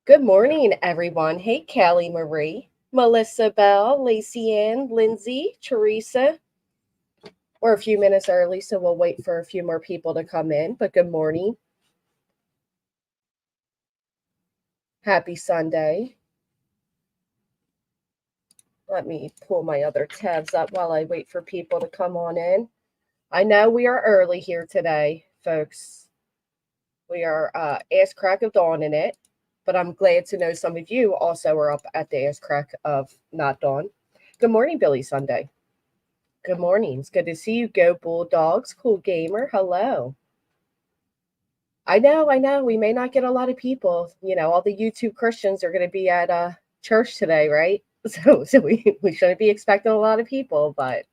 Good morning, everyone. Hey, Callie Marie, Melissa Bell, Lacey Ann, Lindsay, Teresa. We're a few minutes early, so we'll wait for a few more people to come in. But good morning. Happy Sunday. Let me pull my other tabs up while I wait for people to come on in. I know we are early here today, folks. We are ass crack of dawn in it, but I'm glad to know some of you also are up at the ass crack of not dawn. Good morning, Billy Sunday. Good morning. It's good to see you. Go Bulldogs. Cool gamer. Hello. I know. We may not get a lot of people. All the YouTube Christians are going to be at church today, right? So we shouldn't be expecting a lot of people, but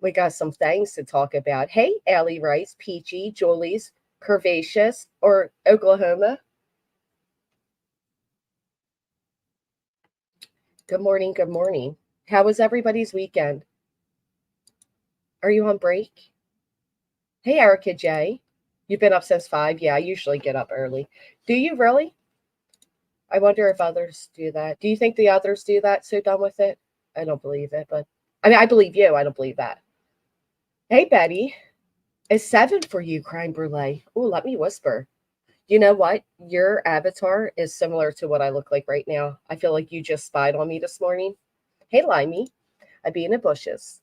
we got some things to talk about. Hey, Allie Rice, Peachy, Julie's, Curvaceous, or Oklahoma. Good morning. Good morning. How was everybody's weekend? Are you on break? Hey, Erica J. You've been up since 5? Yeah, I usually get up early. Do you really? I wonder if others do that. Do you think the others do that? So done with it? I don't believe it, but I believe you. I don't believe that. Hey, Betty. It's 7 for you, Crime Brulee. Oh, let me whisper. You know what? Your avatar is similar to what I look like right now. I feel like you just spied on me this morning. Hey, Limey. I be in the bushes.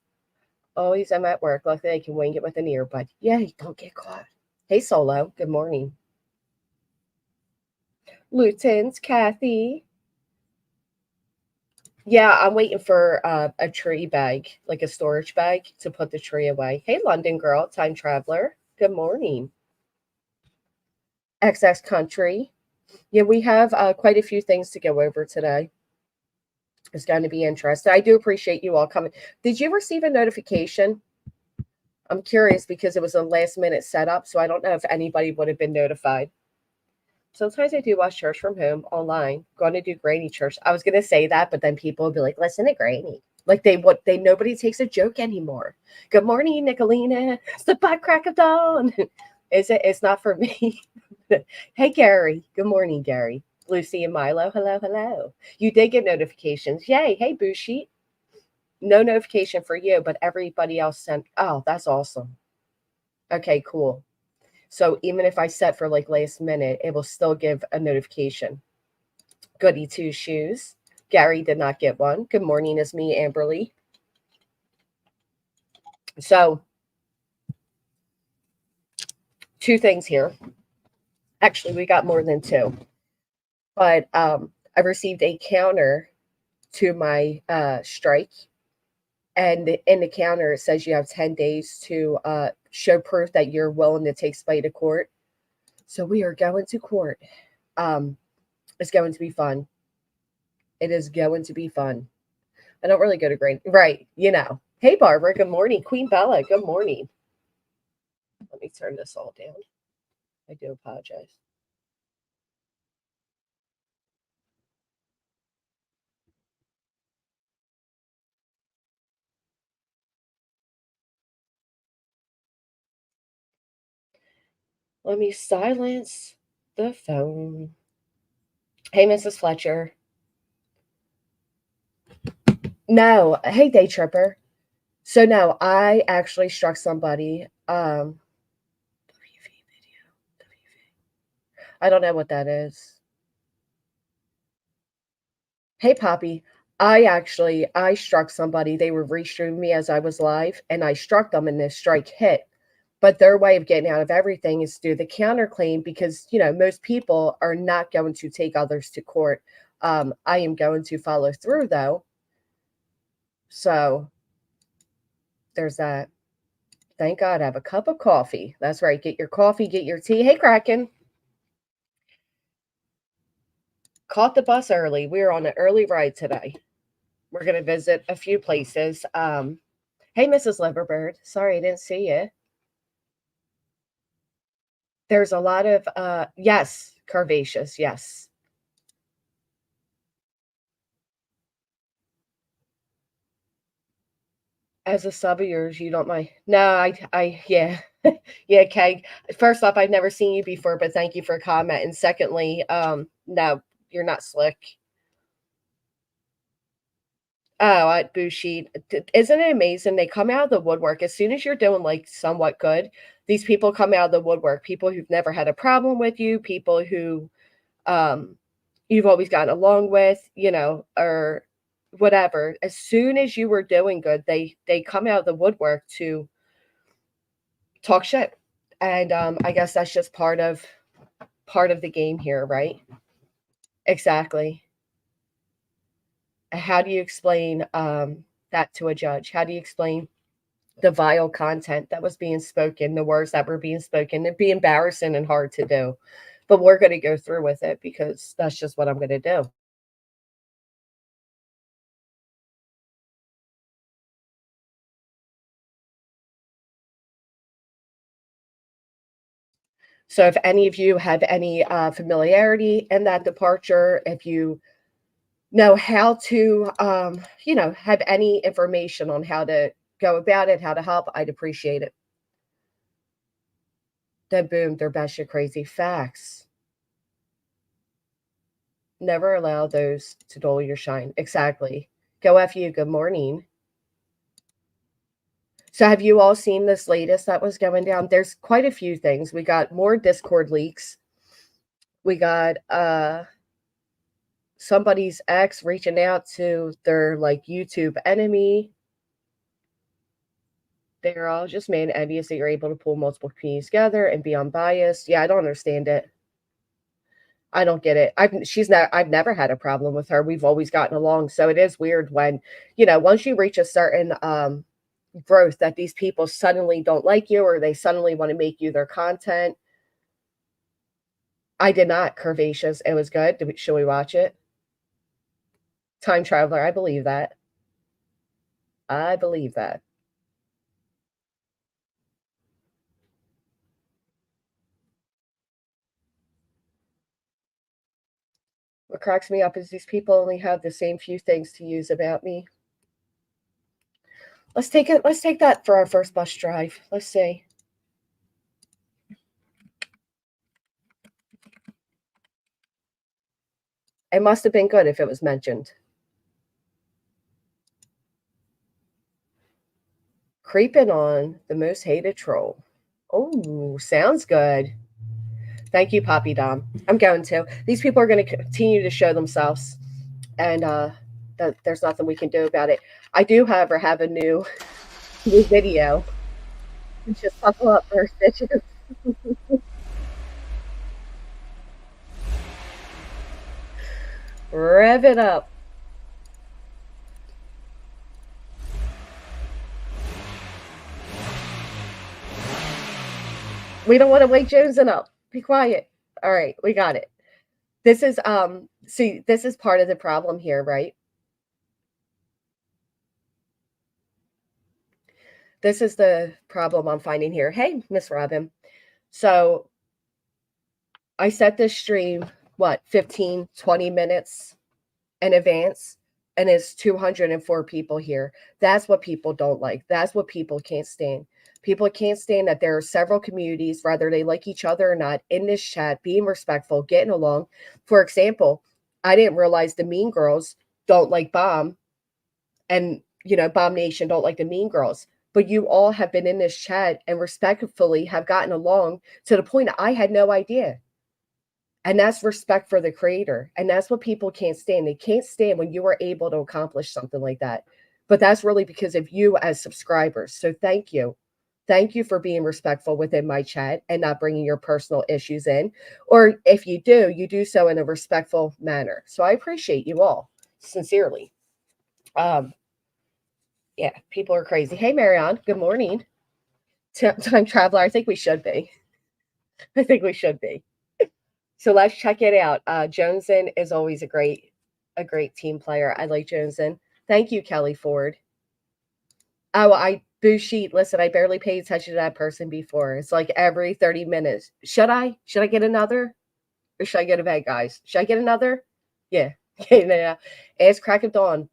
Always I'm at work. Luckily, I can wing it with an earbud. Yay, don't get caught. Hey, Solo. Good morning. Lutens, Kathy. Yeah, I'm waiting for a tree bag, like a storage bag, to put the tree away. Hey, London girl, time traveler. Good morning. XX Country. Yeah, we have quite a few things to go over today. It's going to be interesting. I do appreciate you all coming. Did you receive a notification? I'm curious because it was a last minute setup, so I don't know if anybody would have been notified. Sometimes I do watch church from home online. Going to do Granny church. I was gonna say that, but then people would be like, "Listen to Granny." Like they nobody takes a joke anymore. Good morning, Nicolina. It's the butt crack of dawn. Is it? It's not for me. Hey, Gary. Good morning, Gary. Lucy and Milo. Hello, hello. You did get notifications. Yay. Hey, Bushi. No notification for you, but everybody else sent. Oh, that's awesome. Okay, cool. So even if I set for like last minute, it will still give a notification. Goody two shoes. Gary did not get one. Good morning, is me, Amberly. So, two things here. Actually, we got more than two. But I received a counter to my strike. And in the counter, it says you have 10 days to show proof that you're willing to take spite to court. So we are going to court. It's going to be fun. It is going to be fun. I don't really go to Green. Right, Hey, Barbara, good morning. Queen Bella, good morning. Let me turn this all down. I do apologize. Let me silence the phone. Hey, Mrs. Fletcher. No, hey, Day Tripper. So no, I actually struck somebody. WV video. WV. I don't know what that is. Hey, Poppy. I struck somebody. They were restreaming me as I was live, and I struck them, and this strike hit. But their way of getting out of everything is to do the counterclaim because most people are not going to take others to court. I am going to follow through though. So there's that. Thank God I have a cup of coffee. That's right. Get your coffee, get your tea. Hey, Kraken. Caught the bus early. We are on an early ride today. We're going to visit a few places. Hey, Mrs. Liverbird. Sorry I didn't see you. There's a lot of, yes, Carvaceous. Yes. As a sub of yours, you don't mind. No, yeah. Yeah, Keg. First off, I've never seen you before, but thank you for a comment. And secondly, no, you're not slick. Oh, at Bushi, isn't it amazing? They come out of the woodwork as soon as you're doing like somewhat good. These people come out of the woodwork. People who've never had a problem with you, people who um, you've always gotten along with, or whatever. As soon as you were doing good, they come out of the woodwork to talk shit, and I guess that's just part of the game here, right? Exactly. How do you explain that to a judge? How do you explain the vile content that was being spoken, the words that were being spoken? It'd be embarrassing and hard to do, but we're going to go through with it because that's just what I'm going to do. So if any of you have any familiarity in that departure, if you know how to, have any information on how to go about it, how to help, I'd appreciate it. Then boom, they're batshit crazy facts. Never allow those to dull your shine. Exactly. Go F you. Good morning. So have you all seen this latest that was going down? There's quite a few things. We got more Discord leaks. We got somebody's ex reaching out to their like YouTube enemy. They're all just made envious that you're able to pull multiple communities together and be unbiased. Yeah, I don't understand it. I don't get it. I've never had a problem with her. We've always gotten along. So it is weird when, once you reach a certain growth that these people suddenly don't like you or they suddenly want to make you their content. I did not. Curvaceous. It was good. Should we watch it? Time Traveler. I believe that. I believe that. What cracks me up is these people only have the same few things to use about me. Let's take it. Let's take that for our first bus drive. Let's see. It must have been good if it was mentioned. Creeping on the most hated troll. Oh, sounds good. Thank you, Poppy Dom. I'm going to. These people are going to continue to show themselves, and there's nothing we can do about it. I do, however, have a new video. Just buckle up for stitches. Rev it up. We don't want to wake Jonesing up. Be quiet. All right, we got it. This is see, this is part of the problem here, right? This is the problem I'm finding here. Hey, Miss Robin. So I set this stream, 15, 20 minutes in advance, and it's 204 people here. That's what people don't like. That's what people can't stand. People can't stand that there are several communities, whether they like each other or not, in this chat, being respectful, getting along. For example, I didn't realize the Mean Girls don't like Bomb, and Bomb Nation don't like the Mean Girls. But you all have been in this chat and respectfully have gotten along to the point I had no idea. And that's respect for the creator. And that's what people can't stand. They can't stand when you are able to accomplish something like that. But that's really because of you as subscribers. So thank you. Thank you for being respectful within my chat and not bringing your personal issues in. Or if you do so in a respectful manner. So I appreciate you all sincerely. Yeah, people are crazy. Hey, Marianne, good morning. Time Traveler, I think we should be. I think we should be. So let's check it out. Joneson is always a great team player. I like Joneson. Thank you, Kelly Ford. Oh, Bushi, listen, I barely paid attention to that person before. It's like every 30 minutes. Should I get another? Or should I get a bad, guys? Should I get another? Yeah. Yeah. It's crack of dawn.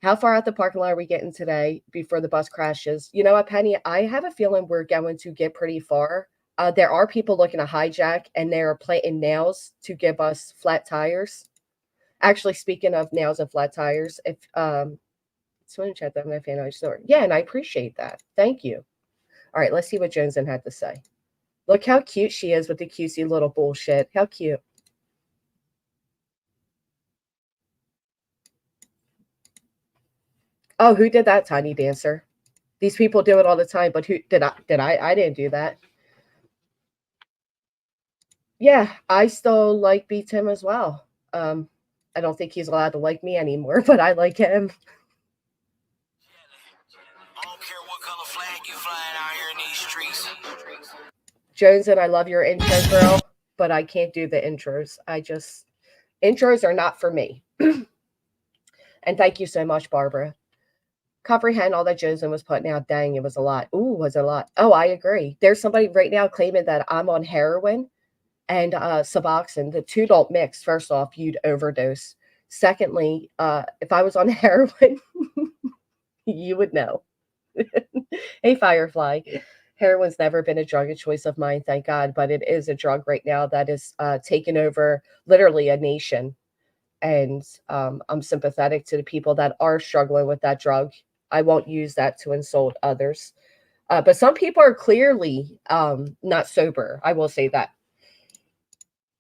How far out the parking lot are we getting today before the bus crashes? You know what, Penny? I have a feeling we're going to get pretty far. There are people looking to hijack, and they're planting nails to give us flat tires. Actually, speaking of nails and flat tires, if someone chat that my fan on store. Yeah, and I appreciate that. Thank you. All right, let's see what Joneson had to say. Look how cute she is with the cutesy little bullshit. How cute. Oh, who did that, Tiny Dancer? These people do it all the time, but who did I? I didn't do that. Yeah, I still like B Tim as well. I don't think he's allowed to like me anymore, but I like him. I don't care what color flag you flying out here in these streets. Jones, and I love your intro, girl, but I can't do the intros. Intros are not for me. And thank you so much, Barbara. Comprehend all that Josen was putting out. Dang, it was a lot. Ooh, was a lot. Oh, I agree. There's somebody right now claiming that I'm on heroin and Suboxone. The two don't mix. First off, you'd overdose. Secondly, if I was on heroin, you would know. Hey, Firefly. Heroin's never been a drug of choice of mine, thank God, but it is a drug right now that is taking over literally a nation. And I'm sympathetic to the people that are struggling with that drug. I won't use that to insult others. But some people are clearly not sober. I will say that.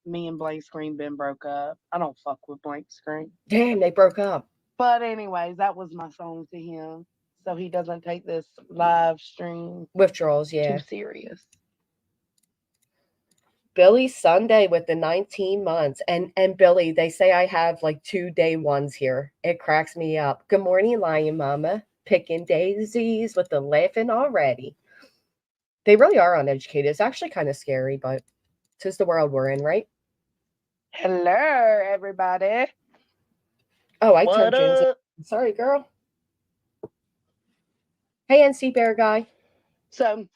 Me and Blank Screen been broke up. I don't fuck with Blank Screen. Damn, they broke up. But anyways, that was my song to him. So he doesn't take this live stream withdrawals, yeah, too serious. Billy Sunday with the 19 months. And Billy, they say I have like 2 day ones here. It cracks me up. Good morning, Lion Mama. Picking daisies with the laughing already. They really are uneducated. It's actually kind of scary, but tis the world we're in, right? Hello, everybody. Oh, I turned James. Sorry, girl. Hey, NC Bear Guy. So,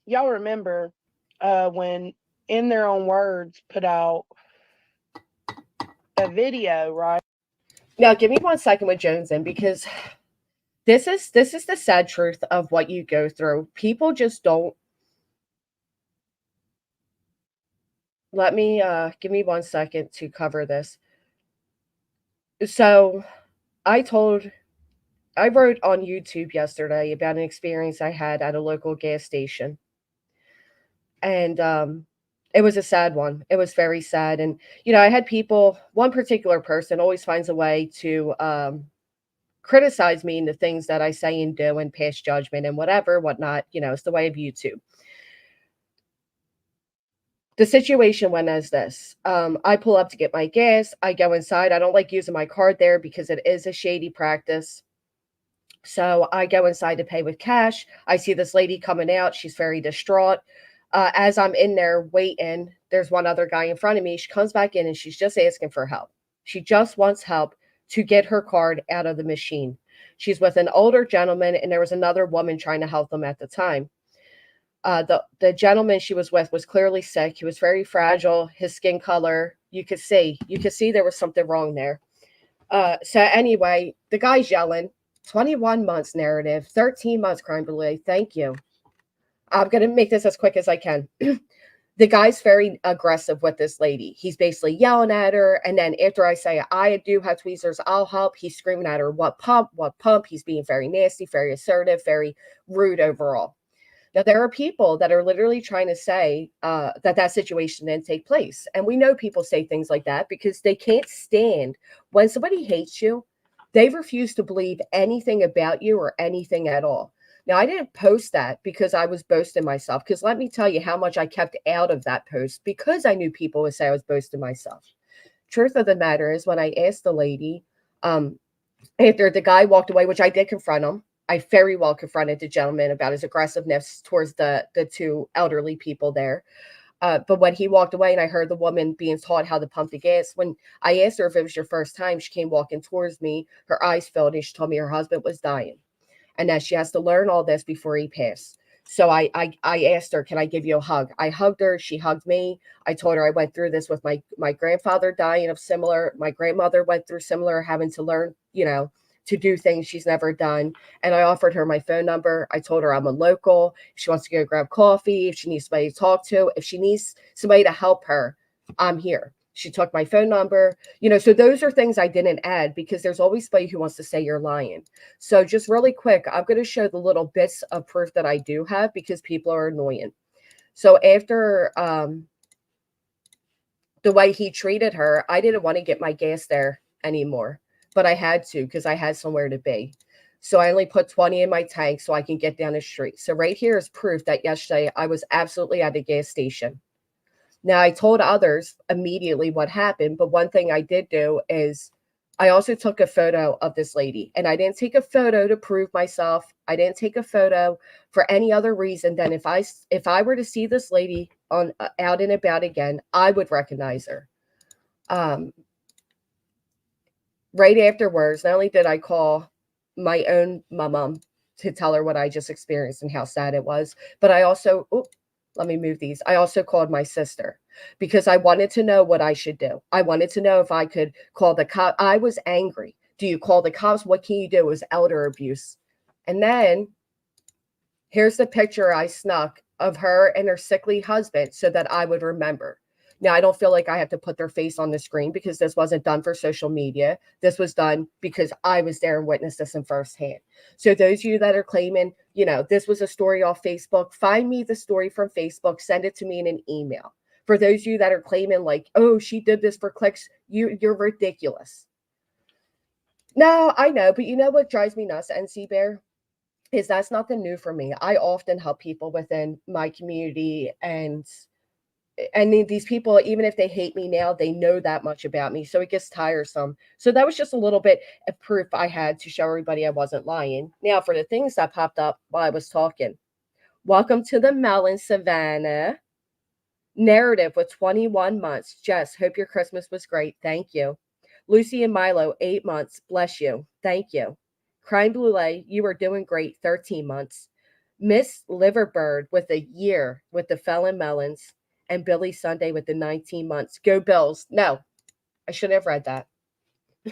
y'all remember when In Their Own Words put out a video, right? Now, give me 1 second with Jones in, because this is the sad truth of what you go through. People just don't. Let me give me 1 second to cover this. So, I wrote on YouTube yesterday about an experience I had at a local gas station. And it was a sad one. It was very sad. And, I had people, one particular person always finds a way to criticize me and the things that I say and do and pass judgment and whatnot. It's the way of YouTube. The situation went as this. I pull up to get my gas. I go inside. I don't like using my card there because it is a shady practice. So I go inside to pay with cash. I see this lady coming out. She's very distraught. As I'm in there waiting, there's one other guy in front of me. She comes back in and she's just asking for help. She just wants help to get her card out of the machine. She's with an older gentleman, and there was another woman trying to help them at the time. The gentleman she was with was clearly sick. He was very fragile. His skin color, you could see there was something wrong there. So anyway, the guy's yelling, 21 months narrative, 13 months crime delay. Thank you. I'm going to make this as quick as I can. The guy's very aggressive with this lady. He's basically yelling at her. And then after I say, I do have tweezers, I'll help, he's screaming at her, what pump? He's being very nasty, very assertive, very rude overall. Now, there are people that are literally trying to say that situation didn't take place. And we know people say things like that because they can't stand when somebody hates you. They refuse to believe anything about you or anything at all. Now, I didn't post that because I was boasting myself, because let me tell you how much I kept out of that post because I knew people would say I was boasting myself. Truth of the matter is, when I asked the lady, after the guy walked away, which I did confront him, I very well confronted the gentleman about his aggressiveness towards the two elderly people there. But when he walked away and I heard the woman being taught how to pump the gas, when I asked her if it was your first time, she came walking towards me, her eyes filled, and she told me her husband was dying and that she has to learn all this before he passed. So I asked her, can I give you a hug? I hugged her. She hugged me. I told her I went through this with my grandfather dying of similar. My grandmother went through similar, having to learn, to do things she's never done. And I offered her my phone number. I told her I'm a local. If she wants to go grab coffee, if she needs somebody to talk to, if she needs somebody to help her, I'm here. She took my phone number, so those are things I didn't add because there's always somebody who wants to say you're lying. So just really quick, I'm going to show the little bits of proof that I do have because people are annoying. So after the way he treated her, I didn't want to get my gas there anymore, but I had to because I had somewhere to be. So I only put 20 in my tank so I can get down the street. So right here is proof that yesterday I was absolutely at a gas station. Now, I told others immediately what happened, but one thing I did do is I also took a photo of this lady, and I didn't take a photo to prove myself. I didn't take a photo for any other reason than if I were to see this lady on out and about again, I would recognize her. Right afterwards, not only did I call my own mom to tell her what I just experienced and how sad it was, but I also let me move these. I also called my sister because I wanted to know what I should do. I wanted to know if I could call the cop. I was angry. Do you call the cops? What can you do? It was elder abuse. And then here's the picture I snuck of her and her sickly husband so that I would remember. Now, I don't feel like I have to put their face on the screen because this wasn't done for social media. This was done because I was there and witnessed this in firsthand. So those of you that are claiming, this was a story off Facebook, find me the story from Facebook, send it to me in an email. For those of you that are claiming like, oh, she did this for clicks, you're ridiculous. No, I know, but you know what drives me nuts, NC Bear? Is that's nothing new for me. I often help people within my community and these people, even if they hate me now, they know that much about me. So it gets tiresome. So that was just a little bit of proof I had to show everybody I wasn't lying. Now for the things that popped up while I was talking. Welcome to the Melon Savannah. Narrative with 21 months. Jess, hope your Christmas was great. Thank you. Lucy and Milo, 8 months. Bless you. Thank you. Crime Blue, you are doing great. 13 months. Miss Liverbird with a year with the Felon Melons. And Billy Sunday with the 19 months. Go Bills. No, I shouldn't have read that.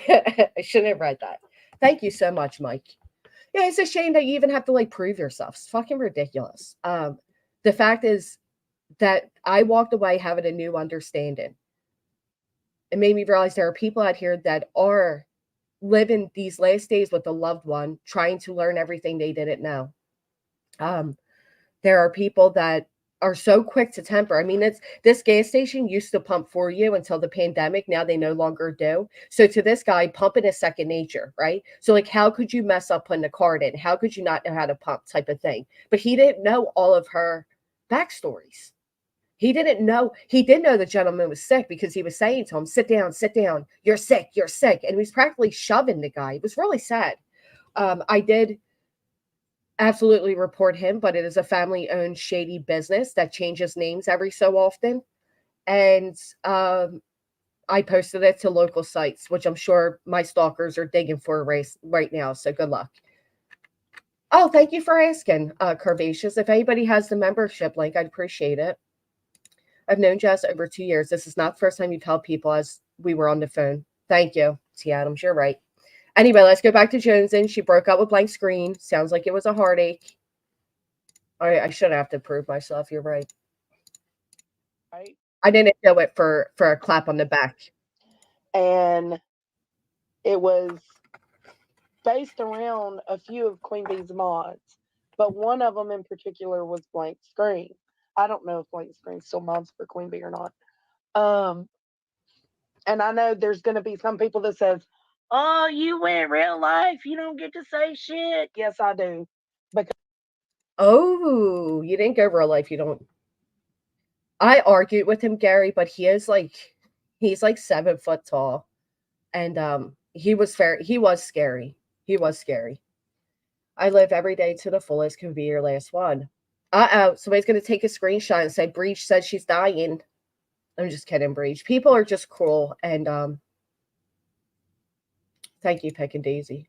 I shouldn't have read that. Thank you so much, Mike. Yeah, it's a shame that you even have to prove yourself. It's fucking ridiculous. The fact is that I walked away having a new understanding. It made me realize there are people out here that are living these last days with a loved one, trying to learn everything they didn't know. There are people that are so quick to temper. I mean, this gas station used to pump for you until the pandemic. Now they no longer do. So to this guy, pumping is second nature, right? So how could you mess up putting a card in? How could you not know how to pump type of thing? But he didn't know all of her backstories. He didn't know. He did know the gentleman was sick because he was saying to him, sit down, you're sick. And he was practically shoving the guy. It was really sad. I did absolutely report him, but it is a family-owned shady business that changes names every so often. And I posted it to local sites, which I'm sure my stalkers are digging for a race right now. So good luck. Oh, thank you for asking, Curvaceous. If anybody has the membership link, I'd appreciate it. I've known Jess over 2 years. This is not the first time you've helped people as we were on the phone. Thank you, T. Adams. You're right. Anyway, let's go back to Jonesin. She broke up with blank screen. Sounds like it was a heartache. All right, I shouldn't have to prove myself. You're right. Right. I didn't do it for a clap on the back. And it was based around a few of Queen Bee's mods, but one of them in particular was blank screen. I don't know if blank screen's still mods for Queen Bee or not. And I know there's going to be some people that says, oh, you went real life. You don't get to say shit. Yes, I do. Because you didn't go real life. You don't. I argued with him, Gary, but he's like 7 foot tall. And he was fair. He was scary. I live every day to the fullest. Could be your last one. Somebody's going to take a screenshot and say, Breach said she's dying. I'm just kidding, Breach. People are just cruel. And thank you, Peck and Daisy.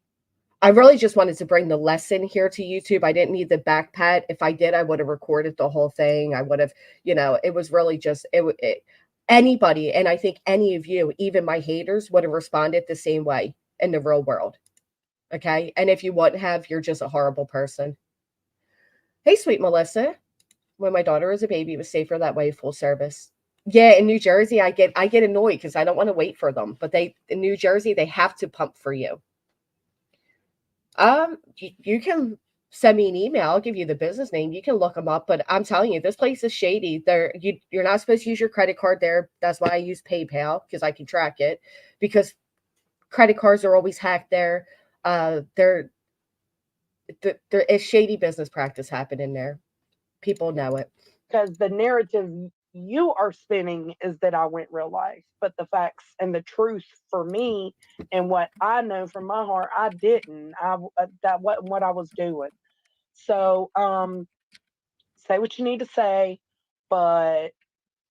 I really just wanted to bring the lesson here to YouTube. I didn't need the back pat. If I did, I would have recorded the whole thing. I would have, it was really just, anybody, and I think any of you, even my haters, would have responded the same way in the real world. Okay. And if you wouldn't have, you're just a horrible person. Hey, sweet Melissa. When my daughter was a baby, it was safer that way, full service. Yeah, in New Jersey, I get annoyed because I don't want to wait for them. But in New Jersey, they have to pump for you. You can send me an email. I'll give you the business name. You can look them up. But I'm telling you, this place is shady. You're not supposed to use your credit card there. That's why I use PayPal, because I can track it. Because credit cards are always hacked there. There is shady business practice happening there. People know it. Because the narrative you are spinning is that I went real life, but the facts and the truth for me and what I know from my heart, I didn't. That wasn't what I was doing. So, say what you need to say, but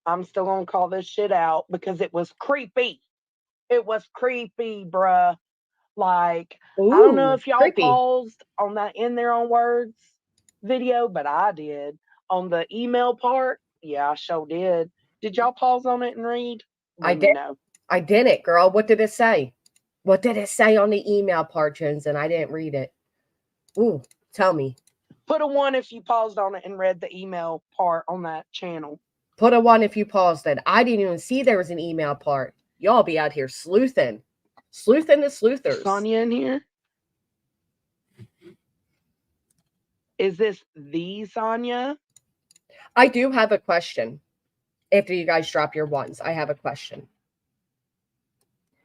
I'm still gonna call this shit out because it was creepy. It was creepy, bruh. Like, I don't know Ooh, if y'all creepy. paused on that In Their Own Words video, but I did. On the email part, yeah, I sure did. Did y'all pause on it and read? I Let me did. know. I didn't, girl. What did it say? What did it say on the email part, Jones? And I didn't read it. Ooh, tell me. Put a 1 if you paused on it and read the email part on that channel. Put a 1 if you paused it. I didn't even see there was an email part. Y'all be out here sleuthing. Sleuthing the sleuthers. Sonia in here? Is this the Sonia? I do have a question. After you guys drop your 1s, I have a question.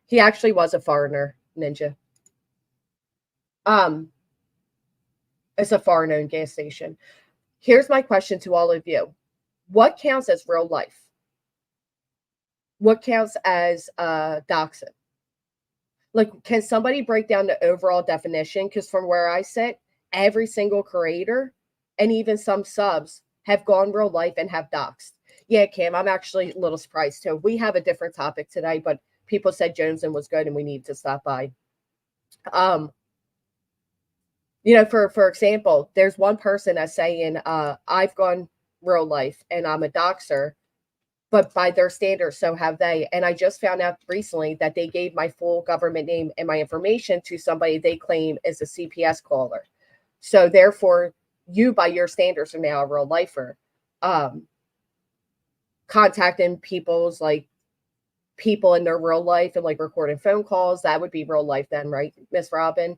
He actually was a foreigner, Ninja. It's a foreign-owned gas station. Here's my question to all of you. What counts as real life? What counts as doxing? Like, can somebody break down the overall definition? Because from where I sit, every single creator and even some subs have gone real life and have doxed. Yeah, Kim, I'm actually a little surprised too. We have a different topic today, but people said Joneson was good and we need to stop by. For example, there's one person that's saying, I've gone real life and I'm a doxer, but by their standards, so have they. And I just found out recently that they gave my full government name and my information to somebody they claim is a CPS caller. So therefore, you, by your standards, are now a real lifer. Contacting people in their real life and like recording phone calls, that would be real life then, right, Miss Robin?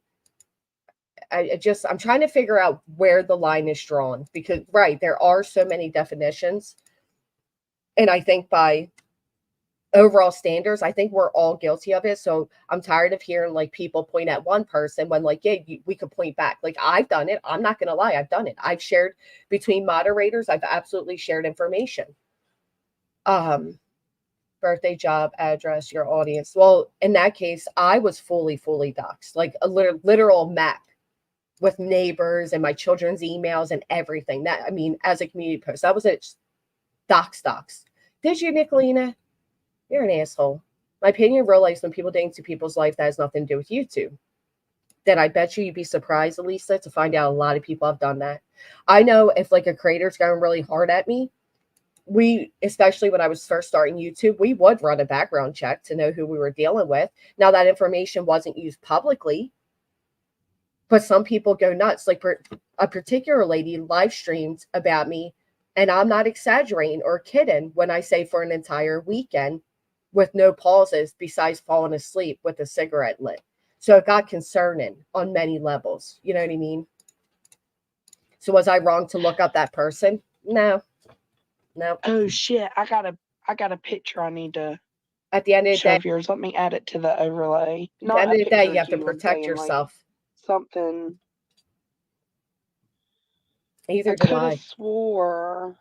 I'm trying to figure out where the line is drawn, because right, there are so many definitions. And I think by overall standards, I think we're all guilty of it. So I'm tired of hearing like people point at one person when like, yeah, we could point back. Like, I've done it. I'm not going to lie. I've done it. I've shared between moderators. I've absolutely shared information. Birthday, job, address, your audience. Well, in that case, I was fully doxed, like a literal map with neighbors and my children's emails and everything. That, I mean, as a community post, that was it. Dox. Did you, Nicolina? You're an asshole. My opinion, real life, when people dig into people's life, that has nothing to do with YouTube. Then I bet you'd be surprised, Elisa, to find out a lot of people have done that. I know if like a creator's going really hard at me, especially when I was first starting YouTube, we would run a background check to know who we were dealing with. Now that information wasn't used publicly, but some people go nuts. Like a particular lady live streamed about me, and I'm not exaggerating or kidding when I say for an entire weekend with no pauses besides falling asleep with a cigarette lit. So it got concerning on many levels. You know what I mean? So was I wrong to look up that person? No. Oh shit! I got a picture I need to At the end of the show day, of yours. Let me add it to the overlay. at the Not end a of the day, picture you of have to you. I'm protect saying like yourself. something. Either I do could I. have swore.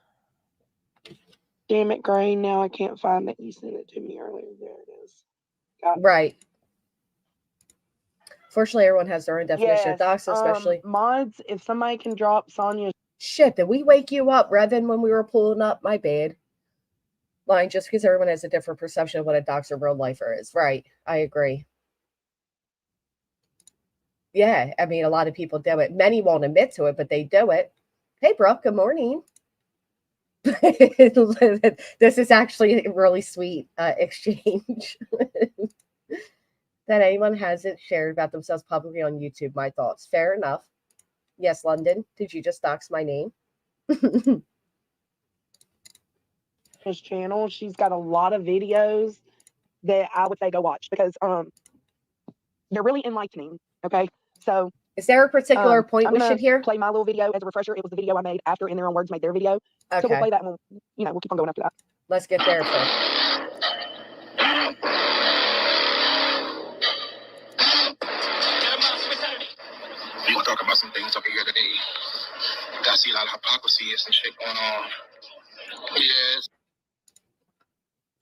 Damn it, Gray. Now I can't find it. You sent it to me earlier. There it is. Got it. Right. Fortunately, everyone has their own definition of Yes. docs, especially. Mods, if somebody can drop Sonia's. Shit, did we wake you up, Revan, when we were pulling up? My bad. Line, just because everyone has a different perception of what a dox or real lifer is. Right. I agree. Yeah, I mean, a lot of people do it. Many won't admit to it, but they do it. Hey, Brooke, good morning. This is actually a really sweet exchange. that anyone hasn't shared about themselves publicly on YouTube. My thoughts. Fair enough. Yes, London. Did you just dox my name? His channel. She's got a lot of videos that I would say go watch because they're really enlightening. Okay, so is there a particular point I'm we gonna should hear? play my little video as a refresher. It was the video I made after In Their Own Words made their video. Okay. So we'll play that and we'll keep on going after that. Let's get there first. We gonna talk about some things over here today. I see a lot of hypocrisy and some shit going on. Yes.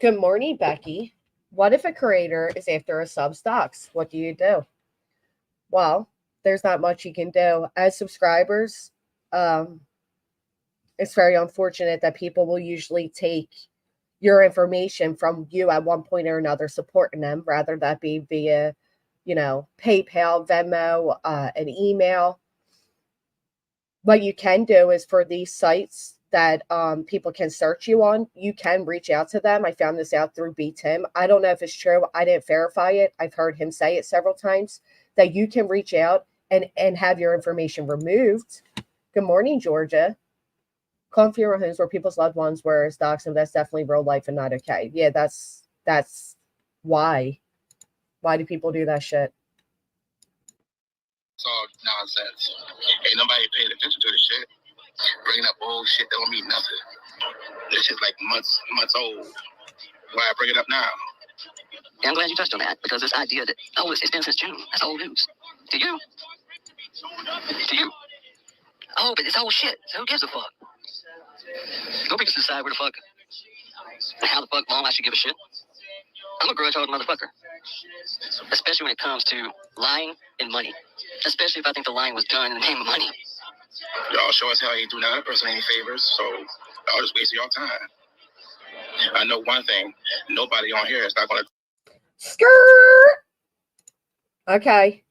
Good morning, Becky. What if a creator is after a sub's docs? What do you do? Well, there's not much you can do. As subscribers, it's very unfortunate that people will usually take your information from you at one point or another, supporting them, rather that be via, PayPal, Venmo, an email. What you can do is for these sites that people can search you on, you can reach out to them. I found this out through B. Tim. I don't know if it's true. I didn't verify it. I've heard him say it several times that you can reach out and have your information removed. Good morning, Georgia. Calling funeral homes where people's loved ones were doxed, and that's definitely real life and not okay. Yeah, that's why. Why do people do that shit? It's all nonsense. Ain't nobody paying attention to this shit. Bringing up old shit that don't mean nothing. This shit's like months old. Why I bring it up now? Yeah, I'm glad you touched on that, because this idea that, it's been since June, that's old news. To you? Oh, but it's old shit, so who gives a fuck? Go pick us decide where the fuck, how the fuck long I should give a shit. I'm a grudge-holding motherfucker. Especially when it comes to lying and money. Especially if I think the lying was done in the name of money. Y'all sure as hell ain't doing that person any favors, so y'all just wasting y'all time. I know one thing, nobody on here is not gonna Skirt. Okay.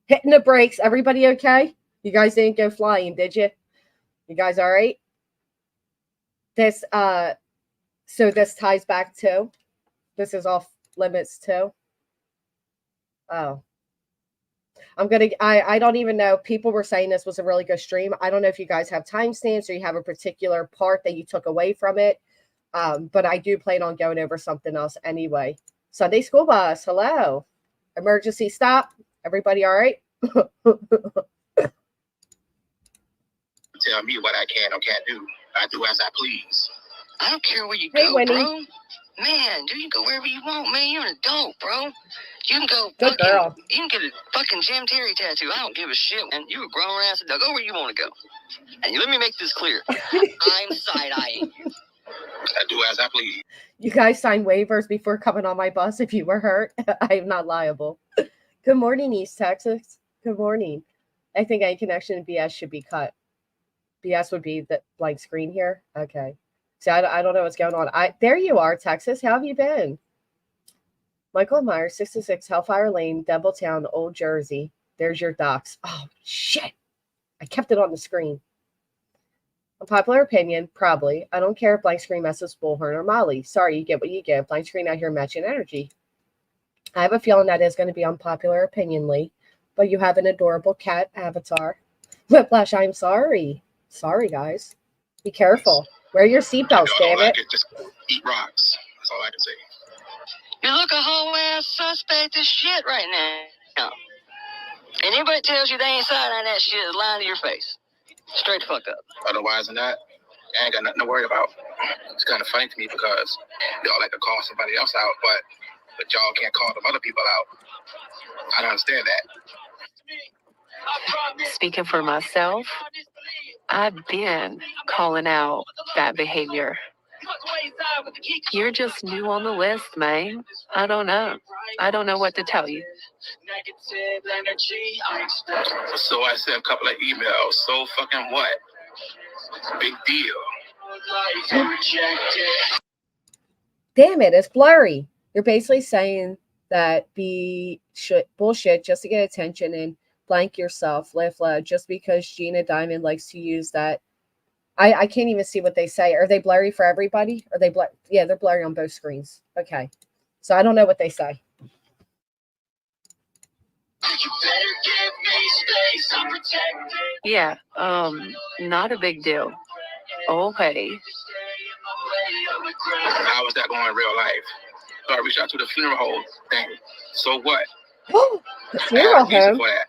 Hitting the brakes. Everybody okay? You guys didn't go flying, did you? You guys all right? This so this ties back to, this is off limits too. Oh. I don't even know. People were saying this was a really good stream. I don't know if you guys have timestamps or you have a particular part that you took away from it. But I do plan on going over something else anyway. Sunday school bus. Hello. Emergency stop. Everybody all right? tell me what I can or can't do. I do as I please. I don't care where you Hey, go, Winnie. bro. Man, dude, you can go wherever you want, man. You're an adult, bro. You can go Good girl. You can get a fucking Jim Terry tattoo. I don't give a shit, man. You a grown ass adult. Go where you want to go. And let me make this clear. I'm side-eyeing you. I do as I please. You guys signed waivers before coming on my bus if you were hurt. I am not liable. Good morning, East Texas. Good morning. I think any connection to BS should be cut. BS would be the blank screen here. Okay. So I don't know what's going on. There you are, Texas. How have you been? Michael Myers, 66 Hellfire Lane, Doubletown, Old Jersey. There's your docs. Oh, shit. I kept it on the screen. Unpopular opinion, probably. I don't care if blank screen messes Bullhorn or Molly. Sorry, you get what you get. Blank screen out here matching energy. I have a feeling that is going to be unpopular opinion, Lee. But you have an adorable cat avatar. Whiplash, I'm sorry. Sorry, guys. Be careful. Wear your seatbelts, damn it. Just eat rocks. That's all I can say. You look a whole ass suspect as shit right now. And anybody tells you they ain't side on that shit is lying to your face. Straight the fuck up. Otherwise than that, I ain't got nothing to worry about. It's kind of funny to me because y'all like to call somebody else out, but y'all can't call them other people out. I don't understand that. Speaking for myself, I've been calling out that behavior. You're just new on the list, man. I don't know. I don't know what to tell you. So I sent a couple of emails. So fucking what? Big deal. Damn it, it's blurry. You're basically saying that bullshit just to get attention and blank yourself, live just because Gina Diamond likes to use that I can't even see what they say. Are they blurry for everybody? Are they yeah, they're blurry on both screens. Okay. So I don't know what they say. Yeah, not a big deal. Oh, hey. How is that going in real life? So I reached out to the funeral home thing. So what? The I funeral had a reason home. for that.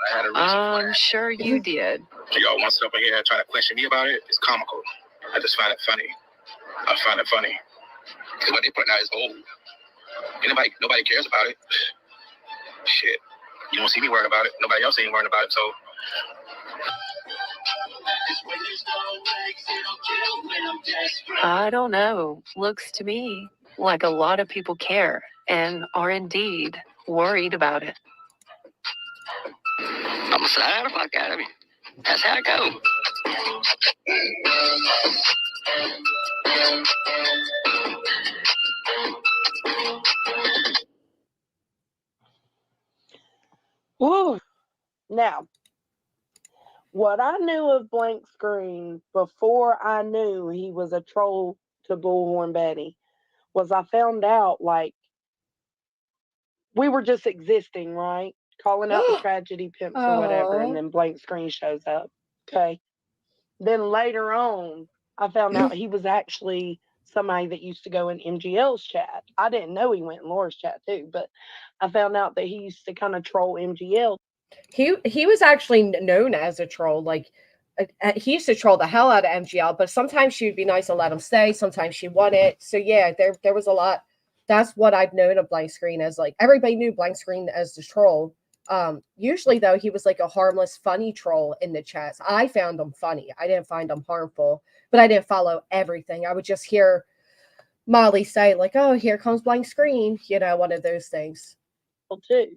I had a reason for I'm that. sure you did. Y'all want to sit up in here trying to question me about it? It's comical. I just find it funny. I find it funny. Because what they put out is old. Nobody cares about it. Shit. You don't see me worrying about it. Nobody else ain't worrying about it, so. I don't know. Looks to me like a lot of people care and are indeed worried about it. I'm gonna slide the fuck out of me. That's how it goes. Woo. Now, what I knew of Blank Screen before I knew he was a troll to Bullhorn Betty was I found out, like, we were just existing, right? Calling out the tragedy pimps or whatever, and then Blank Screen shows up. Okay. Then later on, I found out he was actually somebody that used to go in MGL's chat. I didn't know he went in Laura's chat too, but I found out that he used to kind of troll MGL. He was actually known as a troll. Like he used to troll the hell out of MGL, but sometimes she would be nice and let him stay. Sometimes she wouldn't. So yeah, there was a lot. That's what I've known of Blank Screen as. Like everybody knew Blank Screen as the troll. Usually though, he was like a harmless, funny troll in the chats. I found him funny. I didn't find him harmful, but I didn't follow everything. I would just hear Molly say like, "Oh, here comes Blank Screen," you know, one of those things. Too.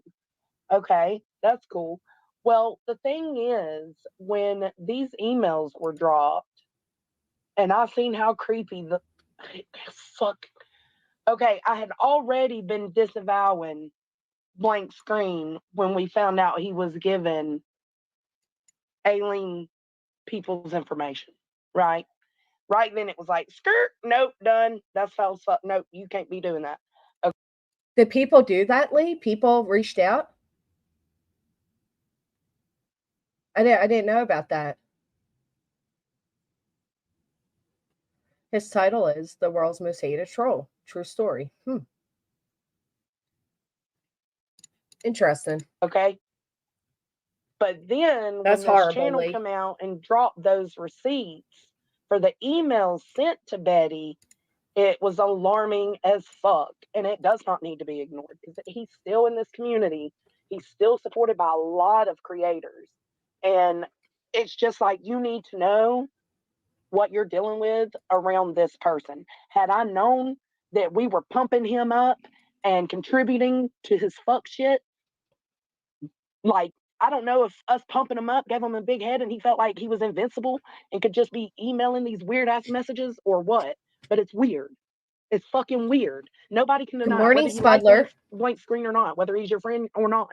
Okay, that's cool. Well, the thing is, when these emails were dropped, and I seen how creepy the fuck. Okay, I had already been disavowing Blank Screen when we found out he was given alien people's information, right? Right then it was like, skirt, nope, done. That's foul as fuck. Nope, you can't be doing that. Okay. Did people do that, Lee? People reached out? I didn't know about that. His title is The World's Most Hated Troll. True story. Interesting. Okay. But then That's when this horrible, channel Lee. come out and dropped those receipts for the emails sent to Betty, it was alarming as fuck. And it does not need to be ignored because he's still in this community. He's still supported by a lot of creators. And it's just like, you need to know what you're dealing with around this person. Had I known that we were pumping him up and contributing to his fuck shit, like, I don't know if us pumping him up gave him a big head and he felt like he was invincible and could just be emailing these weird ass messages or what, but it's weird. It's fucking weird. Nobody can Good deny morning, whether you like Spudler. Blank Screen or not, whether he's your friend or not.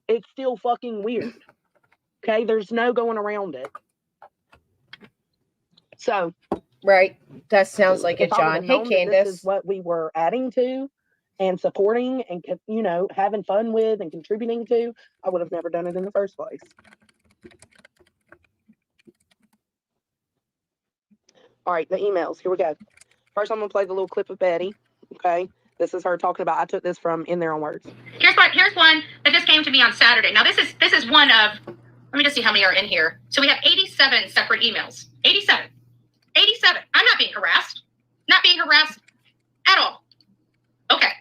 It's still fucking weird. Okay, there's no going around it. So, Right. That sounds like it, if I would John. have Hey, known that this Candace. is what we were adding to and supporting and, you know, having fun with and contributing to, I would have never done it in the first place. All right, the emails. Here we go. First, I'm going to play the little clip of Betty. Okay. This is her talking about, I took this from In Their Own Words. Here's one that just came to me on Saturday. Now, this is one of, let me just see how many are in here. So we have 87 separate emails. 87. I'm not being harassed. Not being harassed at all. Okay.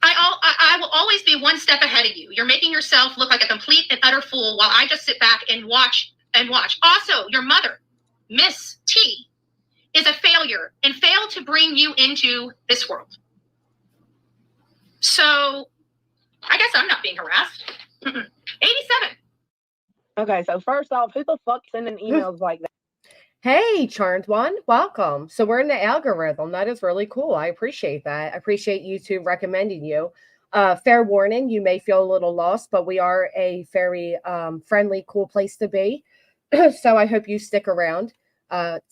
I will always be one step ahead of you. You're making yourself look like a complete and utter fool while I just sit back and watch. Also, your mother, Miss T, is a failure and failed to bring you into this world. So I guess I'm not being harassed. 87. Okay, so first off, who the fuck sending emails like that? Hey, Charmed One. Welcome. So we're in the algorithm. That is really cool. I appreciate that. I appreciate YouTube recommending you. Fair warning, you may feel a little lost, but we are a very friendly, cool place to be. So I hope you stick around.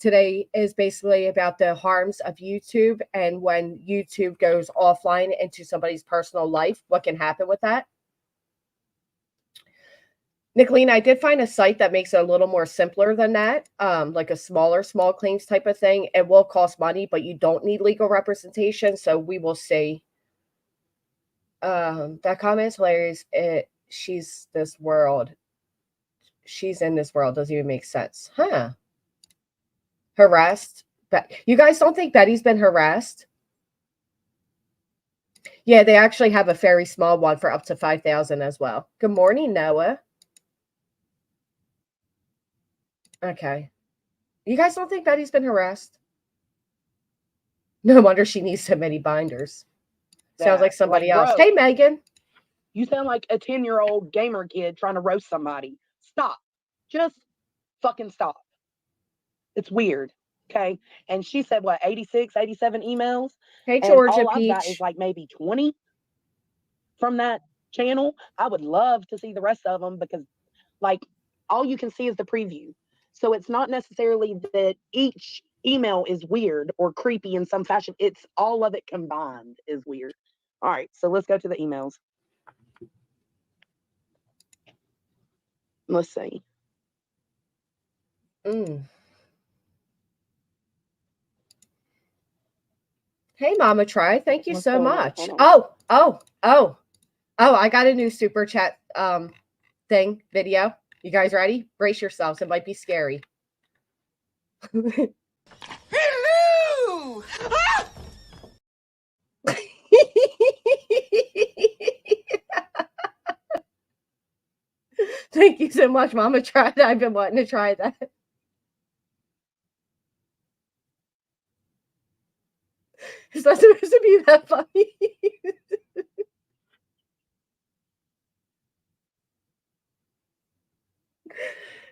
Today is basically about the harms of YouTube and when YouTube goes offline into somebody's personal life, what can happen with that. Nicolene, I did find a site that makes it a little more simpler than that, like a small claims type of thing. It will cost money, but you don't need legal representation. So we will see. That comment is hilarious. She's this world. She's in this world. Doesn't even make sense. Huh. Harassed. But you guys don't think Betty's been harassed? Yeah, they actually have a very small one for up to 5,000 as well. Good morning, Noah. Okay. You guys don't think Betty's been harassed? No wonder she needs so many binders. Sounds like somebody else. bro, Hey, Megan. You sound like a 10-year-old gamer kid trying to roast somebody. Stop. Just fucking stop. It's weird. Okay. And she said, what, 86, 87 emails? Hey, And Georgia all I've got Peach. is like maybe 20 from that channel. I would love to see the rest of them because, like, all you can see is the preview. So it's not necessarily that each email is weird or creepy in some fashion. It's all of it combined is weird. All right. So let's go to the emails. Let's see. Hey, Mama Try. Thank you What's so going on? much. Hold Oh, I got a new super chat thing video. You guys ready? Brace yourselves. It might be scary. Hello! Thank you so much, Mama Tried. I've been wanting to try that. Is that supposed to be that funny?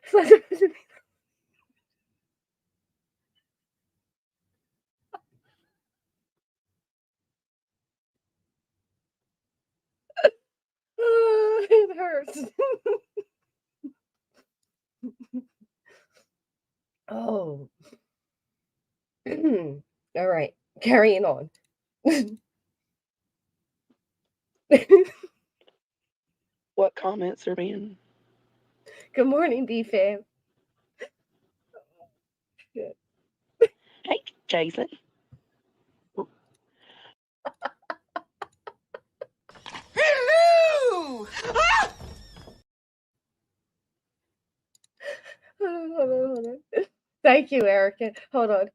Is that supposed to be... It hurts. Oh. All right. Carrying on. What comments are being? Good morning, B-Fam. Hey, Jason. Hello! Hold on. Thank you, Erica. Hold on.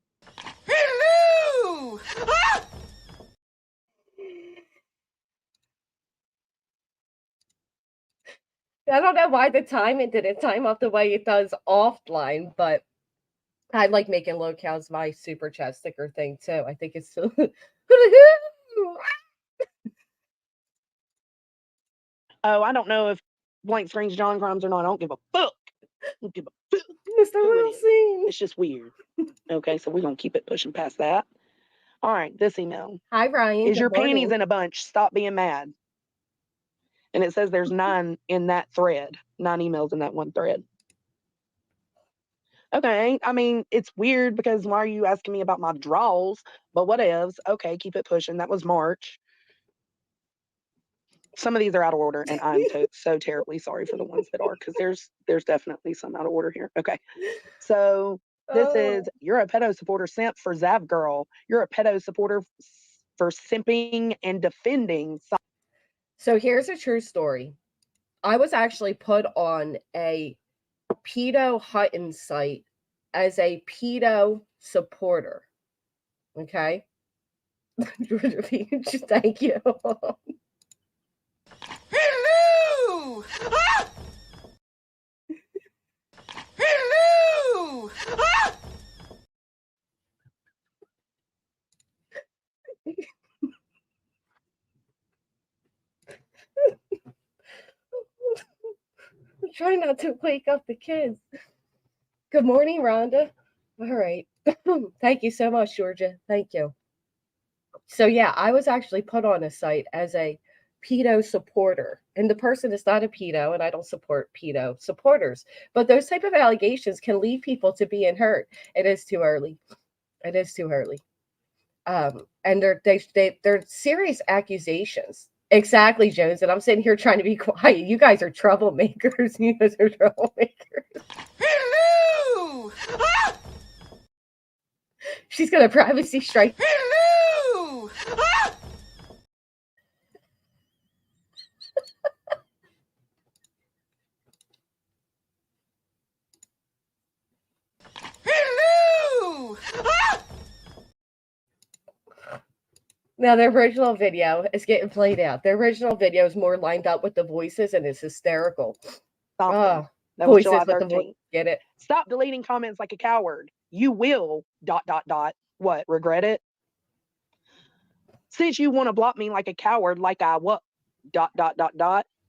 Hello! I don't know why the timing didn't time up the way it does offline, but I like making low counts my super chat sticker thing too. I think it's so. Oh, I don't know if blank screen's John crimes or not. I don't give a fuck. I don't give a fuck. Mr. Who it is. Wilson. It's just weird. Okay, so we're gonna keep it pushing past that. All right, this email. Hi, Ryan. Is Good your morning. panties in a bunch? Stop being mad. And it says there's 9 in that thread. 9 emails in that one thread. Okay, I mean, it's weird because why are you asking me about my draws? But whatevs. Okay, keep it pushing. That was March. Some of these are out of order, and I'm so terribly sorry for the ones that are, because there's definitely some out of order here. Okay, so this is, you're a pedo supporter simp for Zav Girl. You're a pedo supporter for simping and defending. So here's a true story. I was actually put on a pedo Hutton site as a pedo supporter. Okay. Georgia Peach, thank you. Hello! Hello! I'm trying not to wake up the kids. Good morning, Rhonda. All right. Thank you so much, Georgia. Thank you. So yeah, I was actually put on a site as a pedo supporter. And the person is not a pedo, and I don't support pedo supporters. But those type of allegations can lead people to being hurt. It is too early. It is too early. And they're serious accusations. Exactly, Jones. And I'm sitting here trying to be quiet. You guys are troublemakers. You guys are troublemakers. Hello! Ah! She's gonna privacy strike. Hello! Ah! Hello! Ah! Now, the original video is getting played out. The original video is more lined up with the voices and it's hysterical. Something. Ah, That was voices July with the 13th. voice. Get it? Stop deleting comments like a coward. You will ... What? Regret it? Since you want to block me like a coward, like I what? ...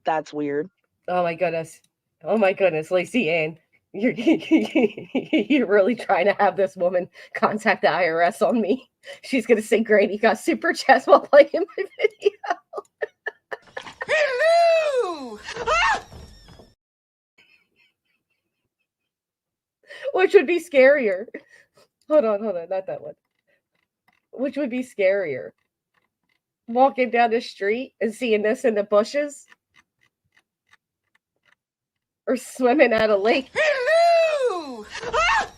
That's weird. Oh my goodness. Oh my goodness, Lacey Ann. You're really trying to have this woman contact the IRS on me. She's gonna say Grady got super chats while playing my video. Hello! Ah! Which would be scarier. Hold on, not that one. Which would be scarier? Walking down the street and seeing this in the bushes? Or swimming at a lake? Hello! Ah!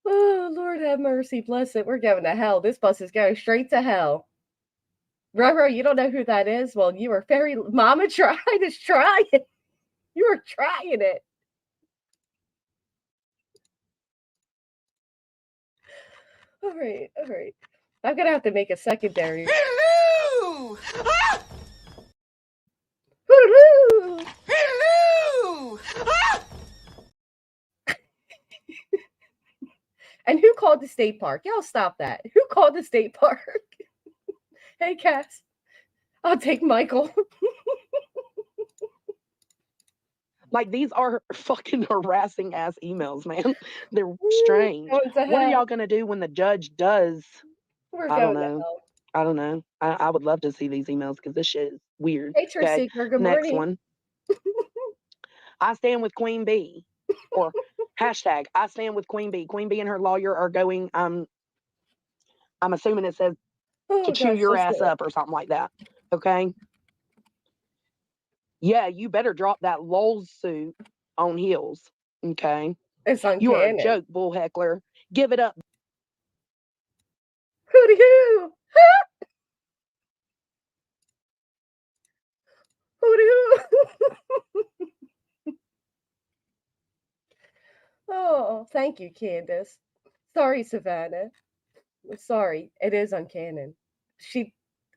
Oh, Lord have mercy, bless it. We're going to hell. This bus is going straight to hell. Roro, you don't know who that is? Well, you are very... Mama tried is trying. You are trying it. All right. I'm going to have to make a secondary. Hello! Ah! Hoo-hoo! Hello! Ah! And who called the state park? Y'all stop that. Who called the state park? Hey, Cass. I'll take Michael. Like, these are fucking harassing ass emails, man. They're strange. Going to What are hell. y'all gonna do when the judge does? We're I don't going to know. hell. I don't know. I would love to see these emails because this shit is weird. Hey, Truth Okay, Seeker, good next morning. one. I stand with Queen Bee. Or hashtag I stand with Queen Bee. Queen Bee and her lawyer are going, I'm assuming it says Oh, to chew gosh, your let's ass do it. up or something like that. Okay. Yeah, you better drop that lol suit on heels. Okay. It's uncanny. You are a joke, bull heckler. Give it up. Hooty hoo! Hooty hoo! Oh, thank you, Candace. Sorry, Savannah. Sorry, it is uncanon.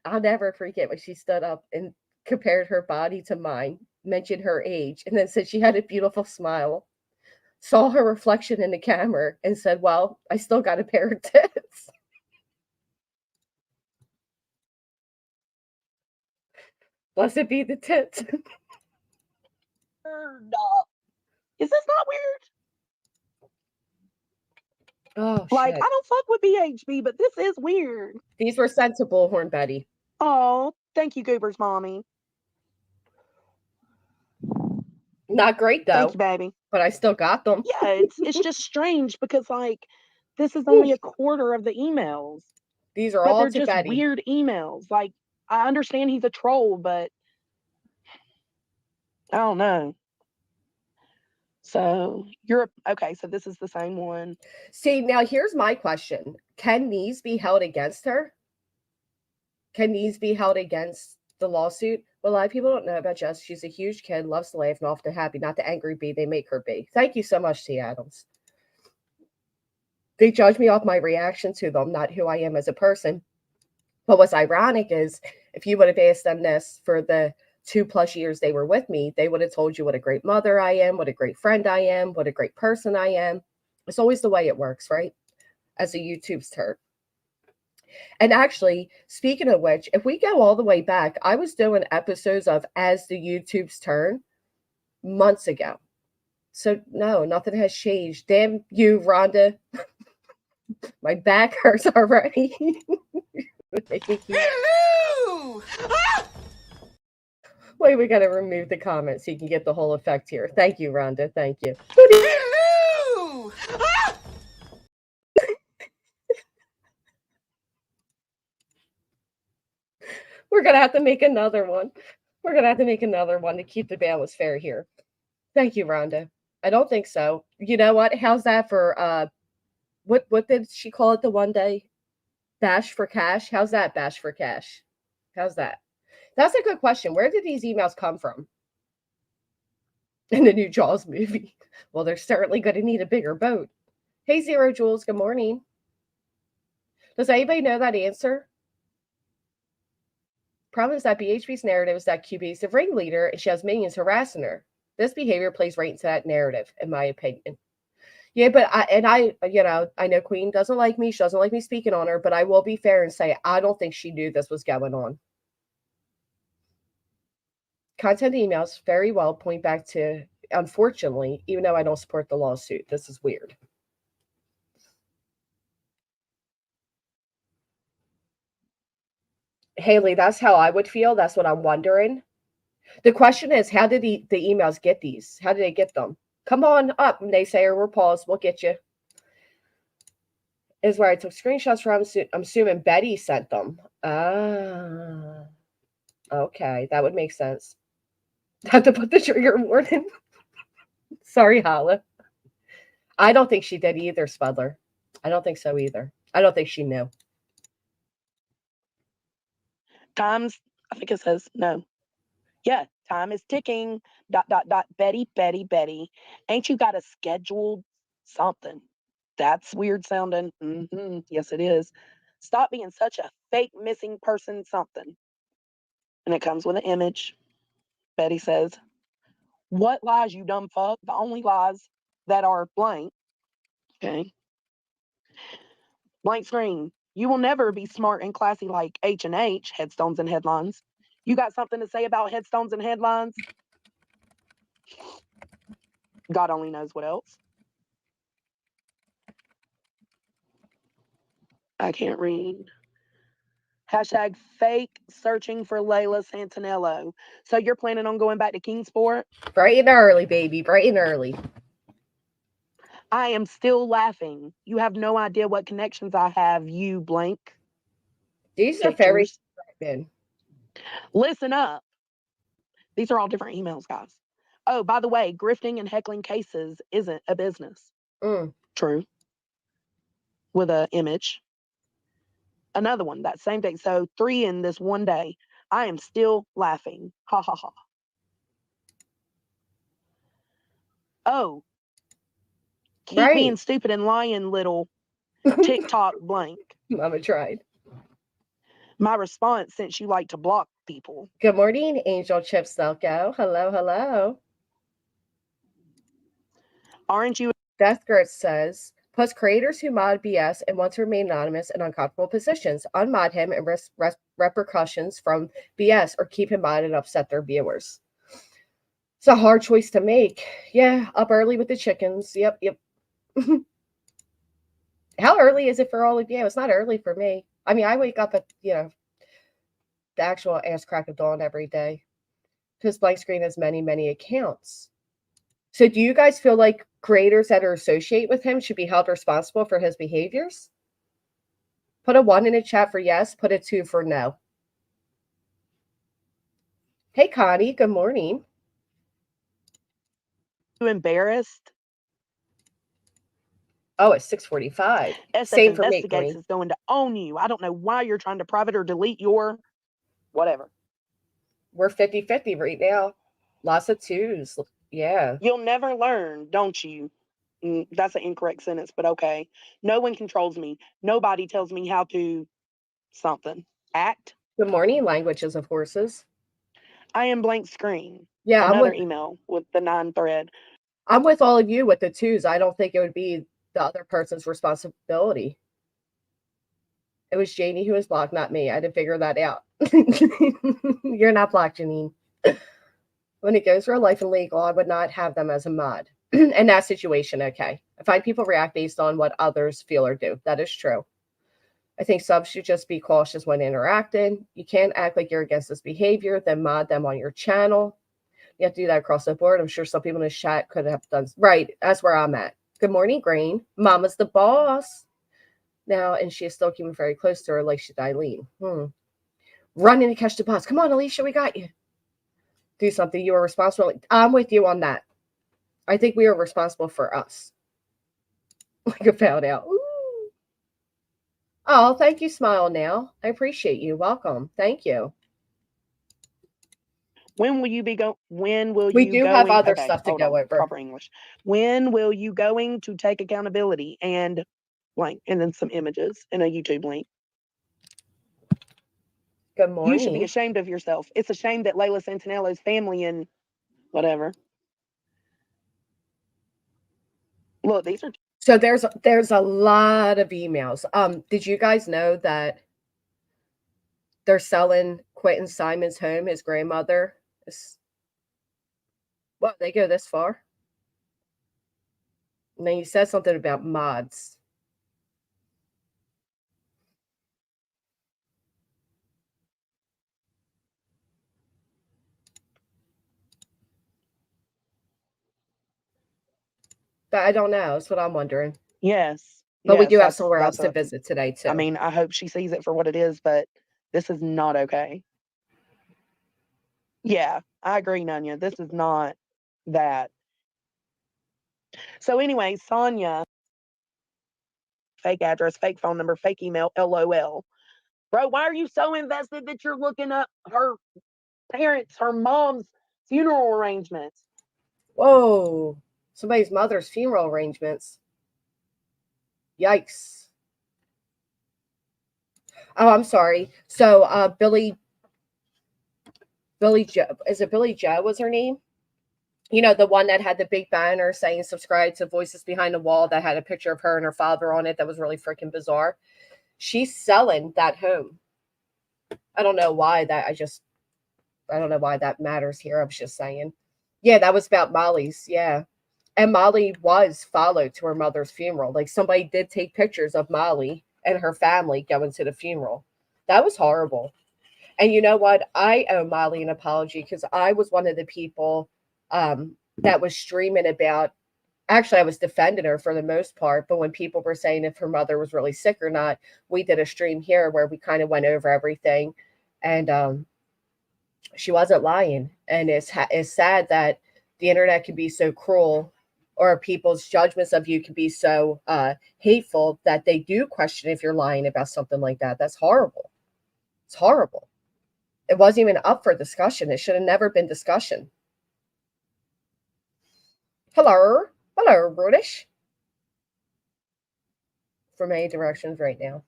I'll never forget when she stood up and compared her body to mine, mentioned her age, and then said she had a beautiful smile, saw her reflection in the camera, and said, well, I still got a pair of tits. Blessed be the tits. Is this not weird? Oh, Like, shit. I don't fuck with BHB, but this is weird. These were sent to Bullhorn Betty. Oh, thank you, Goober's mommy. Not great, though, Thank you, baby. but I still got them. Yeah, it's just strange because, like, this is only a quarter of the emails. These are But all they're to just Betty. weird emails. Like, I understand he's a troll, but I don't know. So you're okay. So this is the same one. See, now here's my question. Can these be held against her? Can these be held against the lawsuit? Well, a lot of people don't know about Jess. She's a huge kid, loves to laugh and often happy, not the angry bee they make her be. Thank you so much, T. Adams. They judge me off my reaction to them, not who I am as a person. But what's ironic is if you would have asked them this for the 2+ years they were with me, they would have told you what a great mother I am, what a great friend I am, what a great person I am. It's always the way it works, right? As a YouTube's turn. And actually, speaking of which, if we go all the way back, I was doing episodes of As the YouTube's Turn months ago. So no, nothing has changed. Damn you, Rhonda. My back hurts already. Hello! Ah! Wait, we got to remove the comments so you can get the whole effect here. Thank you, Rhonda. Thank you. Hello! Ah! We're going to have to make another one. We're going to have to make another one to keep the balance fair here. Thank you, Rhonda. I don't think so. You know what? How's that for, what did she call it the one day? Bash for cash? How's that, bash for cash? How's that? That's a good question. Where did these emails come from? In the new Jaws movie. Well, they're certainly going to need a bigger boat. Hey, Zero Jules, good morning. Does anybody know that answer? Problem is that BHB's narrative is that QB is the ringleader and she has minions harassing her. This behavior plays right into that narrative, in my opinion. Yeah, but I know Queen doesn't like me. She doesn't like me speaking on her, but I will be fair and say I don't think she knew this was going on. Content emails very well point back to, unfortunately, even though I don't support the lawsuit, this is weird. Haley, that's how I would feel. That's what I'm wondering. The question is, how did the emails get these? How did they get them? Come on up, naysayer. We're paused. We'll get you. Is where I took screenshots from. I'm assuming Betty sent them. Ah, okay. That would make sense. Have to put the trigger warning. Sorry, Hala. I don't think she did either, Spudler. I don't think so either. I don't think she knew. Times, I think it says no. Yeah, time is ticking. ... Betty, Betty, Betty. Ain't you got a scheduled something? That's weird sounding. Yes, it is. Stop being such a fake missing person something. And it comes with an image. Betty says, what lies, you dumb fuck? The only lies that are blank. Okay. Blank screen. You will never be smart and classy like H&H, headstones and headlines. You got something to say about headstones and headlines? God only knows what else. I can't read. Hashtag fake searching for Layla Santinello. So you're planning on going back to Kingsport? Bright and early, baby. Bright and early. I am still laughing. You have no idea what connections I have, you blank. These are very good. Listen up. These are all different emails, guys. Oh, by the way, grifting and heckling cases isn't a business. True. With an image. Another one, that same day. So 3 in this one day. I am still laughing. Ha ha ha. Oh. Keep being stupid and lying, little TikTok blank. Mama tried. My response, since you like to block people. Good morning, Angel Chips Delco. Hello, hello. Aren't you? Deathgurt says, plus creators who mod BS and want to remain anonymous in uncomfortable positions, unmod him and risk repercussions from BS or keep him modded and upset their viewers. It's a hard choice to make. Yeah, up early with the chickens. Yep. How early is it for all of you? It's not early for me. I mean, I wake up at, the actual ass crack of dawn every day because Blank Screen has many, many accounts. So do you guys feel like creators that are associated with him should be held responsible for his behaviors? Put a 1 in the chat for yes, put a 2 for no. Hey, Connie, good morning. You embarrassed? Oh, it's 6:45. SF Same for me, Investigates Connie. is going to own you. I don't know why you're trying to private or delete your whatever. We're 50-50 right now. Lots of 2s. Yeah. You'll never learn, don't you? That's an incorrect sentence, but okay. No one controls me. Nobody tells me how to something. Act. Good morning, Languages of Horses. I am Blank Screen. Yeah, Another email with the 9 thread. I'm with all of you with the 2s. I don't think it would be the other person's responsibility. It was Janie who was blocked, not me. I had to figure that out. You're not blocked, Janine. When it goes real life and legal, I would not have them as a mod. In that situation, okay. I find people react based on what others feel or do. That is true. I think subs should just be cautious when interacting. You can't act like you're against this behavior, then mod them on your channel. You have to do that across the board. I'm sure some people in the chat could have done. Right, that's where I'm at. Good morning, Grain. Mama's the boss. Now, and she is still keeping very close to her like she's Eileen. Running to catch the bus. Come on, Alicia, we got you. Do something. You are responsible. I'm with you on that. I think we are responsible for us. Like I found out. Ooh. Oh, thank you, Smile Now. I appreciate you. Welcome. Thank you. When will you be going? When will We you do going? have other Okay, stuff to hold go on. over. Proper English. When will you going to take accountability and blank, and then some images and a YouTube link. Good morning. You should be ashamed of yourself. It's a shame that Layla Santinello's family and whatever. Look, these are. So there's a lot of emails. Did you guys know that they're selling Quentin Simon's home? His grandmother is. Well, they go this far. And then you said something about mods. But I don't know. That's what I'm wondering. Yes. But we yes, do have that's- somewhere else that's to visit today, too. I mean, I hope she sees it for what it is, but this is not okay. Yeah, I agree, Nanya. This is not that. So anyway, Sonia, fake address, fake phone number, fake email, LOL. Bro, why are you so invested that you're looking up her parents, her mom's funeral arrangements? Whoa. Somebody's mother's funeral arrangements. Yikes. Oh, I'm sorry. So Billy Joe, is it Billy Joe was her name? You know, the one that had the big banner saying subscribe to Voices Behind the Wall that had a picture of her and her father on it. That was really freaking bizarre. She's selling that home. I don't know why I don't know why that matters here. I was just saying. Yeah, that was about Molly's. Yeah. And Molly was followed to her mother's funeral. Like somebody did take pictures of Molly and her family going to the funeral. That was horrible. And you know what? I owe Molly an apology because I was one of the people that was streaming about. Actually, I was defending her for the most part. But when people were saying if her mother was really sick or not, we did a stream here where we kind of went over everything. And she wasn't lying. And it's sad that the internet can be so cruel, or people's judgments of you can be so hateful that they do question if you're lying about something like that. That's horrible. It's horrible. It wasn't even up for discussion. It should have never been discussion. Hello, British. From many directions right now.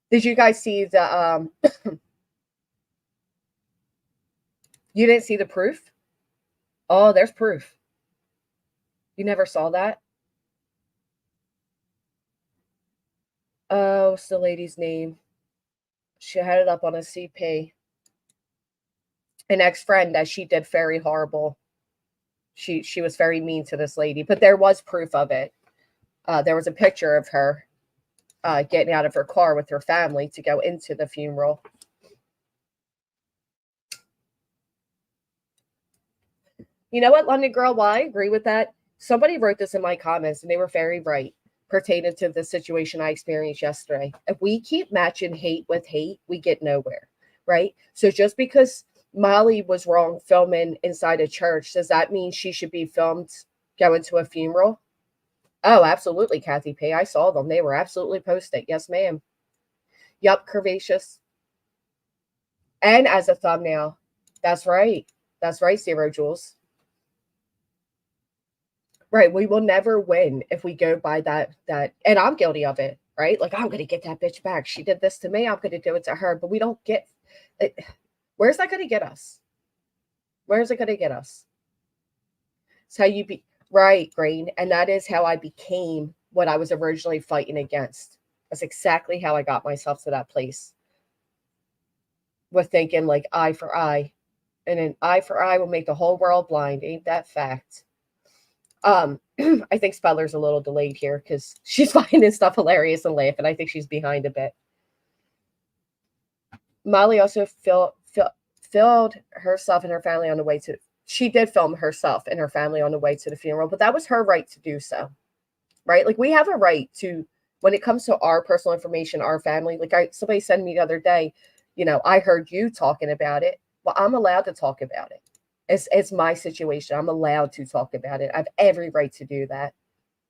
Did you guys see the you didn't see the proof? Oh, there's proof. You never saw that? Oh, what's the lady's name? She had it up on a CP. An ex-friend that she did very horrible. She was very mean to this lady, but there was proof of it. There was a picture of her getting out of her car with her family to go into the funeral. You know what, London Girl? Why I agree with that? Somebody wrote this in my comments, and they were very right pertaining to the situation I experienced yesterday. If we keep matching hate with hate, we get nowhere, right? So just because Molly was wrong filming inside a church, does that mean she should be filmed going to a funeral? Oh, absolutely, Kathy P. I saw them. They were absolutely posted. Yes, ma'am. Yup, curvaceous. And as a thumbnail. That's right. That's right, Zero Jules. Right. We will never win if we go by that. And I'm guilty of it, right? Like, I'm going to get that bitch back. She did this to me. I'm going to do it to her. But we don't get it. Where's that going to get us? Where's it going to get us? It's how you be right, Green. And that is how I became what I was originally fighting against. That's exactly how I got myself to that place. With thinking like eye for eye. And an eye for eye will make the whole world blind. Ain't that fact? I think Speller's a little delayed here because she's finding stuff hilarious and laughing. I think she's behind a bit. Molly also filmed herself and her family on the way to. She did film herself and her family on the way to the funeral, but that was her right to do so, right? Like we have a right to, when it comes to our personal information, our family. Like somebody said to me the other day, you know, I heard you talking about it. Well, I'm allowed to talk about it. It's my situation. I'm allowed to talk about it. I have every right to do that.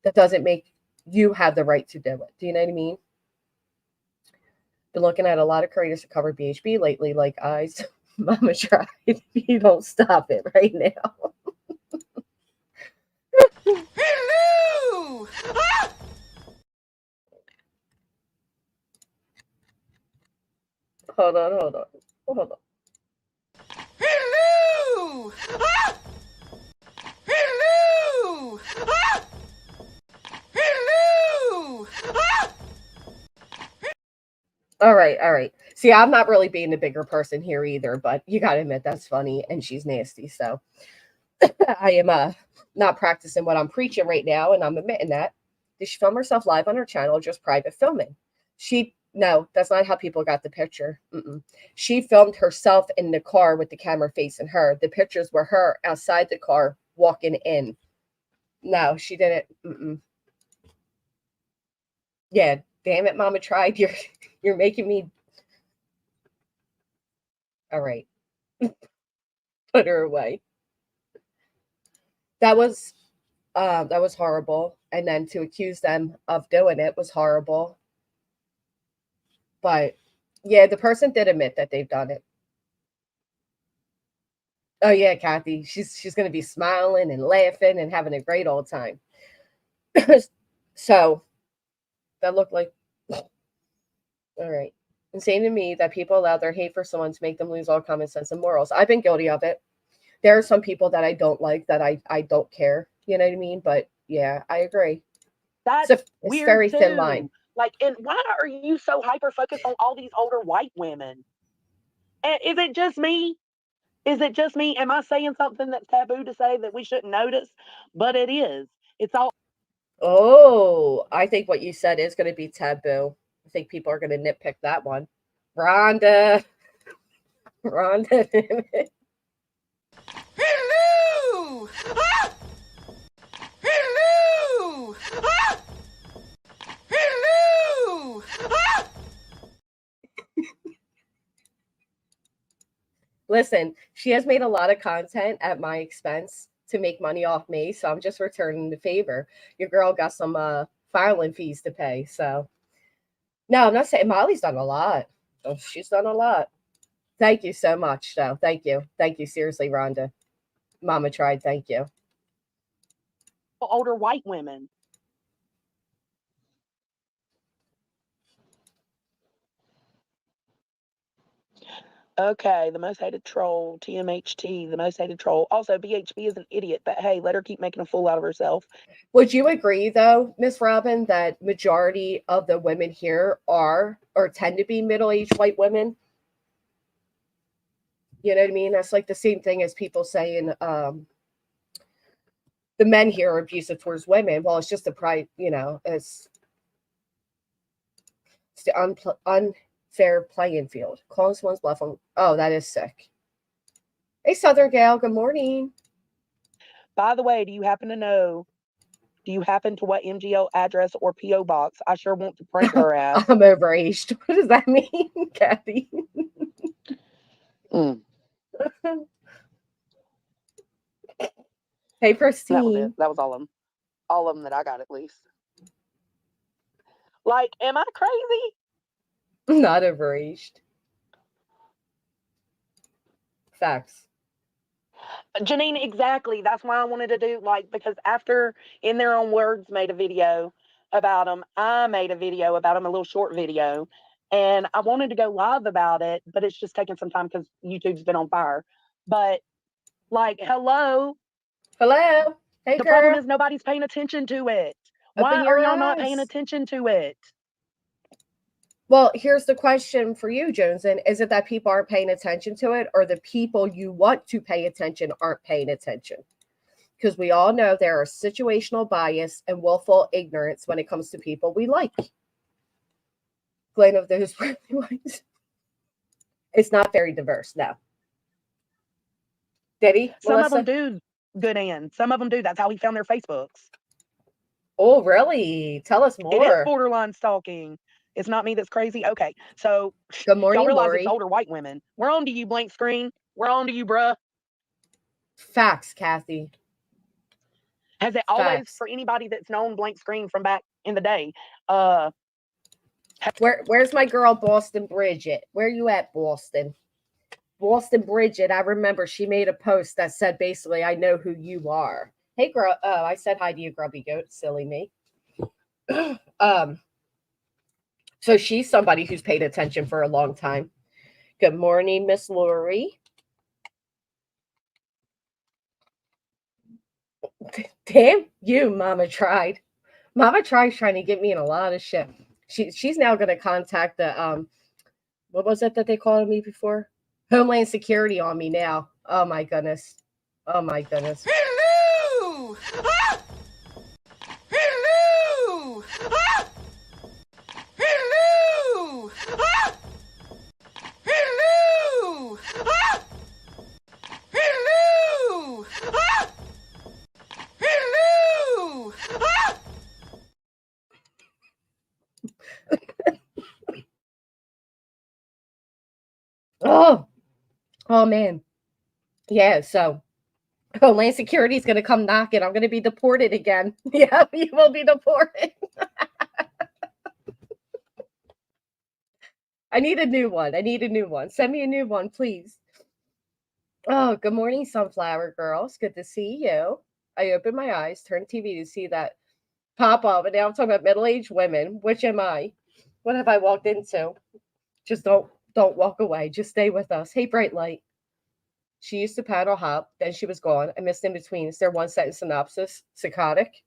That doesn't make you have the right to do it. Do you know what I mean? Been looking at a lot of creators to cover BHB lately, like Eyes. Mama tried. You don't stop it right now. Hello! Ah! Hold on. Hello! Ah! Hello! Ah! Hello! Ah! All right. See, I'm not really being the bigger person here either, but you gotta admit that's funny, and she's nasty. So I am not practicing what I'm preaching right now, and I'm admitting that. Did she film herself live on her channel, or just private filming? No, that's not how people got the picture. She filmed herself in the car with the camera facing her. The pictures were her outside the car walking in. No, she didn't. Yeah, damn it, Mama tried. You're making me. All right, put her away. That was horrible, and then to accuse them of doing it was horrible. But yeah, the person did admit that they've done it. Oh yeah, Kathy, she's gonna be smiling and laughing and having a great old time. So that looked like all right. Insane to me that people allow their hate for someone to make them lose all common sense and morals. I've been guilty of it. There are some people that I don't like, that I don't care. You know what I mean? But yeah, I agree. That's It's weird very too. thin line. Like, and why are you so hyper focused on all these older white women? And is it just me? Is it just me? Am I saying something that's taboo to say that we shouldn't notice? But it is. It's all. Oh, I think what you said is going to be taboo. I think people are going to nitpick that one. Rhonda. Hello! Ah! Hello! Ah! Hello! Ah! Listen, she has made a lot of content at my expense to make money off me, so I'm just returning the favor. Your girl got some filing fees to pay, so no, I'm not saying Molly's done a lot. Oh, she's done a lot. Thank you so much, though. Thank you, seriously, Rhonda. Mama tried. Thank you. Older white women. Okay, the most hated troll, TMHT, the most hated troll. Also, BHB is an idiot, but hey, let her keep making a fool out of herself. Would you agree, though, Miss Robin, that majority of the women here are or tend to be middle-aged white women? You know what I mean? That's like the same thing as people saying the men here are abusive towards women. Well, it's just the pride, you know, it's the unfair playing field. Calling someone's bluff on. Oh, that is sick. Hey, Southern Gal, good morning. By the way, do you happen to what MGO address or P.O. box? I sure want to prank her ass. I'm overaged. What does that mean, Kathy? Hey, Pristine. That was it. That was all of them. All of them that I got, at least. Like, am I crazy? Not overaged. Facts. Janine, exactly. That's why I wanted to do, like, because after In Their Own Words made a video about them, I made a video about them, a little short video, and I wanted to go live about it, but it's just taking some time because YouTube's been on fire. But, like, hello. Hey, the girl. problem is nobody's paying attention to it. Why are y'all not paying attention to it? Well, here's the question for you, Joneson. Is it that people aren't paying attention to it, or the people you want to pay attention aren't paying attention? Because we all know there are situational bias and willful ignorance when it comes to people we like. Glenn of those worthy ones. It's not very diverse, no. Did he? Some Melissa? of them do, good Ann. Some of them do. That's how he found their Facebooks. Oh, really? Tell us It is more. borderline stalking. It's not me that's crazy. Okay, so Good morning, y'all realize Lori. it's older white women. We're on to you, blank screen. We're on to you, bruh. Facts, Kathy. Has it always, Facts. for anybody that's known blank screen from back in the day, Where's my girl, Boston Bridget? Where you at, Boston? Boston Bridget, I remember she made a post that said basically, I know who you are. Hey, girl. Oh, I said hi to you, grubby goat. Silly me. So she's somebody who's paid attention for a long time. Good morning, Miss Lori. Damn you, Mama tried. Mama tries trying to get me in a lot of shit. She's now going to contact the what was it that they called me before? Homeland Security on me now. Oh my goodness. Oh my goodness. Hello! Ah! Hello! Ah! Hello! Ah! Hello! Ah! Hello! Ah! Hello! Ah! Oh man. Yeah, so Homeland Security is going to come knocking. I'm going to be deported again. Yeah, you will be deported. I need a new one. I need a new one. Send me a new one, please. Oh, good morning, Sunflower Girls. Good to see you. I opened my eyes, turned TV to see that pop up, and now I'm talking about middle-aged women. Which am I? What have I walked into? Just don't walk away. Just stay with us. Hey, Bright Light. She used to paddle hop, then she was gone. I missed in between. Is there one sentence synopsis? Psychotic?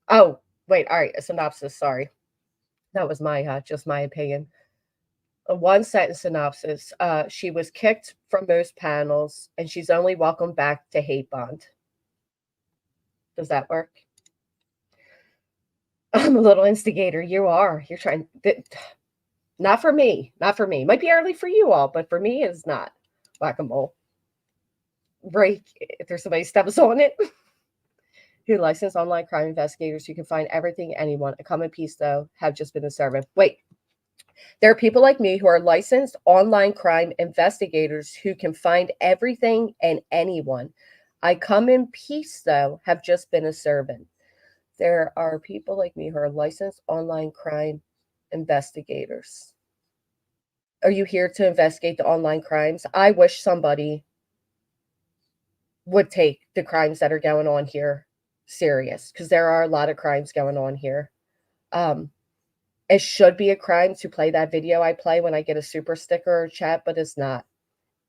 Oh, wait, all right, a synopsis, sorry. That was my just my opinion. A one sentence synopsis. She was kicked from most panels and she's only welcome back to hate bond. Does that work? I'm a little instigator. You are. You're trying. Not for me. Not for me. Might be early for you all, but for me, it's not. Whack-a-mole. Break. If there's somebody steps on it. Who licensed online crime investigators who can find everything, anyone. A common piece, though, have just been a servant. Wait. There are people like me who are licensed online crime investigators who can find everything and anyone. I come in peace, though, have just been a servant. There are people like me who are licensed online crime investigators. Are you here to investigate the online crimes? I wish somebody would take the crimes that are going on here serious, because there are a lot of crimes going on here. It should be a crime to play that video I play when I get a super sticker or chat, but it's not.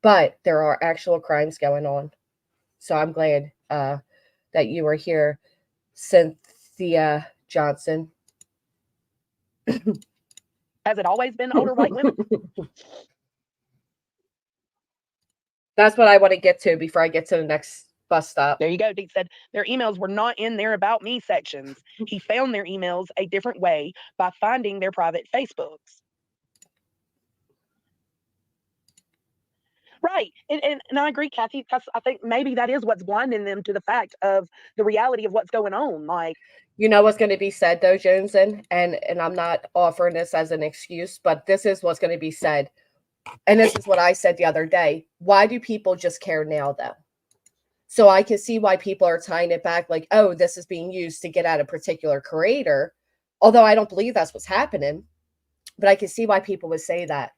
But there are actual crimes going on. So I'm glad that you are here, Cynthia Johnson. has it always been older white women? That's what I want to get to before I get to the next bus stop. There you go. Deke said their emails were not in their About Me sections. He found their emails a different way by finding their private Facebooks. Right. And I agree, Kathy, because I think maybe that is what's blinding them to the fact of the reality of what's going on. Like, you know what's going to be said, though, Joneson, and I'm not offering this as an excuse, but this is what's going to be said. And this is what I said the other day. Why do people just care now, though? So I can see why people are tying it back like, oh, this is being used to get at a particular creator. Although I don't believe that's what's happening. But I can see why people would say that.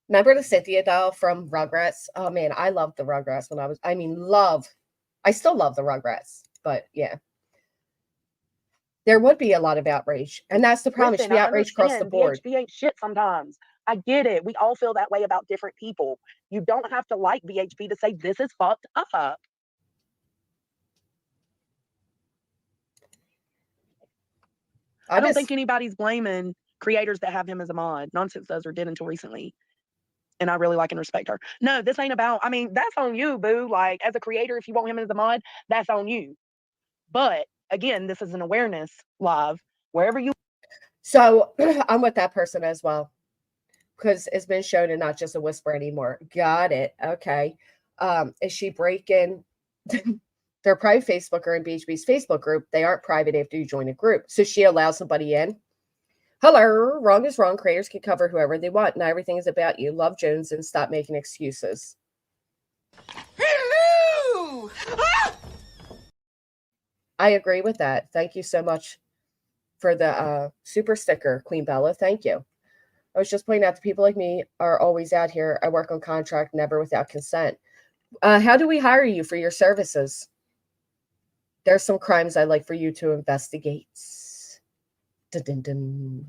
Remember the Cynthia doll from Rugrats? Oh, man, I loved the Rugrats when I still love the Rugrats. But, yeah. There would be a lot of outrage. And that's the problem. It should be outrage across the board. VHB ain't shit sometimes. I get it. We all feel that way about different people. You don't have to like VHB to say this is fucked up. I don't think anybody's blaming creators that have him as a mod. Nonsense does or did until recently. And I really like and respect her. No, this ain't about, I mean, that's on you, boo. Like, as a creator, if you want him as a mod, that's on you. But again, this is an awareness live. Wherever you. So I'm with that person as well, because it's been shown and not just a whisper anymore. Got it. Okay. Is she breaking their private Facebook or in BHB's Facebook group? They aren't private after you join a group. So she allows somebody in. Hello, wrong is wrong. Creators can cover whoever they want. Not everything is about you. Love Jones and stop making excuses. Hello! Ah! I agree with that. Thank you so much for the super sticker, Queen Bella. Thank you. I was just pointing out that people like me are always out here. I work on contract, never without consent. How do we hire you for your services? There's some crimes I'd like for you to investigate. Dun-dun-dun.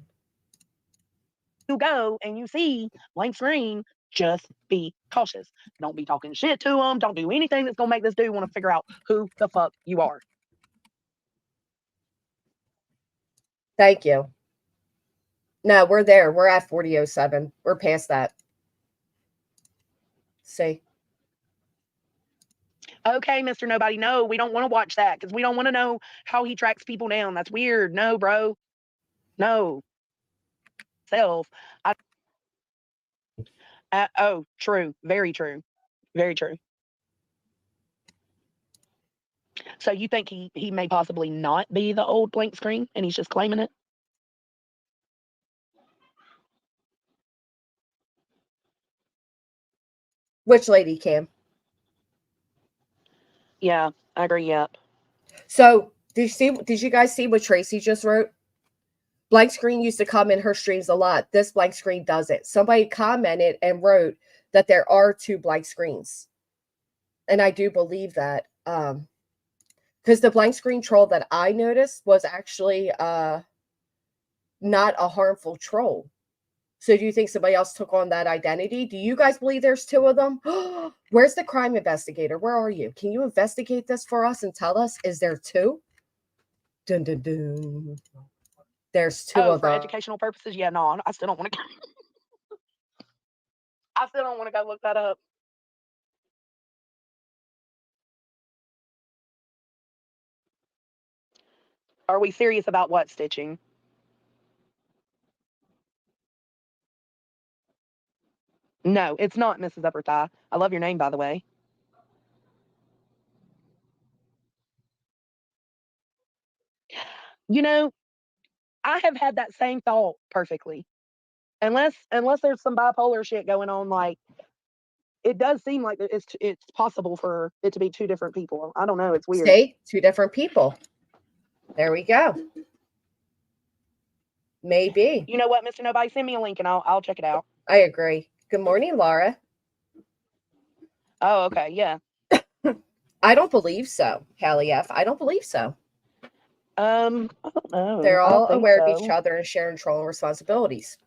You go and you see blank screen, just be cautious. Don't be talking shit to them. Don't do anything that's going to make this dude want to figure out who the fuck you are. Thank you. No, we're there. We're at 4007. We're past that. See? Okay, Mr. Nobody, no, we don't want to watch that because we don't want to know how he tracks people down. That's weird. No, bro. No. Self. Oh, true. Very true. Very true. So you think he may possibly not be the old blank screen and he's just claiming it? Which lady, Cam? Yeah, I agree. Yep. So did you guys see what Tracy just wrote? Blank screen used to come in her streams a lot. This blank screen doesn't. Somebody commented and wrote that there are 2 blank screens. And I do believe that. Because the blank screen troll that I noticed was actually not a harmful troll. So do you think somebody else took on that identity? Do you guys believe there's 2 of them? Where's the crime investigator? Where are you? Can you investigate this for us and tell us, is there 2? Dun, dun, dun. There's 2 of for them. educational purposes? Yeah, no, I still don't want to. I still don't want to go look that up. Are we serious about what stitching? No, it's not Mrs. Upper Thigh. I love your name, by the way. You know, I have had that same thought perfectly. Unless there's some bipolar shit going on, like it does seem like it's possible for it to be 2 different people. I don't know. It's weird. See? 2 different people. There we go. Maybe. You know what, Mr. Nobody? Send me a link and I'll check it out. I agree. Good morning, Laura. Oh, okay. Yeah. I don't believe so, Hallie F. I don't believe so. I don't know. They're I don't all think aware of so. each other and sharing trolling responsibilities.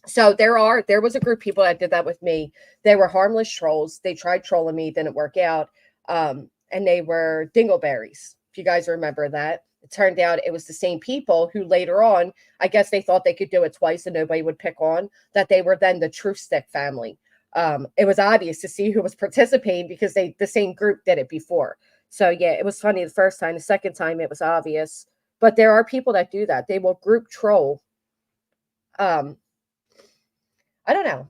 So there was a group of people that did that with me. They were harmless trolls. They tried trolling me, didn't work out. And they were dingleberries. If you guys remember that. It turned out it was the same people who later on, I guess they thought they could do it twice and nobody would pick on, that they were then the Truth Stick family. It was obvious to see who was participating because the same group did it before. So yeah, it was funny the first time. The second time it was obvious. But there are people that do that. They will group troll. I don't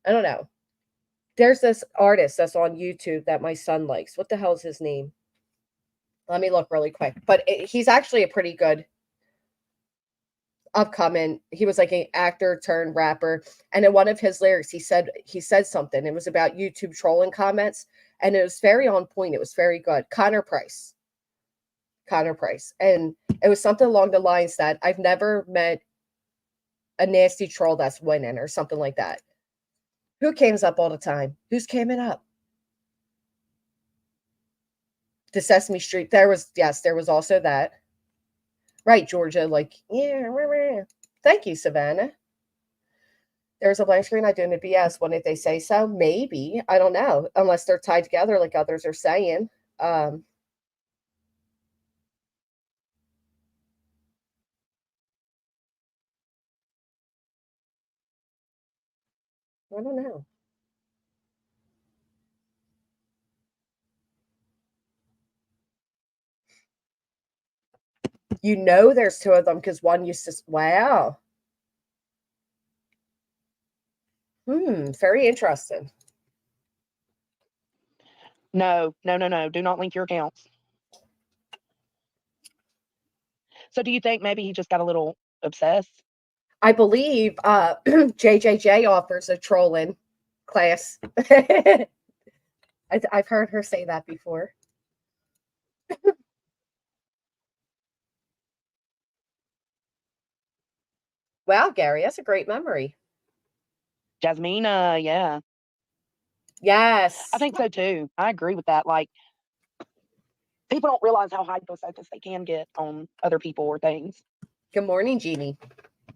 know. There's this artist that's on YouTube that my son likes. What the hell is his name? Let me look really quick. But he's actually a pretty good upcoming. He was like an actor turned rapper. And in one of his lyrics, he said something. It was about YouTube trolling comments. And it was very on point. It was very good. Connor Price. And it was something along the lines that I've never met a nasty troll that's winning or something like that. Who comes up all the time? Who's coming up? The Sesame Street. There was also that. Right, Georgia, like, yeah. Thank you, Savannah. There's a blank screen. I do in the BS. When did they say so? Maybe. I don't know. Unless they're tied together like others are saying. I don't know. You know there's two of them because one used to, wow. Very interesting. No. Do not link your accounts. So do you think maybe he just got a little obsessed? I believe JJJ offers a trolling class. I've heard her say that before. Wow, Gary, that's a great memory. Jasmina, yeah. Yes. I think so too. I agree with that. Like, people don't realize how hyper-focused they can get on other people or things. Good morning, Jeannie.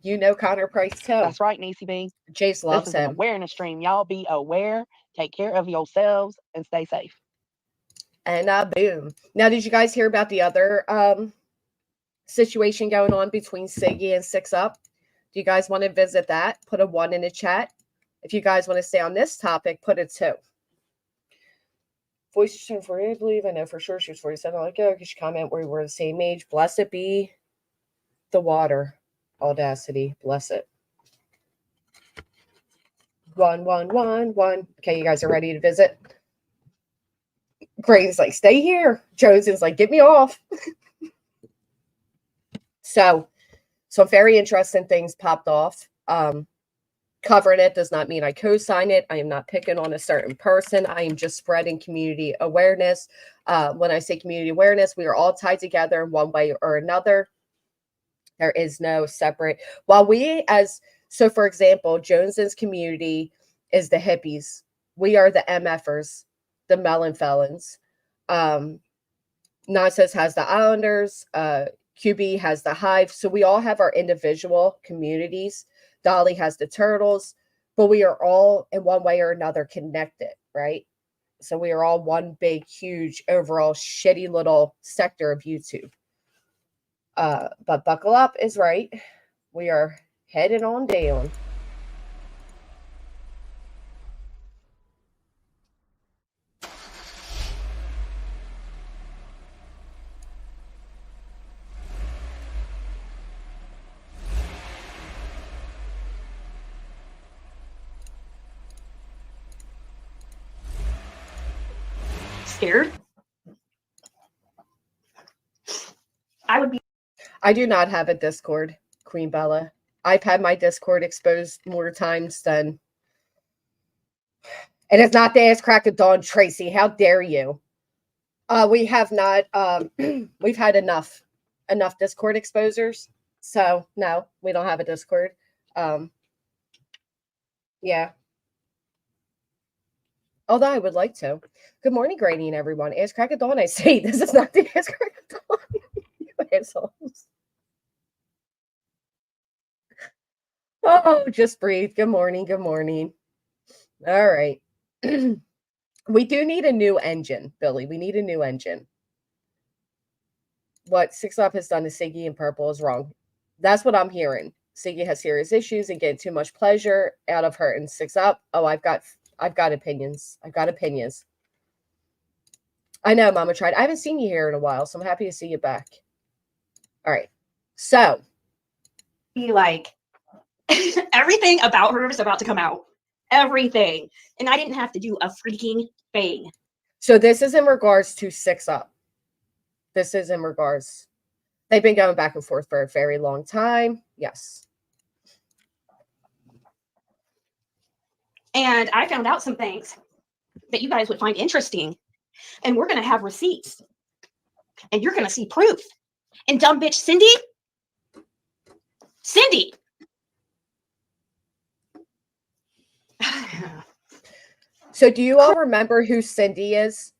You know Connor Price too. That's right, Niecy B. Jace loves This is an him. awareness stream. Y'all be aware, take care of yourselves, and stay safe. And boom. Now, did you guys hear about the other situation going on between Siggy and Six-up? Do you guys want to visit that? Put a 1 in the chat. If you guys want to stay on this topic, put a 2. Voice is 24, I believe. I know for sure she was 47. I'm like, oh, because she comment where we were the same age. Blessed be the water. Audacity. Bless it. 1, 1, 1, 1. Okay, you guys are ready to visit? Gray's like, stay here. Joseph's like, get me off. So some very interesting things popped off. Covering it does not mean I co-sign it. I am not picking on a certain person. I am just spreading community awareness. When I say community awareness, we are all tied together in one way or another. There is no separate. So for example, Jones's community is the hippies. We are the MFers, the melon felons. Nonsense has the Islanders. QB has the Hive. So we all have our individual communities. Dolly has the Turtles, but we are all in one way or another connected, right? So we are all one big, huge, overall shitty little sector of YouTube. But buckle up is right. We are headed on down. Scared? I would be. I do not have a Discord, Queen Bella. I've had my Discord exposed more times than... And it's not the ass crack of Dawn Tracy. How dare you? We have not... we've had enough Discord exposures. So, no, we don't have a Discord. Yeah. Although I would like to. Good morning, Grading, everyone. Ass crack of Dawn, I say. This is not the ass crack of Dawn. You assholes. Oh, just breathe. Good morning. Good morning. All right. We do need a new engine, Billy. We need a new engine. What Six-up has done to Siggy and Purple is wrong. That's what I'm hearing. Siggy has serious issues and getting too much pleasure out of her. And Six-up, oh, I've got opinions. I've got opinions. I know, Mama tried. I haven't seen you here in a while, so I'm happy to see you back. All right. So. Be like, everything about her is about to come out. Everything. And I didn't have to do a freaking thing. So this is in regards to Six-up. This is in regards. They've been going back and forth for a very long time. Yes. And I found out some things that you guys would find interesting. And we're going to have receipts. And you're going to see proof. And dumb bitch Cindy. So do you all remember who Cindy is?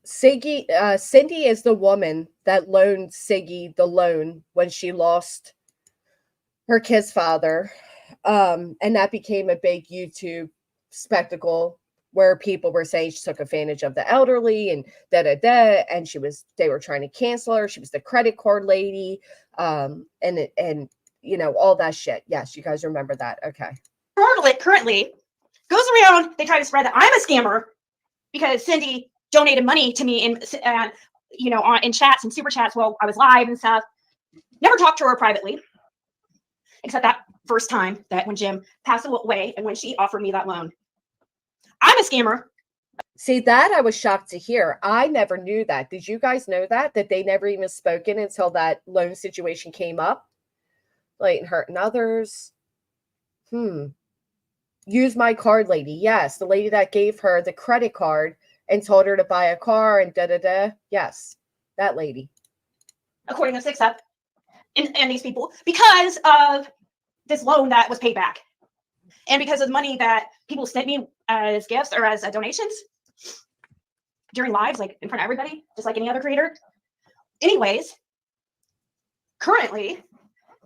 Cindy is the woman that loaned Siggy the loan when she lost her kid's father. And that became a big YouTube spectacle where people were saying she took advantage of the elderly and and they were trying to cancel her. She was the credit card lady. And all that shit. Yes, you guys remember that. Okay. currently goes around. They try to spread that I'm a scammer because Cindy donated money to me in in chats and super chats while I was live and stuff. Never talked to her privately, except that first time that when Jim passed away and when she offered me that loan. I'm a scammer. See, that I was shocked to hear. I never knew that. Did you guys know that they never even spoken until that loan situation came up? Like hurting others. Use my card lady. Yes, the lady that gave her the credit card and told her to buy a car and da-da-da. Yes, that lady. According to Six-up and these people, because of this loan that was paid back. And because of the money that people sent me as gifts or as donations during lives, like in front of everybody, just like any other creator. Anyways, currently,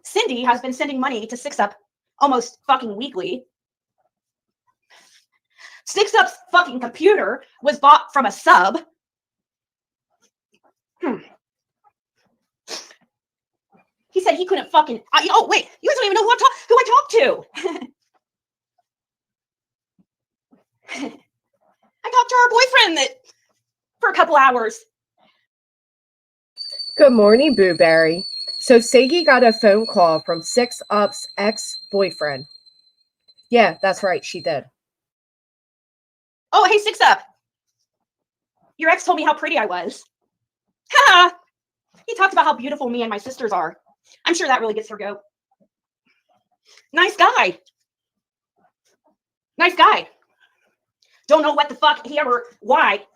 Cindy has been sending money to Six-up almost fucking weekly. Six-up's fucking computer was bought from a sub. He said he couldn't fucking. Oh wait, you guys don't even know who I talked to. I talked to her boyfriend for a couple hours. Good morning, Booberry. So Siggy got a phone call from Six-up's ex-boyfriend. Yeah, that's right, she did. Oh, hey, Six-up. Your ex told me how pretty I was. Ha! He talked about how beautiful me and my sisters are. I'm sure that really gets her goat. Nice guy. Nice guy. Don't know what the fuck why.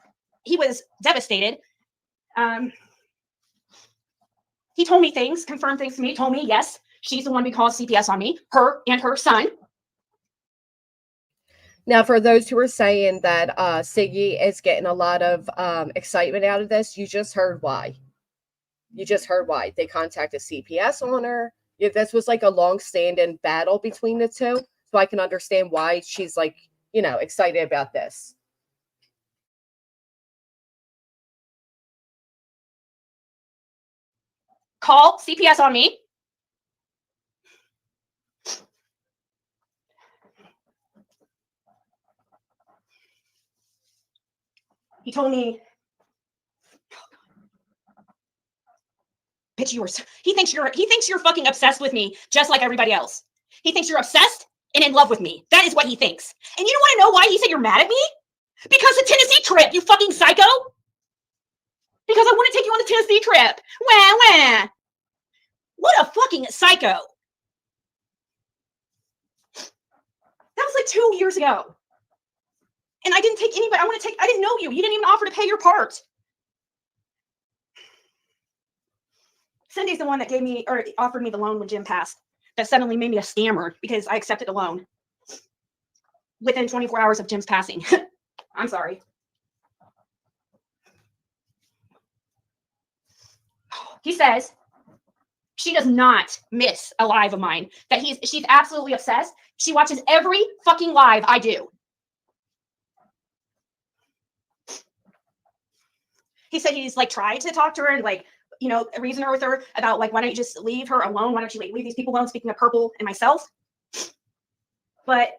He was devastated. He told me things, confirmed things to me, told me, yes, she's the one who calls CPS on me, her and her son. Now, for those who are saying that Siggy is getting a lot of excitement out of this, you just heard why. You just heard why. They contacted CPS on her. Yeah, this was like a long-standing battle between the two. So I can understand why she's like, excited about this. Call CPS on me. He told me, bitch, he thinks you're fucking obsessed with me, just like everybody else. He thinks you're obsessed and in love with me. That is what he thinks. And you don't want to know why he said you're mad at me? Because the Tennessee trip, you fucking psycho. Because I want to take you on the Tennessee trip. Wah, wah. What a fucking psycho. That was like 2 years ago. And I didn't take anybody. I didn't know you. You didn't even offer to pay your part. Cindy's the one that offered me the loan when Jim passed. That suddenly made me a scammer because I accepted a loan within 24 hours of Jim's passing. I'm sorry. He says she does not miss a live of mine. That she's absolutely obsessed. She watches every fucking live I do. He said he's like tried to talk to her and reason her with her about why don't you just leave her alone? Why don't you leave these people alone? Speaking of Purple and myself. But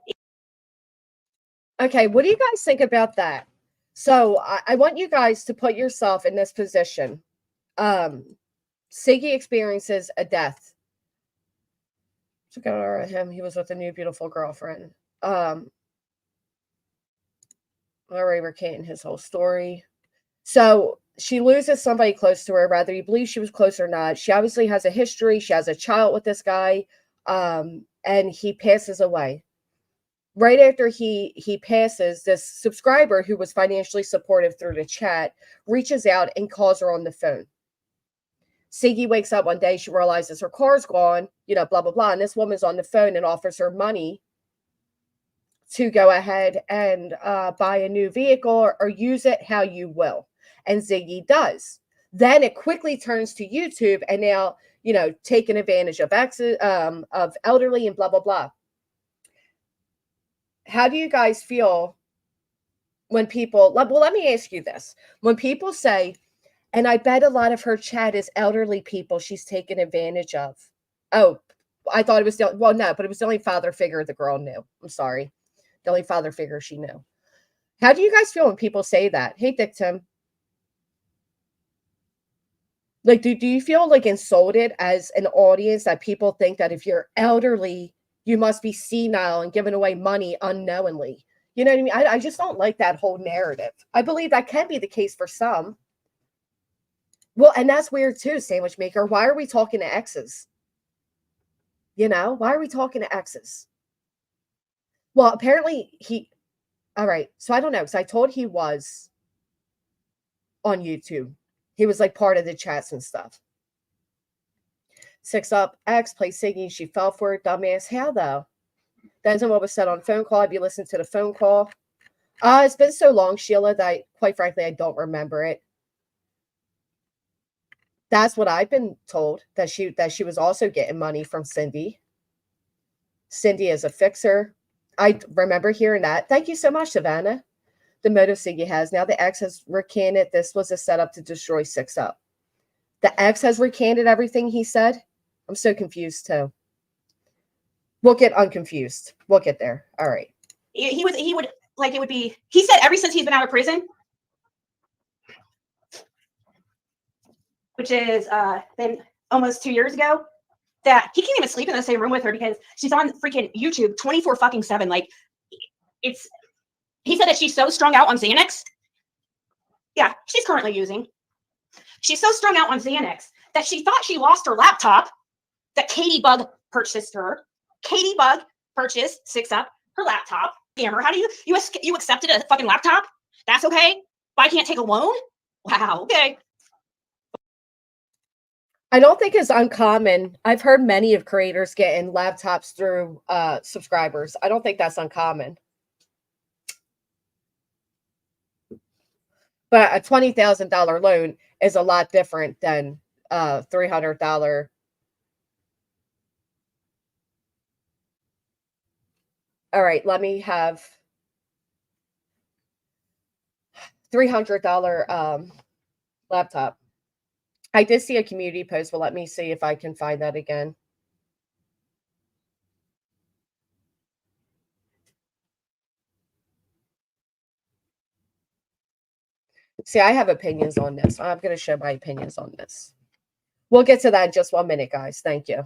okay, what do you guys think about that? So I want you guys to put yourself in this position. Siggy experiences a death. Took out him. He was with a new beautiful girlfriend. Already recounting his whole story. So she loses somebody close to her, whether you believe she was close or not. She obviously has a history. She has a child with this guy, and he passes away. Right after he passes, this subscriber who was financially supportive through the chat reaches out and calls her on the phone. Siggy wakes up one day. She realizes her car's gone, blah, blah, blah. And this woman's on the phone and offers her money to go ahead and buy a new vehicle or use it how you will. And Siggy does. Then it quickly turns to YouTube and now, taking advantage of elderly and blah, blah, blah. How do you guys feel when people, well, let me ask you this. When people say, and I bet a lot of her chat is elderly people she's taken advantage of. Oh, I thought it was the, well, no, but it was the only father figure the girl knew. I'm sorry. The only father figure she knew. How do you guys feel when people say that? Hey, Dick Tim. Like, do you feel like insulted as an audience that people think that if you're elderly, you must be senile and giving away money unknowingly? You know what I mean? I just don't like that whole narrative. I believe that can be the case for some. Well, and that's weird too, Sandwich Maker. Why are we talking to exes? You know, why are we talking to exes? Well, apparently all right. So I don't know, because I told he was on YouTube. He was like part of the chats and stuff. Six-up, ex, play Siggy. She fell for it, dumbass. How though? Depends on what was said on phone call. Have you listened to the phone call? It's been so long, Sheila, that quite frankly, I don't remember it. That's what I've been told, that she was also getting money from Cindy. Cindy is a fixer. I remember hearing that. Thank you so much, Savannah. The motive Siggy has. Now the ex has recanted this was a setup to destroy Six-up. The ex has recanted everything he said. I'm so confused too. We'll get unconfused. We'll get there. All right. He would like it would be. He said ever since he's been out of prison, which is been almost 2 years ago, that he can't even sleep in the same room with her because she's on freaking YouTube 24/7. Like it's. He said that she's so strung out on Xanax. Yeah, she's currently using. She's so strung out on Xanax that she thought she lost her laptop that Katie Bug purchased her. Katie Bug purchased Six-up her laptop. Scammer, how do you accepted a fucking laptop? That's okay? But I can't take a loan? Wow, okay. I don't think it's uncommon. I've heard many of creators getting laptops through subscribers. I don't think that's uncommon. But a $20,000 loan is a lot different than $300. All right, let me have $300 laptop. I did see a community post, but let me see if I can find that again. See, I have opinions on this. I'm going to show my opinions on this. We'll get to that in just 1 minute, guys. Thank you.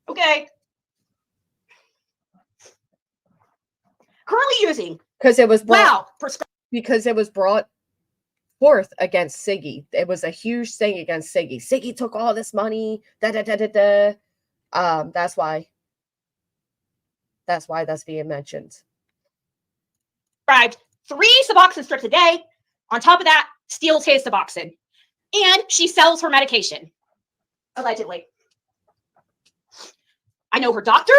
Okay. Currently using. Because it was brought, Wow. because it was brought forth against Siggy. It was a huge thing against Siggy. Siggy took all this money. That's why that's being mentioned. Prescribed 3 Suboxone strips a day. On top of that, steals his Suboxone. And she sells her medication. Allegedly. I know her doctor.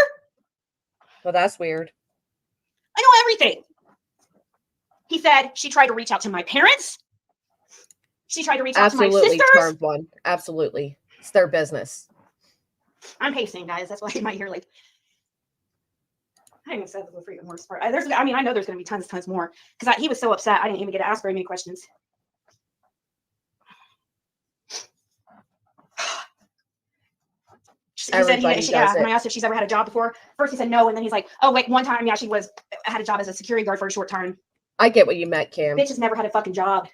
Well, that's weird. I know everything. He said she tried to reach out to my parents. She tried to reach out to my sisters. Turned one. Absolutely. It's their business. I'm pacing, guys. That's why you might hear like. I didn't even say the freaking worst part. I know there's going to be tons more because he was so upset. I didn't even get to ask very many questions. He said when I asked if she's ever had a job before, first he said no, and then he's like, oh wait, one time, yeah, she had a job as a security guard for a short time. I get what you meant, Cam. Bitch has never had a fucking job,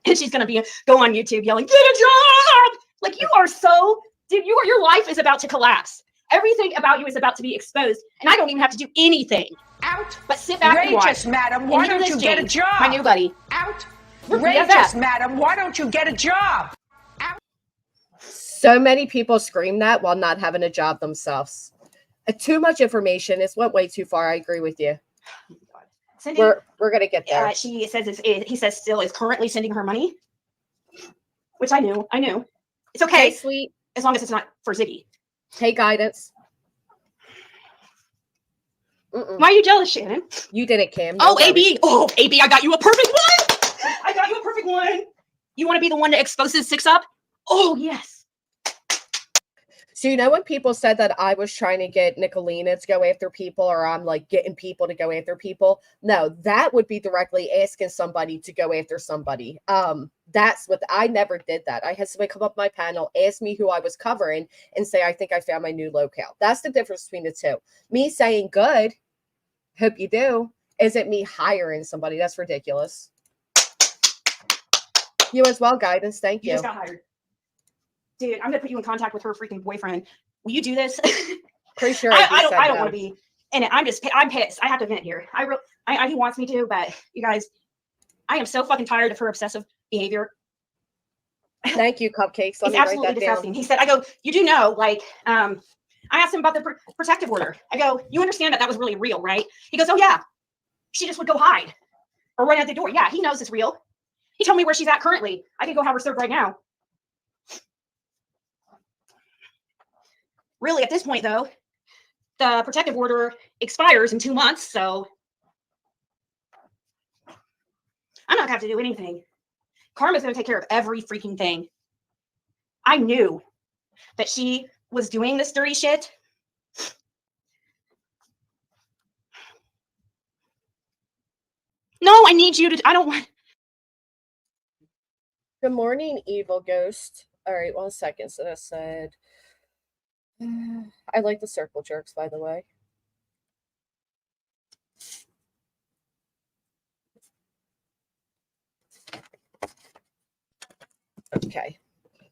and she's gonna go on YouTube yelling, get a job! Like you are so, dude, your life is about to collapse. Everything about you is about to be exposed, and I don't even have to do anything. Out. But sit back and watch. Madam, why don't you get a job? My new buddy. Outrageous, madam, why don't you get a job? So many people scream that while not having a job themselves. Too much information. It's went way too far. I agree with you. Cindy, we're gonna get there. She says he says still is currently sending her money, which I knew. It's okay, hey, sweet, as long as it's not for Ziggy. Hey, guidance. Why are you jealous, Shannon? You did it, Cam. No AB. Oh, AB, I got you a perfect one. You want to be the one that exposes Six-up? Oh, yes. So, you know, when people said that I was trying to get Nicolina to go after people, or I'm like getting people to go after people, no, that would be directly asking somebody to go after somebody. That's what I never did that. I had somebody come up my panel, ask me who I was covering, and say, I think I found my new locale. That's the difference between the two. Me saying good, hope you do, isn't me hiring somebody. That's ridiculous. You as well, guidance. Thank you. You just got hired. Dude, I'm gonna put you in contact with her freaking boyfriend. Will you do this? Pretty sure I don't want to be in it. I'm pissed. I have to vent here. He wants me to, but you guys, I am so fucking tired of her obsessive behavior. Thank you, Cupcakes. Let It's me write absolutely that disgusting. down. He said, I go, you do know, like, I asked him about the protective order. I go, you understand that was really real, right? He goes, oh yeah. She just would go hide or run at the door. Yeah, he knows it's real. He told me where she's at currently. I can go have her served right now. Really, at this point, though, the protective order expires in 2 months, so I'm not gonna have to do anything. Karma's gonna take care of every freaking thing. I knew that she was doing this dirty shit. No, I need you to, I don't want. Good morning, evil ghost. All right, 1 second. So that said, I like the circle jerks, by the way. Okay.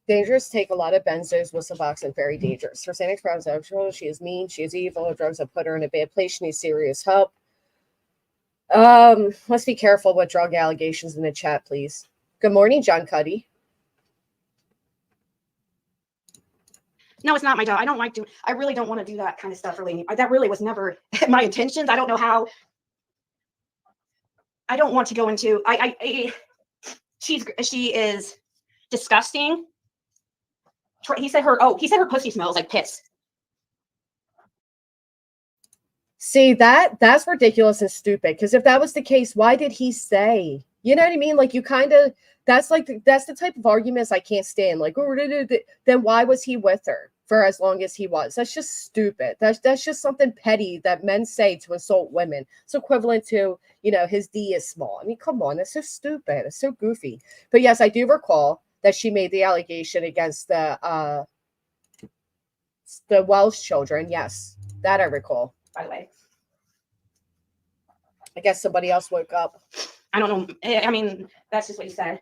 Dangerous, take a lot of benzos, whistle box, and very dangerous. Her Sanix Parasocial, she is mean, she is evil, her drugs have put her in a bad place, she needs serious help. Let's be careful with drug allegations in the chat, please. Good morning, John Cuddy. No, it's not my job. I don't like doing, I really don't want to do that kind of stuff, really. That really was never my intentions. I don't know how. I don't want to go into, she is disgusting. He said her pussy smells like piss. See, that's ridiculous and stupid. Because if that was the case, why did he say? You know what I mean? Like, you kind of, that's the type of arguments I can't stand. Like, then why was he with her for as long as he was? That's just stupid. That's just something petty that men say to insult women. It's equivalent to, his D is small. I mean, come on, it's so stupid. It's so goofy. But yes, I do recall that she made the allegation against the Welsh children. Yes, that I recall. By the way, I guess somebody else woke up. I don't know. I mean, that's just what he said.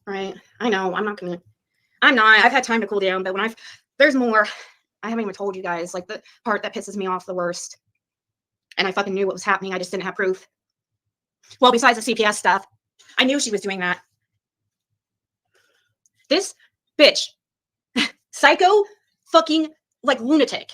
Right. I know. I've had time to cool down, but there's more. I haven't even told you guys, like, the part that pisses me off the worst. And I fucking knew what was happening. I just didn't have proof. Well, besides the CPS stuff, I knew she was doing that. This bitch, psycho, fucking, like, lunatic.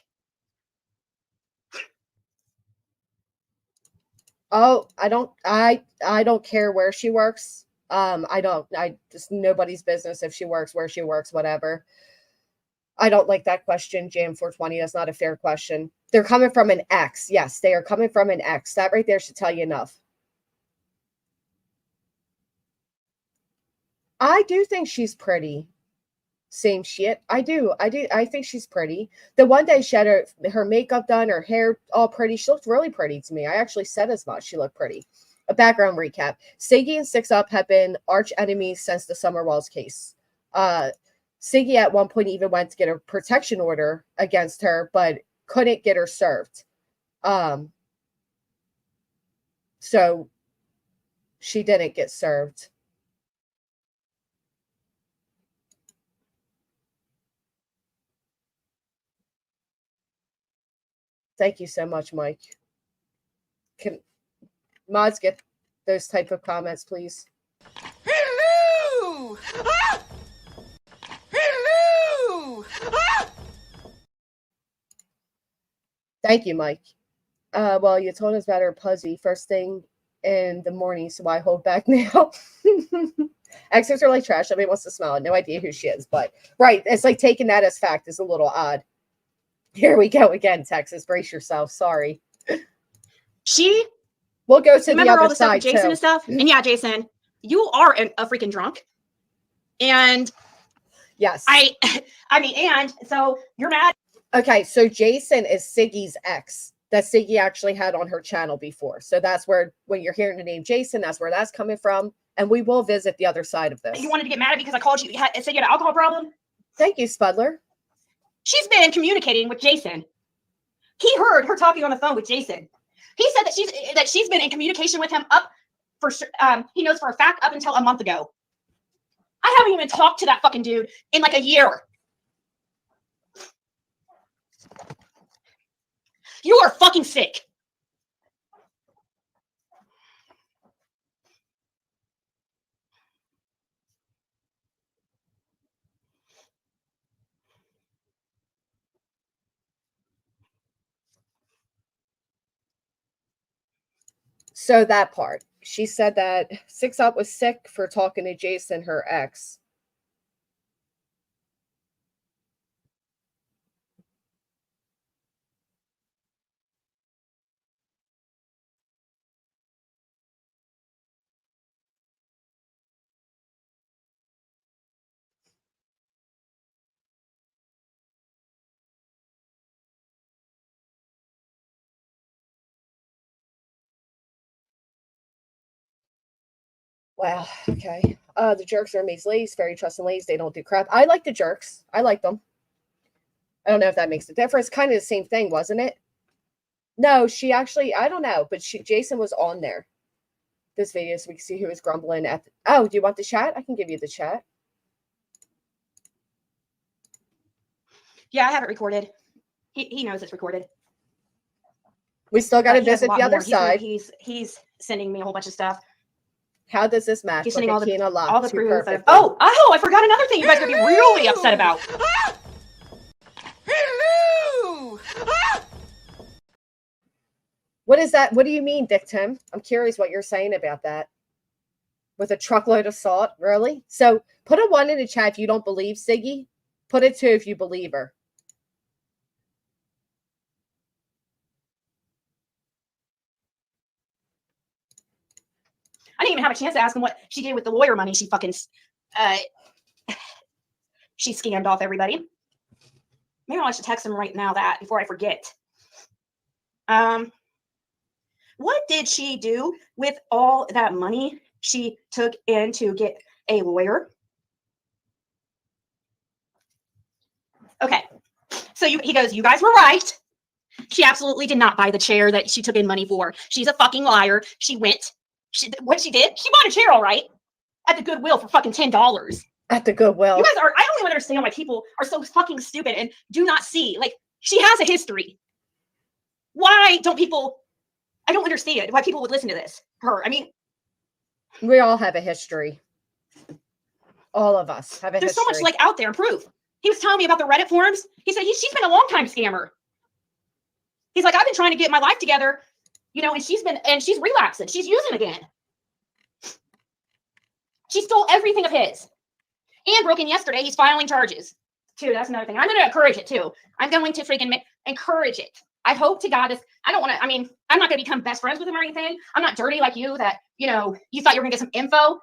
Oh, I don't care where she works. I just, nobody's business if she works, where she works, whatever. I don't like that question, Jam 420. That's not a fair question. They're coming from an ex. Yes, they are coming from an ex. That right there should tell you enough. I do think she's pretty. Same shit. I do. I think she's pretty. The one day she had her makeup done, her hair all pretty. She looked really pretty to me. I actually said as much. She looked pretty. A background recap. Siggy and Six-up have been arch enemies since the Summer Walls case. Siggy at one point even went to get a protection order against her, but couldn't get her served. So she didn't get served. Thank you so much, Mike. Can mods get those type of comments, please? Hello! Ah! Hello! Ah! Thank you, Mike. Well, you told us about her pussy first thing in the morning, so I hold back now. Exes are like trash. Everybody wants to smell it. No idea who she is, but right. It's like taking that as fact is a little odd. Here we go again, Texas. Brace yourself. Sorry. We'll go to the remember other all the stuff side with Jason too. and stuff? And yeah, Jason, you are a freaking drunk. And yes, I mean, and so you're mad Okay, so Jason is Siggy's ex that Siggy actually had on her channel before. So that's where, when you're hearing the name Jason, that's where that's coming from. And we will visit the other side of this. You wanted to get mad at me because I called you and said you had an alcohol problem? Thank you, Spudler. She's been communicating with Jason. He heard her talking on the phone with Jason. He said that she's been in communication with him up for he knows for a fact up until a month ago. I haven't even talked to that fucking dude in like a year. You are fucking sick. So that part, she said that Six-up was sick for talking to Jason, her ex. Wow. Okay. The jerks are amazing ladies, very trusting ladies. They don't do crap. I like the jerks. I like them. I don't know if that makes a difference. Kind of the same thing, wasn't it? No, she actually, I don't know, but Jason was on there. This video, so we can see who was grumbling at the, oh, do you want the chat? I can give you the chat. Yeah, I have it recorded. He knows it's recorded. We still got to He has a visit lot the other more. side. He's sending me a whole bunch of stuff. How does this match? He's sending Like all the two proof. perfect Oh, I forgot another thing you guys are gonna be really upset about. Hello! What is that? What do you mean, Dick Tim? I'm curious what you're saying about that. With a truckload of salt, really? So put a 1 in the chat if you don't believe Siggy. Put a 2 if you believe her. I didn't even have a chance to ask him what she did with the lawyer money she fucking she scammed off everybody. Maybe I should text him right now that before I forget. What did she do with all that money she took in to get a lawyer? Okay. So he goes, you guys were right. She absolutely did not buy the chair that she took in money for. She's a fucking liar. What she did? She bought a chair, all right, at the Goodwill for fucking $10. At the Goodwill. You guys are, I don't even understand why people are so fucking stupid and do not see. Like, she has a history. Why don't people, I don't understand why people would listen to this. Her, I mean. We all have a history. All of us have a history. There's so much like out there, proof. He was telling me about the Reddit forums. He said she's been a long time scammer. He's like, I've been trying to get my life together, you know, and she's relapsing. She's using again. She stole everything of his and broke in yesterday. He's filing charges too. That's another thing. I'm going to encourage it too. I'm going to freaking encourage it. I hope to God I don't want to, I mean, I'm not going to become best friends with him or anything. I'm not dirty like you that, you know, you thought you were going to get some info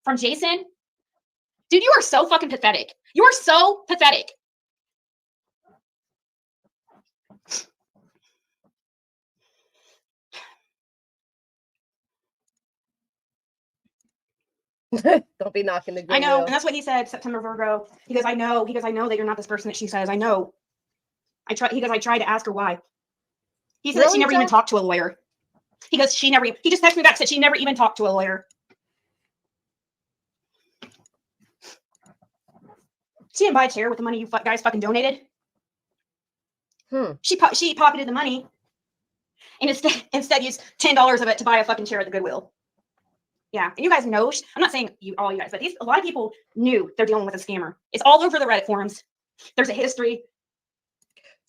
from Jason. Dude, you are so fucking pathetic. You are so pathetic. Don't be knocking the Goodwill. I know, and that's what he said, September Virgo. He goes, I know that you're not this person that she says. I know. I tried to ask her why. He said that she never even talked to a lawyer. He goes, he just texted me back, said she never even talked to a lawyer. She didn't buy a chair with the money you guys fucking donated. She pocketed the money and instead used $10 of it to buy a fucking chair at the Goodwill. Yeah, and you guys know, I'm not saying all you guys, but a lot of people knew they're dealing with a scammer. It's all over the Reddit forums. There's a history.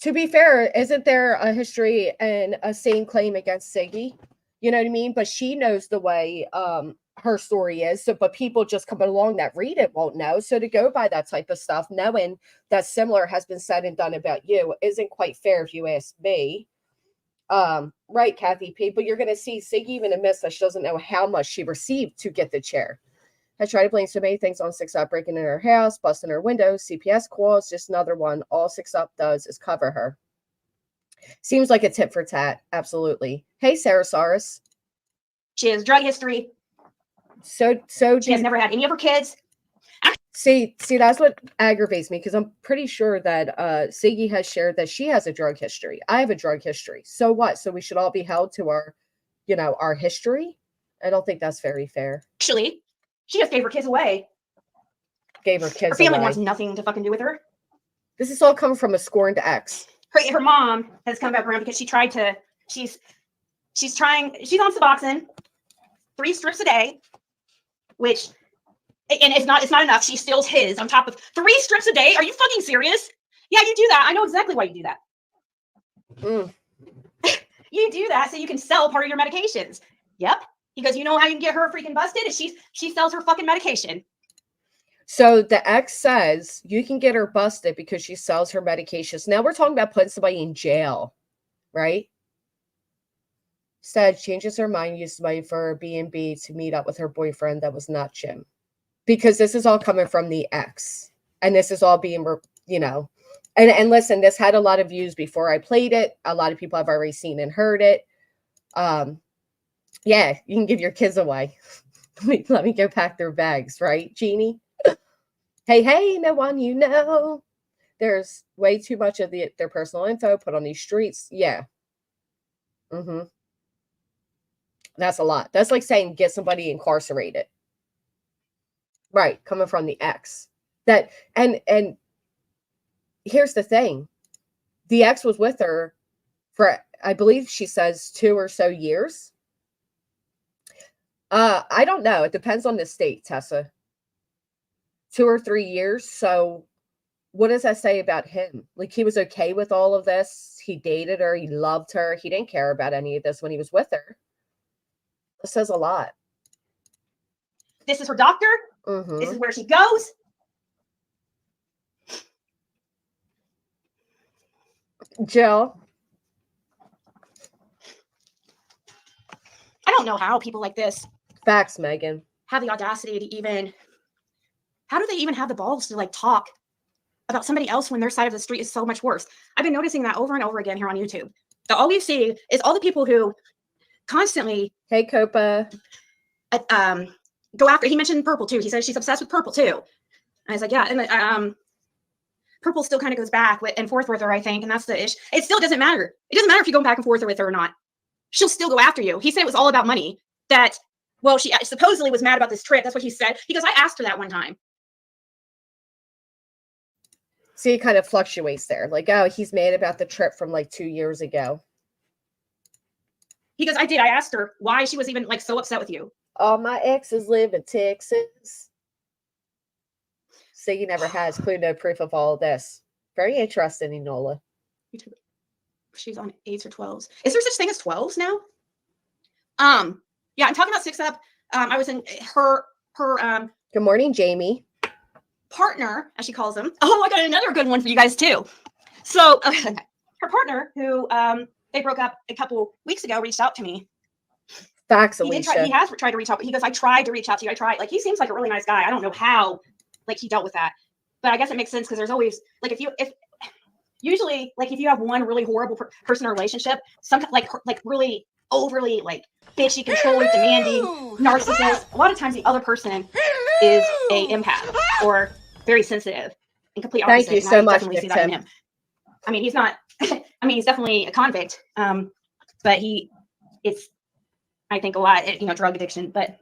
To be fair, isn't there a history and a same claim against Siggy? You know what I mean? But she knows the way her story is. So, but people just coming along that read it won't know. So to go by that type of stuff, knowing that similar has been said and done about you, isn't quite fair if you ask me. Right, Kathy P. But you're going to see Siggy even admits that she doesn't know how much she received to get the chair. Has tried to blame so many things on Six-up, breaking in her house, busting her windows, CPS calls, just another one. All Six-up does is cover her. Seems like a tit for tat. Absolutely. Hey, Sarasaurus. She has drug history. So She has never had any of her kids. See, that's what aggravates me, because I'm pretty sure that Siggy has shared that she has a drug history. I have a drug history. So what? So we should all be held to our, our history? I don't think that's very fair. Actually, she just gave her kids away. Gave her kids Her family away. wants nothing to fucking do with her. This is all coming from a scorned ex. Her mom has come back around because she tried to. She's on Suboxone, 3 strips a day, which. And it's not enough. She steals his on top of 3 strips a day. Are you fucking serious? Yeah, you do that. I know exactly why you do that. You do that so you can sell part of your medications. Yep. Because you know how you can get her freaking busted? Is she sells her fucking medication. So the ex says you can get her busted because she sells her medications. Now we're talking about putting somebody in jail, right? Said changes her mind, used money for B&B to meet up with her boyfriend that was not Jim. Because this is all coming from the ex, and this is all being, and listen, this had a lot of views before I played it. A lot of people have already seen and heard it. Yeah, you can give your kids away. Let me go pack their bags, right, Jeannie? Hey, no one you know. There's way too much of their personal info put on these streets. Yeah. That's a lot. That's like saying get somebody incarcerated. Right, coming from the ex. That and here's the thing. The ex was with her for, I believe she says 2 or so years. I don't know. It depends on the state, Tessa. 2 or 3 years. So what does that say about him? Like, he was okay with all of this. He dated her. He loved her. He didn't care about any of this when he was with her. It says a lot. This is her doctor. This is where she goes. Jill. I don't know how people like this. Facts, Megan. Have the audacity to even. How do they even have the balls to talk about somebody else when their side of the street is so much worse? I've been noticing that over and over again here on YouTube. That all we see is all the people who constantly. Hey, Copa. Go after. He mentioned Purple too. He says she's obsessed with Purple too. And I was like, yeah. And Purple still kind of goes back and forth with her, I think, and that's the issue. It still doesn't matter. It doesn't matter if you go back and forth with her or not. She'll still go after you. He said it was all about money. That she supposedly was mad about this trip. That's what he said, because I asked her that one time. See, it kind of fluctuates there. Like, oh, he's mad about the trip from 2 years ago. He goes, I did. I asked her why she was even so upset with you. All my exes live in Texas. Siggy never has clue, no proof of all of this. Very interesting, Enola. She's on 8s or 12s. Is there such thing as 12s now? Yeah, I'm talking about Six-up. I was in her Good morning, Jamie. Partner, as she calls him. Oh, I got another good one for you guys too. So her partner, who they broke up a couple weeks ago, reached out to me. Facts, He has tried to reach out, but he goes, I tried to reach out to you. I tried. He seems like a really nice guy. I don't know how, he dealt with that. But I guess it makes sense because there's always, if you have one really horrible person in a relationship, some really overly, bitchy, controlling, demanding, narcissist, a lot of times the other person is a empath or very sensitive and complete opposite. Thank you so much, definitely see that in him. I mean, he's not, he's definitely a convict, but it's, I think a lot, drug addiction, but.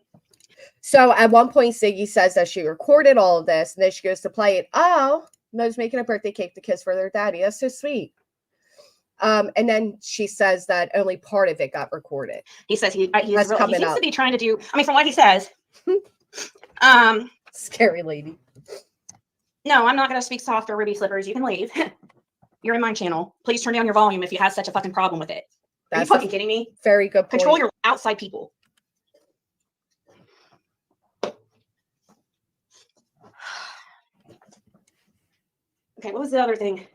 So at one point, Siggy says that she recorded all of this, and then she goes to play it. Oh, Mo's making a birthday cake to kiss for their daddy. That's so sweet. And then she says that only part of it got recorded. He says he seems to be trying to do, from what he says. Scary lady. No, I'm not going to speak softer, Ruby Slippers. You can leave. You're in my channel. Please turn down your volume if you have such a fucking problem with it. Are you fucking kidding me? Very good point. Control your outside people. Okay, what was the other thing?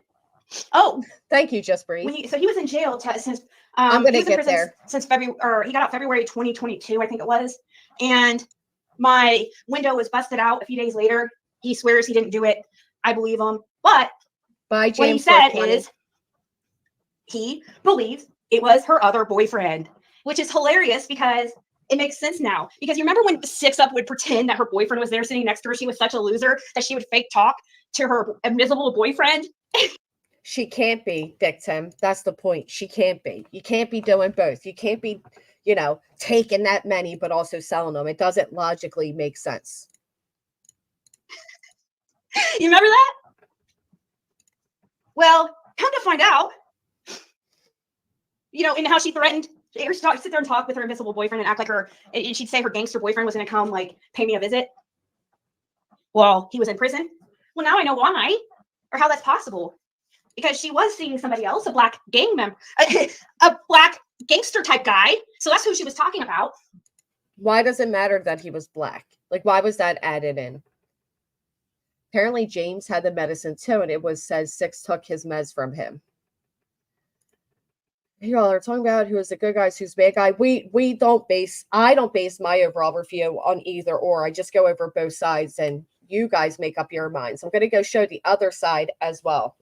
Oh, thank you, Just Breathe. So he was in jail since I'm gonna get there since February, or he got out February 2022, I think it was. And my window was busted out a few days later. He swears he didn't do it. I believe him. But Bye, what he James. said 420. is he believes it was her other boyfriend, which is hilarious because it makes sense now. Because you remember when Six-up would pretend that her boyfriend was there sitting next to her? She was such a loser that she would fake talk to her invisible boyfriend. She can't be, victim. That's the point. She can't be. You can't be doing both. You can't be, you know, taking that many, but also selling them. It doesn't logically make sense. You remember that? Well, come to find out, you know, and how she threatened, sit there and talk with her invisible boyfriend and act like her, and she'd say her gangster boyfriend was going to come, like, pay me a visit. Well, he was in prison. Well, now I know why, or how that's possible. Because she was seeing somebody else, a black gang member, a black gangster type guy. So that's who she was talking about. Why does it matter that he was black? Like, why was that added in? Apparently, James had the medicine too, and it was said Six took his meds from him. You all are talking about who is the good guy, who's the bad guy. I don't base my overall review on either or. I just go over both sides, and you guys make up your minds. I'm going to go show the other side as well.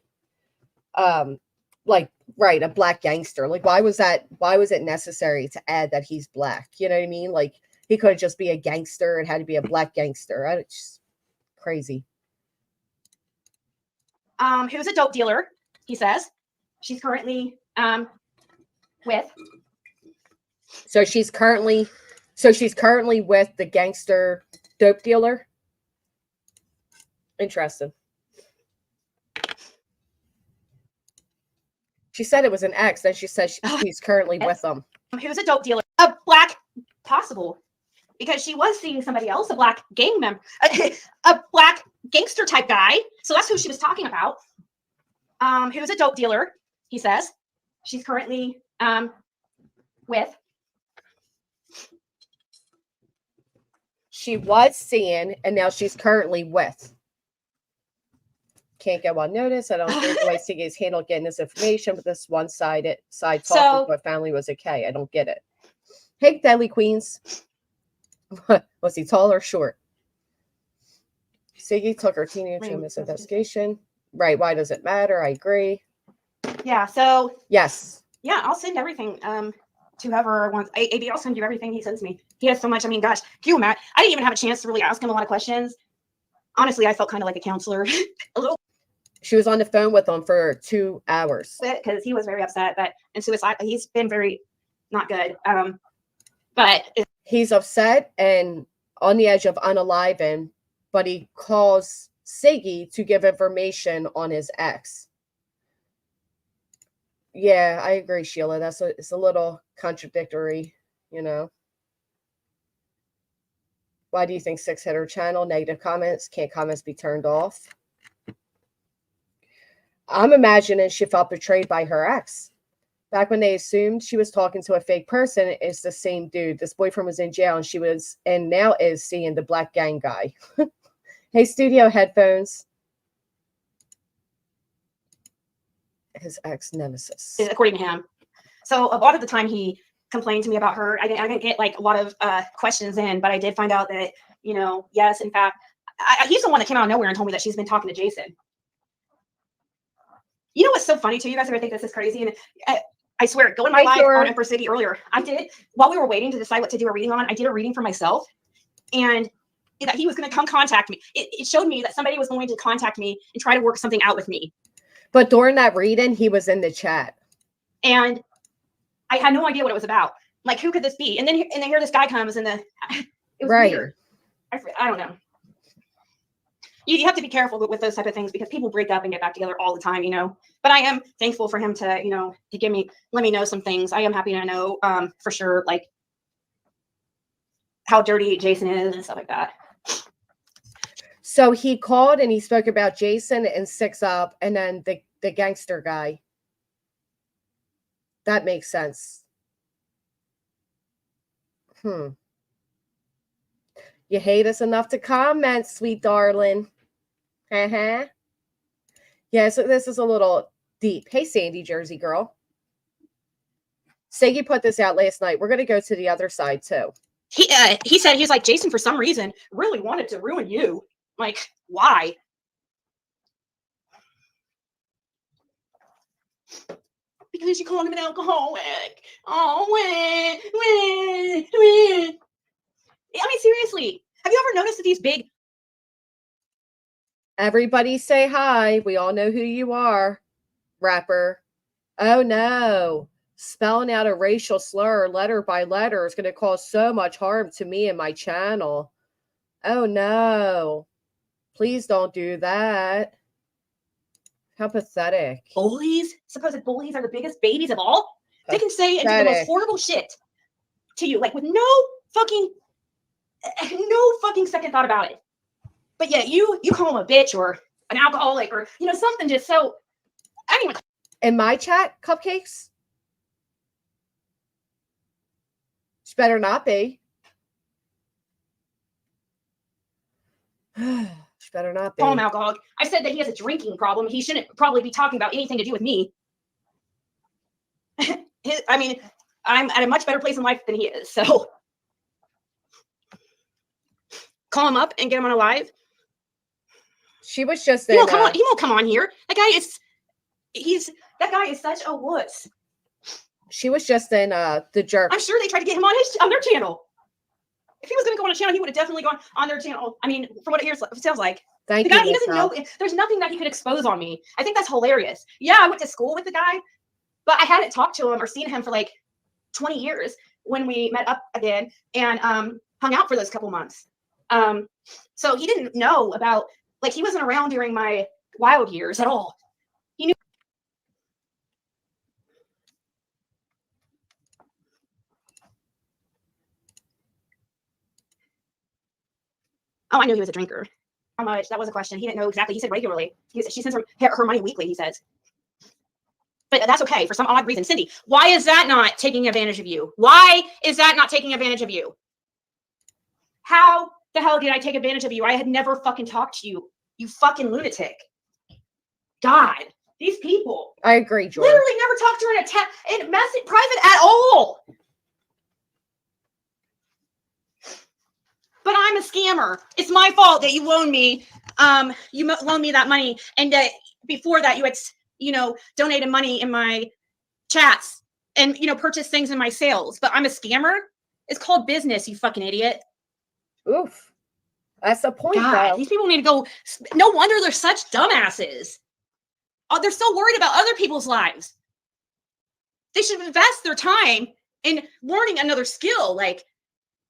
Like, right, a black gangster. Like, why was it necessary to add that he's black? You know what I mean? Like, he could just be a gangster. It had to be a black gangster. It's just crazy. Who's a dope dealer, he says. She's currently with. So she's currently with the gangster dope dealer. Interesting. She said it was an ex, then she said she's currently with them. Who's a dope dealer? A black, possible. Because she was seeing somebody else, a black gang member, a black gangster type guy. So that's who she was talking about. Who's a dope dealer, he says. She's currently with. She was seeing, and now she's currently with. Can't go unnoticed. I don't think the way Siggy's handled getting this information, but this side talking to a family was okay. I don't get it. Hey, Deadly Queens. Was he tall or short? Siggy took her teenager to this investigation. Right. Why does it matter? I agree. Yeah. So. Yes. Yeah, I'll send everything to whoever wants. AB, I'll send you everything he sends me. He has so much. I mean, gosh, can you imagine? I didn't even have a chance to really ask him a lot of questions. Honestly, I felt kind of like a counselor. A little. She was on the phone with him for 2 hours. Because he was very upset, and suicide. He's been very not good. But he's upset and on the edge of unaliving, but he calls Siggy to give information on his ex. Yeah, I agree, Sheila. It's a little contradictory, you know. Why do you think Six hit her channel? Negative comments. Can't comments be turned off? I'm imagining she felt betrayed by her ex. Back when they assumed she was talking to a fake person, it's the same dude. This boyfriend was in jail and now is seeing the black gang guy. Hey, studio headphones. His ex nemesis. According to him. So a lot of the time he complained to me about her. I didn't get like a lot of questions in, but I did find out that, you know, yes, in fact, he's the one that came out of nowhere and told me that she's been talking to Jason. You know what's so funny to you guys? If I think this is crazy, and I swear, go in my live on Empress City earlier. I did, while we were waiting to decide what to do a reading on, I did a reading for myself, and that he was going to come contact me. It showed me that somebody was going to contact me and try to work something out with me. But during that reading, he was in the chat. And I had no idea what it was about. Like, who could this be? And then here this guy comes, and it was weird. I don't know. You have to be careful with those type of things because people break up and get back together all the time, you know. But I am thankful for him to, you know, to let me know some things. I am happy to know for sure, like how dirty Jason is and stuff like that. So he called and he spoke about Jason and Six-up and then the gangster guy. That makes sense. You hate us enough to comment, sweet darling. Yeah, so this is a little deep. Hey, Sandy, Jersey girl. Siggy put this out last night. We're going to go to the other side, too. he said, he was like, Jason, for some reason, really wanted to ruin you. Like, why? Because you called him an alcoholic. Oh, I mean, seriously, have you ever noticed that these big... Everybody say hi. We all know who you are, rapper. Oh, no. Spelling out a racial slur letter by letter is going to cause so much harm to me and my channel. Oh, no. Please don't do that. How pathetic. Bullies, supposed bullies, are the biggest babies of all. They can say and do the most horrible shit to you, like with no fucking second thought about it. But yeah, you call them a bitch or an alcoholic or, you know, something just so... Anyway. In my chat, Cupcakes? She better not be. She better not be. Call him alcoholic. I said that he has a drinking problem. He shouldn't probably be talking about anything to do with me. I mean, I'm at a much better place in life than he is, so... Call him up and get him on a live. She was just in... He won't come on here. That guy is such a wuss. She was just in The Jerk. I'm sure they tried to get him on their channel. If he was going to go on a channel, he would have definitely gone on their channel. I mean, from what it sounds like. Thank the guy, you, he doesn't know. There's nothing that he could expose on me. I think that's hilarious. Yeah, I went to school with the guy, but I hadn't talked to him or seen him for like 20 years when we met up again and hung out for those couple months. So he didn't know about, like, he wasn't around during my wild years at all. He knew. Oh, I knew he was a drinker. How much? That was a question. He didn't know exactly. He said regularly. She sends her money weekly, he says. But that's okay for some odd reason. Cindy, why is that not taking advantage of you? Why is that not taking advantage of you? How the hell did I take advantage of you? I had never fucking talked to you, you fucking lunatic. God, these people. I agree, Joy. Literally never talked to her in message private at all. But I'm a scammer. It's my fault that you loaned me. You loaned me that money, and before that, you had, you know, donated money in my chats and, you know, purchased things in my sales. But I'm a scammer. It's called business, you fucking idiot. Oof. That's the point, God, though. these people need to go. No wonder they're such dumbasses. Oh, they're so worried about other people's lives. They should invest their time in learning another skill, like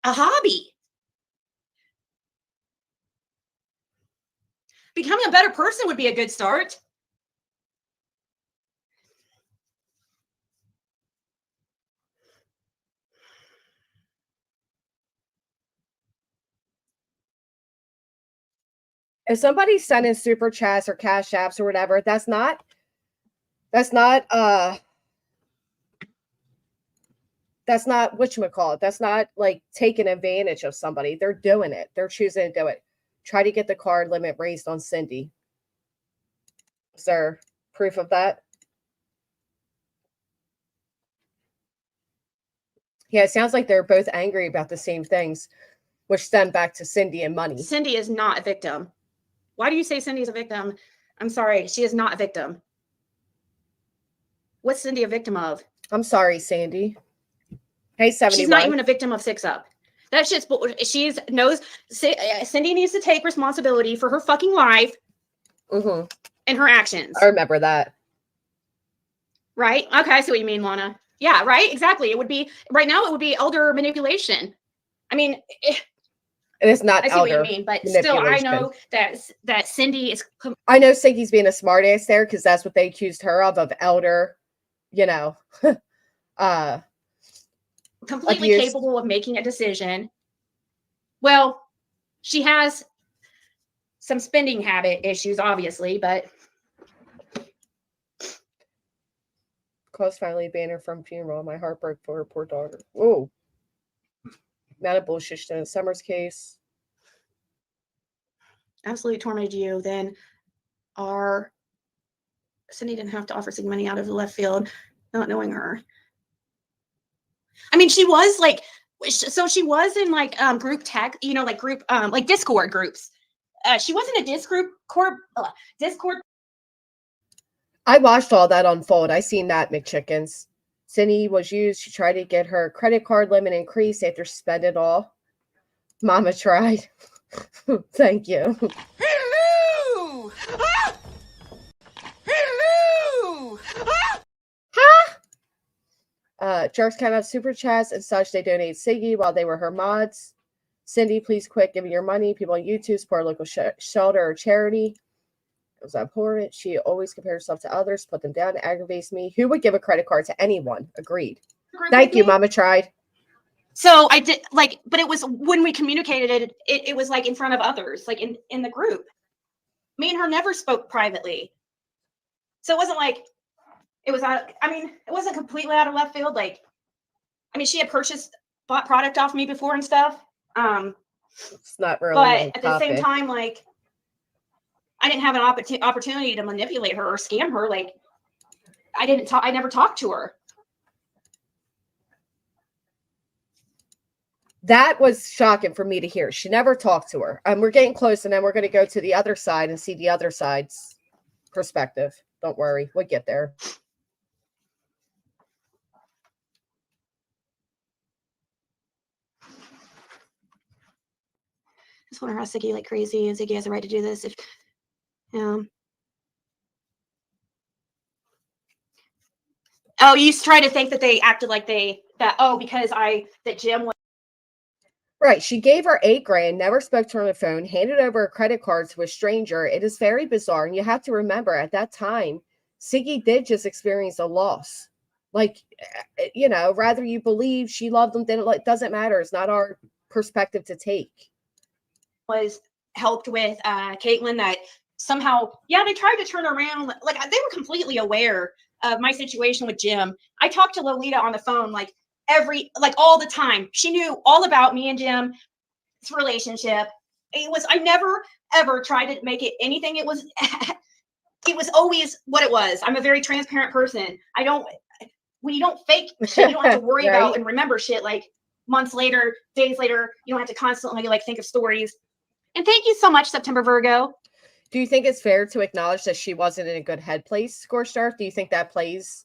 a hobby. Becoming a better person would be a good start. If somebody's sending super chats or cash apps or whatever, that's not whatchamacallit. That's not like taking advantage of somebody. They're doing it. They're choosing to do it. Try to get the card limit raised on Cindy. Is there proof of that? Yeah, it sounds like they're both angry about the same things, which stem back to Cindy and money. Cindy is not a victim. Why do you say Cindy is a victim? I'm sorry, she is not a victim. What's Cindy a victim of? I'm sorry, Sandy. Hey, 71. She's not even a victim of Six-up. That shit's, Cindy needs to take responsibility for her fucking life and her actions. I remember that. Right? Okay, I see what you mean, Lana. Yeah, right? Exactly. It would be, right now, it would be elder manipulation. I mean, it's not. I see what you mean, but still, I know that Cindy is. I know Siggy's being a smartass there because that's what they accused her of elder, you know, completely abuse. Capable of making a decision. Well, she has some spending habit issues, obviously, but. Cause finally banned her from funeral. My heart broke for her poor daughter. Oh, not a bullshit in Summer's case. Absolutely tormented you. Then Cindy didn't have to offer Siggy money out of the left field, not knowing her. I mean, she was like So she was in like group tech, you know, like group like Discord groups. She wasn't a Discord. I watched all that unfold. I seen that, McChickens. Cindy was used. She tried to get her credit card limit increased after she spent it all. Mama tried. Thank you. Hello! Ah! Hello! Jerks can have super chats and such. They donate Siggy while they were her mods. Cindy, please quit giving your money. People on YouTube support a local shelter or charity. It was important. She always compares herself to others, put them down, aggravates me. Who would give a credit card to anyone? Agreed. Thank you, Mama tried. So I did like, but it was when we communicated it was like in front of others, like in the group. Me and her never spoke privately. So it wasn't like it was out. I mean, it wasn't completely out of left field. Like, I mean, she had bought product off me before and stuff. It's not really. But at the same time, like, I didn't have an opportunity to manipulate her or scam her. Like, I never talked to her. That was shocking for me to hear. She never talked to her. And we're getting close, and then we're going to go to the other side and see the other side's perspective. Don't worry. We'll get there. Just want to harass Siggy like crazy, and Siggy has a right to do this. If oh, you try to think that they acted like because Jim was. Right. She gave her $8,000, never spoke to her on the phone, handed over a credit card to a stranger. It is very bizarre. And you have to remember at that time, Siggy did just experience a loss. Like, you know, rather you believe she loved them, then it doesn't matter. It's not our perspective to take. Was helped with Caitlin that somehow, yeah, they tried to turn around. Like, they were completely aware of my situation with Jim. I talked to Lolita on the phone, like, all the time. She knew all about me and Jim's relationship. I never ever tried to make it anything. It was always what it was. I'm a very transparent person. When you don't fake shit, you don't have to worry Right. about and remember shit like months later, days later. You don't have to constantly like think of stories. And thank you so much, September Virgo. Do you think it's fair to acknowledge that she wasn't in a good head place, Score? Do you think that plays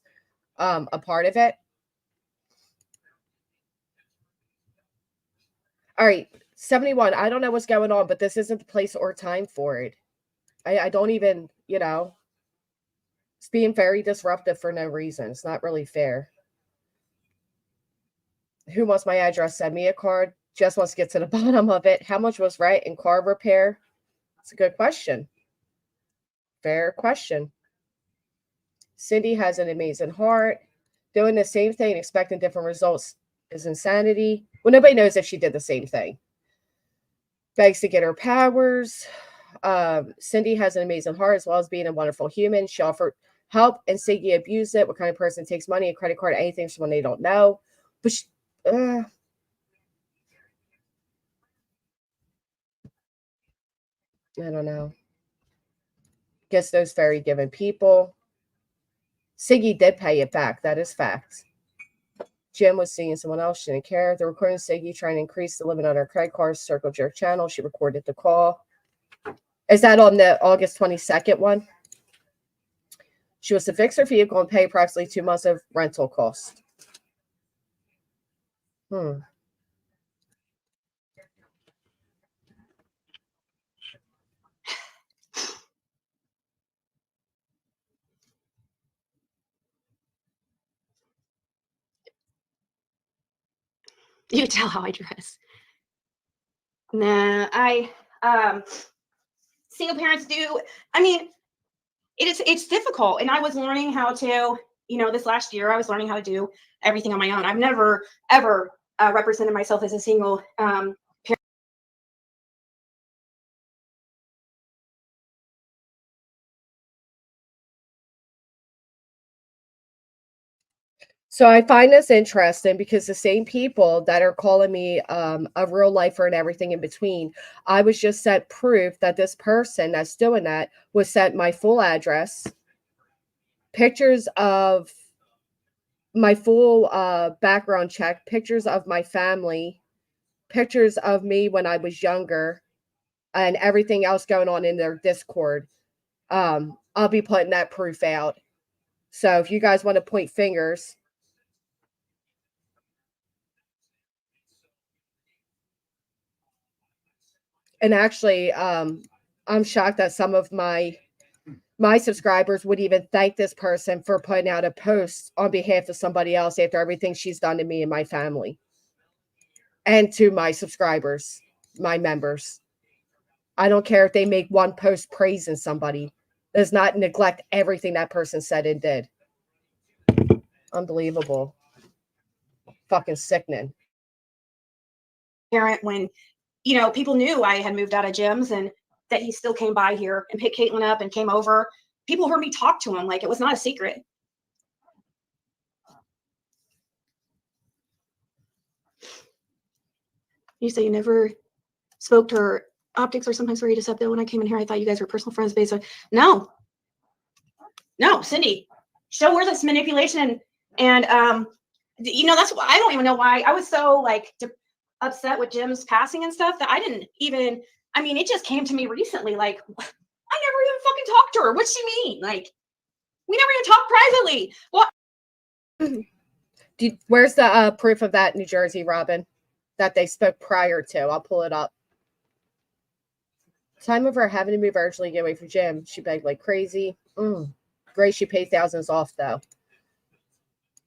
a part of it? All right, 71. I don't know what's going on, but this isn't the place or time for it. I don't even, you know, it's being very disruptive for no reason. It's not really fair. Who wants my address? Send me a card. Just wants to get to the bottom of it. How much was right in car repair? It's a good question. Fair question. Cindy has an amazing heart. Doing the same thing, expecting different results is insanity. Well, nobody knows if she did the same thing. Begs to get her powers. Cindy has an amazing heart as well as being a wonderful human. She offered help and Siggy abused it. What kind of person takes money, a credit card, anything from someone they don't know? But I don't know. Guess those very given people. Siggy did pay it back. That is fact. Jim was seeing someone else. She didn't care. The recording of Siggy trying to increase the limit on her credit card circle jerk channel. She recorded the call. Is that on the August 22nd one? She was to fix her vehicle and pay approximately 2 months of rental cost. You tell how I dress. Nah, single parents do. I mean, it's difficult, and I was learning how to. You know, this last year I was learning how to do everything on my own. I've never ever represented myself as a single parent. So I find this interesting because the same people that are calling me a real lifer and everything in between, I was just sent proof that this person that's doing that was sent my full address, pictures of my full background check, pictures of my family, pictures of me when I was younger, and everything else going on in their Discord. I'll be putting that proof out. So if you guys want to point fingers. And actually, I'm shocked that some of my subscribers would even thank this person for putting out a post on behalf of somebody else after everything she's done to me and my family. And to my subscribers, my members. I don't care if they make one post praising somebody. Does not neglect everything that person said and did. Unbelievable. Fucking sickening. Parent when, you know, people knew I had moved out of gyms and that he still came by here and picked Caitlin up and came over. People heard me talk to him like it was not a secret. You say you never spoke to her. Optics are sometimes very deceptive. When I came in here, I thought you guys were personal friends based on. No, Cindy, show her this manipulation and you know, that's why I don't even know why I was so like upset with Jim's passing and stuff that I didn't even. I mean, it just came to me recently. Like, I never even fucking talked to her. What's she mean? Like, we never even talked privately. Well, where's the proof of that, New Jersey, Robin? That they spoke prior to. I'll pull it up. Time of her having to move urgently get away from Jim. She begged like crazy. Great, she paid thousands off though.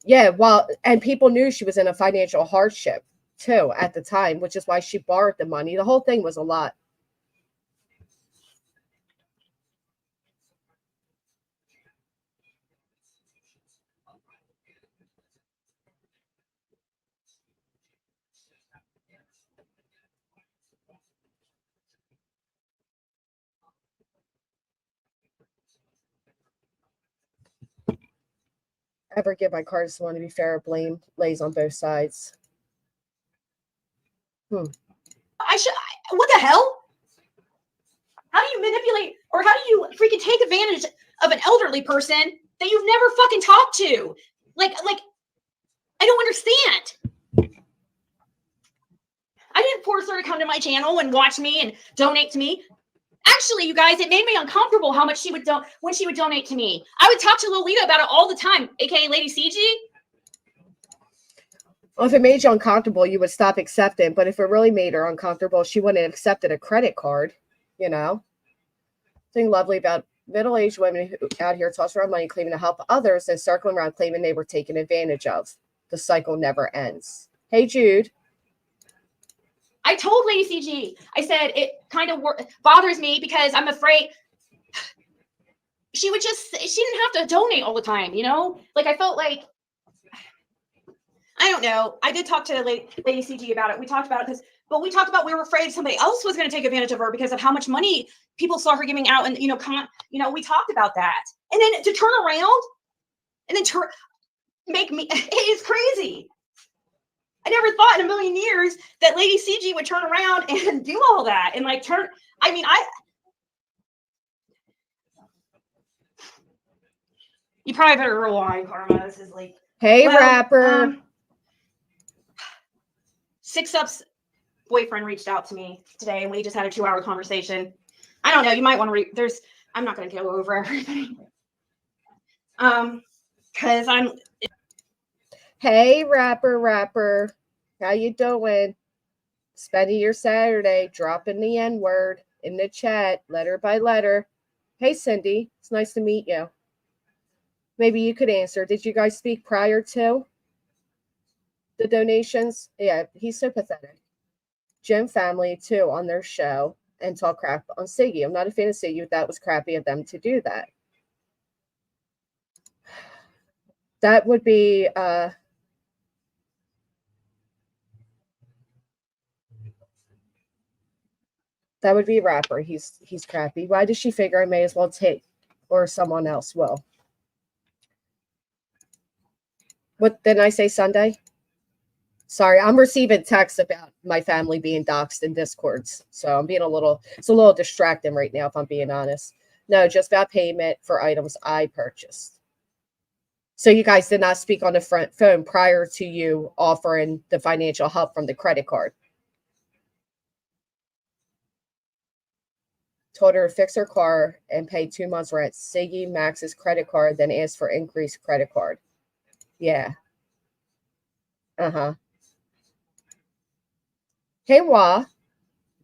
Yeah, well, and people knew she was in a financial hardship too at the time, which is why she borrowed the money. The whole thing was a lot. Ever give my card to someone to be fair, blame lays on both sides. what the hell? How do you manipulate or how do you freaking take advantage of an elderly person that you've never fucking talked to? Like, I don't understand. I didn't force her to come to my channel and watch me and donate to me. Actually, you guys, it made me uncomfortable how much she would when she would donate to me. I would talk to Lolita about it all the time, aka Lady CG. Well, if it made you uncomfortable, you would stop accepting. But if it really made her uncomfortable, she wouldn't have accepted a credit card, you know? Thing lovely about middle-aged women who out here toss around money claiming to help others and circling around claiming they were taken advantage of. The cycle never ends. Hey, Jude. I told Lady CG, I said it kind of bothers me because I'm afraid she didn't have to donate all the time, you know? Like, I felt like, I don't know. I did talk to Lady CG about it. We talked about it but we talked about we were afraid somebody else was going to take advantage of her because of how much money people saw her giving out. And, you know, we talked about that. And then to turn around and then make me, it's crazy. I never thought in a million years that Lady CG would turn around and do all that and like you probably better rewind, Karma. This is like, hey, rapper. Six-up's boyfriend reached out to me today and we just had a 2-hour conversation. I don't know. You might want to I'm not going to go over everything. Cause hey, rapper. How you doing? Spending your Saturday dropping the N-word in the chat, letter by letter. Hey, Cindy. It's nice to meet you. Maybe you could answer. Did you guys speak prior to the donations? Yeah, he's so pathetic. Jim family, too, on their show and talk crap on Siggy. I'm not a fan of Siggy. That was crappy of them to do that. That would be... that would be a rapper. He's crappy. Why does she figure I may as well take, or someone else will? What didn't I say Sunday? Sorry, I'm receiving texts about my family being doxxed in Discords. So I'm being it's a little distracting right now, if I'm being honest. No, just about payment for items I purchased. So you guys did not speak on the front phone prior to you offering the financial help from the credit card. Told her to fix her car and pay 2 months rent. Siggy Max's credit card, then asked for increased credit card. Yeah. Hey,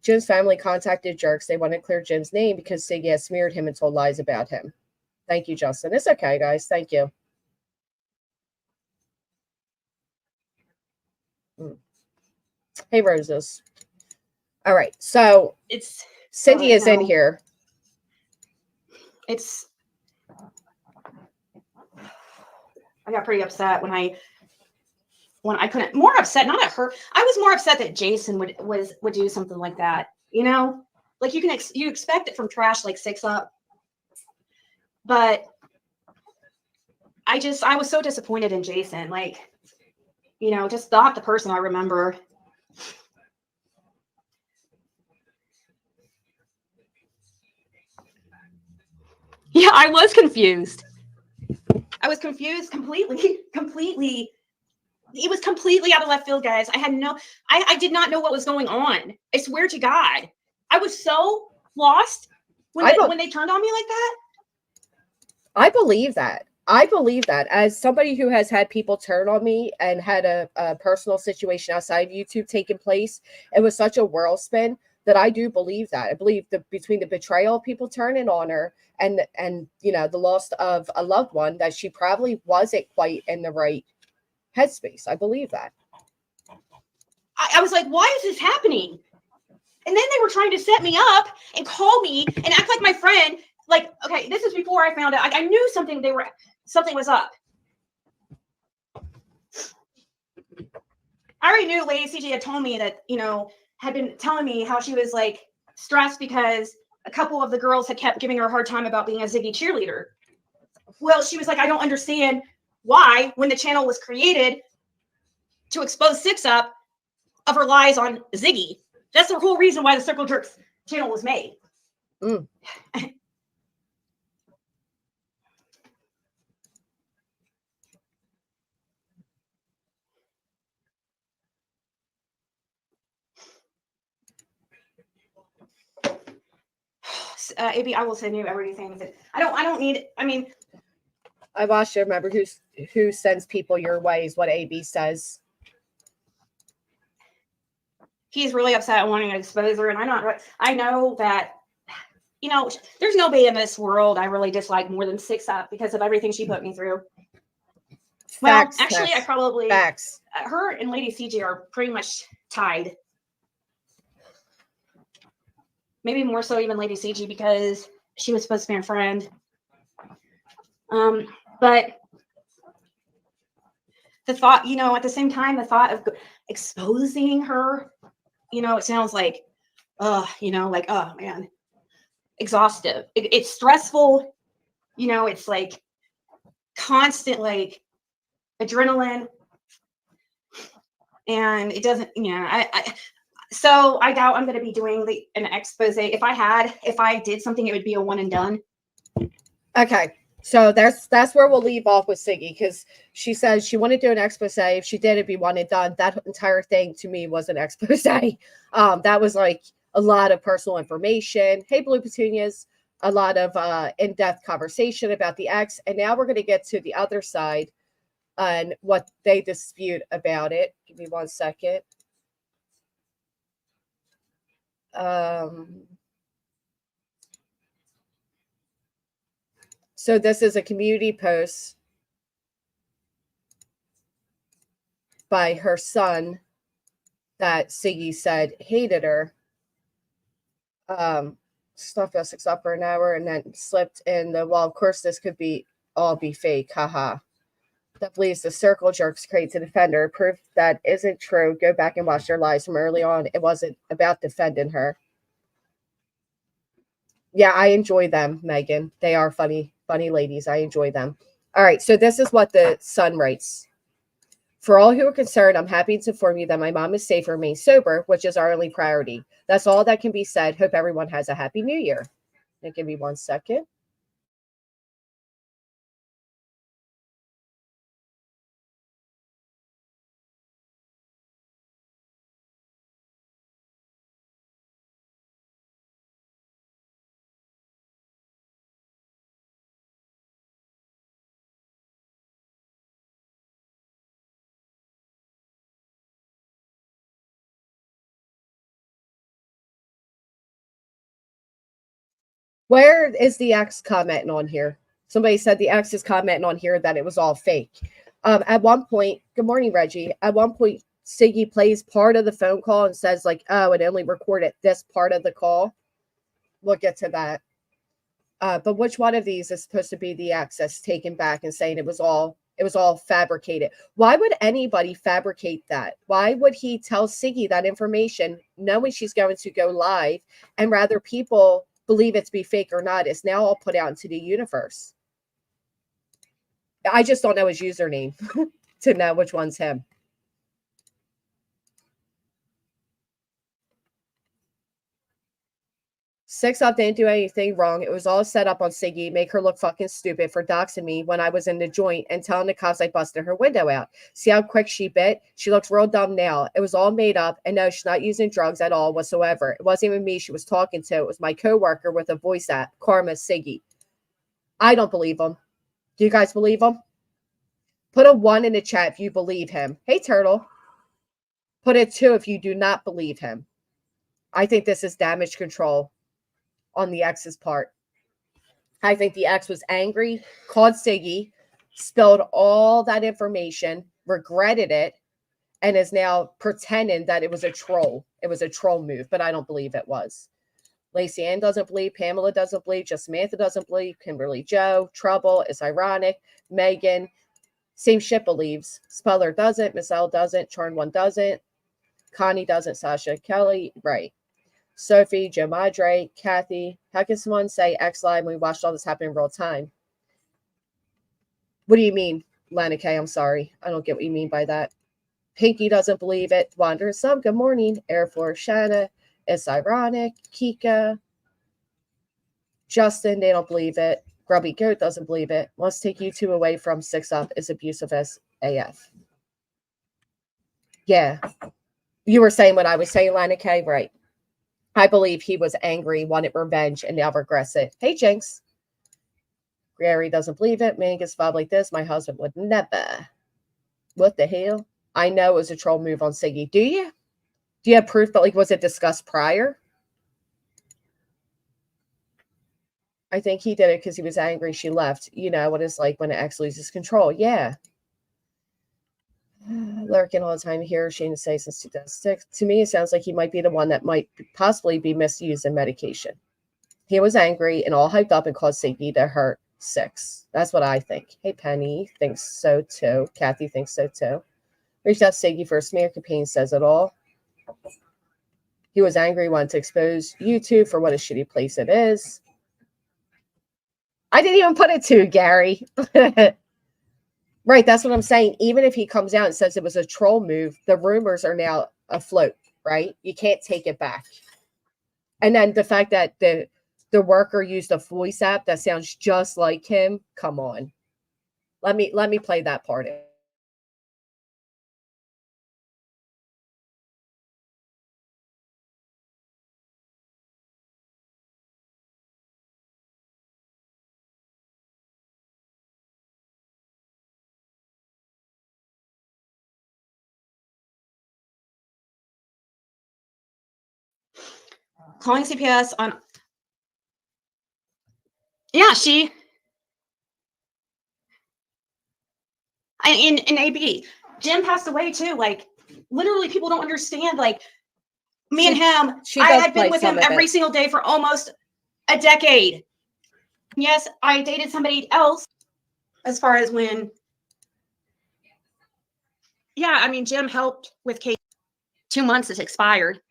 Jim's family contacted Jerks. They want to clear Jim's name because Siggy has smeared him and told lies about him. Thank you, Justin. It's okay, guys. Thank you. Hey, Roses. All right. So It's Cindy is in here. I got pretty upset when I couldn't, more upset, not at her. I was more upset that Jason would do something like that. You know, like you expect it from trash like Six-up, but I was so disappointed in Jason. Like, you know, just not the person I remember. Yeah, I was confused. I was confused completely. It was completely out of left field, guys. I did not know what was going on. I swear to God. I was so lost when they turned on me like that. I believe that. As somebody who has had people turn on me and had a personal situation outside of YouTube taking place, it was such a whirlspin that I do believe that. I believe that between the betrayal of people turning on her and you know, the loss of a loved one, that she probably wasn't quite in the right headspace. I believe that. I was like, why is this happening? And then they were trying to set me up and call me and act like my friend. Like, okay, this is before I found out. I knew something was up. I already knew Lady CJ had told me that, you know, had been telling me how she was like stressed because a couple of the girls had kept giving her a hard time about being a Ziggy cheerleader. Well, she was like, I don't understand why, when the channel was created to expose Six-up of her lies on Ziggy. That's the whole reason why the Circle Jerks channel was made. AB, I will send you everything. I don't need. I mean, I watched to remember who sends people your way is what AB says. He's really upset and wanting to expose her, and I know that, you know, there's nobody in this world I really dislike more than Six-up because of everything she put me through. Facts, well, actually, Tess. I probably Facts. Her and Lady CJ are pretty much tied. Maybe more so even Lady CJ because she was supposed to be a friend. But the thought, you know, at the same time, the thought of exposing her, you know, it sounds like, you know, like, oh man, exhaustive. It's stressful. You know, it's like constant, like adrenaline. And it doesn't, you know, so I doubt I'm going to be doing an expose. If I did something, it would be a one and done. Okay. So that's where we'll leave off with Siggy, because she says she wanted to do an expose. If she did, it'd be one and done. That entire thing to me was an expose. That was like a lot of personal information. Hey, Blue Petunias, a lot of in-depth conversation about the ex. And now we're going to get to the other side and what they dispute about it. Give me 1 second. So this is a community post by her son that Siggy said hated her. Stuff us up for an hour and then slipped in the, well, of course this could all be fake, haha. That believes the Circle Jerks creates a defender. Proof that isn't true. Go back and watch their lives from early on. It wasn't about defending her. Yeah, I enjoy them, Megan. They are funny ladies. I enjoy them. All right, so this is what the son writes. For all who are concerned, I'm happy to inform you that my mom is safe and remains sober, which is our only priority. That's all that can be said. Hope everyone has a happy new year. Now, give me 1 second. Where is the ex commenting on here? Somebody said the ex is commenting on here that it was all fake. At one point, good morning, Reggie. At one point, Siggy plays part of the phone call and says like, oh, it only recorded this part of the call. We'll get to that. But which one of these is supposed to be the ex that's taken back and saying it was all fabricated? Why would anybody fabricate that? Why would he tell Siggy that information knowing she's going to go live, and rather people believe it to be fake or not is now all put out into the universe? I just don't know his username to know which one's him. Six-up didn't do anything wrong. It was all set up on Siggy, make her look fucking stupid for doxing me when I was in the joint and telling the cops I busted her window out. See how quick she bit? She looks real dumb now. It was all made up, and no, she's not using drugs at all whatsoever. It wasn't even me she was talking to. It was my coworker with a voice app, Karma Siggy. I don't believe him. Do you guys believe him? Put a 1 in the chat if you believe him. Hey, Turtle. Put a 2 if you do not believe him. I think this is damage control on the ex's part. I think the ex was angry, called Siggy, spilled all that information, regretted it, and is now pretending that it was a troll. It was a troll move, but I don't believe it was. Lacey Ann doesn't believe. Pamela doesn't believe. Just Samantha doesn't believe. Kimberly Joe. Trouble is ironic. Megan, same shit, believes. Speller doesn't. Miss L doesn't. Charn One doesn't. Connie doesn't. Sasha Kelly, right. Sophie, Joe Madre, Kathy. How can someone say X Live when we watched all this happen in real time? What do you mean, Lana K? I'm sorry. I don't get what you mean by that. Pinky doesn't believe it. Wander Sub, good morning. Air Force Shanna. It's ironic. Kika. Justin, they don't believe it. Grubby Goat doesn't believe it. Wants to take you two away from Six-up is abusive as AF. Yeah. You were saying what I was saying, Lana K? Right. I believe he was angry, wanted revenge, and now regrets it. Hey, Jinx. Gary doesn't believe it. Man gets vibe like this. My husband would never. What the hell? I know it was a troll move on Siggy. Do you? Do you have proof that, like, was it discussed prior? I think he did it because he was angry she left. You know what it's like when an ex loses control. Yeah. Lurking all the time here. Shane say since 2006. To me, it sounds like he might be the one that might possibly be misusing medication. He was angry and all hyped up and caused Siggy to hurt Six. That's what I think. Hey, Penny thinks so too. Kathy thinks so too. Reached out to Siggy for a smear campaign, says it all. He was angry, wanted to expose YouTube for what a shitty place it is. I didn't even put it to Gary. Right, that's what I'm saying. Even if he comes out and says it was a troll move, the rumors are now afloat, right? You can't take it back. And then the fact that the worker used a voice app that sounds just like him, come on. Let me play that part. Calling CPS on. Yeah, she. In AB, Jim passed away too. Like, literally, people don't understand. Like, me and him, I had been with him every single day for almost a decade. Yes, I dated somebody else as far as when. Yeah, I mean, Jim helped with case 2 months. It's expired.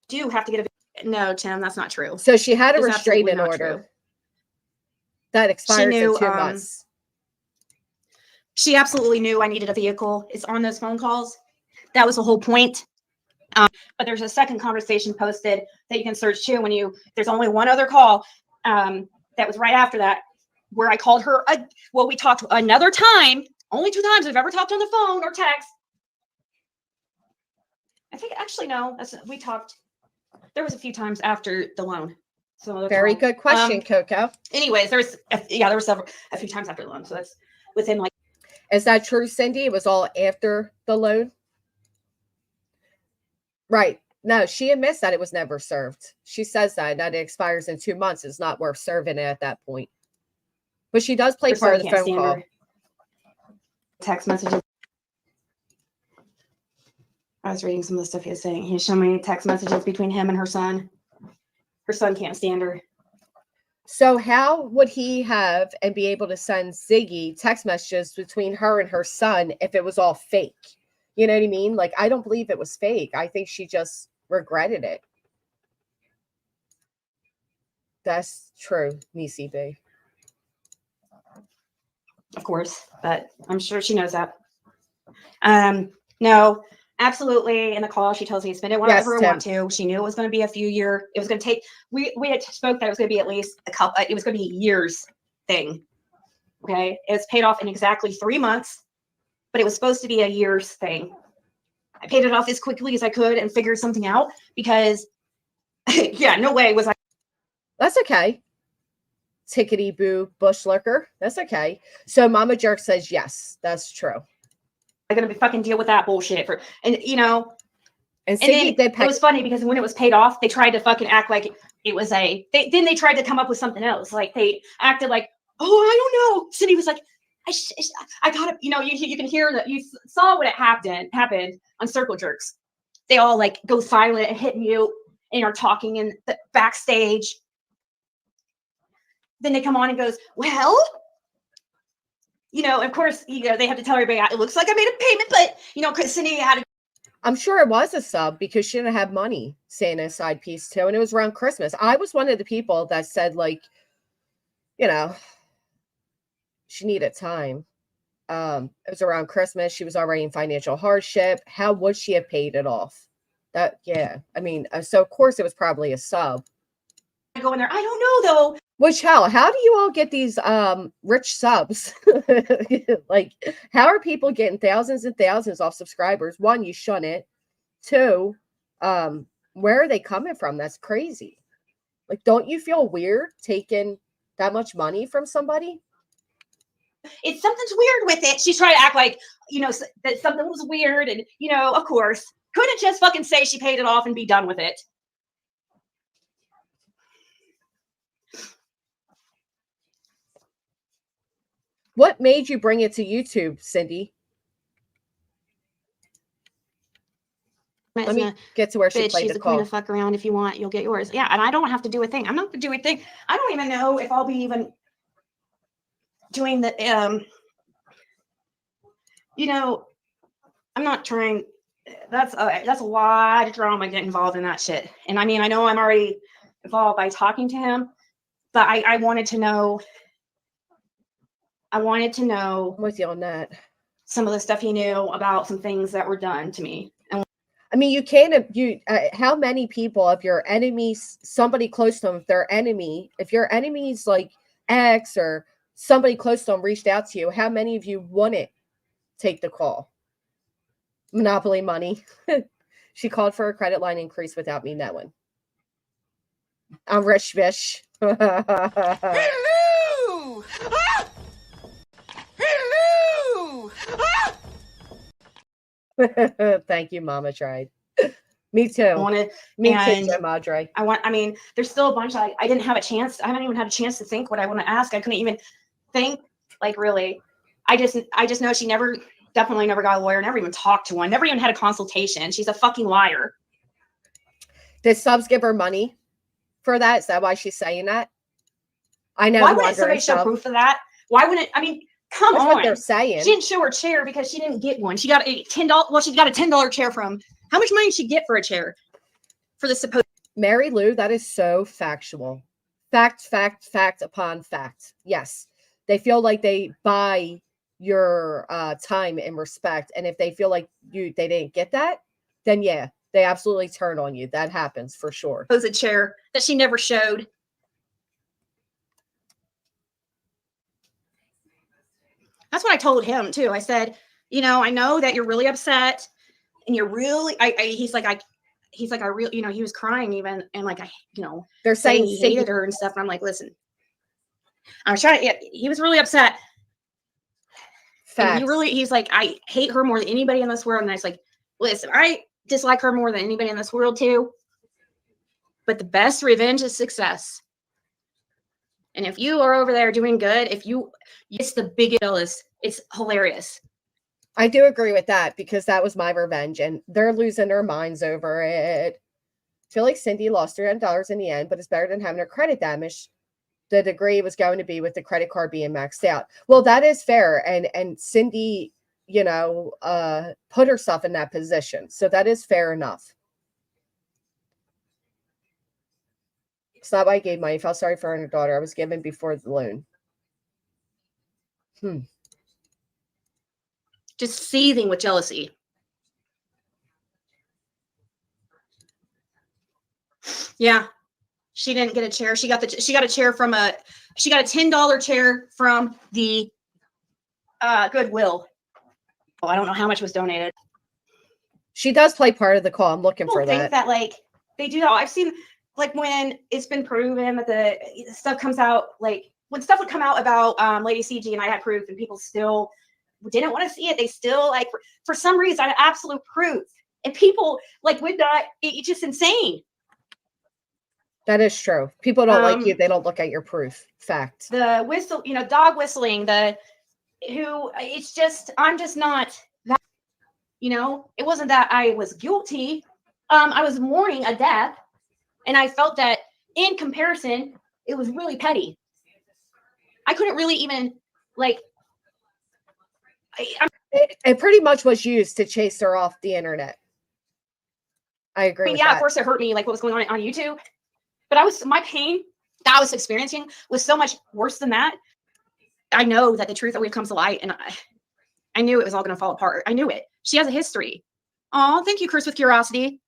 Do have to get a. No, Tim, that's not true. So she had a restraining order that expired in 2 months. She absolutely knew I needed a vehicle. It's on those phone calls. That was the whole point. But there's a second conversation posted that you can search too there's only one other call that was right after that where I called her. We talked another time. Only 2 times we've ever talked on the phone or text. I think actually, no, we talked. There was a few times after the loan. So very good question, Coco. Anyways, there was a few times after the loan. So that's within like. Is that true, Cindy? It was all after the loan? Right. No, she admits that it was never served. She says that it expires in 2 months. It's not worth serving it at that point. But she does play Her part son of the can't phone stand call. her. Text messages. I was reading some of the stuff he was saying. He showed me text messages between him and her son. Her son can't stand her. So how would he have and be able to send Siggy text messages between her and her son if it was all fake? You know what I mean? Like, I don't believe it was fake. I think she just regretted it. That's true, Nisi B. Of course, but I'm sure she knows that. No, absolutely. In the call, she tells me spend it whenever I want to. She knew it was going to be a few years. It was going to take. We had spoke that it was going to be at least a couple. It was going to be a years thing. Okay, it's paid off in exactly 3 months, but it was supposed to be a year's thing. I paid it off as quickly as I could and figured something out because, yeah, no way was I. That's okay. Tickety boo bush lurker. That's okay. So Mama Jerk says yes, that's true. I'm gonna be fucking deal with that bullshit for, and you know, and then it was funny because when it was paid off, they tried to fucking act like it was then they tried to come up with something else. Like they acted like, oh, I don't know. Cindy was like, I gotta, you know, you can hear that, you saw what happened on Circle Jerks. They all like go silent and hit mute and are talking in the backstage. Then they come on and goes, well, you know, of course, you know, they have to tell everybody, it looks like I made a payment, but, you know, because Cindy had I'm sure it was a sub because she didn't have money saying a side piece too. And it was around Christmas. I was one of the people that said, like, you know, she needed time. It was around Christmas. She was already in financial hardship. How would she have paid it off? That, yeah. I mean, so of course it was probably a sub. Go in there. I don't know though. Which how do you all get these rich subs? Like, how are people getting thousands and thousands off subscribers? One, you shouldn't. Two, where are they coming from? That's crazy. Like, don't you feel weird taking that much money from somebody? It's something's weird with it. She's trying to act like, you know, that something was weird, and you know, of course, couldn't just fucking say she paid it off and be done with it. What made you bring it to YouTube, Cindy? Let me get to where she played the call. She's a queen of fuck around. If you want, you'll get yours. Yeah, and I don't have to do a thing. I'm not going to do a thing. I don't even know if I'll be even doing the, you know, I'm not trying. That's a lot of drama get involved in that shit. And I mean, I know I'm already involved by talking to him, but I wanted to know. I'm with you on that. Some of the stuff he knew about some things that were done to me. And I mean, you can't, how many people, if your enemies, somebody close to them, if their enemy, if your enemy's like ex or somebody close to them reached out to you, how many of you wouldn't take the call? Monopoly money. She called for a credit line increase without me knowing. I'm rich, bish. Hello! Ah! Hello! Ah! Thank you, Mama tried. Me too. Me too, Madre. I mean, there's still a bunch. I didn't have a chance. I haven't even had a chance to think what I want to ask. I couldn't even think, like, really. I just know she definitely never got a lawyer, never even talked to one, never even had a consultation. She's a fucking liar. Did subs give her money for that? Is that why she's saying that? I know. Why wouldn't somebody show proof of that? Why wouldn't, I mean, come on. That's what they're saying. She didn't show her chair because she didn't get one. She got a $10. Well, she got a $10 chair from. How much money did she get for a chair? For the supposed Mary Lou, that is so factual. Fact upon fact. Yes. They feel like they buy your time and respect. And if they feel like they didn't get that, then yeah, they absolutely turn on you. That happens for sure. supposed chair that she never showed. That's what I told him too. I said, you know, I know that you're really upset and you're really, he's like, I really, you know, he was crying even. And like, you know, they're saying he hated her and stuff. And I'm like, listen, I was trying to, he was really upset. And he's like, I hate her more than anybody in this world. And I was like, listen, dislike her more than anybody in this world too. But the best revenge is success. And if you are over there doing good, it's the biggest, it's hilarious. I do agree with that because that was my revenge and they're losing their minds over it. I feel like Cindy lost $300 in the end, but it's better than having her credit damaged. The degree was going to be with the credit card being maxed out. Well, that is fair. And Cindy, put herself in that position. So that is fair enough. It's not why I gave money. I felt sorry for her and her daughter. I was given before the loan. Just seething with jealousy. Yeah. She didn't get a chair. She got a chair from she got a $10 chair from the Goodwill. Oh, I don't know how much was donated. She does play part of the call. I'm looking for Think that. that like they do that. I've seen like when it's been proven that the stuff comes out, like when stuff would come out about Lady CG and I had proof and people still didn't want to see it. They still like for some reason I had absolute proof and people like would not. It's just insane. That is true. People don't like you. They don't look at your proof. Fact. The whistle, dog whistling, it's just, I'm just not that, it wasn't that I was guilty. I was mourning a death and I felt that in comparison, it was really petty. I couldn't really even like, it pretty much was used to chase her off the internet. I agree with that. Of course it hurt me, like what was going on YouTube. But my pain that I was experiencing was so much worse than that. I know that the truth always comes to light, and I knew it was all going to fall apart. I knew it. She has a history. Oh, thank you, Curse with Curiosity.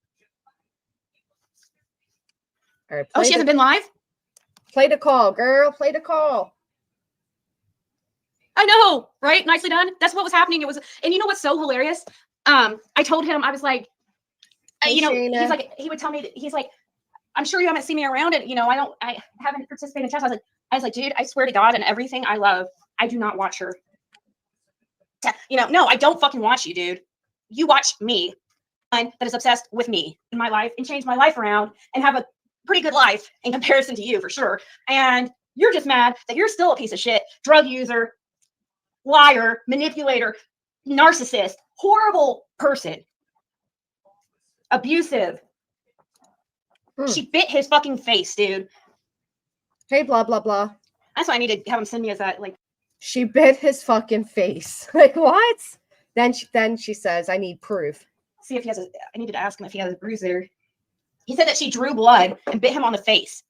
All right, she hasn't been live? Play the call, girl. Play the call. I know, right? Nicely done. That's what was happening. And you know what's so hilarious? I told him, I was like, hey, he's like, he would tell me, he's like, I'm sure you haven't seen me around it. I haven't participated in chats. I was like, dude, I swear to God and everything I love, I do not watch her. No, I don't fucking watch you, dude. You watch me, that is obsessed with me in my life and changed my life around and have a pretty good life in comparison to you for sure. And you're just mad that you're still a piece of shit, drug user, liar, manipulator, narcissist, horrible person, abusive. She bit his fucking face, dude. Hey, blah, blah, blah. That's why I need to have him send me as that, like. She bit his fucking face. Like, what? Then she says, I need proof. See if he has I needed to ask him if he has a bruise there. He said that she drew blood and bit him on the face.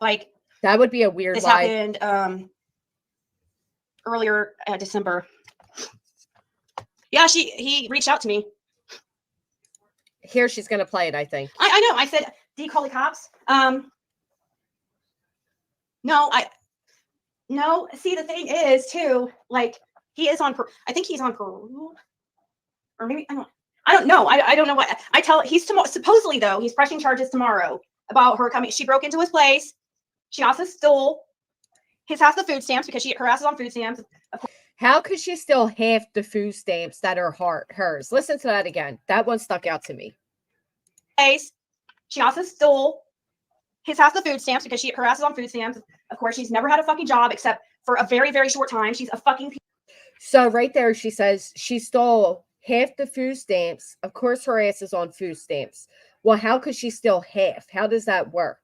Like. That would be a weird this lie. Happened earlier December. Yeah, he reached out to me. Here she's gonna play it, I think. I know. I said, do you call the cops? No. See, the thing is too, like he is on. I think he's on parole, or maybe I don't know. I don't know what I tell. He's tomorrow. Supposedly though, he's pressing charges tomorrow about her coming. She broke into his place. She also stole his half the food stamps because she harasses on food stamps. How could she steal half the food stamps that are hers? Listen to that again. That one stuck out to me. She also stole his half the food stamps because she harasses on food stamps. Of course, she's never had a fucking job except for a very, very short time. She's a fucking. So right there, she says she stole half the food stamps. Of course, her ass is on food stamps. Well, how could she steal half? How does that work?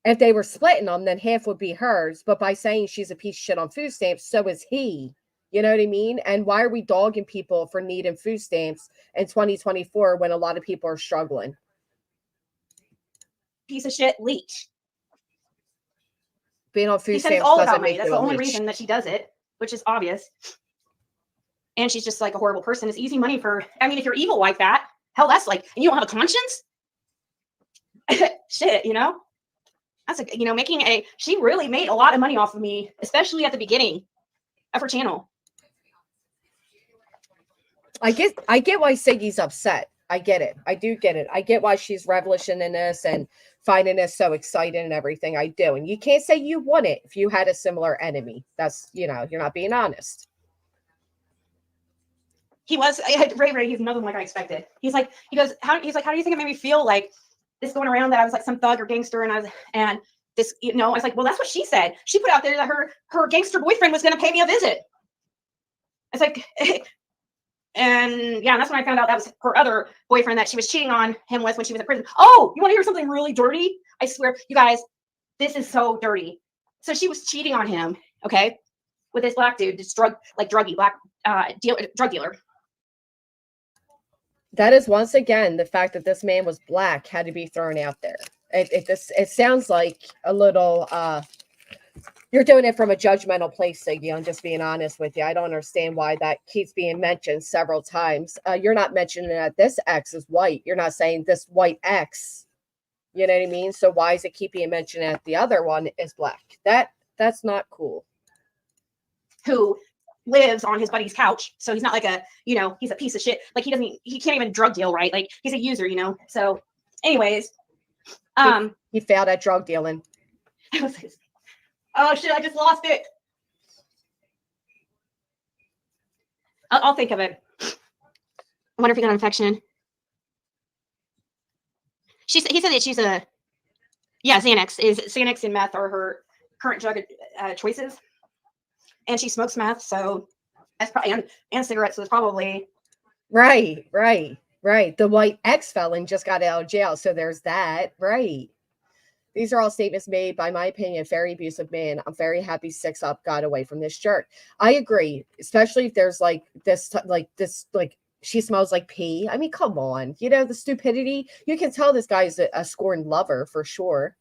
If they were splitting them, then half would be hers. But by saying she's a piece of shit on food stamps, so is he. You know what I mean? And why are we dogging people for needing food stamps in 2024 when a lot of people are struggling? Piece of shit leech. Being on food stamps all doesn't about make me. That's you the a only leech. reason that she does it, which is obvious. And she's just like a horrible person. It's easy money for. I mean, if you're evil like that, hell, that's like, and you don't have a conscience. Shit, That's she really made a lot of money off of me, especially at the beginning of her channel. I get why Siggy's upset. I get it. I do get it. I get why she's relishing in this and finding this so exciting and everything. I do. And you can't say you want it if you had a similar enemy. That's, you're not being honest. he was Ray. He's another one like I expected. He goes, how do you think it made me feel like this going around that I was like some thug or gangster and this, I was like, well, that's what she said. She put out there that her gangster boyfriend was going to pay me a visit. It's like, and yeah, that's when I found out that was her other boyfriend that she was cheating on him with when she was in prison. Oh, you want to hear something really dirty? I swear, you guys, this is so dirty. So she was cheating on him, okay, with this black dude, this drug dealer. That is once again the fact that this man was black had to be thrown out there. It sounds like a little you're doing it from a judgmental place, Siggy. I'm just being honest with you. I don't understand why that keeps being mentioned several times. You're not mentioning that this X is white. You're not saying this white X. You know what I mean? So why is it keep being mentioned that the other one is black? That's not cool. Who lives on his buddy's couch, so he's not like he's a piece of shit. Like he can't even drug deal, right? Like he's a user, So anyways, he failed at drug dealing. Oh shit, I just lost it. I'll think of it. I wonder if he got an infection. He said that she's Xanax and meth are her current drug choices. And she smokes meth, so that's probably and cigarettes, so it's probably right. The white ex-felon just got out of jail, so there's that, right? These are all statements made, by my opinion, a very abusive man. I'm very happy Six-up got away from this jerk. I agree, especially if there's this, she smells like pee. I mean, come on, the stupidity. You can tell this guy is a scorned lover for sure.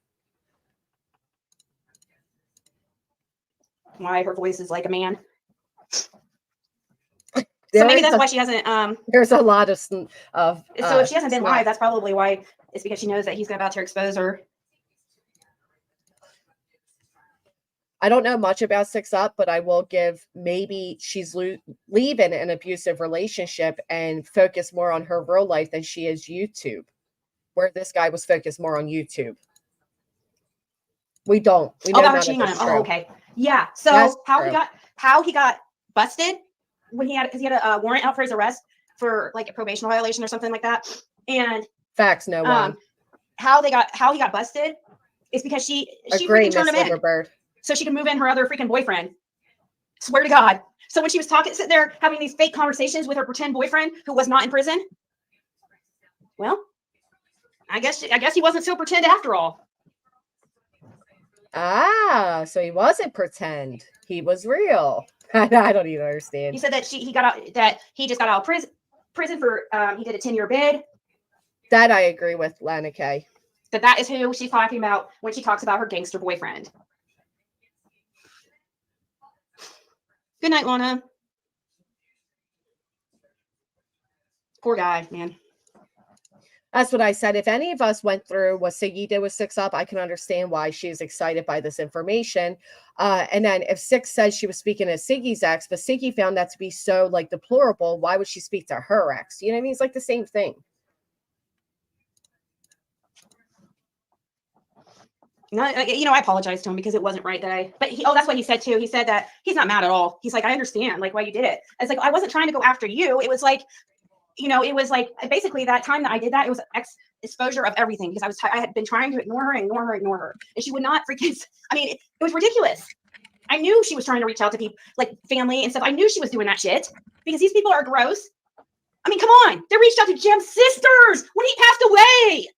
Why her voice is like a man. So maybe that's why she hasn't. There's a lot of. So if she hasn't been live, that's probably why. It's because she knows that he's about to expose her. I don't know much about Six-up, but I will give maybe she's leaving an abusive relationship and focus more on her real life than she is YouTube, where this guy was focused more on YouTube. We know about cheating on him. Oh, okay. Yeah. So that's how he got busted when he had a warrant out for his arrest for like a probation violation or something like that. And facts, no one. How he got busted is because she freaking turned him in. So she could move in her other freaking boyfriend. Swear to God. So when she was sitting there having these fake conversations with her pretend boyfriend who was not in prison, well, I guess he wasn't so pretend after all. Ah, so he wasn't pretend. He was real. I don't even understand. He said that he just got out of prison for he did a 10-year bid. That I agree with Lana Kay. That is who she's talking about when she talks about her gangster boyfriend. Good night, Lana. Poor guy, man. That's what I said. If any of us went through what Siggy did with Six-up, I can understand why she's excited by this information. And then if Six says she was speaking to Siggy's ex, but Siggy found that to be so deplorable, why would she speak to her ex? You know what I mean? It's like the same thing. I apologize to him because it wasn't right that's what he said too. He said that he's not mad at all. He's like, I understand why you did it. It's like, I wasn't trying to go after you. It was like, it was like basically that time that I did that, it was exposure of everything because I had been trying to ignore her. And she would not freaking, it was ridiculous. I knew she was trying to reach out to people like family and stuff. I knew she was doing that shit because these people are gross. Come on. They reached out to Jim's sisters when he passed away.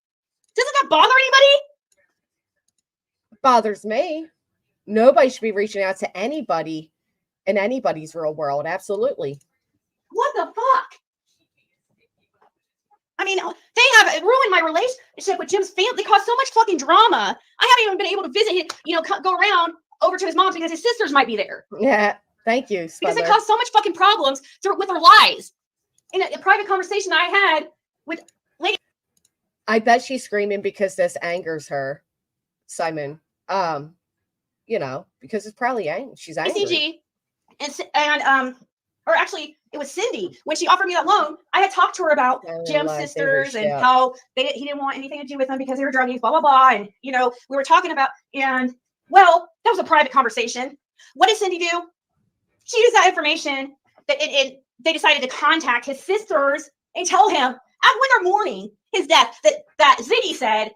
Doesn't that bother anybody? Bothers me. Nobody should be reaching out to anybody in anybody's real world. Absolutely. What the fuck? They have ruined my relationship with Jim's family. They caused so much fucking drama. I haven't even been able to visit him, go around over to his mom's because his sisters might be there. Yeah. Thank you, Spudler. Because it caused so much fucking problems with her lies. In a private conversation I had with lady. I bet she's screaming because this angers her, Simon. Because it's probably she's angry. And or actually it was Cindy when she offered me that loan. I had talked to her about Jim's sisters and how he didn't want anything to do with them because they were druggies, blah blah blah. And we were talking about, and well, that was a private conversation. What did Cindy do? She used that information that they decided to contact his sisters and tell him, when they're mourning his death, that Ziggy said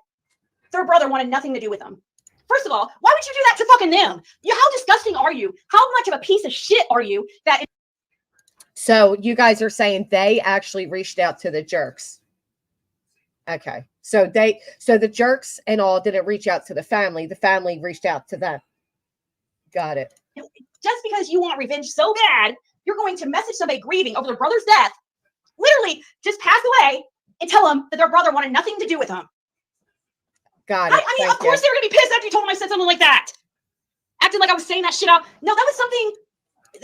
their brother wanted nothing to do with him. First of all, why would you do that to fucking them? How disgusting are you? How much of a piece of shit are you that? So you guys are saying they actually reached out to the jerks. Okay. So the jerks and all didn't reach out to the family. The family reached out to them. Got it. Just because you want revenge so bad, you're going to message somebody grieving over their brother's death, literally just passed away, and tell them that their brother wanted nothing to do with them. Got it. I mean, of course they were going to be pissed after you told them I said something like that. Acting like I was saying that shit out. No, that was something.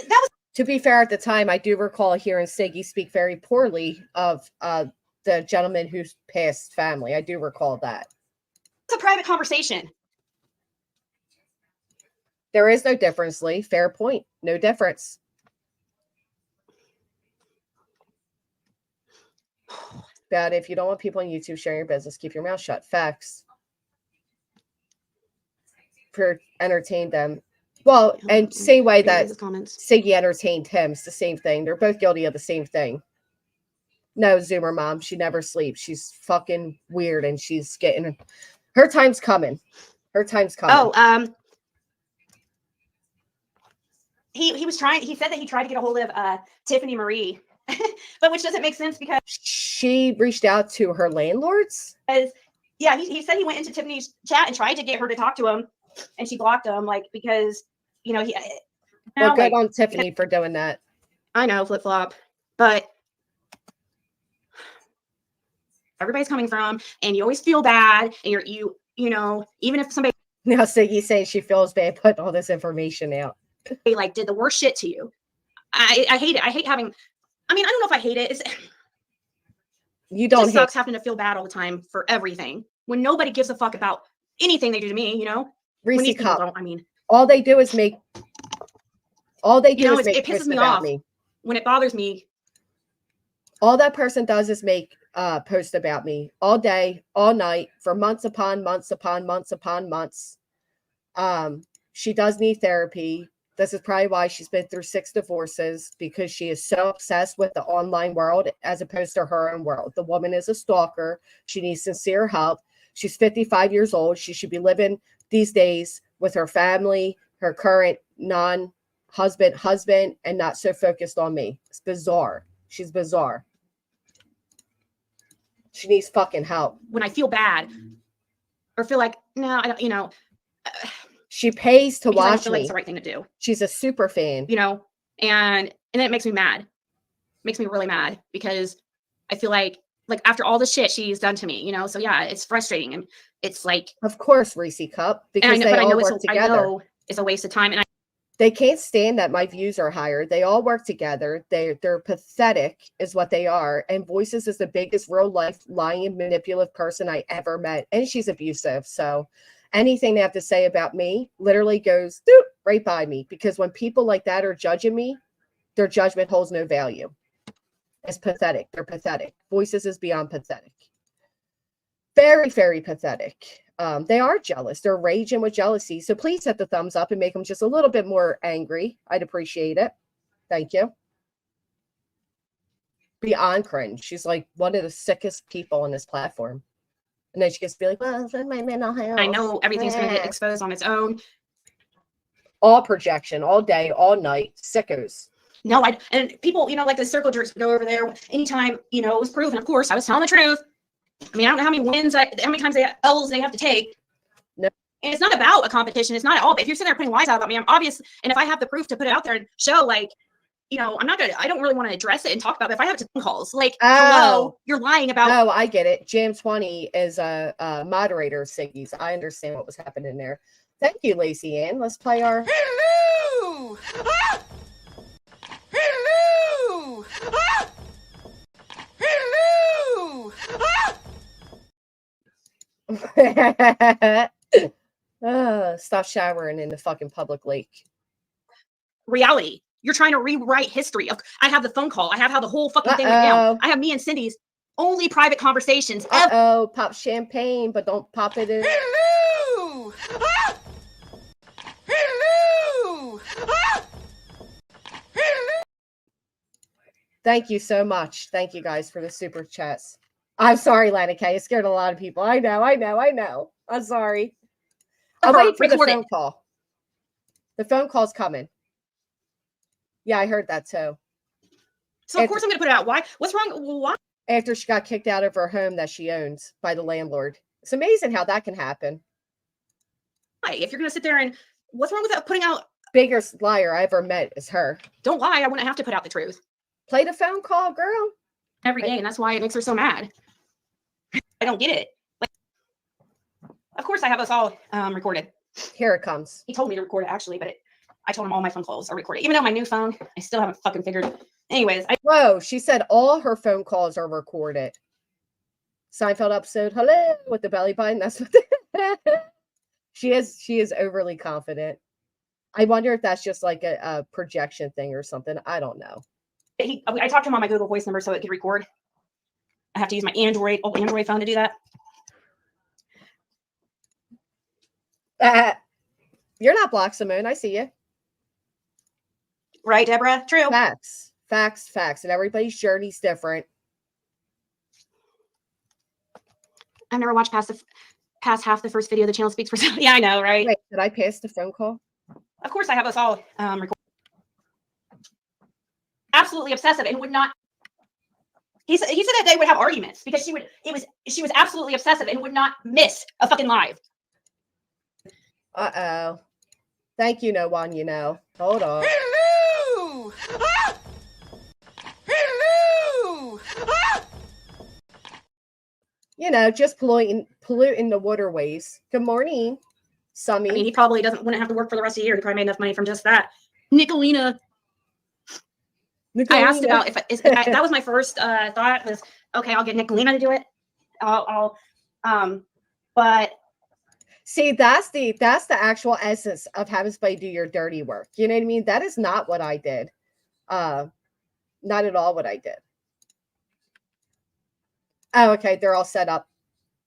That was. To be fair, at the time, I do recall hearing Siggy speak very poorly of the gentleman who's passed family. I do recall that. It's a private conversation. There is no difference, Lee. Fair point. No difference. But if you don't want people on YouTube sharing your business, keep your mouth shut. Facts. For entertain them. Well, and same way that Siggy entertained him. It's the same thing. They're both guilty of the same thing. No, Zoomer mom. She never sleeps. She's fucking weird, and she's getting her time's coming. Her time's coming. Oh, he was trying. He said that he tried to get a hold of Tiffany Marie, but which doesn't make sense because she reached out to her landlords. Yeah, he said he went into Tiffany's chat and tried to get her to talk to him, and she blocked him, like, because he. Well, good on Tiffany for doing that. I know, flip flop, but everybody's coming from, and you always feel bad, and you even if somebody now Siggy's saying she feels bad putting all this information out. They like did the worst shit to you. I hate it. I hate having. I mean, I don't know if I hate it. You don't. It sucks having to feel bad all the time for everything when nobody gives a fuck about anything they do to me. Reese Cup. Don't, I mean, all they do is make. All they do is make it pisses me about off me. When it bothers me. All that person does is make posts about me all day, all night, for months upon months upon months upon months. She does need therapy. This is probably why she's been through 6 divorces, because she is so obsessed with the online world as opposed to her own world. The woman is a stalker. She needs sincere help. She's 55 years old. She should be living these days with her family, her current husband, and not so focused on me. It's bizarre. She's bizarre. She needs fucking help. When I feel bad or feel like, no, I don't, she pays to because I don't watch feel me. like it's the right thing to do. She's a super fan. And then it makes me mad. Makes me really mad because I feel like after all the shit she's done to me, so yeah, it's frustrating. And it's like, of course, Reese Cup, because they all work together. I know it's a waste of time. And they can't stand that my views are higher. They all work together. They're pathetic is what they are. And Voices is the biggest real life lying, manipulative person I ever met. And she's abusive. So anything they have to say about me literally goes right by me, because when people like that are judging me, their judgment holds no value. It's pathetic. They're pathetic. Voices is beyond pathetic. Very, very pathetic. They are jealous. They're raging with jealousy. So please hit the thumbs up and make them just a little bit more angry. I'd appreciate it. Thank you. Beyond cringe. She's like one of the sickest people on this platform. And then she gets to be like, well, it's my mental health. I know everything's going to get exposed on its own. All projection, all day, all night. Sickos. No, and people, like the circle jerks go over there anytime, it was proven. Of course, I was telling the truth. I mean, I don't know how many wins, how many times L's they have to take. No. And it's not about a competition. It's not at all. But if you're sitting there putting lies out about me, I'm obvious. And if I have the proof to put it out there and show, I don't really want to address it and talk about it. If I have phone calls, hello, you're lying about. Oh, I get it. Jam 20 is a moderator of Siggy's. I understand what was happening there. Thank you, Lacey Ann. Let's play our. Hello! Ah! Hello! Ah! Hello! Ah! Stop showering in the fucking public lake. Reality. You're trying to rewrite history. I have the phone call. I have how the whole fucking thing went down. I have me and Cindy's only private conversations. Pop champagne, but don't pop it in. Hello! Ah! Hello! Ah! Hello! Thank you so much. Thank you guys for the super chats. I'm sorry, Lana K. It scared a lot of people. I know. I'm sorry. I'll wait for the phone call. The phone call's coming. Yeah, I heard that too. So of course I'm going to put it out. Why? What's wrong? Why? After she got kicked out of her home that she owns by the landlord. It's amazing how that can happen. If you're going to sit there and what's wrong with that putting out? Biggest liar I ever met is her. Don't lie. I wouldn't have to put out the truth. Play the phone call, girl. Every day, and that's why it makes her so mad. I don't get it. Like, of course I have us all recorded. Here it comes. He told me to record it actually, but I told him all my phone calls are recorded. Even though my new phone, I still haven't fucking figured. Anyways, Whoa, she said all her phone calls are recorded. Seinfeld episode, hello, with the belly button. That's what she is overly confident. I wonder if that's just like a projection thing or something. I don't know. I talked to him on my Google Voice number so it could record. I have to use my old Android phone to do that. You're not blocked, Simone. I see you. Right, Deborah? True. Facts. And everybody's journey's different. I've never watched past half the first video. The channel speaks for itself. Yeah, I know, right? Wait, did I pass the phone call? Of course, I have us all recorded. Absolutely obsessive and would not. He said that they would have arguments because she was absolutely obsessive and would not miss a fucking live. Uh-oh. Thank you, no one, you know. Hold on. Hello! Ah! Hello! Ah! You know, just polluting the waterways. Good morning, Summy. I mean, he probably wouldn't have to work for the rest of the year. He probably made enough money from just that. Nicolina. I asked about if that was my first thought was, okay, I'll get Nicolina to do it. But see, that's the actual essence of having somebody do your dirty work. You know what I mean? That is not what I did. Not at all what I did. Oh, okay. They're all set up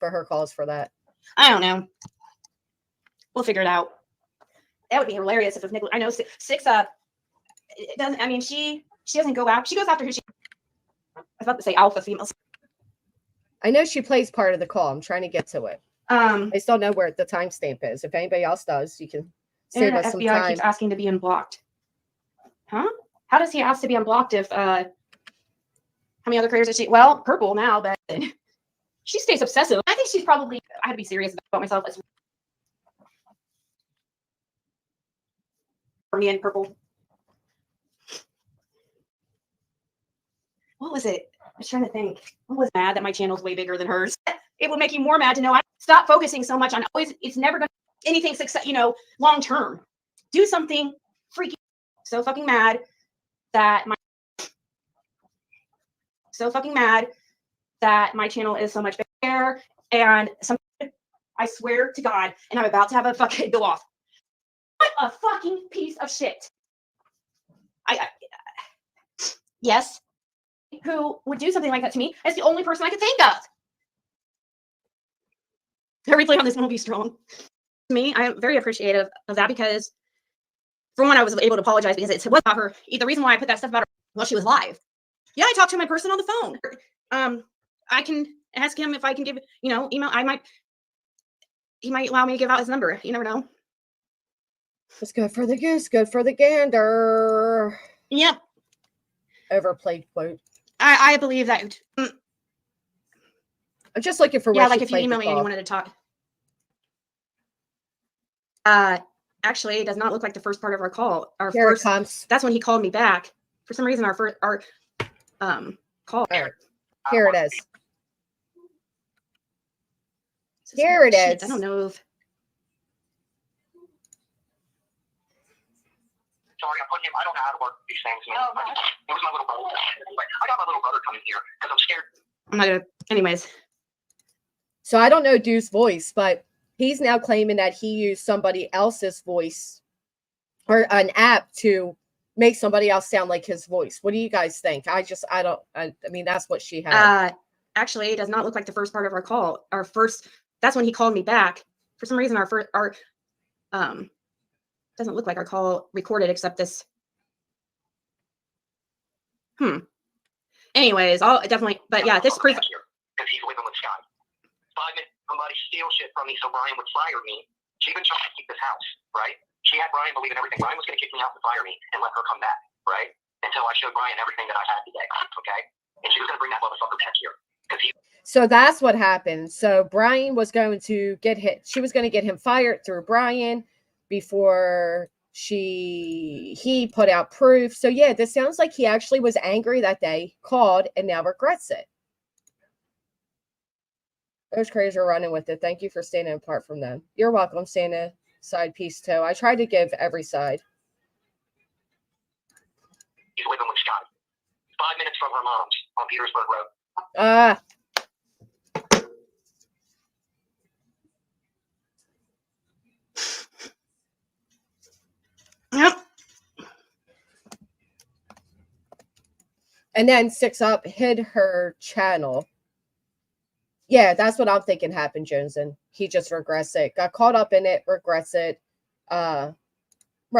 for her calls for that. I don't know. We'll figure it out. That would be hilarious if Nicolina. I know Six-up. It doesn't. I mean, she doesn't go out. She goes after who she. I was about to say alpha females. I know she plays part of the call. I'm trying to get to it. I still know where the timestamp is. If anybody else does, you can save us some FBI time. keeps asking to be unblocked. Huh? How does he ask to be unblocked if how many other creators is she? Well, purple now, but she stays obsessive. I think she's probably. I had to be serious about myself. For me and purple. What was it? I was trying to think. What was mad that my channel's way bigger than hers? It would make you more mad to know I stop focusing so much on always. It's never going to anything success. Long term. Do something freaking. So fucking mad that my channel is so much bigger and I swear to God, and I'm about to have a fucking go off. What a fucking piece of shit. Yes. Who would do something like that to me? It's the only person I could think of. The replay on this one will be strong. To me, I am very appreciative of that because, for one, I was able to apologize because it was about her. The reason why I put that stuff about her while she was live. Yeah, I talked to my person on the phone. I can ask him if I can give, email. He might allow me to give out his number. You never know. It's good for the goose, good for the gander. Yep. Overplayed quote. I believe that. I'm just looking for. Yeah, like if you email me and you wanted to talk. Actually, it does not look like the first part of our call. Here it comes. That's when he called me back. For some reason, our call. Here it is. Here it is. I don't know if. Sorry, I'm putting him. I don't know how to work these things. Man. It was my little brother. I got my little brother coming here because I'm scared. I'm not gonna. Anyways. So I don't know Dude's voice, but he's now claiming that he used somebody else's voice or an app to make somebody else sound like his voice. What do you guys think? I mean, that's what she had. Actually, it does not look like the first part of our call. That's when he called me back. For some reason, doesn't look like our call recorded except this. Anyways, I'll definitely, but yeah, this proof. Because he's living with Scott. 5 minutes, somebody steals shit from me so Brian would fire me. She been trying to keep this house, right? She had Brian believe in everything. Brian was going to kick me out and fire me and let her come back, right? Until I showed Brian everything that I had today, okay? And she was going to bring that motherfucker back here. So that's what happened. So Brian was going to get hit. She was going to get him fired through Brian before he put out proof. So yeah, this sounds like he actually was angry that day, called, and now regrets it. Those crazies are running with it. Thank you for standing apart from them. You're welcome, Santa. Side piece too. I tried to give every side. He's living with Scott. 5 minutes from her mom's on Petersburg Road. Yep. And then Six-up hid her channel. Yeah, that's what I'm thinking happened, Joneson. He just regrets it. Got caught up in it, regrets it. Right,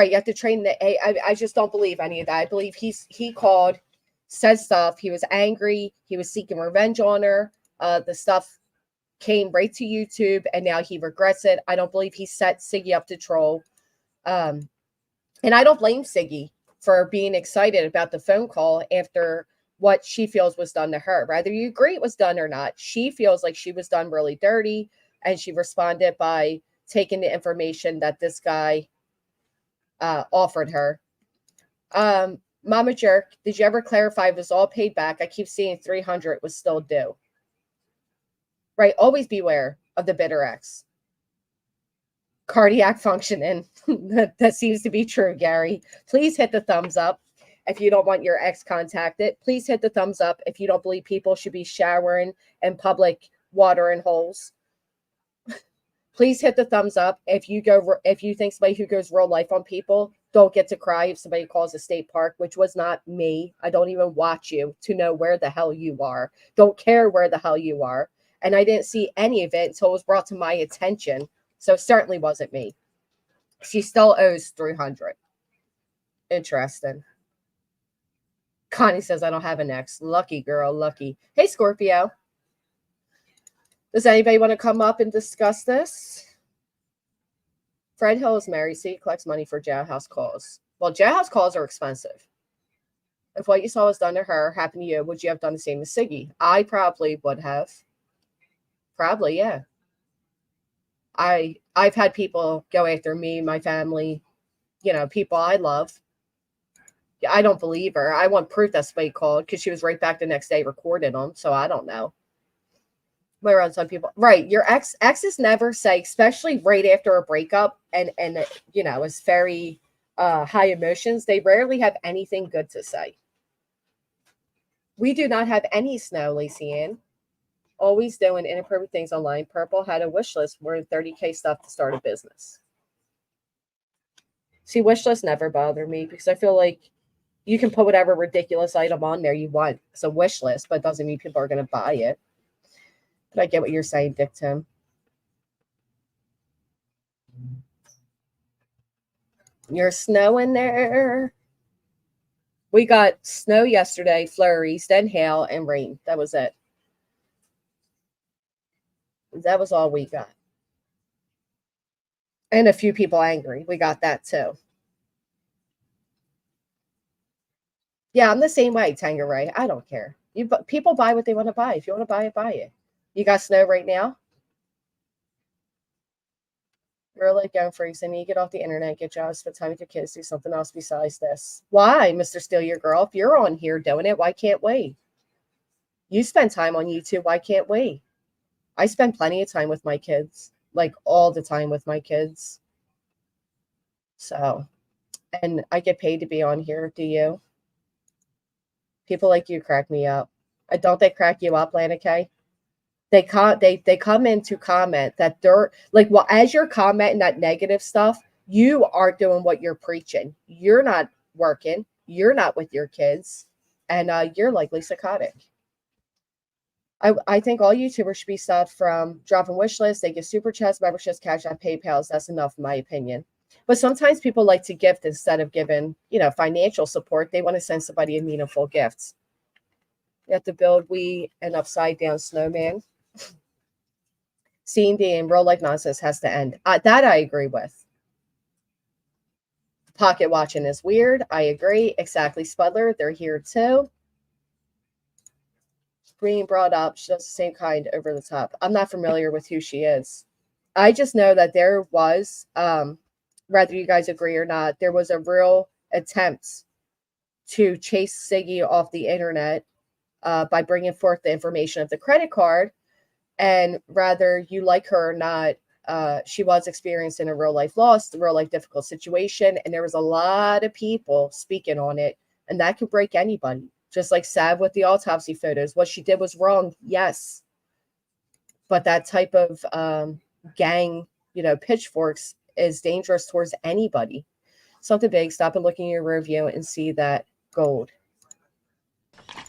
you have to train the I just don't believe any of that. I believe he called, said stuff. He was angry. He was seeking revenge on her. The stuff came right to YouTube, and now he regrets it. I don't believe he set Siggy up to troll. And I don't blame Siggy for being excited about the phone call after what she feels was done to her. Whether you agree it was done or not, she feels like she was done really dirty, and she responded by taking the information that this guy offered her. Mama Jerk, did you ever clarify if it was all paid back? I keep seeing 300 was still due. Right, always beware of the bitter ex. Cardiac functioning. That seems to be true, Gary. Please hit the thumbs up if you don't want your ex contacted. Please hit the thumbs up if you don't believe people should be showering in public water and holes. Please hit the thumbs up if you think somebody who goes real life on people don't get to cry if somebody calls a state park, which was not me. I don't even watch you to know where the hell you are. Don't care where the hell you are. And I didn't see any of it until it was brought to my attention. So it certainly wasn't me. She still owes 300. Interesting. Connie says, I don't have an ex. Lucky girl, lucky. Hey, Scorpio. Does anybody want to come up and discuss this? Fred Hill is married, so he collects money for jailhouse calls. Well, jailhouse calls are expensive. If what you saw was done to her happened to you, would you have done the same as Siggy? I probably would have. Probably, yeah. I've had people go after me, my family, people I love. I don't believe her. I want proof that somebody called because she was right back the next day recording them. So I don't know. Where on some people, right? Your exes never say, especially right after a breakup, and it's very high emotions. They rarely have anything good to say. We do not have any snow, Lacey Ann. Always doing inappropriate things online. Purple had a wish list where 30K stuff to start a business. See, wish lists never bother me because I feel like you can put whatever ridiculous item on there you want. It's a wish list, but it doesn't mean people are going to buy it. But I get what you're saying, Dick Tim. You're snowing there. We got snow yesterday, flurries, then hail and rain. That was it. That was all we got. And a few people angry. We got that too. Yeah, I'm the same way, Tangeray. I don't care. People buy what they want to buy. If you want to buy it, buy it. You got snow right now? Really going freaks. I need to get off the internet, get jobs, spend time with your kids, do something else besides this. Why, Mr. Steal Your Girl? If you're on here doing it, why can't we? You spend time on YouTube. Why can't we? I spend plenty of time with my kids, like all the time with my kids. So, and I get paid to be on here. Do you? People like you crack me up. Don't they crack you up, Lana Kay? They come in to comment that they're like, well, as you're commenting that negative stuff, you aren't doing what you're preaching. You're not working. You're not with your kids. And you're likely psychotic. I think all YouTubers should be stopped from dropping wish lists. They give super chats, memberships, cash app, PayPals. That's enough, in my opinion. But sometimes people like to gift instead of giving, financial support. They want to send somebody a meaningful gift. You have to build we an upside down snowman. C&D and real life nonsense has to end. That I agree with. Pocket watching is weird. I agree. Exactly, Spudler. They're here too. Being brought up, she does the same kind over the top. I'm not familiar with who she is. I just know that there was, whether you guys agree or not, there was a real attempt to chase Siggy off the internet by bringing forth the information of the credit card. And whether you like her or not, she was experiencing a real life loss, a real life difficult situation. And there was a lot of people speaking on it. And that could break anybody. Just like Sav with the autopsy photos. What she did was wrong, yes. But that type of gang, pitchforks is dangerous towards anybody. Something big, stop and look in your rear view and see that gold.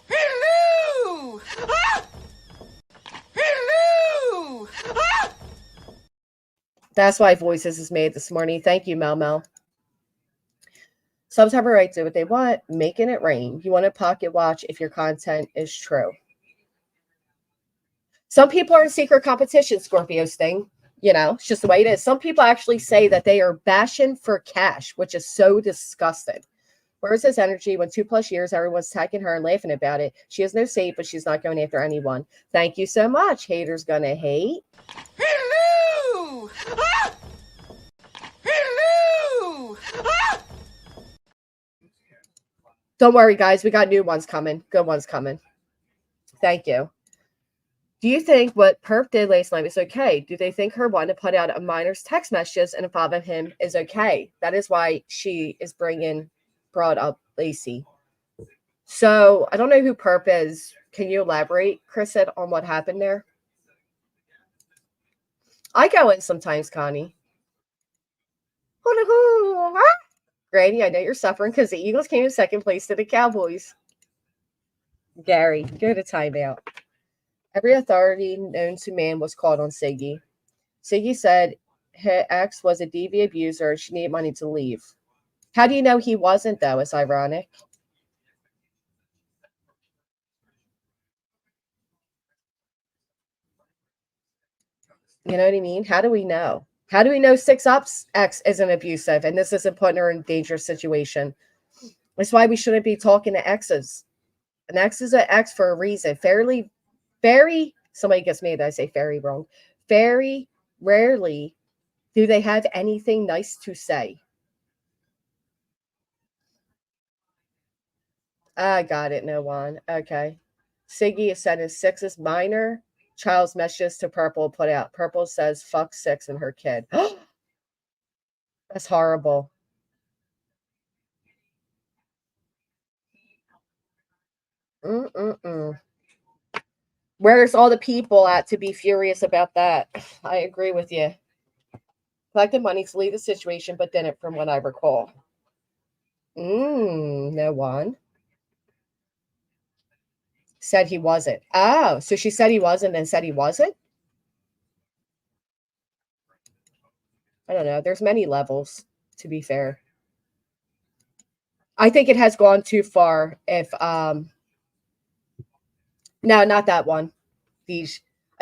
Hello! Ah! Hello! Ah! That's why Voices is made this morning. Thank you, Mel Mel. Subs have a right to do what they want, making it rain. You want to pocket watch if your content is true. Some people are in secret competition, Scorpio's thing. It's just the way it is. Some people actually say that they are bashing for cash, which is so disgusting. Where's his energy when 2+ years everyone's attacking her and laughing about it? She has no say, but she's not going after anyone. Thank you so much. Haters gonna hate. Hello! Ah! Hello! Ah! Don't worry, guys. We got new ones coming. Good ones coming. Thank you. Do you think what Perp did last night was okay? Do they think her wanting to put out a minor's text messages and involving him is okay? That is why she is brought up Lacey. So I don't know who Perp is. Can you elaborate, Chris, on what happened there? I go in sometimes, Connie. Granny, I know you're suffering because the Eagles came in second place to the Cowboys. Gary, go to timeout. Every authority known to man was called on Siggy. Siggy said her ex was a DV abuser and she needed money to leave. How do you know he wasn't, though? It's ironic. You know what I mean? How do we know? How do we know Six-up's ex isn't abusive and this isn't putting her in a dangerous situation? That's why we shouldn't be talking to exes. An ex is an ex for a reason. Somebody gets mad that I say very wrong. Very rarely do they have anything nice to say. I got it, no one. Okay. Siggy is sending Six's minor child's messages to Purple put out. Purple says, fuck Six and her kid. That's horrible. Where's all the people at to be furious about that? I agree with you. Collected money to leave the situation, but didn't, from what I recall. No one. Said he wasn't. Oh, so she said he wasn't and said he wasn't? I don't know. There's many levels, to be fair. I think it has gone too far if no, not that one. I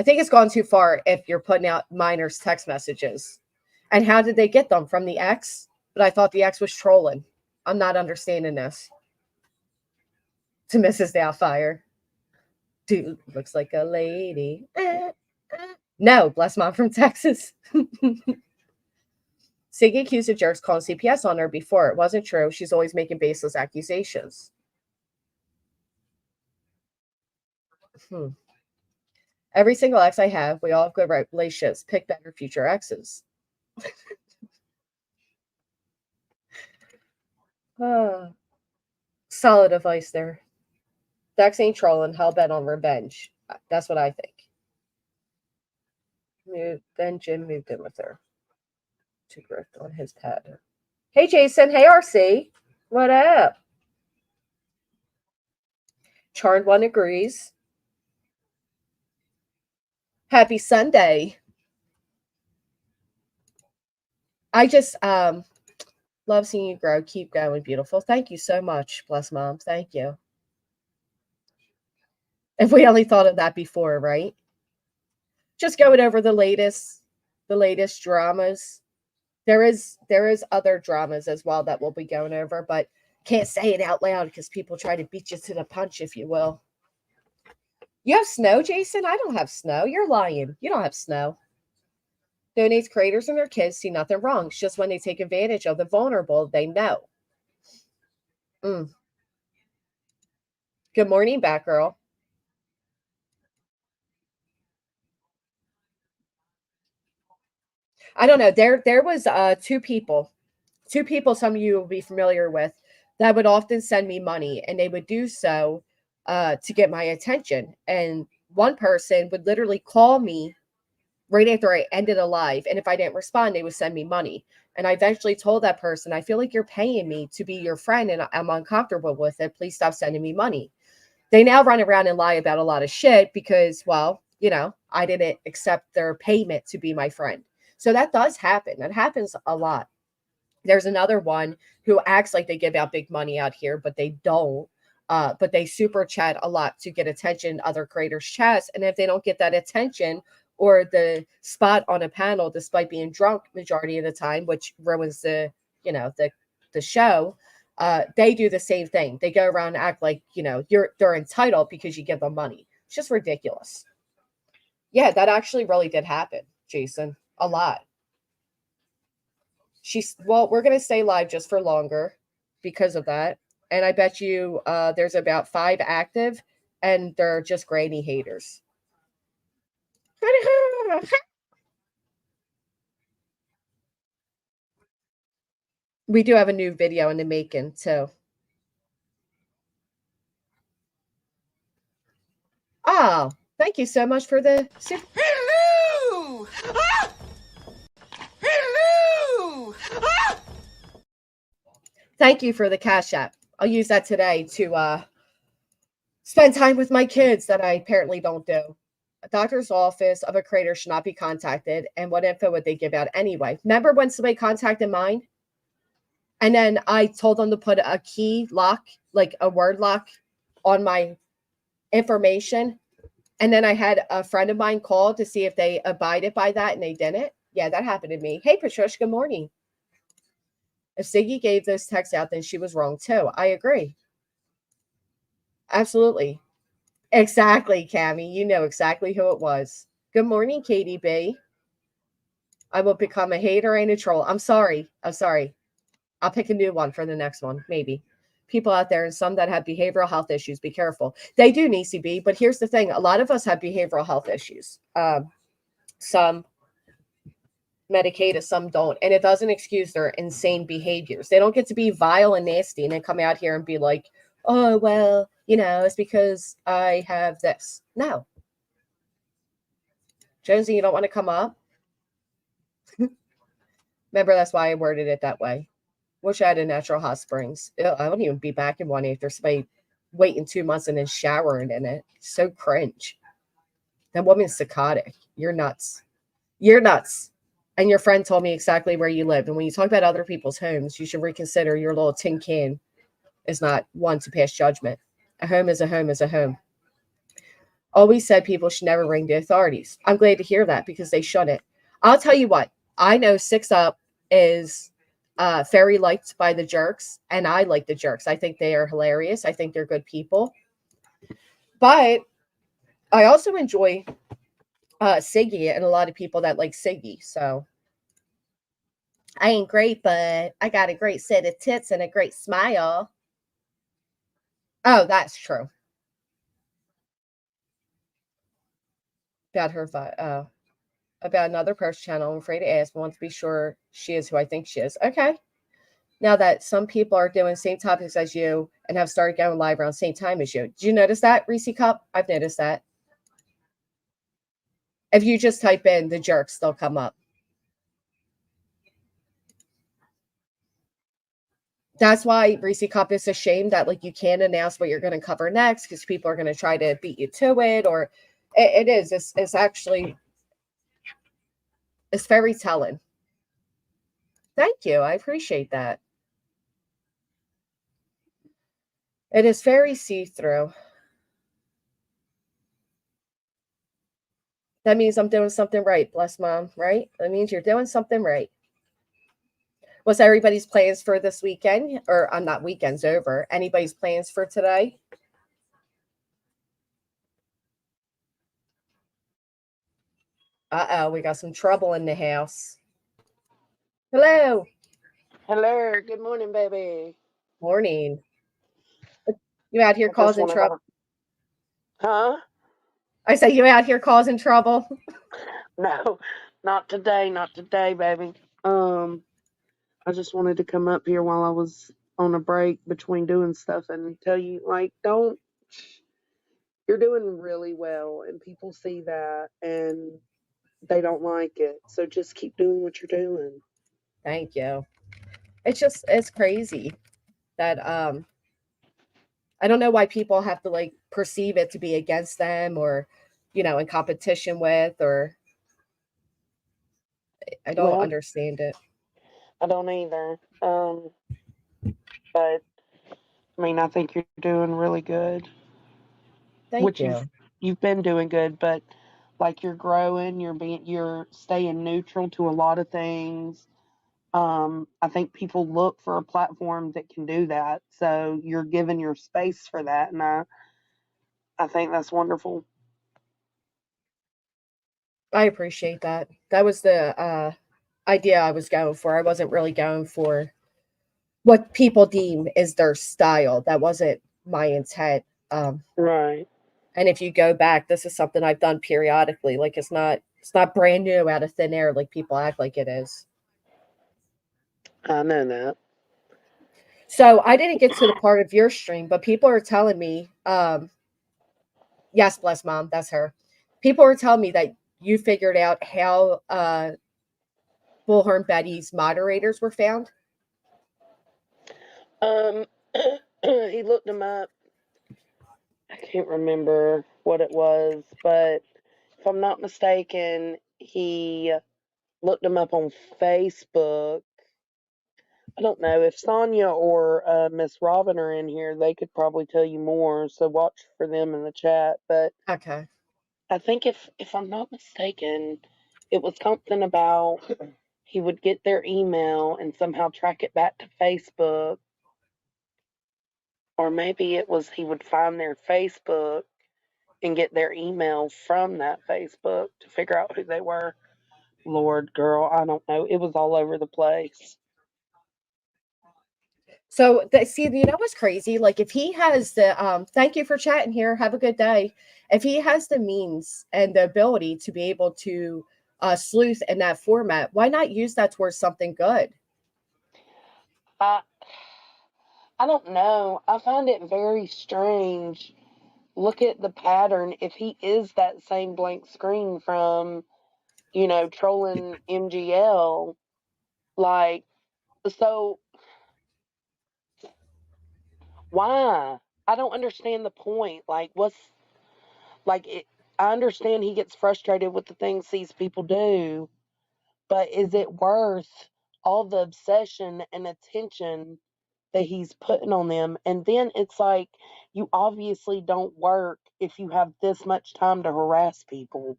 think it's gone too far if you're putting out minors text messages. And how did they get them? From the ex? But I thought the ex was trolling. I'm not understanding this. To Mrs. Doubtfire. Dude looks like a lady. No, bless mom from Texas. Siggy accused the jerks calling CPS on her before. It wasn't true. She's always making baseless accusations. Every single ex I have, we all have good relationships. Pick better future exes. Solid advice there. Dex ain't trolling, hell bent on revenge. That's what I think. Then Jim moved in with her to grift on his pet. Hey, Jason. Hey, RC. What up? Charmed one agrees. Happy Sunday. I just love seeing you grow. Keep going, beautiful. Thank you so much. Bless mom. Thank you. If we only thought of that before, right? Just going over the latest dramas. There is other dramas as well that we'll be going over, but can't say it out loud because people try to beat you to the punch, if you will. You have snow, Jason? I don't have snow. You're lying. You don't have snow. Donates creators and their kids see nothing wrong. It's just when they take advantage of the vulnerable, they know. Good morning, Batgirl. I don't know. There was two people some of you will be familiar with that would often send me money, and they would do so to get my attention. And one person would literally call me right after I ended a live, and if I didn't respond, they would send me money. And I eventually told that person, I feel like you're paying me to be your friend, and I'm uncomfortable with it. Please stop sending me money. They now run around and lie about a lot of shit because, well, I didn't accept their payment to be my friend. So that does happen. That happens a lot. There's another one who acts like they give out big money out here, but they don't. But they super chat a lot to get attention, other creators' chats. And if they don't get that attention or the spot on a panel, despite being drunk majority of the time, which ruins the show, they do the same thing. They go around and act like, they're entitled because you give them money. It's just ridiculous. Yeah, that actually really did happen, Jason. A lot. We're going to stay live just for longer because of that. And I bet you there's about 5 active, and they're just granny haters. We do have a new video in the making, too. Oh, thank you so much for the super. Hello! Ah! Hello! Ah! Thank you for the Cash App. I'll use that today to spend time with my kids that I apparently don't do. A doctor's office of a creator should not be contacted. And what info would they give out anyway? Remember when somebody contacted mine? And then I told them to put a key lock, like a word lock, on my information. And then I had a friend of mine call to see if they abided by that, and they didn't. Yeah, that happened to me. Hey, Patricia, good morning. If Siggy gave those texts out, then she was wrong too. I agree. Absolutely. Exactly, Cammie. You know exactly who it was. Good morning, Katie B. I will become a hater and a troll. I'm sorry. I'll pick a new one for the next one, maybe. People out there, and some that have behavioral health issues, be careful. They do, Nisi B, but here's the thing. A lot of us have behavioral health issues. Some medicated, some don't. And it doesn't excuse their insane behaviors. They don't get to be vile and nasty and then come out here and be like, oh, well, it's because I have this. No. Jonesy, you don't want to come up? Remember, that's why I worded it that way. Wish I had a natural hot springs. I wouldn't even be back in one after somebody waiting 2 months and then showering in it. So cringe. That woman's psychotic. You're nuts. You're nuts. And your friend told me exactly where you live. And when you talk about other people's homes, you should reconsider your little tin can is not one to pass judgment. A home is a home is a home. Always said people should never ring the authorities. I'm glad to hear that because they shouldn't. I'll tell you what. I know Six-up is very liked by the jerks, and I like the jerks. I think they are hilarious. I think they're good people. But I also enjoy Siggy and a lot of people that like Siggy. So I ain't great, but I got a great set of tits and a great smile. Oh, that's true. About her, about another post channel. I'm afraid to ask, but want to be sure she is who I think she is. Okay. Now that some people are doing same topics as you and have started going live around the same time as you. Did you notice that, Reese Cup? I've noticed that. If you just type in the jerks, they'll come up. That's why Reese Cup is ashamed that you can't announce what you're going to cover next because people are going to try to beat you to it, or it is. It's actually, it's very telling. Thank you. I appreciate that. It is very see-through. That means I'm doing something right, bless mom, right? That means you're doing something right. What's everybody's plans for this weekend? Or I'm not weekend's over. Anybody's plans for today? Uh-oh, we got some trouble in the house. Hello. Hello, good morning, baby. Morning. You out here I just causing wanted trouble? Huh? I say you out here causing trouble. No, not today, baby. I just wanted to come up here while I was on a break between doing stuff and tell you, like, you're doing really well, and people see that and they don't like it. So just keep doing what you're doing. Thank you. It's crazy that I don't know why people have to like perceive it to be against them or in competition with, or I don't Well, understand it. I don't either. But I mean, I think you're doing really good, Thank which you. you've been doing good, but like you're growing, you're staying neutral to a lot of things. I think people look for a platform that can do that, so you're giving your space for that, and I think that's wonderful. I appreciate that. That was the idea I was going for. I wasn't really going for what people deem is their style. That wasn't my intent. Right. And if you go back, this is something I've done periodically. Like it's not brand new out of thin air like people act like it is. I know that. So I didn't get to the part of your stream, but people are telling me, yes, bless mom, that's her. People are telling me that you figured out how Bullhorn Betty's moderators were found. Um, he looked them up. I can't remember what it was, but if I'm not mistaken, he looked them up on Facebook. I don't know if Sonia or Miss Robin are in here. They could probably tell you more. So watch for them in the chat. But Okay. I think if I'm not mistaken, it was something about he would get their email and somehow track it back to Facebook, or maybe it was he would find their Facebook and get their email from that Facebook to figure out who they were. Lord, girl, I don't know. It was all over the place. So see, what's crazy? Like if he has the thank you for chatting here. Have a good day. If he has the means and the ability to be able to sleuth in that format, why not use that towards something good? I I don't know. I find it very strange. Look at the pattern. If he is that same blank screen from, trolling MGL, like, so why? I don't understand the point. Like, I understand he gets frustrated with the things these people do, but is it worth all the obsession and attention that he's putting on them? And then it's like, you obviously don't work if you have this much time to harass people.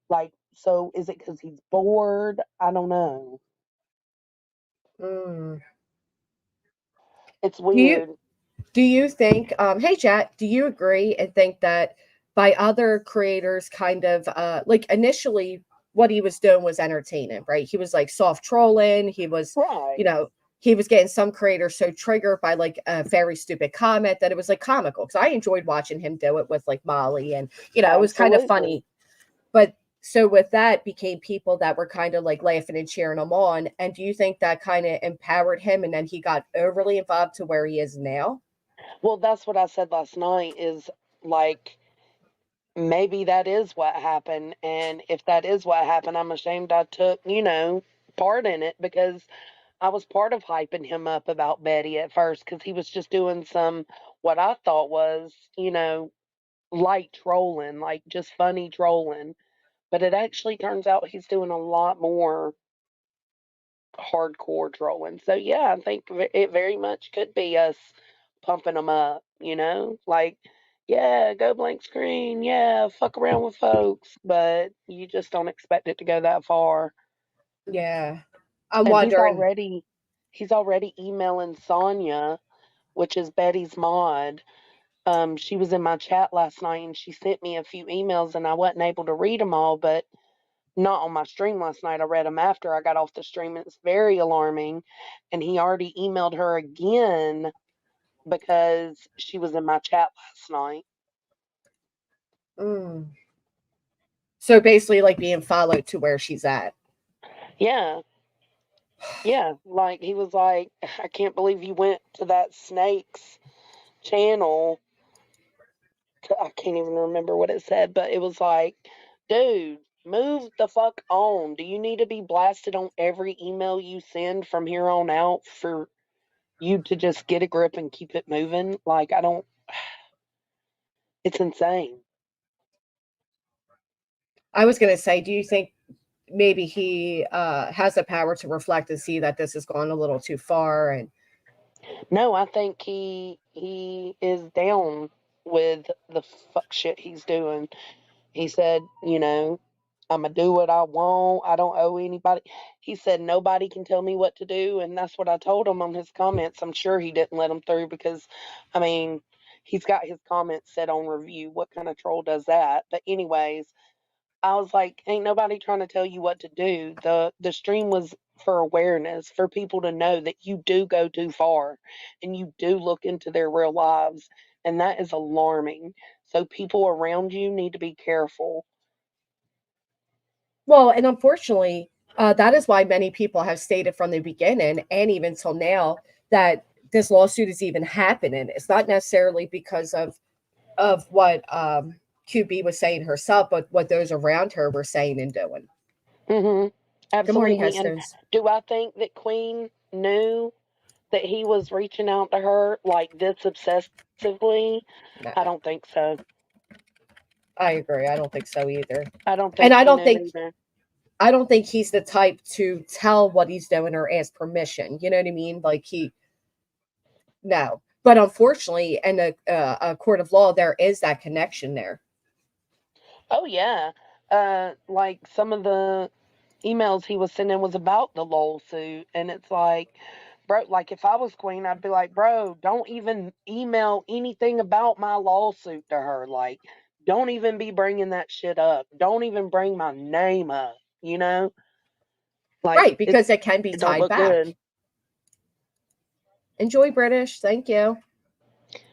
Like, so is it because he's bored? I don't know. Mm. It's Do you weird. do you think hey chat, do you agree and think that by other creators kind of like initially what he was doing was entertaining, right? He was like soft trolling, he was Right. you know he was getting some creators so triggered by like a very stupid comment that it was like comical, because I enjoyed watching him do it with like Molly, and it was kind of Absolutely. funny. But so with that became people that were kind of like laughing and cheering him on. And do you think that kind of empowered him and then he got overly involved to where he is now? Well, that's what I said last night is like, maybe that is what happened. And if that is what happened, I'm ashamed I took, part in it, because I was part of hyping him up about Betty at first because he was just doing some, what I thought was, light trolling, like just funny trolling. But it actually turns out he's doing a lot more hardcore trolling. So, yeah, I think it very much could be us pumping him up, like yeah, go blank screen, yeah, fuck around with folks, but you just don't expect it to go that far. Yeah. I'm And wondering. he's already emailing Sonia, which is Betty's mod. She was in my chat last night and she sent me a few emails and I wasn't able to read them all, but not on my stream last night. I read them after I got off the stream. It's very alarming. And he already emailed her again because she was in my chat last night. Mm. So basically, like being followed to where she's at. Yeah. Yeah. Like, he was like, I can't believe you went to that snake's channel. I can't even remember what it said, but it was like, dude, move the fuck on. Do you need to be blasted on every email you send from here on out for you to just get a grip and keep it moving? Like, I don't, it's insane. I was going to say, do you think maybe he has the power to reflect and see that this has gone a little too far? And No, I think he is down with the fuck shit he's doing. He said, you know, I'm gonna do what I want. I don't owe anybody. He said nobody can tell me what to do, and that's what I told him on his comments. I'm sure he didn't let them through because, I mean, he's got his comments set on review. What kind of troll does that? But anyways, I was like, ain't nobody trying to tell you what to do. The stream was for awareness, for people to know that you do go too far and you do look into their real lives, and that is alarming. So people around you need to be careful. well, and unfortunately, that is why many people have stated from the beginning and even till now that this lawsuit is even happening. It's not necessarily because of what QB was saying herself, but what those around her were saying and doing. Good morning, Absolutely. And Heston's. do I think that Queen knew that he was reaching out to her like this obsessively? No, I don't think so. I agree. I don't think so either. I don't And think she knew either. I don't think he's the type to tell what he's doing or ask permission. You know what I mean? Like no. But unfortunately, in a court of law, there is that connection there. Oh yeah. Like some of the emails he was sending was about the lawsuit, and it's like, bro, like if I was Queen, I'd be like, bro, don't even email anything about my lawsuit to her. Like, don't even be bringing that shit up. Don't even bring my name up. You know, like Right, because it can be it don't tied look back. good. Enjoy British. Thank you.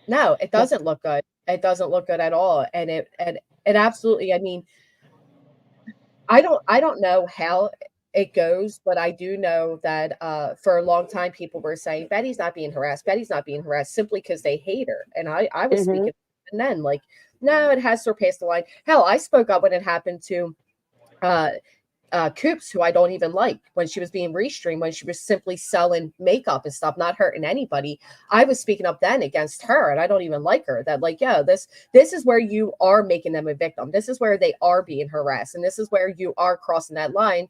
No, it But doesn't look good. It doesn't look good at all. And it absolutely, I mean, I don't know how it goes, but I do know that for a long time people were saying Betty's not being harassed. Betty's not being harassed simply because they hate her. And I was mhm. speaking and then like, no, it has surpassed the line. Hell, I spoke up when it happened to uh Coops, who I don't even like, when she was being restreamed, when she was simply selling makeup and stuff, not hurting anybody. I was speaking up then against her, and I don't even like her. That like, yeah, this is where you are making them a victim. This is where they are being harassed, and this is where you are crossing that line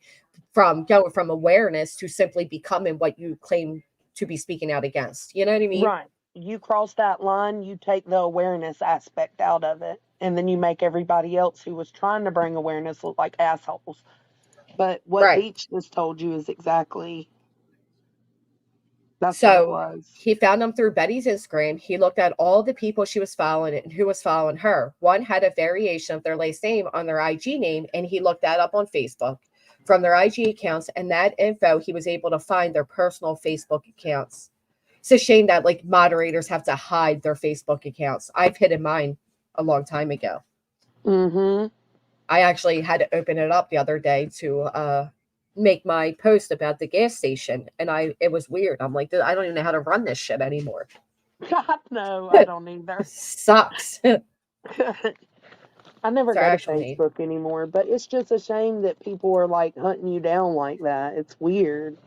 from going from awareness to simply becoming what you claim to be speaking out against. You know what I mean? Right. You cross that line, you take the awareness aspect out of it, and then you make everybody else who was trying to bring awareness look like assholes. But what Right. Beach just told you is exactly that's what it So was. he found them through Betty's Instagram. He looked at all the people she was following and who was following her. One had a variation of their last name on their IG name, and he looked that up on Facebook from their IG accounts. And that info, he was able to find their personal Facebook accounts. It's a shame that like moderators have to hide their Facebook accounts. I've hidden mine a long time ago. Mm-hmm. I actually had to open it up the other day to make my post about the gas station, and it was weird. I'm like, I don't even know how to run this shit anymore. God no, I don't either. It sucks. I never It's our go to actual name. Facebook anymore, but it's just a shame that people are like hunting you down like that. It's weird.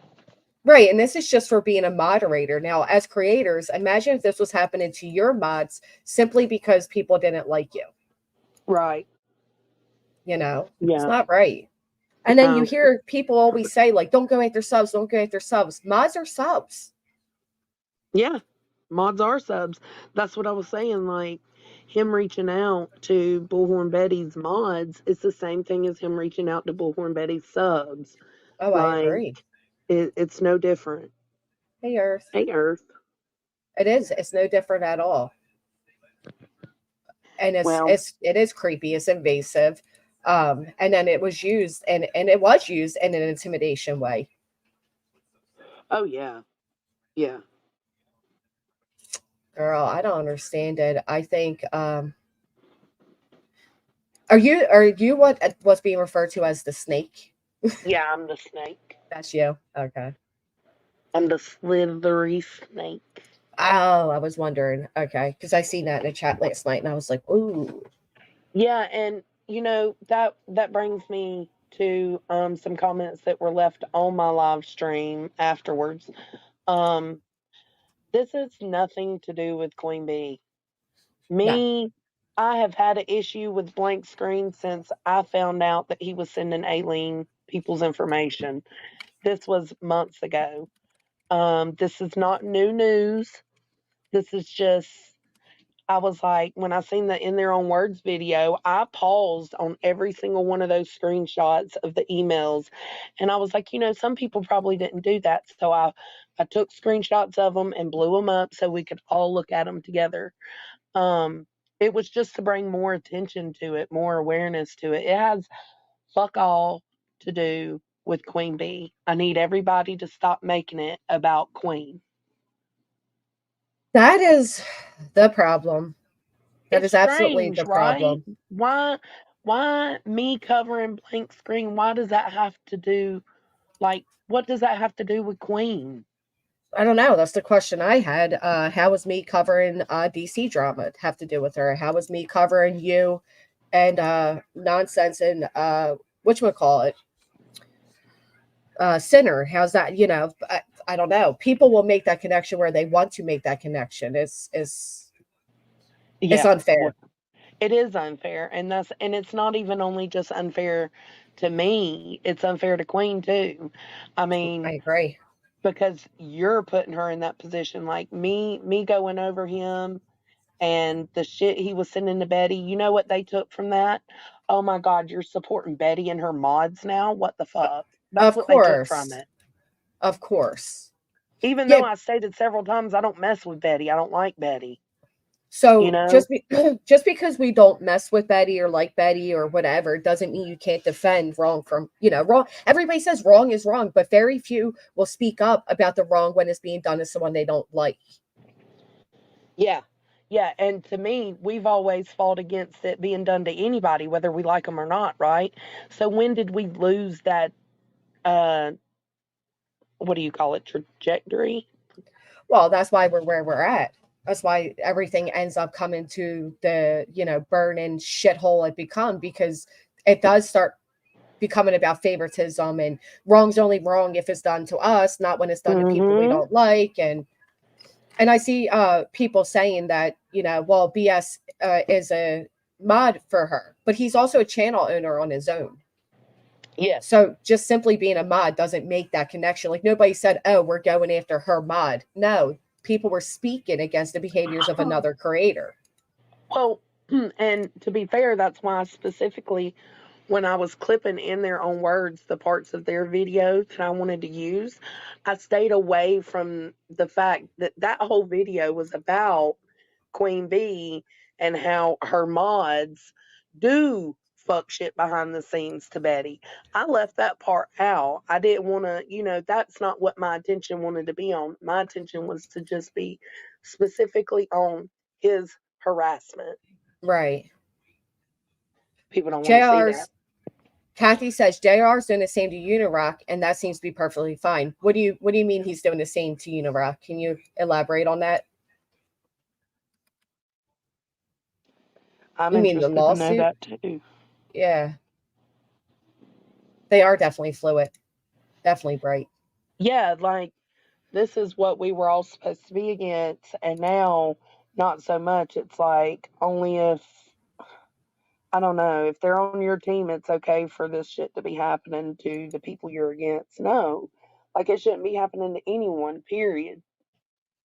Right, and this is just for being a moderator. Now, as creators, imagine if this was happening to your mods simply because people didn't like you. Right. You know, it's Yeah. not right. And then you No. hear people always say, like, don't go after subs, don't go after subs. Mods are subs. Yeah. Mods are subs. That's what I was saying. Like, him reaching out to Bullhorn Betty's mods is the same thing as him reaching out to Bullhorn Betty's subs. Oh, I agree. It's no different. Hey, Earth. Hey, Earth. It is. It's no different at all. And it is creepy. It's invasive. And then it was used, and it was used in an intimidation way. Oh yeah, yeah. Girl, I don't understand it. I think are you what's being referred to as the snake? Yeah, I'm the snake. That's you. Okay. I'm the slithery snake. Oh, I was wondering. Okay, because I seen that in a chat last night, and I was like, ooh. Yeah, and that brings me to some comments that were left on my live stream afterwards. This has nothing to do with Queen Bee. Me, I have had an issue with blank screen since I found out that he was sending Aileen people's information. This was months ago. This is not new news. This is just, I was like, when I seen the In Their Own Words video, I paused on every single one of those screenshots of the emails. And I was like, some people probably didn't do that. So I took screenshots of them and blew them up so we could all look at them together. It was just to bring more attention to it, more awareness to it. It has fuck all to do with Queen Bee. I need everybody to stop making it about Queen. That is the problem. That It's is absolutely strange, the problem. right? Why me covering blank screen? Why does that have to do, like, what does that have to do with Queen? I don't know. That's the question I had. How was me covering DC drama have to do with her? How was me covering you and nonsense and whatchamacallit? Sinner? How's that? I don't know. People will make that connection where they want to make that connection. It's unfair. It is unfair, and it's not even only just unfair to me, it's unfair to Queen too. I mean, I agree. Because you're putting her in that position, like me going over him and the shit he was sending to Betty. You know what they took from that? Oh my God, you're supporting Betty and her mods now? What the fuck? That's what they took from it. Of course. Even though I stated several times I don't mess with Betty. I don't like Betty. So just because we don't mess with Betty or like Betty or whatever doesn't mean you can't defend wrong from, wrong. Everybody says wrong is wrong, but very few will speak up about the wrong when it's being done to someone they don't like. Yeah. Yeah. And to me, we've always fought against it being done to anybody, whether we like them or not, right? So when did we lose that, what do you call it, trajectory? Well, that's why we're where we're at. That's why everything ends up coming to the, burning shithole it become, because it does start becoming about favoritism, and wrong's only wrong if it's done to us, not when it's done to people we don't like. And I see people saying that, well, BS is a mod for her, but he's also a channel owner on his own. Yeah. So just simply being a mod doesn't make that connection. Like, nobody said, oh, we're going after her mod. No, people were speaking against the behaviors of another creator. Well, and to be fair, that's why specifically when I was clipping In Their Own Words the parts of their videos that I wanted to use, I stayed away from the fact that that whole video was about Queen Bee and how her mods do fuck shit behind the scenes to Betty. I left that part out. I didn't want to, that's not what my attention wanted to be on. My attention was to just be specifically on his harassment. Right. People don't want to see that. Kathy says JR's doing the same to Unirock, and that seems to be perfectly fine. What do you mean he's doing the same to Unirock? Can you elaborate on that? I'm you mean the interested lawsuit? to know that too. Yeah. They are definitely fluid. Definitely bright. Yeah, like this is what we were all supposed to be against, and now not so much. It's like only if, I don't know, if they're on your team, it's okay for this shit to be happening to the people you're against. No, like it shouldn't be happening to anyone, period.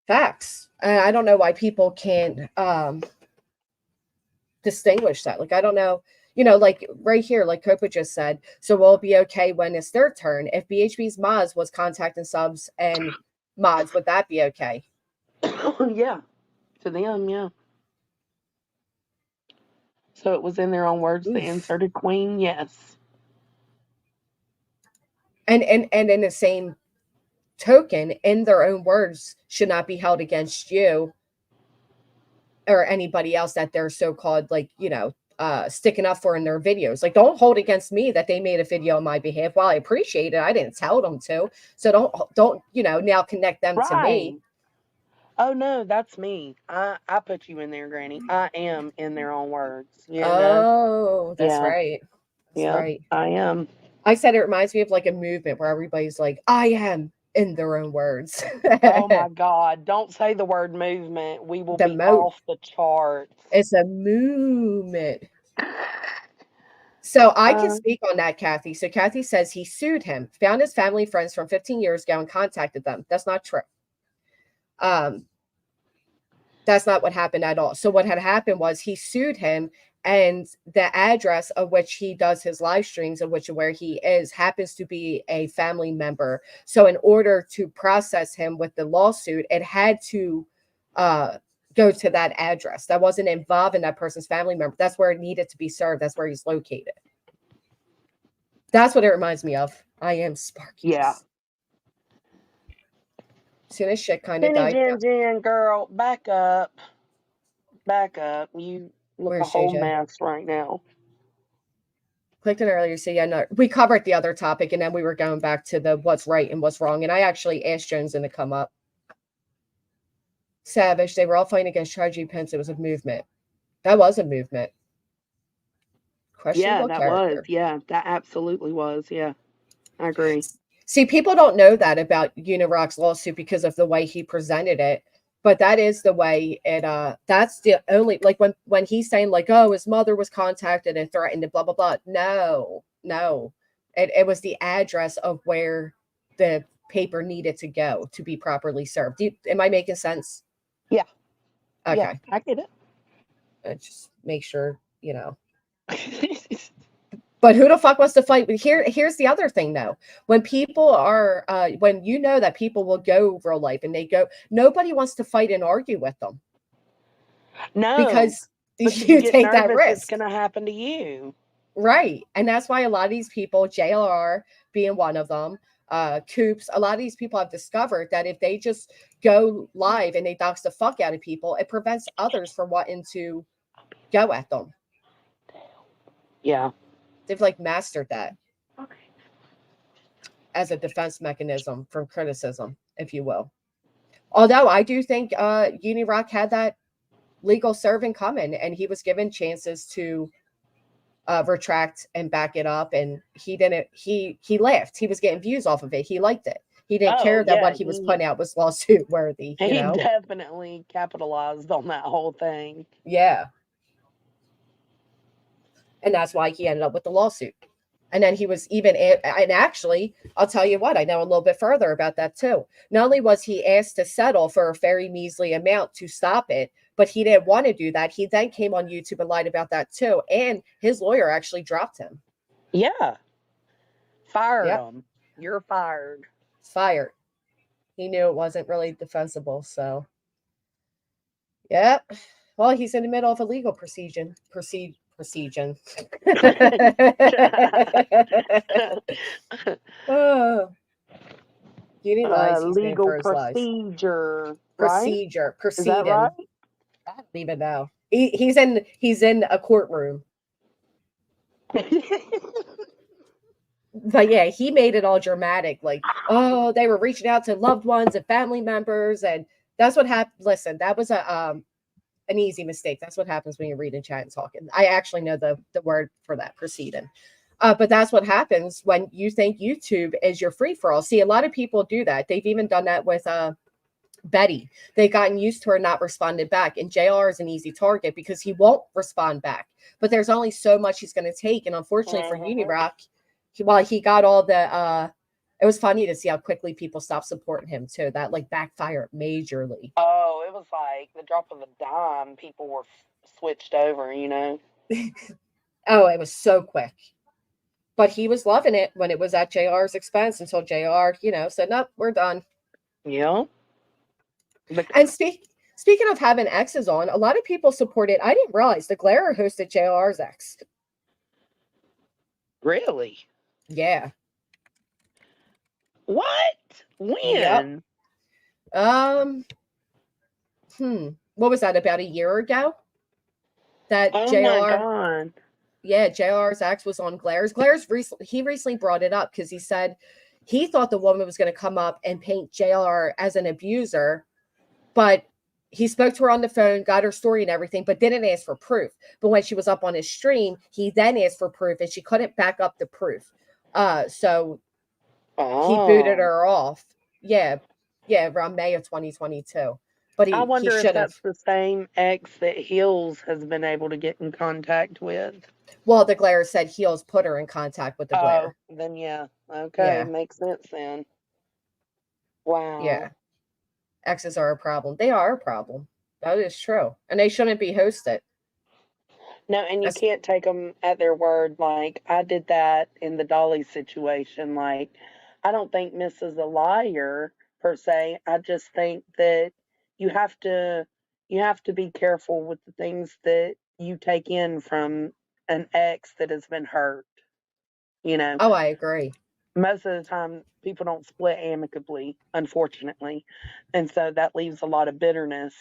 Facts. I don't know why people can't distinguish that. Like, I don't know, like right here, like Copa just said, so will it be okay when it's their turn? If BHB's mods was contacting subs and mods, would that be okay? Yeah. To them, yeah. So it was in their own words, they inserted queen, yes. And in the same token, in their own words, should not be held against you or anybody else that they're so-called, like, sticking up for in their videos. Like, don't hold against me that they made a video on my behalf. While I appreciate it, I didn't tell them to. So don't now connect them to me. Oh no, that's me. I put you in there, Granny. I am in their own words. Oh, that's Yeah. right. That's right. I am. I said it reminds me of like a movement where everybody's like, I am in their own words. Oh my God. Don't say the word movement. We will be off the charts. It's a movement. So I can speak on that, Kathy. So Kathy says he sued him, found his family friends from 15 years ago and contacted them. That's not true. That's not what happened at all. So what had happened was he sued him, and the address of which he does his live streams, of which where he is, happens to be a family member. So in order to process him with the lawsuit, it had to go to that address. That wasn't involved in that person's family member. That's where it needed to be served. That's where he's located. That's what it reminds me of. I am Sparky. Yeah. Soon as shit kind of died. Jen, girl, back up. Back up. You look a whole mess right now. Clicked on earlier, so yeah, no, we covered the other topic, and then we were going back to the what's right and what's wrong. And I actually asked Jonesy to come up. Savage, they were all fighting against Tragedy Pence. It was a movement. That was a movement. Yeah, that was. Yeah, that absolutely was. Yeah, I agree. See, people don't know that about Unirock's lawsuit because of the way he presented it. But that is the way it that's the only, like, when he's saying like, oh, his mother was contacted and threatened and blah blah blah. No. It was the address of where the paper needed to go to be properly served. Am I making sense? Yeah. Okay. Yeah, I get it. Just make sure, But who the fuck wants to fight? Here's the other thing, though. When people are, when that people will go real life and they go, nobody wants to fight and argue with them. No, because you take that risk. It's going to happen to you. Right. And that's why a lot of these people, JLR being one of them, Coops, a lot of these people have discovered that if they just go live and they dox the fuck out of people, it prevents others from wanting to go at them. Yeah. They've like mastered that as a defense mechanism from criticism, if you will. Although I do think Unirock had that legal serving coming, and he was given chances to retract and back it up, and he didn't. He laughed. He was getting views off of it. He liked it. He didn't care that what he was putting out was lawsuit worthy. He definitely capitalized on that whole thing. Yeah. And that's why he ended up with the lawsuit. And then he was even, and actually, I'll tell you what, I know a little bit further about that too. Not only was he asked to settle for a very measly amount to stop it, but he didn't want to do that. He then came on YouTube and lied about that too. And his lawyer actually dropped him. Yeah. Fired him. You're fired. Fired. He knew it wasn't really defensible. So, yep. Well, he's in the middle of a legal procedure. Oh, you need legal procedure. Procedure. Right? Is that right? I don't even know. He's in a courtroom. But yeah, he made it all dramatic. Like, oh, they were reaching out to loved ones and family members, and that's what happened. Listen, that was an easy mistake. That's what happens when you're reading chat and talking. I actually know the word for that, proceeding. But that's what happens when you think YouTube is your free-for-all. See, a lot of people do that. They've even done that with Betty. They've gotten used to her not responding back. And JR is an easy target because he won't respond back. But there's only so much he's going to take. And unfortunately for Unirock, while he got all the it was funny to see how quickly people stopped supporting him too. That like backfired majorly. Oh, it was like the drop of a dime. People were switched over, you know. Oh, it was so quick. But he was loving it when it was at JR's expense until JR, said, nope, we're done. Yeah. And speaking of having exes on, a lot of people supported. I didn't realize the Glare hosted JR's ex. Really? Yeah. What? When? Yep. What was that, about a year ago? That Oh JR, my God. yeah, JR's ex was on Glare's. He recently brought it up because he said he thought the woman was going to come up and paint JR as an abuser, but he spoke to her on the phone, got her story and everything, but didn't ask for proof. But when she was up on his stream, he then asked for proof and she couldn't back up the proof. So he booted her off. Yeah, around May of 2022. But I he wonder if should have. that's the same ex that Hills has been able to get in contact with. Well, the Glare said Heels put her in contact with the Glare. Oh, then yeah. Okay, Yeah, makes sense then. Wow. yeah. Exes are a problem. They are a problem. That is true. And they shouldn't be hosted. No, and you That's, can't take them at their word. Like, I did that in the Dolly situation. Like, I don't think Miss is a liar per se. I just think that you have to be careful with the things that you take in from an ex that has been hurt. You know, oh, I agree. most of the time people don't split amicably, unfortunately. And so that leaves a lot of bitterness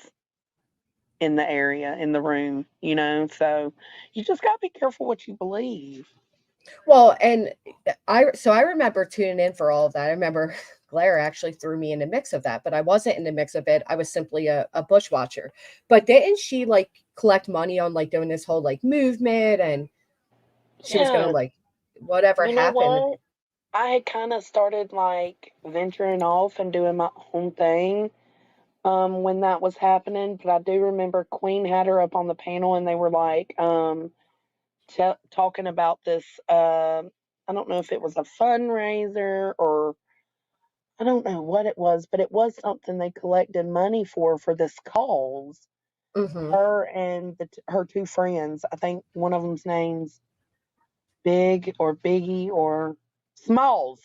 in the area, in the room, you know. So you just got to be careful what you believe. Well, and I remember tuning in for all of that. I remember Glare actually threw me in the mix of that, but I wasn't in the mix of it. I was simply a bush watcher. But didn't she like collect money on like doing this whole like movement, and she was gonna Yeah, like whatever you know happened? what? I had kind of started like venturing off and doing my own thing when that was happening. But I do remember Queen had her up on the panel and they were like talking about this. I don't know if it was a fundraiser or I don't know what it was, but it was something they collected money for this cause. Mm-hmm. Her and her two friends. I think one of them's name's Big or Biggie or Smalls.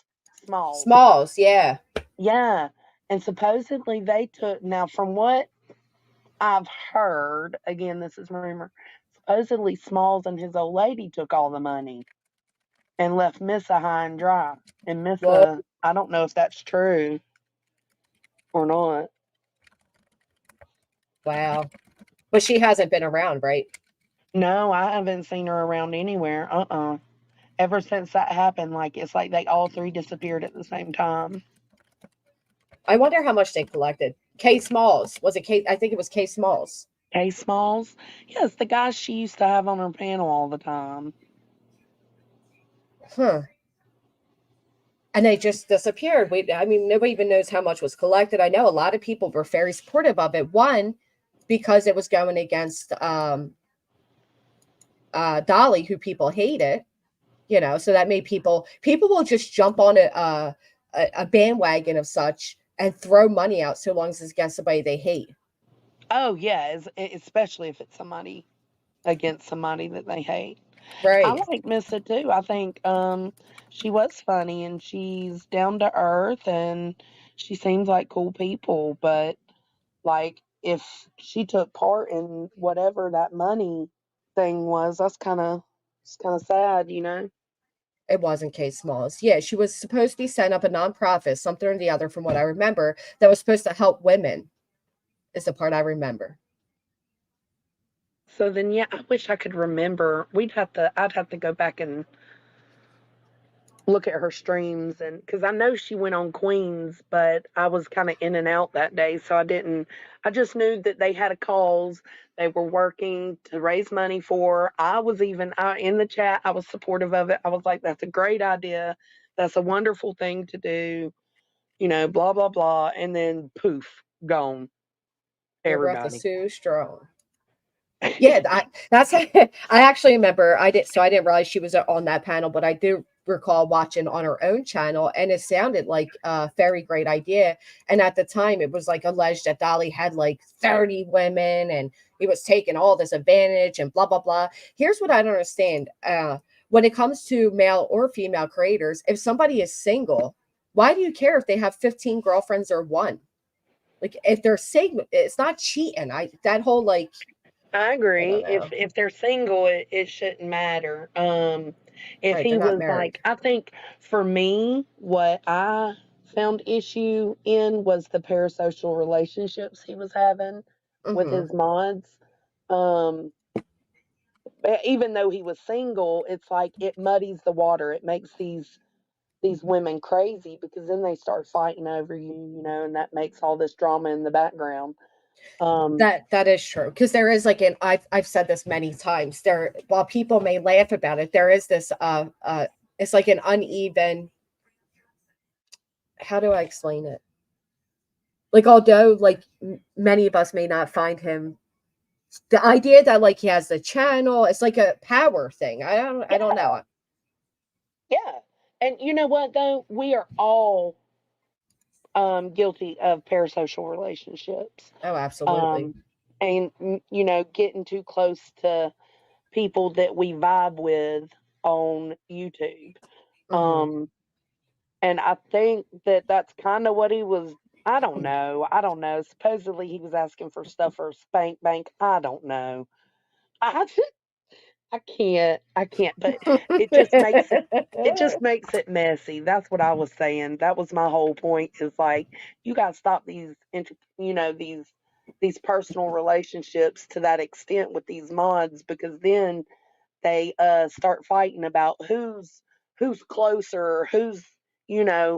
Smalls. Smalls, yeah. Yeah. And supposedly they took, now from what I've heard, again, this is rumor, supposedly Smalls and his old lady took all the money and left Missa high and dry. And Whoa, Missa, I don't know if that's true or not. wow. But she hasn't been around, right? No, I haven't seen her around anywhere. Ever since that happened, like it's like they all three disappeared at the same time. I wonder how much they collected. K Smalls. Was it K? I think it was K Smalls. K Smalls? Yes, the guy she used to have on her panel all the time. Huh. And they just disappeared. I mean, nobody even knows how much was collected. I know a lot of people were very supportive of it. One, because it was going against Dolly, who people hated, so that made people will just jump on a bandwagon of such and throw money out so long as it's against somebody they hate. Oh yeah, especially if it's somebody against somebody that they hate. I Right. like Missa too. I think she was funny and she's down to earth and she seems like cool people. But like if she took part in whatever that money thing was, it's kind of sad, you know. It wasn't Kate Smalls. Yeah, she was supposed to be setting up a nonprofit, something or the other, from what I remember, that was supposed to help women, is the part I remember. So then, yeah, I wish I could remember. I'd have to go back and look at her streams, and because I know she went on Queens, but I was kind of in and out that day, so I didn't. I just knew that they had a cause. They were working to raise money for. I was even in the chat. I was supportive of it. I was like, "That's a great idea. That's a wonderful thing to do." You know, blah blah blah, and then poof, gone. Your breath is Everybody. too strong. Yeah, that's I actually remember I didn't realize she was on that panel, but I do recall watching on our own channel, and it sounded like a very great idea. And at the time, it was like alleged that Dolly had like 30 women, and he was taking all this advantage and blah blah blah. Here's what I don't understand. When it comes to male or female creators, if somebody is single, why do you care if they have 15 girlfriends or one? Like if they're single, it's not cheating. That whole like I I agree. don't know. If they're single, it shouldn't matter. If Right, he they're not was married. like, I think for me, what I found issue in was the parasocial relationships he was having with Hmm. his mods. Um, even though he was single, it's like it muddies the water. It makes these women crazy because then they start fighting over you, and that makes all this drama in the background. That is true, because there is like I've said this many times. There, while people may laugh about it, there is this it's like an uneven. How do I explain it? Like although like many of us may not find him, the idea that like he has the channel, it's like a power thing. I don't Yeah, know. yeah. And you know what though? We are all guilty of parasocial relationships. Oh, absolutely. Um, and getting too close to people that we vibe with on YouTube. Hmm. And I think that that's kind of what he was. I don't know. I don't know. Supposedly he was asking for stuff for a spank bank. I don't know. I I can't. I can't. But it just makes it. It just makes it messy. That's what I was saying. That was my whole point. Is like you got to stop these. These personal relationships to that extent with these mods, because then they start fighting about who's closer, who's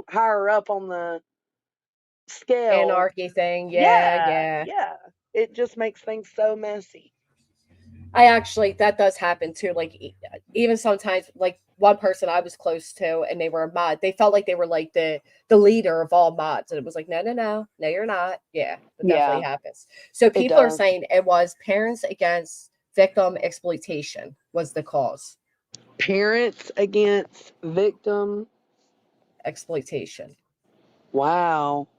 higher up on the scale. Anarchy thing, yeah, Yeah, yeah. yeah. It just makes things so messy. I actually that does happen too. Like even sometimes, like one person I was close to, and they were a mod. They felt like they were like the leader of all mods, and it was like, no, no, no, no, you're not. Yeah, that definitely Yeah, happens. So it people are does. saying it was parents against victim exploitation was the cause. Parents against victim. Exploitation, Wow.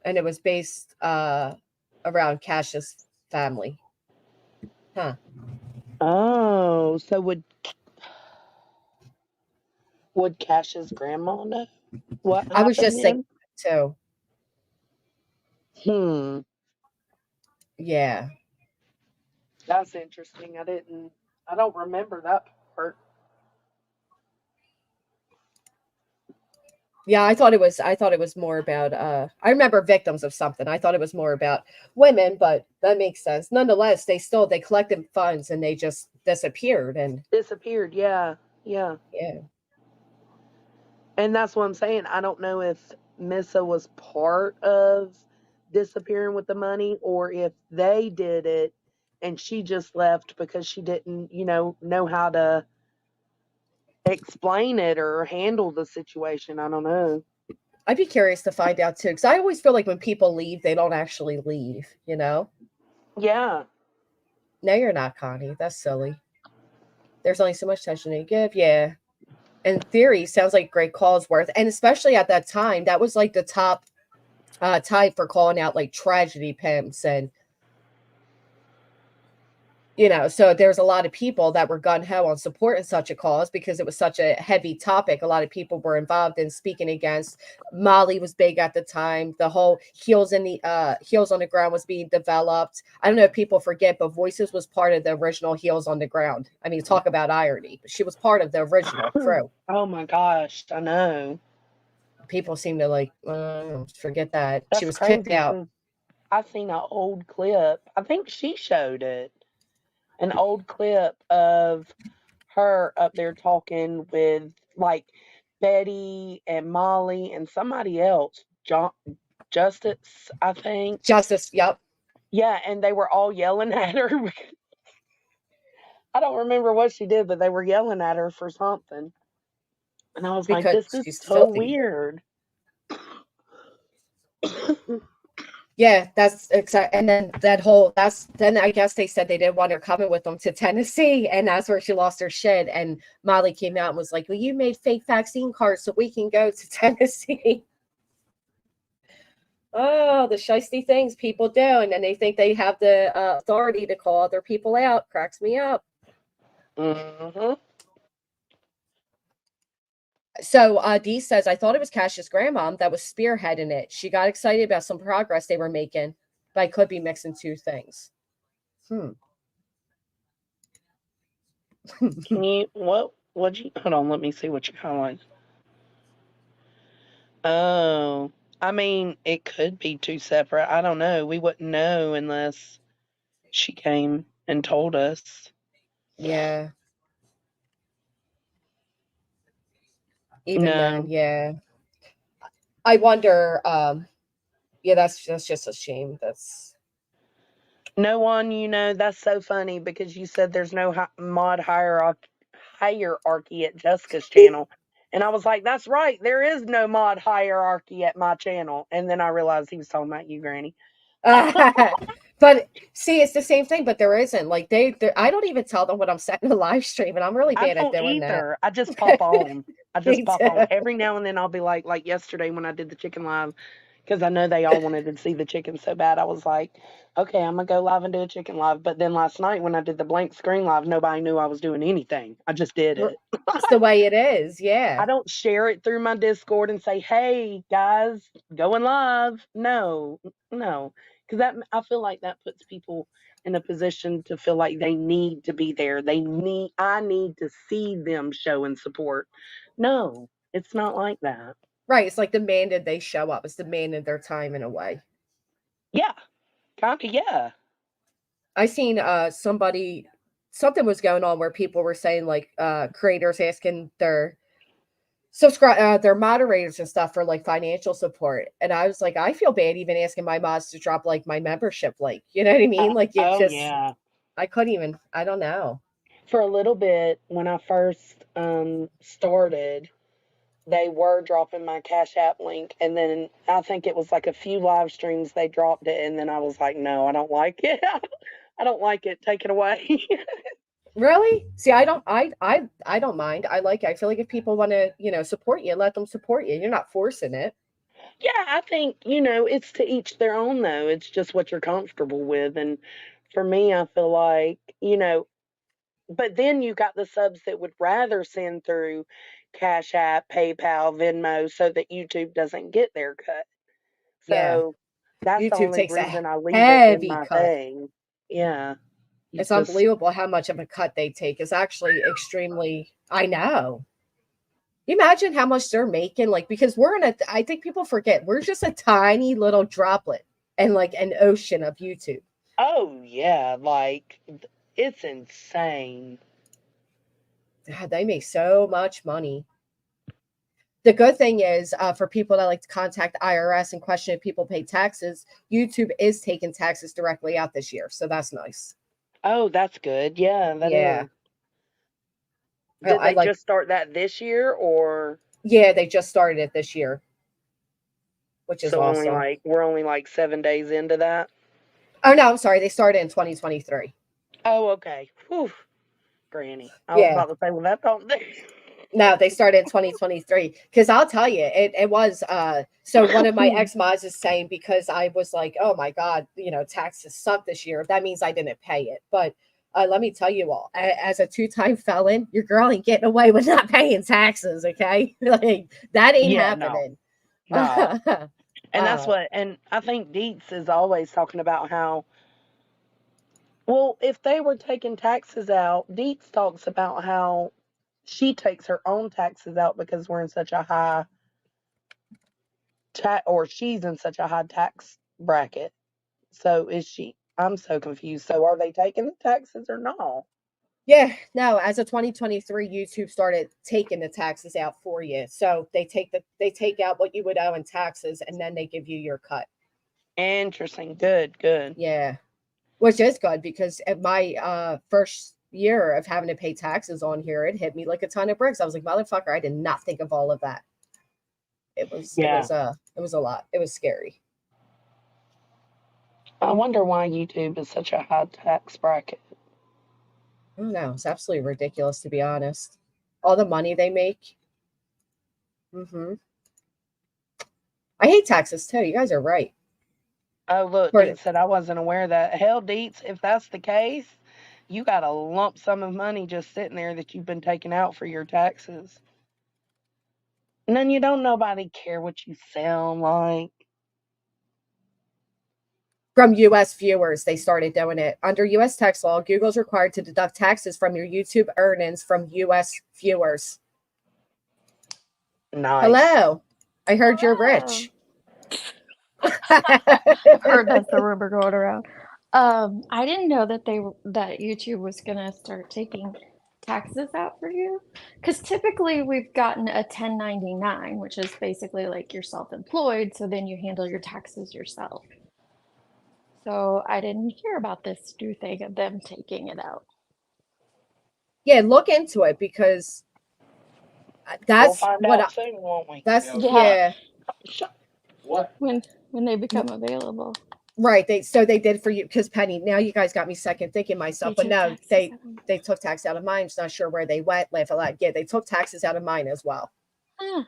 and it was based around Cash's family. Huh. Oh, so would Cash's grandma know what I was happened just thinking then? too. Hmm. Yeah. That's interesting. I don't remember that part. Yeah, I thought it was more about I remember victims of something. I thought it was more about women, but that makes sense. Nonetheless, they collected funds and they just disappeared, and Disappeared. Yeah. Yeah. yeah. And that's what I'm saying. I don't know if Missa was part of disappearing with the money, or if they did it and she just left because she didn't, know how to explain it or handle the situation. I don't know. I'd be curious to find out too, because I always feel like when people leave, they don't actually leave, you know? Yeah. No, you're not, Connie. That's silly. There's only so much attention you give. Yeah. In theory, sounds like great cause worth. And especially at that time, that was like the top type for calling out like tragedy pimps, and so there's a lot of people that were gun-ho on supporting such a cause because it was such a heavy topic. A lot of people were involved in speaking against. Molly was big at the time. The whole heels on the ground was being developed. I don't know if people forget, but Voices was part of the original Heels on the Ground. I mean, talk about irony. She was part of the original crew. Oh my gosh, I know. People seem to like forget that she That's was kicked crazy out. because I seen an old clip. I think she showed it. An old clip of her up there talking with like Betty and Molly and somebody else, John Justice, I think. Justice, yep. Yeah, and they were all yelling at her. I don't remember what she did, but they were yelling at her for something. And I was like, Because this is she's so filthy. weird. Yeah, that's exactly. And then then I guess they said they didn't want her coming with them to Tennessee. And that's where she lost her shit. And Molly came out and was like, well, you made fake vaccine cards so we can go to Tennessee. Oh, the shiesty things people do. And then they think they have the authority to call other people out. Cracks me up. Mm-hmm. So Dee says, I thought it was Cash's grandmom that was spearheading it. She got excited about some progress they were making, but I could be mixing two things. Can you what'd you hold on, let me see what you highlighted. Oh. I mean, it could be two separate. I don't know. We wouldn't know unless she came and told us. Yeah. Even then, No. yeah. I wonder, yeah, that's just a shame. That's No one, that's so funny because you said there's no mod hierarchy at Jessica's channel. And I was like, that's right. There is no mod hierarchy at my channel. And then I realized he was talking about you, Granny. but see, it's the same thing, but there isn't. Like I don't even tell them when I'm setting a live stream, and I'm really I bad at don't doing that. either. I just pop on. Me too. Every now and then I'll be like yesterday when I did the chicken live, because I know they all wanted to see the chicken so bad. I was like, okay, I'm going to go live and do a chicken live. But then last night when I did the blank screen live, nobody knew I was doing anything. I just did it. It's the way it is. I Yeah. don't share it through my Discord and say, hey, guys, going live. No. Because I feel like that puts people in a position to feel like they need to be there. I need to see them showing support. No, it's not like that. Right. It's like demanded they show up. It's demanded their time in a way. Yeah. Kind of, yeah. I seen something was going on where people were saying like creators asking their their moderators and stuff for like financial support, and I was like, I feel bad even asking my mods to drop like my membership link, you know what I mean? Like it just Yeah. I couldn't even, I don't know. For a little bit when I first started, they were dropping my Cash App link, and then I think it was like a few live streams they dropped it, and then I was like, no, I don't like it. I don't like it. Take it away. Really? See, I don't mind. I like it. I feel like if people want to, support you, let them support you. You're not forcing it. Yeah, I think, it's to each their own, though. It's just what you're comfortable with. And for me, I feel like, but then you got the subs that would rather send through Cash App, PayPal, Venmo so that YouTube doesn't get their cut. Yeah. So that's the YouTube only takes a reason I leave it in heavy my cut. thing. Yeah. It's unbelievable how much of a cut they take. It's actually extremely, I know. You imagine how much they're making, like, because I think people forget, we're just a tiny little droplet and like an ocean of YouTube. Oh, yeah. Like, it's insane. God, they make so much money. The good thing is, for people that like to contact IRS and question if people pay taxes, YouTube is taking taxes directly out this year. So that's nice. Oh, that's good. Yeah, that Yeah. is. Did I they like, just start that this year, or yeah, they just started it this year, which is so awesome. we're only like 7 days into that? Oh, no, I'm sorry. They started in 2023. Oh, okay. Whew. Granny. I was Yeah. about to say, well, that don't. No, they started in 2023. Because I'll tell you, it was so one of my ex mods is saying, because I was like, oh my God, taxes suck this year. That means I didn't pay it. But let me tell you all, as a 2-time felon, your girl ain't getting away with not paying taxes. Okay. Like that ain't happening. No. And that's and I think Dietz is always talking about how, well, if they were taking taxes out, Dietz talks about how she takes her own taxes out because we're in such a high or she's in such a high tax bracket. So is she? I'm so confused. So are they taking the taxes or not? Yeah, no, as of 2023, YouTube started taking the taxes out for you. So they take out what you would owe in taxes, and then they give you your cut. Interesting. Good. Yeah. Which is good, because at my first year of having to pay taxes on here, it hit me like a ton of bricks. I was like, motherfucker, I did not think of all of that. It was a lot. It was scary. I wonder why YouTube is such a high tax bracket. I don't know. It's absolutely ridiculous, to be honest. All the money they make. I hate taxes too. You guys are right. Oh, look, For- Deets said I wasn't aware of that. Hell, Deets, if that's the case, you got a lump sum of money just sitting there that you've been taking out for your taxes. And then you don't nobody care what you sound like. From U.S. viewers, they started doing it. Under U.S. tax law, Google's required to deduct taxes from your YouTube earnings from U.S. viewers. Nice. Hello. I heard you're rich. I've heard that's the rumor going around. I didn't know that that YouTube was gonna start taking taxes out for you, because typically we've gotten a 1099, which is basically like you're self-employed, so then you handle your taxes yourself. So I didn't hear about this new thing of them taking it out. Yeah, look into it, because that's we'll find what out soon, won't we? that's Yeah. What? When they become available. Right. They did for you, because Penny, now you guys got me second thinking myself, but no, they took tax out of mine. Just not sure where they went. Laugh a lot. Yeah, they took taxes out of mine as well. Huh.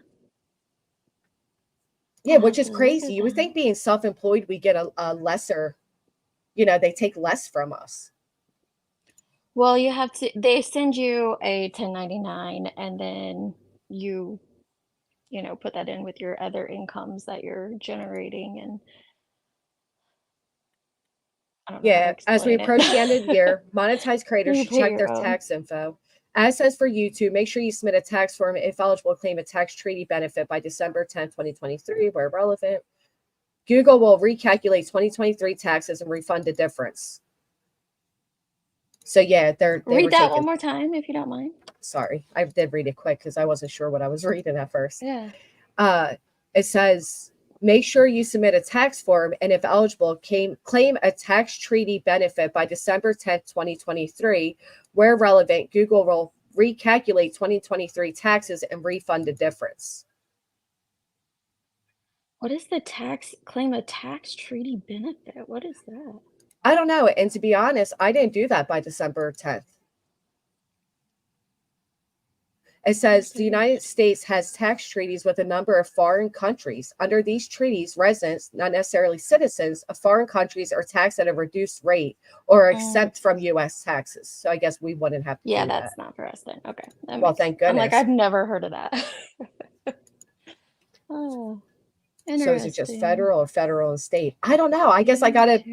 Yeah, which is Look at crazy. You would that. think being self-employed, we get a lesser, they take less from us. Well, they send you a 1099, and then you put that in with your other incomes that you're generating, and I don't know how to Yeah, as we explain it. approach the end of the year, monetized creators You should pay check your their own. tax info. As says for YouTube, make sure you submit a tax form if eligible, claim a tax treaty benefit by December 10th, 2023, where relevant. Google will recalculate 2023 taxes and refund the difference. So yeah, they Read were that taking, one more time if you don't mind. sorry, I did read it quick because I wasn't sure what I was reading at first. Yeah. It says, make sure you submit a tax form, and if eligible, claim a tax treaty benefit by December 10th, 2023. Where relevant, Google will recalculate 2023 taxes and refund the difference. What is the claim a tax treaty benefit? What is that? I don't know. And to be honest, I didn't do that by December 10th. It says the United States has tax treaties with a number of foreign countries. Under these treaties, residents, not necessarily citizens, of foreign countries are taxed at a reduced rate or exempt from U.S. taxes. So I guess we wouldn't have to do that's that. not for us then. Okay. Well, thank I'm like, goodness. I've never heard of that. Oh, interesting. So is it just federal or federal and state? I don't know. I guess I got to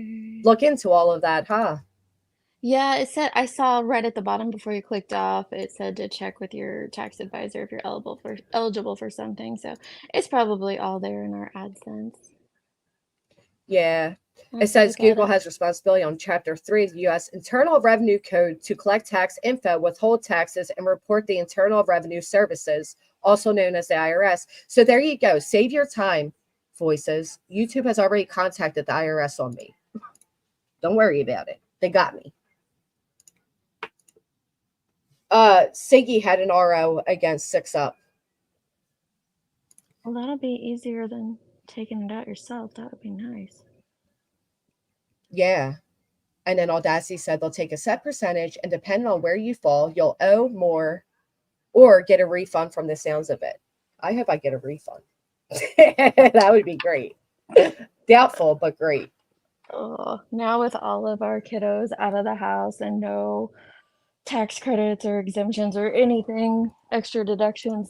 look into all of that, huh? Yeah, it said, I saw right at the bottom before you clicked off, it said to check with your tax advisor if you're eligible for something. So it's probably all there in our AdSense. Yeah. I'll It says look at Google it. has responsibility on Chapter 3 of the U.S. Internal Revenue Code to collect tax info, withhold taxes, and report the Internal Revenue Services, also known as the IRS. So there you go. Save your time, voices. YouTube has already contacted the IRS on me. Don't worry about it. They got me. Siggy had an RO against Six-up. Well, that'll be easier than taking it out yourself. That would be nice. Yeah. And then Audacity said they'll take a set percentage, and depending on where you fall, you'll owe more or get a refund from the sounds of it. I hope I get a refund. That would be great. Doubtful, but great. Oh, now with all of our kiddos out of the house and no tax credits or exemptions or anything, extra deductions,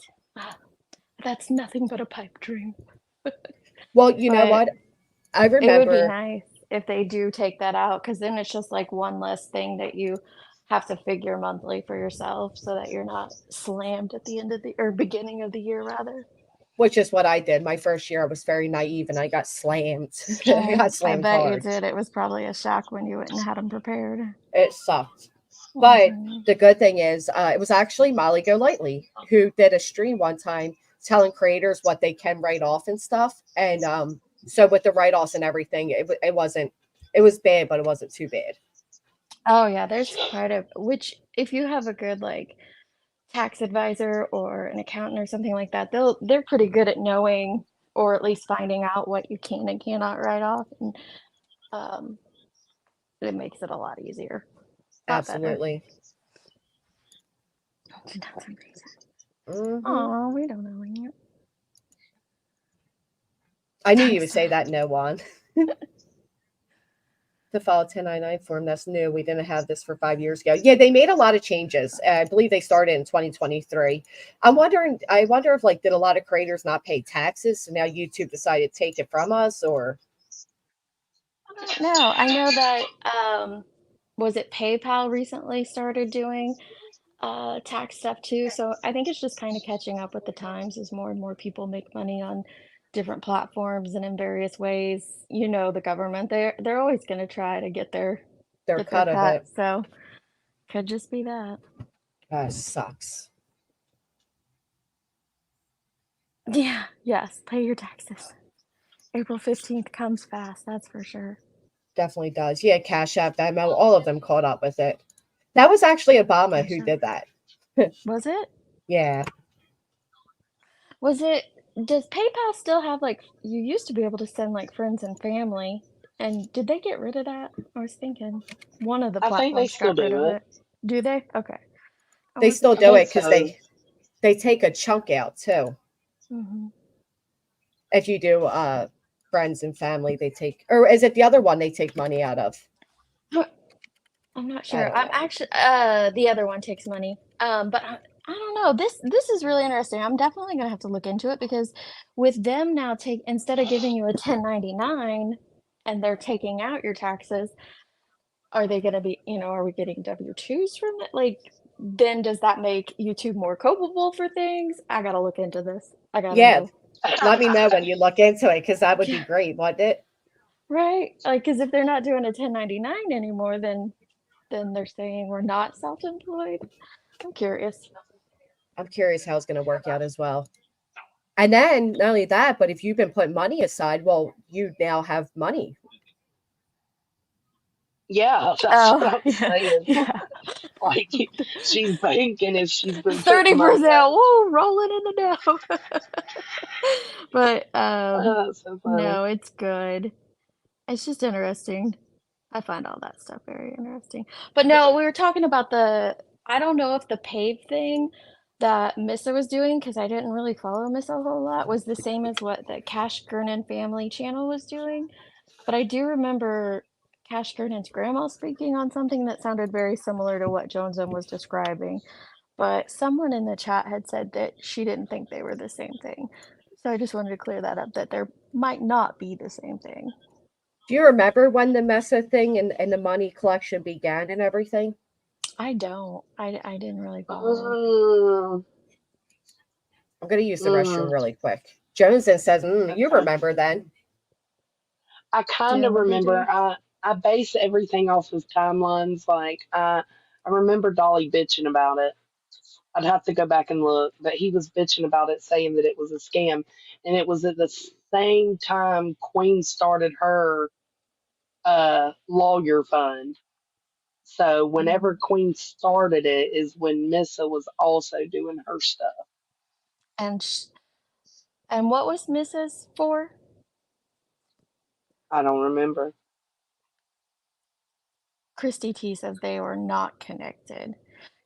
that's nothing but a pipe dream. Well, you know what? I It would be remember. nice if they do take that out, because then it's just like one less thing that you have to figure monthly for yourself, so that you're not slammed at the end of the or beginning of the year, rather. Which is what I did. My first year, I was very naive, and I got slammed. I got slammed I bet hard. you did. It was probably a shock when you went and had them prepared. It sucked. But the good thing is, it was actually Molly Golightly who did a stream one time telling creators what they can write off and stuff. And so with the write-offs and everything, it was bad, but it wasn't too bad. Oh yeah, there's which if you have a good like tax advisor or an accountant or something like that, they're pretty good at knowing, or at least finding out, what you can and cannot write off. And it makes it a lot easier. A lot better. Absolutely. Oh, Mhm. we don't know yet. I knew you would say that, no one. To file a 1099 form, that's new. We didn't have this for 5 years ago. Yeah, they made a lot of changes. I believe they started in 2023. I wonder if like did a lot of creators not pay taxes, so now YouTube decided to take it from us, or I don't know. I know that was it PayPal recently started doing tax stuff too. So I think it's just kind of catching up with the times as more and more people make money on different platforms and in various ways. You know, the government, they're always going to try to get their cut of cut. it. So could just be that. Sucks. Yeah, yes, pay your taxes. April 15th comes fast, that's for sure. Definitely does. Yeah, Cash App, Venmo, all of them caught up with it. That was actually Obama who Cash App. did that. Was it? Yeah. Was it? Does PayPal still have like you used to be able to send like friends and family? And did they get rid of that? I was thinking one of the I think they platforms still got rid do of it. it. Do they? Okay. I They wasn't still I do sure. it think because so. they take a chunk out too. hmm If you do friends and family, they take, or is it the other one they take money out of? I'm not I sure. don't I'm know. actually the other one takes money. But I don't know. This is really interesting. I'm definitely gonna have to look into it because with them now take instead of giving you a 1099 and they're taking out your taxes, are they gonna be, are we getting W-2s from it? Like, then does that make YouTube more culpable for things? I gotta look into this. I gotta Yeah, know. let me know when you look into it because that would be Yeah, great, wouldn't it? right. Like, because if they're not doing a 1099 anymore, then they're saying we're not self-employed. I'm curious. I'm curious how it's going to work out as well. And then not only that, but if you've been putting money aside, well, you now have money. Yeah, that's what Oh, I'm yeah, saying. yeah. Like she's banking if she's been putting 30%. money out. Woo, rolling in the dough. But That's so funny. no, it's good. It's just interesting. I find all that stuff very interesting. But no, we were talking about I don't know if the pave thing that Missa was doing, because I didn't really follow Missa a whole lot, was the same as what the Cash Gernan family channel was doing. But I do remember Cash Gernan's grandma speaking on something that sounded very similar to what Jonesem was describing. But someone in the chat had said that she didn't think they were the same thing. So I just wanted to clear that up, that there might not be the same thing. Do you remember when the Mesa thing and the money collection began and everything? I don't. I didn't really follow. Mm, I'm going to use the restroom mm, really quick. Joneson says, you okay. remember then. I kind of Yeah, we remember. do. I base everything off of timelines. Like I remember Dolly bitching about it. I'd have to go back and look, but he was bitching about it, saying that it was a scam, and it was at the same time Queen started her lawyer fund. So whenever Queen started it is when Missa was also doing her stuff. And and what was Mrs. for? I don't remember. Christy T says they were not connected.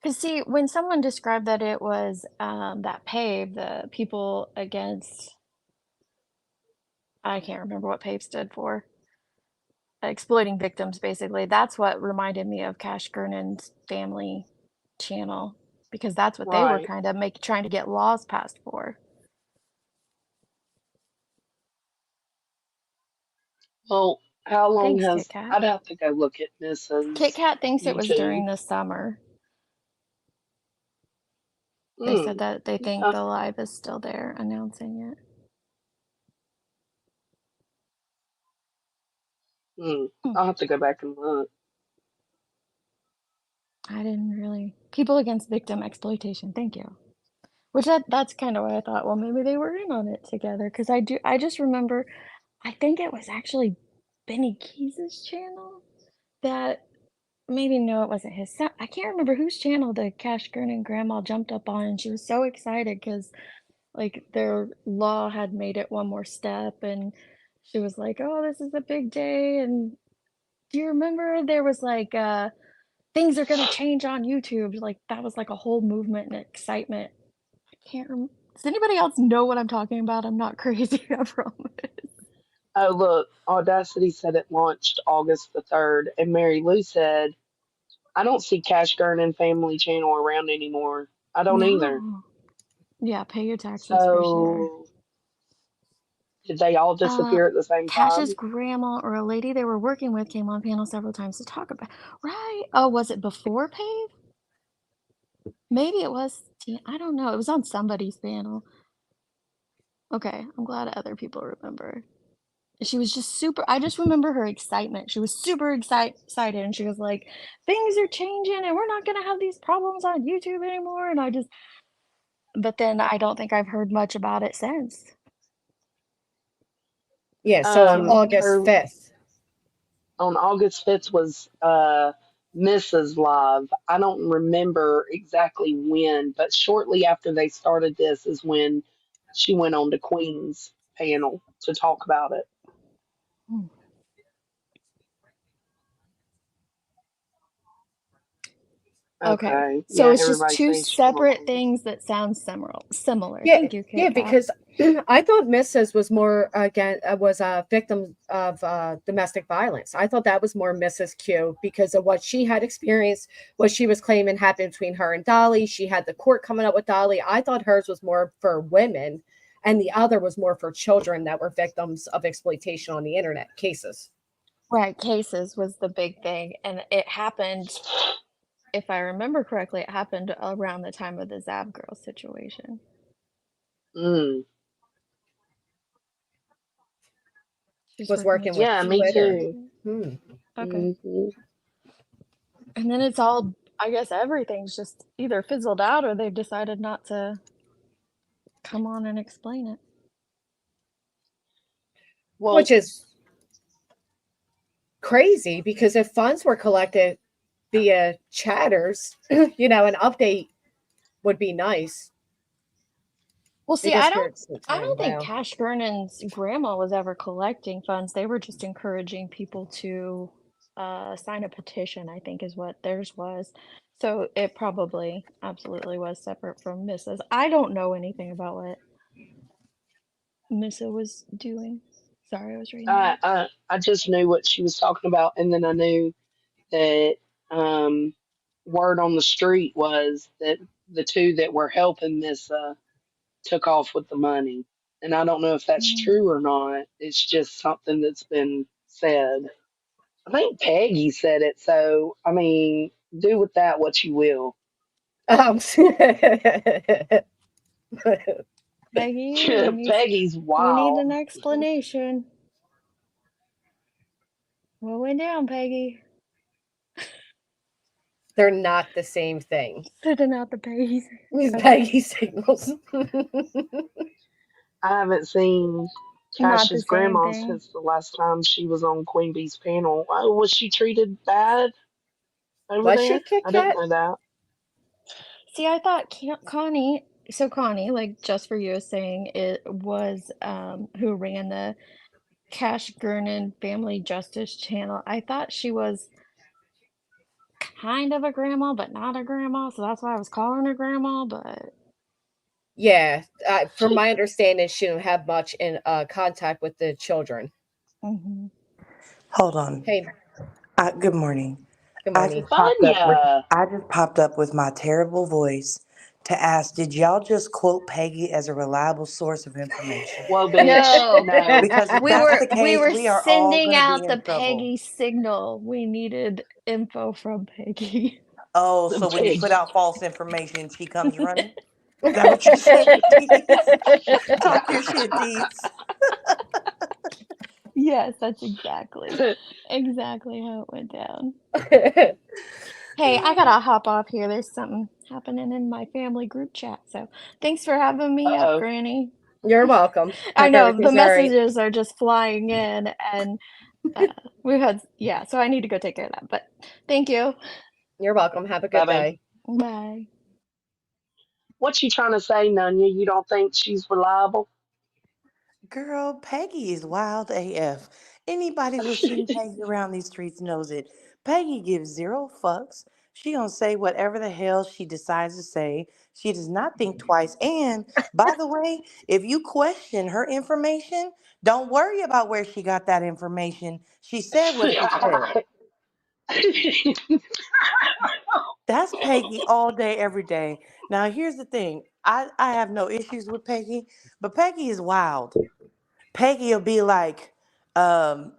Because see, when someone described that it was that PAVE, the People Against, I can't remember what PAVE stood for, exploiting victims, basically. That's what reminded me of Cash Gernan's family channel, because that's what they were Right. kind of trying to get laws passed for. Well, how long Thanks, Kit has Kat. I'd have to go look at Kit Missa's Kat thinks it was during YouTube. the summer. They said that they think Okay. the live is still there announcing it. I'll have to go back and look. I didn't really. People Against Victim Exploitation. Thank you. Which that's kind of why I thought, well, maybe they were in on it together. Because I just remember, I think it was actually Benny Keys's channel that maybe no, it wasn't his son. I can't remember whose channel the Cash Gernan grandma jumped up on, and she was so excited because like their law had made it one more step, and she was like, "Oh, this is a big day," and Do you remember there was like things are gonna change on YouTube? Like that was like a whole movement and excitement. I can't remember. Does anybody else know what I'm talking about? I'm not crazy, I promise. Oh, look, Audacity said it launched August the 3rd, and Mary Lou said, I don't see Cash Gurn Family Channel around anymore. I don't either. No. Yeah, pay your taxes for sure. So, did they all disappear at the same Cash's time? grandma or a lady they were working with came on panel several times to talk about. Right? Oh, was it before Pave? Maybe it was. I don't know. It was on somebody's panel. Okay, I'm glad other people remember. She was just super. I just remember her excitement. She was super excited, and she was like, "Things are changing, and we're not gonna have these problems on YouTube anymore." And I just, but then I don't think I've heard much about it since. Yeah, so on August her- 5th. On August 5th was Mrs. Live. I don't remember exactly when, but shortly after they started this is when she went on to Queen's panel to talk about it. Okay. So Yeah, it's just everybody two thinks she's on separate Queen's. things that sound similar. Yeah, Thank you, Kate. yeah, because I thought Mrs. was more was a victim of domestic violence. I thought that was more Mrs. Q because of what she had experienced, what she was claiming happened between her and Dolly. She had the court coming up with Dolly. I thought hers was more for women, and the other was more for children that were victims of exploitation on the internet cases. Right, cases was the big thing, and it happened. If I remember correctly, it happened around the time of the Zab girl situation. She's was working with Yeah, me Twitter. too. Okay. And then it's all, I guess everything's just either fizzled out or they've decided not to come on and explain it. Well, Which is crazy because if funds were collected via chatters, an update would be nice. Well, see, It just I hurts the don't time. think Wow. Cash Gurnan's grandma was ever collecting funds. They were just encouraging people to sign a petition, I think is what theirs was. So it probably absolutely was separate from Mrs. I don't know anything about what Missa was doing. Sorry, I was reading that. I just knew what she was talking about, and then I knew that word on the street was that the two that were helping Miss took off with the money. And I don't know if that's true or not. It's just something that's been said. I think Peggy said it, so I mean, do with that what you will. Peggy, Peggy's wild. We need an explanation. What went down, Peggy? They're not the same thing. They're not the Peggy's. These Peggy signals. I haven't seen Not the Cash's same grandma thing. since the last time she was on Queen Bee's panel. Oh, was she treated bad over Was there? she Kit I didn't Kat? know that. See, I thought Connie, like just for you saying it was who ran the Cash Gurnan Family Justice channel. I thought she was kind of a grandma, but not a grandma, so that's why I was calling her grandma, but Yeah, from my understanding, she didn't have much in contact with the children. Mm-hmm. Hold on. Hey, Good morning. good morning. I just popped up with my terrible voice to ask, did y'all just quote Peggy as a reliable source of information? Well, bitch, No. Because if we that's the were case, we are all sending going to out be the in trouble. Peggy signal. We needed info from Peggy. Oh, so when you put out false information, she comes running? Is that what you're saying, Deeds? Talk your shit, Deeds. Yes, that's exactly how it went down. Hey, I gotta hop off here. There's something happening in my family group chat. So thanks for having me up, Granny. You're welcome. I Hope know the everything's all right. messages are just flying in, and we've had so I need to go take care of that. But thank you. You're welcome. Have a good day. Bye. What you trying to say, Nunya? You don't think she's reliable? Girl, Peggy is wild AF. Anybody who's seen Peggy around these streets knows it. Peggy gives zero fucks. She gonna say whatever the hell she decides to say. She does not think twice. And by the way, if you question her information, don't worry about where she got that information. She said what she said. That's Peggy all day, every day. Now, here's the thing. I have no issues with Peggy, but Peggy is wild. Peggy will be like, I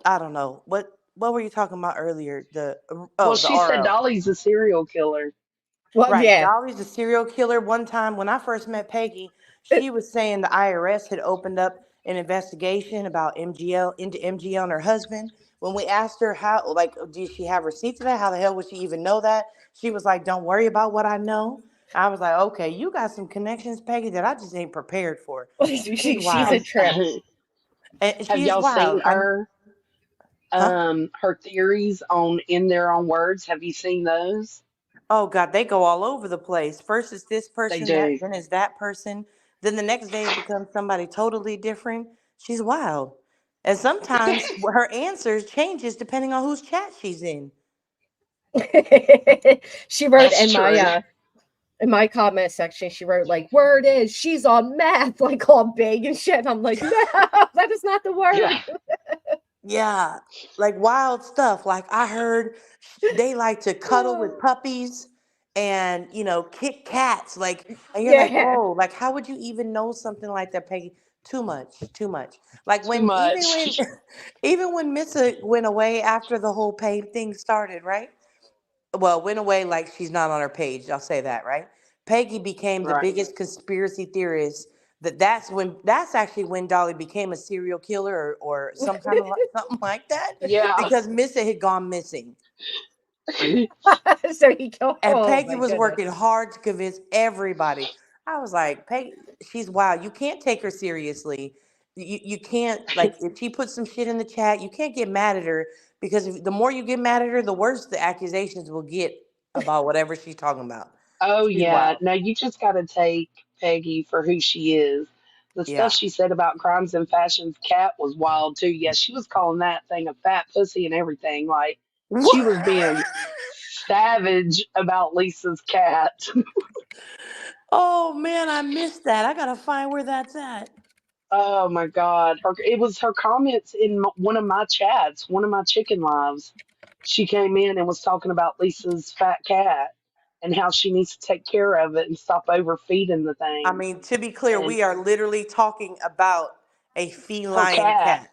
don't know. What were you talking about earlier? Well, The she said RL. Dolly's a serial killer. Well, Right. yeah. Dolly's a serial killer. One time when I first met Peggy, she was saying the IRS had opened up an investigation about MGL and her husband. When we asked her how, like, did she have receipts of that? How the hell would she even know that? She was like, don't worry about what I know. I was like, okay, you got some connections, Peggy, that I just ain't prepared for. She's She's a wild. trip. And Have she's y'all seen wild. her Huh? her theories on In Their Own Words? Have you seen those? Oh God, they go all over the place. First it's this They person, do. then it's that person. Then the next day it becomes somebody totally different. She's wild. And sometimes her answers changes depending on whose chat she's in. She wrote That's true. in my comment section, she wrote like, word is she's on meth, like all big and shit. I'm like, no, that is not the word. Yeah. Yeah, like wild stuff. Like I heard they like to cuddle with puppies and kick cats. Like, and you're like, Yeah. whoa, like how would you even know something like that, Peggy? Too much, too much. Like Too when even much. when even when Missa went away after the whole page thing started, right? Well, went away like she's not on her page. I'll say that, right? Peggy became the Right. biggest conspiracy theorist. That's actually when Dolly became a serial killer or some kind of something like that Yeah. because Missa had gone missing. So he killed. And Oh Peggy my was goodness. working hard to convince everybody. I was like, Peggy, she's wild. You can't take her seriously. You can't, like, if she puts some shit in the chat, you can't get mad at her because the more you get mad at her, the worse the accusations will get about whatever she's talking about. Oh She's yeah. wild. No, you just gotta take Peggy for who she is. The stuff Yeah. she said about Crimes and Fashions cat was wild too. Yeah, she was calling that thing a fat pussy and everything. Like she was being savage about Lisa's cat. Oh man, I missed that. I gotta find where that's at. Oh my God. It was her comments in one of my chats, one of my chicken lives. She came in and was talking about Lisa's fat cat and how she needs to take care of it and stop overfeeding the I thing. mean, to be clear, And we are literally talking about a her feline cat. cat.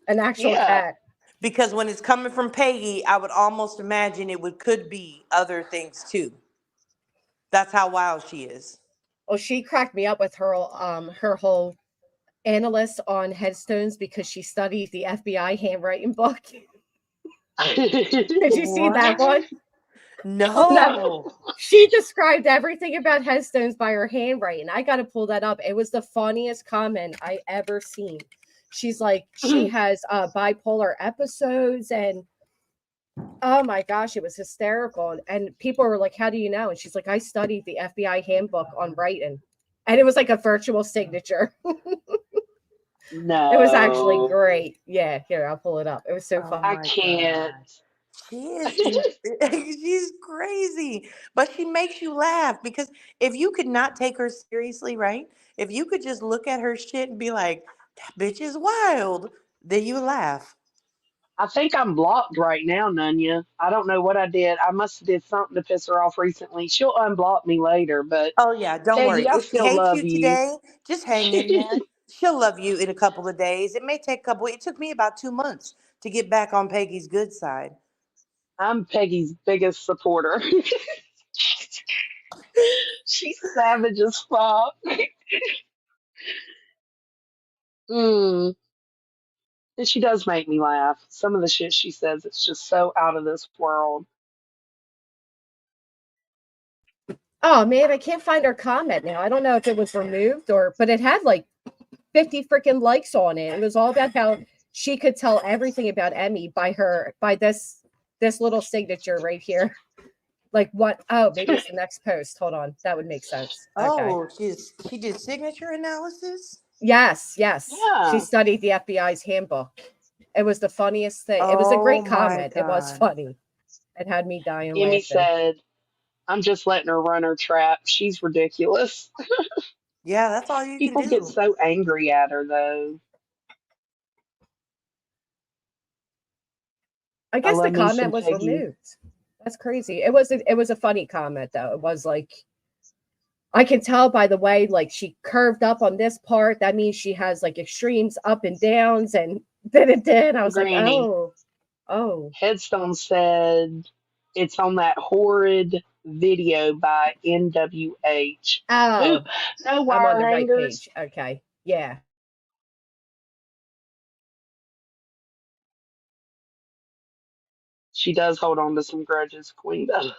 An actual Yeah. cat. Because when it's coming from Peggy, I would almost imagine could be other things too. That's how wild she is. Well, she cracked me up with her whole analyst on headstones because she studied the FBI handwriting book. Did you see that one? What? No. She described everything about headstones by her handwriting. I got to pull that up. It was the funniest comment I ever seen. She's like, she has bipolar episodes, and oh my gosh, it was hysterical. And people were like, how do you know? And she's like, I studied the FBI handbook on writing. And it was like a virtual signature. It was actually No. great. Yeah, here, I'll pull it up. It was so Oh fun. I my can't. God. She is she's crazy. But she makes you laugh because if you could not take her seriously, right? If you could just look at her shit and be like, that bitch is wild, then you laugh. I think I'm blocked right now, Nunya. I don't know what I did. I must have did something to piss her off recently. She'll unblock me later, but Oh yeah, don't worry. Peggy, I If she still hates love you you. today, just hang in there. She'll love you in a couple of days. It may take a couple. It took me about 2 months to get back on Peggy's good side. I'm Peggy's biggest supporter. She's savage as fuck. Mm. And she does make me laugh. Some of the shit she says, it's just so out of this world. Oh man, I can't find her comment now. I don't know if it was removed but it had like 50 freaking likes on it. It was all about how she could tell everything about Emmy by this little signature right here. Like what? Oh, maybe it's the next post. Hold on. That would make sense. Okay. Oh, she did signature analysis? Yes. She Yeah. studied the FBI's handbook. It was the funniest thing. It was a great Oh my comment. It was God. funny. It had me dying Emmy laughing. said, I'm just letting her run her trap. She's ridiculous. Yeah, that's all you can People get do. so angry at her, though. I I guess the love me some comment was Peggy. removed. That's crazy. It was a funny comment though. It was like I can tell by the way like she curved up on this part. That means she has like extremes up and downs, and then it did. I was like, Granny, oh. Headstone said it's on that horrid video by NWH. Ooh, Oh, no I'm on wire the right hangers. page. Okay. Yeah. She does hold on to some grudges, Queen Bella.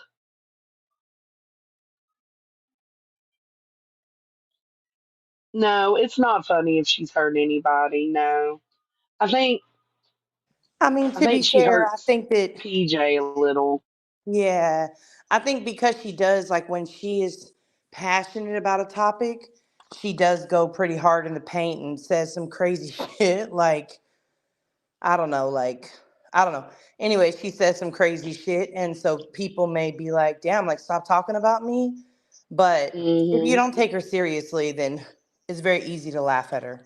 No, it's not funny if she's hurt anybody. No, I think I mean, I to think be she fair, I hurts think that, PJ a little. yeah, I think because she does, like, when she is passionate about a topic, she does go pretty hard in the paint and says some crazy shit. Like, I don't know, like, I don't know. Anyway, she says some crazy shit. And so people may be like, damn, like, stop talking about me. But if you Hmm. don't take her seriously, then it's very easy to laugh at her.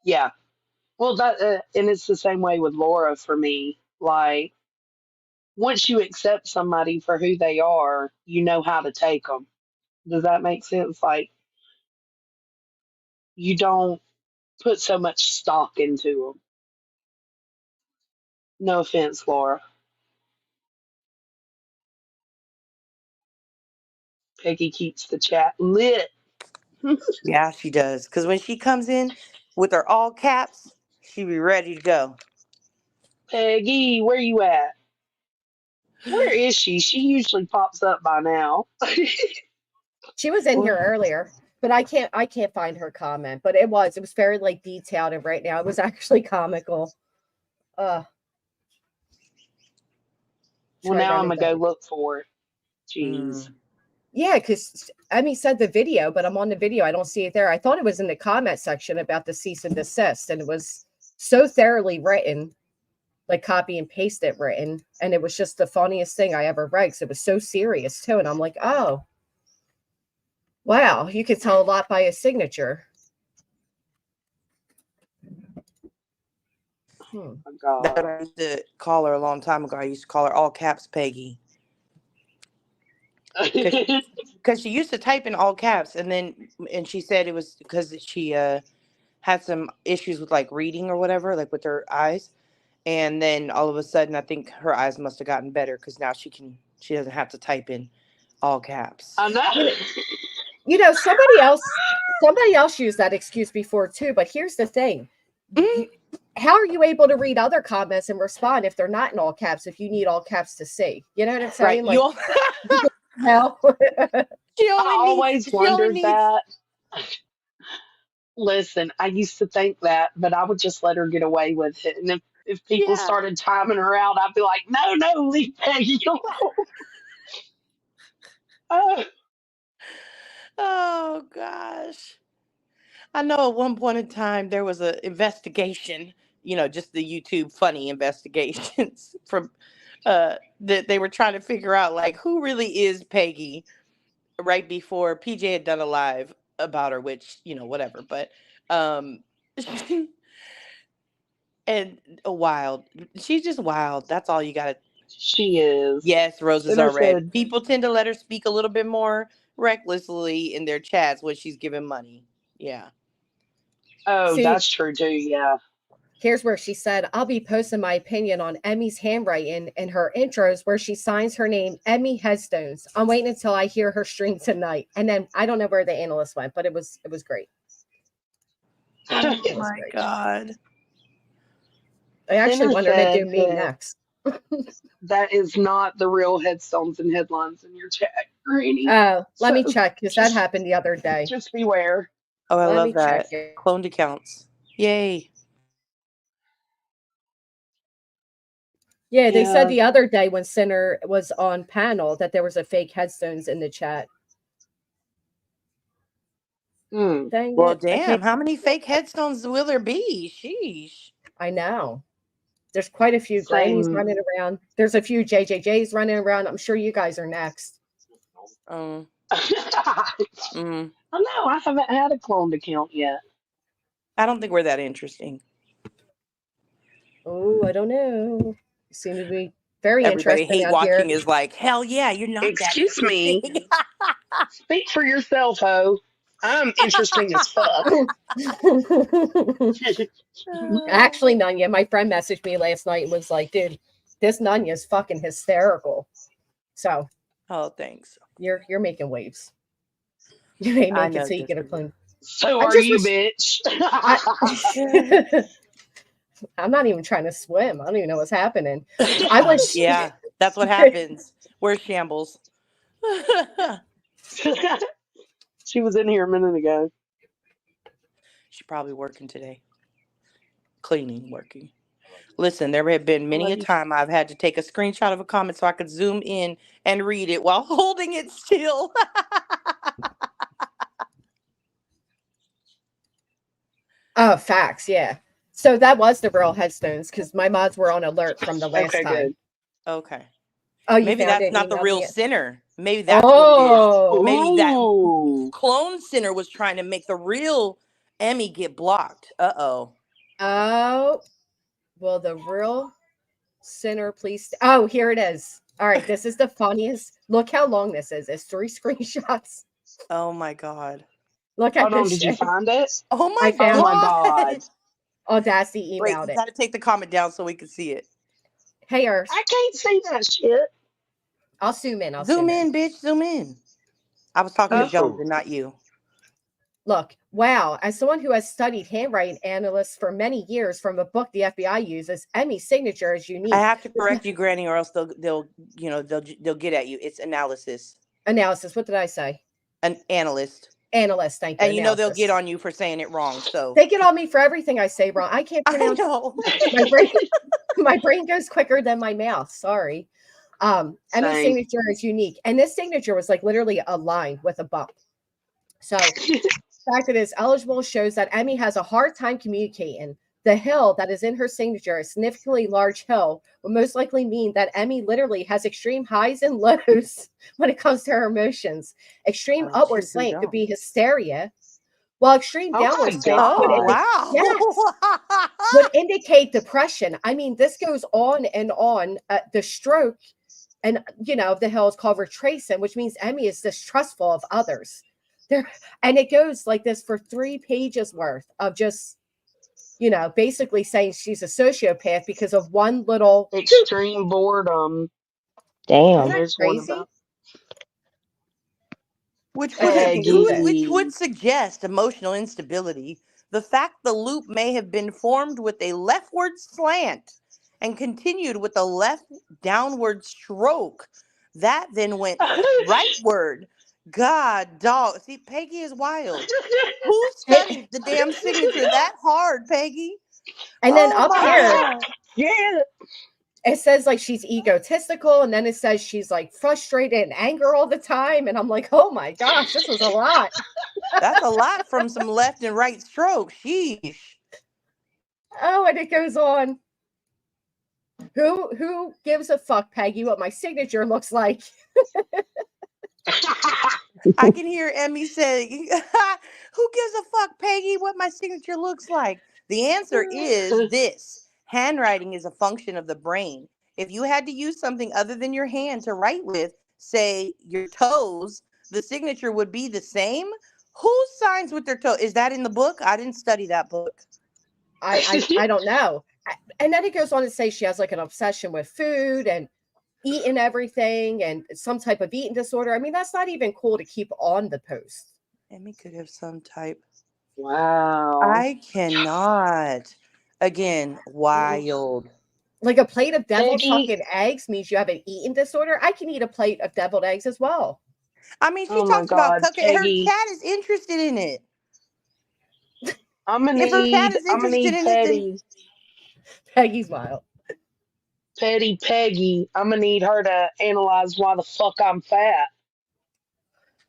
Yeah. Well, that and it's the same way with Laura for me. Like, once you accept somebody for who they are, you know how to take them. Does that make sense? Like, you don't put so much stock into them. No offense, Laura. Peggy keeps the chat lit. Yeah, she does. Because when she comes in with her all caps, she be ready to go. Peggy, where you at? Where is she? She usually pops up by now. She was in here earlier, but I can't find her comment. But it was very like detailed, and right now it was actually comical. Well, Try now I'm running gonna go back. look for it. Jeez. Yeah, because Emmy said the video, but I'm on the video. I don't see it there. I thought it was in the comment section about the cease and desist, and it was so thoroughly written, like copy and paste it written, and it was just the funniest thing I ever read. 'Cause it was so serious too, and I'm like, oh, wow, you could tell a lot by his signature. Oh my That's what God. I used to call her a long time ago. I used to call her all caps Peggy. Because she used to type in all caps, and she said it was because she had some issues with like reading or whatever, like with her eyes. And then all of a sudden, I think her eyes must have gotten better because now she doesn't have to type in all caps. I know. Somebody else used that excuse before too. But here's the thing: how are you able to read other comments and respond if they're not in all caps? If you need all caps to see, you know what I'm saying? Right. Like, hell. I always She only wondered needs. that. Listen, I used to think that, but I would just let her get away with it. And if people Yeah. started timing her out, I'd be like, no, leave Peggy alone. Oh gosh. I know at one point in time there was an investigation, just the YouTube funny investigations from that they were trying to figure out like who really is Peggy right before PJ had done a live about her, which, whatever, but and wild. She's just wild. That's all you gotta. She is. Yes, roses Sinner are red. said, People tend to let her speak a little bit more recklessly in their chats when she's giving money. Yeah. oh, See, that's true too. Yeah. here's where she said, I'll be posting my opinion on Emmy's handwriting in her intros where she signs her name Emmy Headstones. I'm waiting until I hear her stream tonight. And then I don't know where the analyst went, but it was great. Oh It was my great. God. I actually Sinner want her to do said me that next. that is not the real headstones and headlines in your chat, Granny. Oh, let me So check because that happened the other day. just beware. Oh, I Let love me check that. it. Cloned accounts. Yay. Yeah, they said Yeah. the other day when Sinner was on panel that there was a fake headstones in the chat. Hmm. Dang Well, it. I damn. can't. How many fake headstones will there be? Sheesh. I know. There's quite a few grannies Same. running around. There's a few JJJs running around. I'm sure you guys are next. I know. I haven't had a cloned account yet. I don't think we're that interesting. Oh, I don't know. You seem to be very Everybody interesting hate out watching here. is like, hell yeah, you're not Excuse that me. interesting. Speak for yourself, ho. I'm interesting as fuck. Actually, Nunya, my friend messaged me last night and was like, dude, this Nunya is fucking hysterical. So Oh, thanks. you're making waves. You may I make it know so you this get a is- clone. So I are just you, wish- bitch. I'm not even trying to swim. I don't even know what's happening. I wish. Yeah, that's what happens. We're shambles. She was in here a minute ago. She's probably working today. Cleaning, working. Listen, there have been many a time I've had to take a screenshot of a comment so I could zoom in and read it while holding it still. Oh, facts. Yeah. So that was the real headstones because my mods were on alert from the last Okay, time. good. Okay. Oh, you Maybe found that's it, not the emailed real me? sinner. Maybe that's what it is. Oh, Maybe that Ooh. clone sinner was trying to make the real Emmy get blocked. Uh-oh. oh. Will the real sinner please? Oh, here it is. All right, this is the funniest. Look how long this is. It's 3 screenshots. Oh my God. Look at Hold on, this did you shit. find it? Oh my I found Oh my God. God. Audacity Wait, emailed you it. got to take the comment down so we can see it. Hey, Earth. I can't see that shit. I'll zoom in. Zoom in, bitch. Zoom in. I was talking to Jones and not you. Look, wow. As someone who has studied handwriting analysts for many years from a book the FBI uses, Emmy's signature is unique. I have to correct you, Granny, or else they'll get at you. It's analysis. Analysis. What did I say? An analyst. Analyst. Thank you. And you know they'll get on you for saying it wrong. So they get on me for everything I say wrong. I can't pronounce. I know. My brain goes quicker than my mouth. Sorry. Emmy's signature is unique, and this signature was like literally aligned with a bump. So the fact that it's eligible shows that Emmy has a hard time communicating. The hill that is in her signature, a significantly large hill, would most likely mean that Emmy literally has extreme highs and lows when it comes to her emotions. Extreme upward slant could be hysteria, while extreme downward slant would indicate depression. I mean, this goes on and on. The stroke, and the hill is called retracing, which means Emmy is distrustful of others. And it goes like this for 3 pages worth of just basically saying she's a sociopath because of one little extreme boredom. Damn, that's crazy. Which would suggest emotional instability. The fact the loop may have been formed with a leftward slant and continued with a left downward stroke that then went rightward. God, dog. See, Peggy is wild. Who studied the damn signature that hard, Peggy? And then up here, yeah, it says like she's egotistical, and then it says she's like frustrated and anger all the time. And I'm like, oh my gosh, this was a lot. That's a lot from some left and right strokes. Sheesh. Oh, and it goes on. Who gives a fuck, Peggy, what my signature looks like? I can hear Emmy saying, who gives a fuck, Peggy, what my signature looks like? The answer is this. Handwriting is a function of the brain. If you had to use something other than your hand to write with, say your toes, the signature would be the same. Who signs with their toe? Is that in the book? I didn't study that book. I don't know. And then it goes on to say she has like an obsession with food and eating everything and some type of eating disorder. I mean, that's not even cool to keep on the post. Emmy could have some type. Wow. I cannot. Again, wild. Like a plate of deviled fucking eggs means you have an eating disorder. I can eat a plate of deviled eggs as well. I mean, she talks about cooking. Her cat is interested in it. I'm gonna need Petty. Peggy's wild. Peggy. I'm gonna need her to analyze why the fuck I'm fat.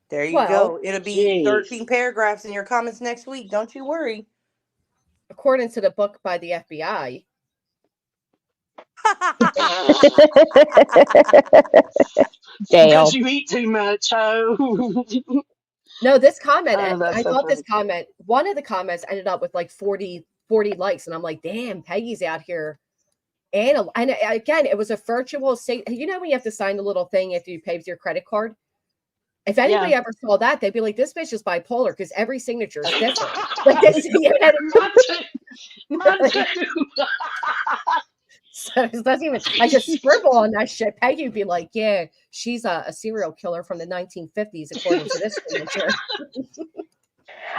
There you go. It'll be 13 paragraphs in your comments next week. Don't you worry. according to the book by the FBI. Because you eat too much. Oh. No, this comment, That's I so thought this funny. comment, one of the comments ended up with like 40 likes. And I'm like, damn, Peggy's out here. And again, it was a virtual state. You know, when you have to sign the little thing after you pay with your credit card? If anybody ever saw that, they'd be like, this bitch is bipolar because every signature is different. Like this, Mine too. So it doesn't even, I just scribble on that shit. Peggy would be like, yeah, she's a serial killer from the 1950s, according to this signature.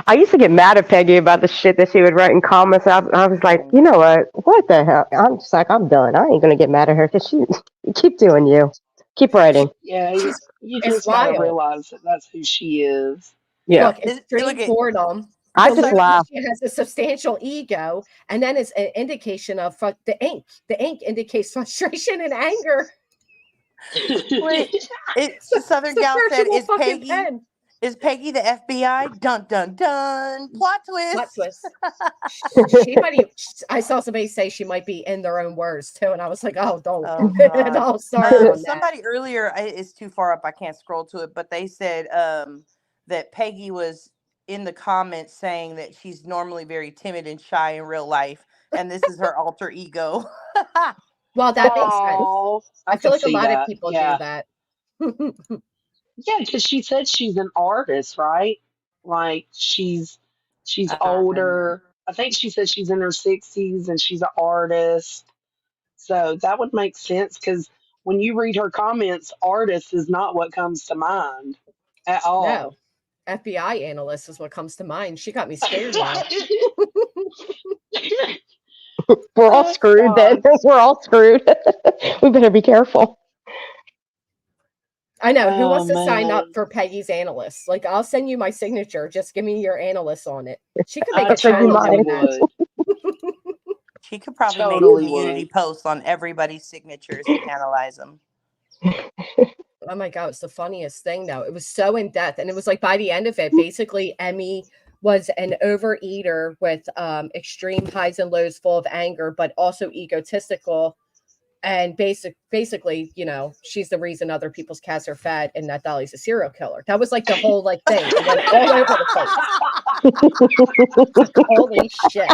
I used to get mad at Peggy about the shit that she would write in comments. I was like, you know what the hell? I'm just like, I'm done. I ain't gonna get mad at her because you keep doing you. Keep writing. Yeah, you just gotta realize that that's who she is. Yeah. Look, extreme boredom. I just laugh. She has a substantial ego, and then it's an indication of the ink. The ink indicates frustration and anger. Wait, the Southern Gal said, is Peggy the FBI? Dun, dun, dun. Plot twist. Plot twist. She might I saw somebody say she might be in their own words, too, and I was like, oh, don't. Don't start on that. Somebody earlier, it's too far up, I can't scroll to it, but they said that Peggy was in the comments saying that she's normally very timid and shy in real life, and this is her alter ego. Well, that makes sense. I feel like a lot of people do that. Yeah, because she said she's an artist, right? Like she's older. I think she said she's in her 60s and she's an artist. So that would make sense because when you read her comments, artist is not what comes to mind at all. No. FBI analyst is what comes to mind. She got me scared now. We're all screwed then. We're all screwed. We better be careful. I know. Who wants to sign up for Peggy's analyst? Like, I'll send you my signature. Just give me your analyst on it. She could make a channel on that. She could probably make a community post on everybody's signatures and analyze them. Oh my God, it's the funniest thing though. It was so in depth. And it was like by the end of it, basically Emmy was an overeater with extreme highs and lows full of anger, but also egotistical. And basically, you know, she's the reason other people's cats are fat and that Dolly's a serial killer. That was like the whole like thing. It went all over the place. Holy shit.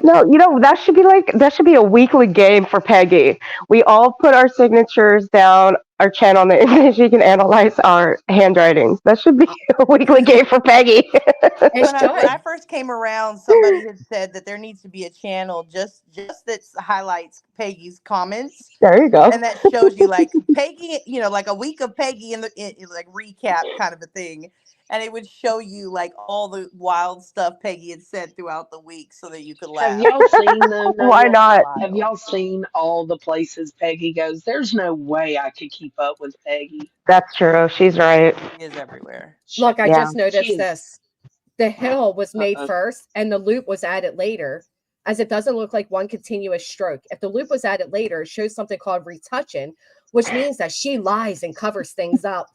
No, you know, that should be a weekly game for Peggy. We all put our signatures down our channel and she can analyze our handwritings. That should be a weekly game for Peggy. When I first came around, somebody had said that there needs to be a channel just that highlights Peggy's comments. There you go. And that shows you like Peggy, you know, like a week of Peggy in like recap kind of a thing. And it would show you like all the wild stuff Peggy had said throughout the week so that you could laugh. Have y'all seen them? Why not? Have y'all seen all the places Peggy goes? There's no way I could keep up with Peggy. That's true. She's right. She is everywhere. Look, I just noticed this. The hill was made first and the loop was added later, as it doesn't look like one continuous stroke. If the loop was added later, it shows something called retouching, which means that she lies and covers things up.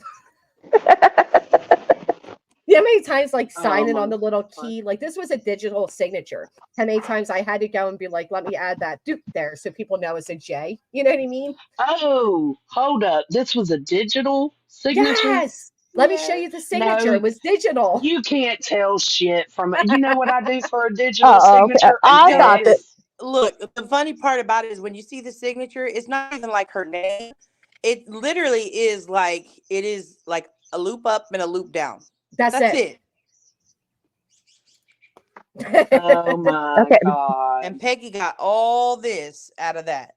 How many times like signing on the little key, like this was a digital signature. How many times I had to go and be like, let me add that Duke there so people know it's a J. You know what I mean? Oh, hold up. This was a digital signature? Yes. Let me show you the signature. No, it was digital. You can't tell shit from it. You know what I do for a digital signature? I got it. Look, the funny part about it is when you see the signature, it's not even like her name. It literally is like a loop up and a loop down. That's it. Oh my God. And Peggy got all this out of that.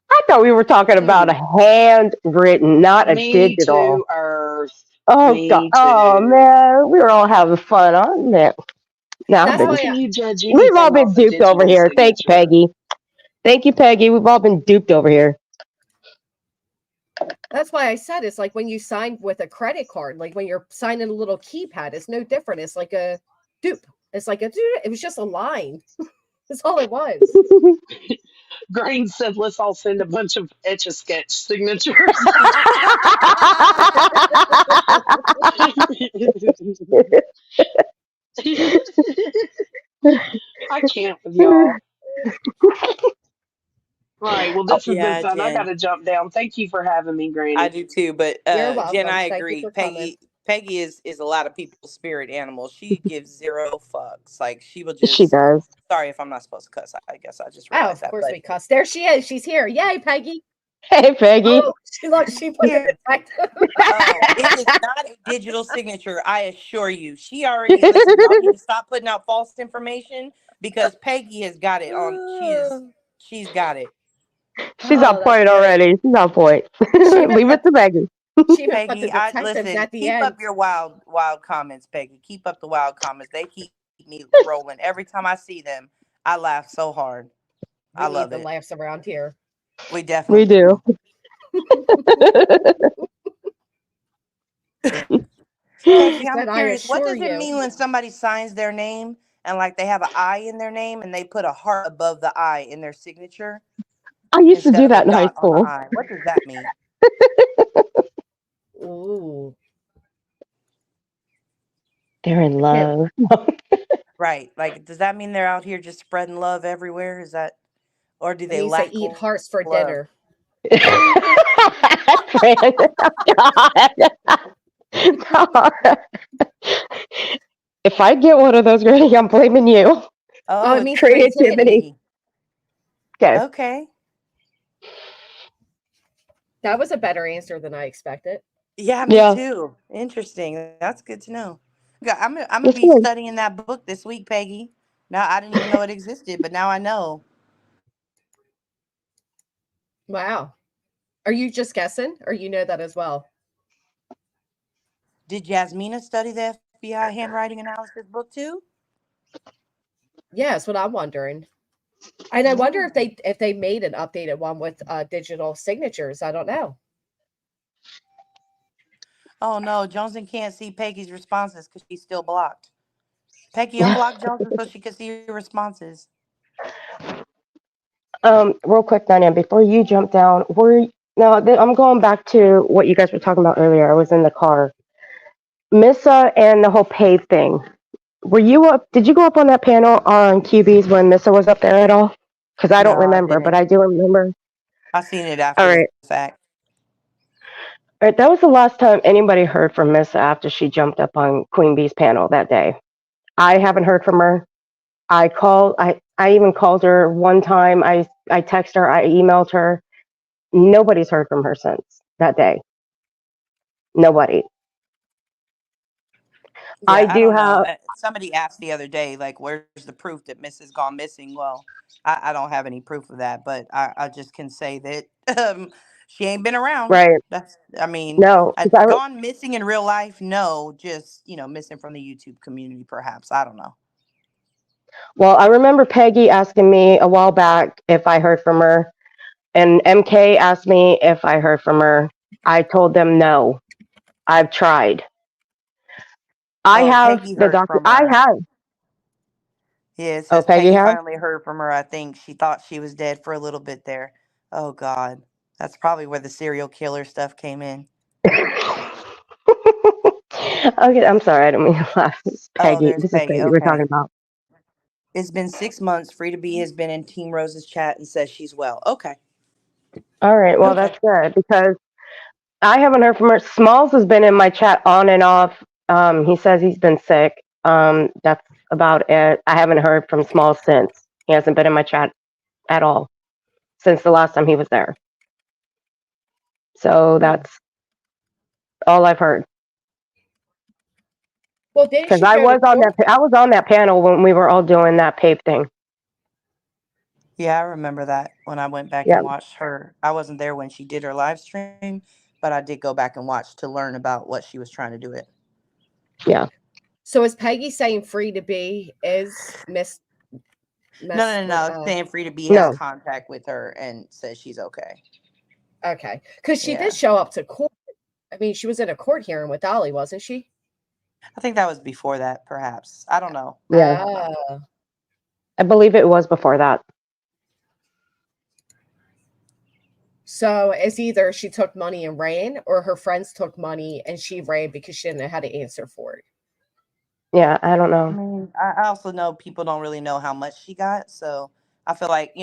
I thought we were talking about a handwritten, not a digital. Too, Earth. Oh God! Oh man, we were all having fun on that. We've all been duped over here. Thank you, Peggy. Thank you, Peggy. We've all been duped over here. That's why I said it's like when you sign with a credit card, like when you're signing a little keypad, it's no different. It's like a dupe. It's like it was just a line. That's all it was. Green said, let's all send a bunch of Etch-a-Sketch signatures. can't with y'all. Right. Well, this has been Yeah, fun. I got Jen. to jump down. Thank you for having me, I Granny. do too, but You're Jen, welcome. I Thank you agree. for coming. Peggy is a lot of people's spirit animal. She gives zero fucks. Like she will She just. does. Sorry if I'm not supposed to cuss. I guess I just Oh, realized of that. course But we cuss. There she is. She's here. Yay, Peggy. Hey, Peggy. Oh, she put here, the detective. it is not a digital signature. I assure you. She already listen. Y'all need to stop putting out false information because Peggy has got it on. She's got it. She's on Oh, that's point great. already. She's on point. She even Leave it put to Peggy. she even put the Peggy, I detectives listen. at the Keep up end. your wild comments, Peggy. Keep up the wild comments. They keep me rolling. Every time I see them, I laugh so hard. We I need love the it. laughs around here. We We definitely do. Peggy, She I'm said, I curious. What assure does it you. mean when somebody signs their name and like they have an I in their name and they put a heart above the I in their signature I used to instead do of a that in high dot on the school. I? What does that mean? Ooh. They're in Here, love. Right. Like, does that mean they're out here just spreading love everywhere? Is that, or do it they means they lack eat hearts for love? dinner. Brandon, oh, God. If I get one of those, Granny, I'm blaming you. Oh, Oh, it it's means Creativity. creativity. Okay. Okay. that was a better answer than I expected. Yeah, me Yeah, too. Interesting. That's good to know. Yeah, I'm gonna it's be good. studying that book this week, Peggy. Now I didn't even know it existed, but now I know. Wow. Are you just guessing or you know that as well? Did Jasmina study the FBI handwriting analysis book too? Yeah, that's what I'm wondering. And I wonder Oh. if they made an updated one with digital signatures. I don't know. Oh no, Johnson can't see Peggy's responses because she's still blocked. Peggy unblocked Johnson so she could see your responses. Real quick, Diane, before you jump down, I'm going back to what you guys were talking about earlier. I was in the car. Missa and the whole pay thing. Were you up? Did you go up on that panel on QBs when Missa was up there at all? Because I don't No, I remember, but didn't. I do remember. I seen it All after the right. fact. All right. That was the last time anybody heard from Missa after she jumped up on Queen Bee's panel that day. I haven't heard from her. I even called her one time. I texted her, I emailed her. Nobody's heard from her since that day. Nobody. I Yeah, I do don't know. have Somebody asked the other day, like, where's the proof that Mrs. gone missing? Well, I don't have any proof of that, but I just can say that she ain't been around. right. That's, I mean, No, 'cause gone missing in real life? No, just, missing from the YouTube community, perhaps. I don't know. well, I remember Peggy asking me a while back if I heard from her, and MK asked me if I heard from her. I told them no. I've tried. I Oh, have Peggy the heard doctor. from I her. have. Yeah, it Oh, says Peggy Peggy has. finally heard from her. I think she thought she was dead for a little bit there. Oh, God. That's probably where the serial killer stuff came in. Okay, I'm sorry. I don't mean to laugh. It's Oh, Peggy. there's This is Peggy. Peggy we're talking Okay. about. It's been 6 months. Free to Be has been in Team Rose's chat and says she's well. Okay. All right. Well, Okay. that's good because I haven't heard from her. Smalls has been in my chat on and off. He says he's been sick. That's about it. I haven't heard from Smalls since. He hasn't been in my chat at all since the last time he was there. So that's all I've heard. Well, didn't Because she I go to was on court? that panel when we were all doing that PAPE thing. Yeah, I remember that when I went back Yeah, and watched her. I wasn't there when she did her live stream, but I did go back and watch to learn about what she was trying to do it. yeah. So is Peggy saying Free to Be is No. It's saying Free to Be has No, contact with her and says she's okay. okay. Because she Yeah. did show up to court. I mean, she was in a court hearing with Dolly, wasn't she? I think that was before that, perhaps. I don't know. yeah. Ah. I believe it was before that. So it's either she took money and ran, or her friends took money and she ran because she didn't know how to answer for it. Yeah, I don't I know. mean, I also know people don't really know how much she got, so I feel like,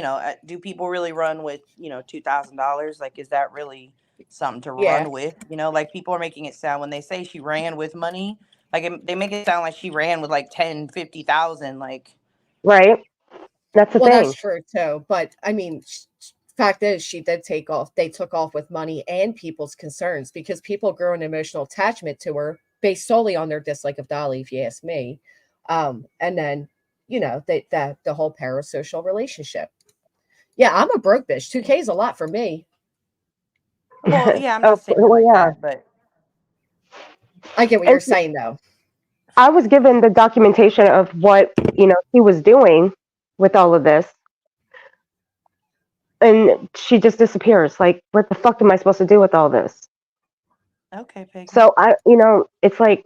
do people really run with, $2,000? Like, is that really something to Yeah. run with? Like people are making it sound when they say she ran with money, like they make it sound like she ran with like 10, 50,000. Like, Right? That's the Well, that's thing. true too. But I mean, fact is, she did take off. They took off with money and people's concerns because people grew an emotional attachment to her based solely on their dislike of Dolly, if you ask me. And then, the whole parasocial relationship. Yeah, I'm a broke bitch. 2K is a lot for me. well, yeah, I'm Oh, not saying it well, like yeah. that, but I get what And you're saying, though. I was given the documentation of what, he was doing with all of this. And she just disappears. Like, what the fuck am I supposed to do with all this? okay, Peggy. So it's like,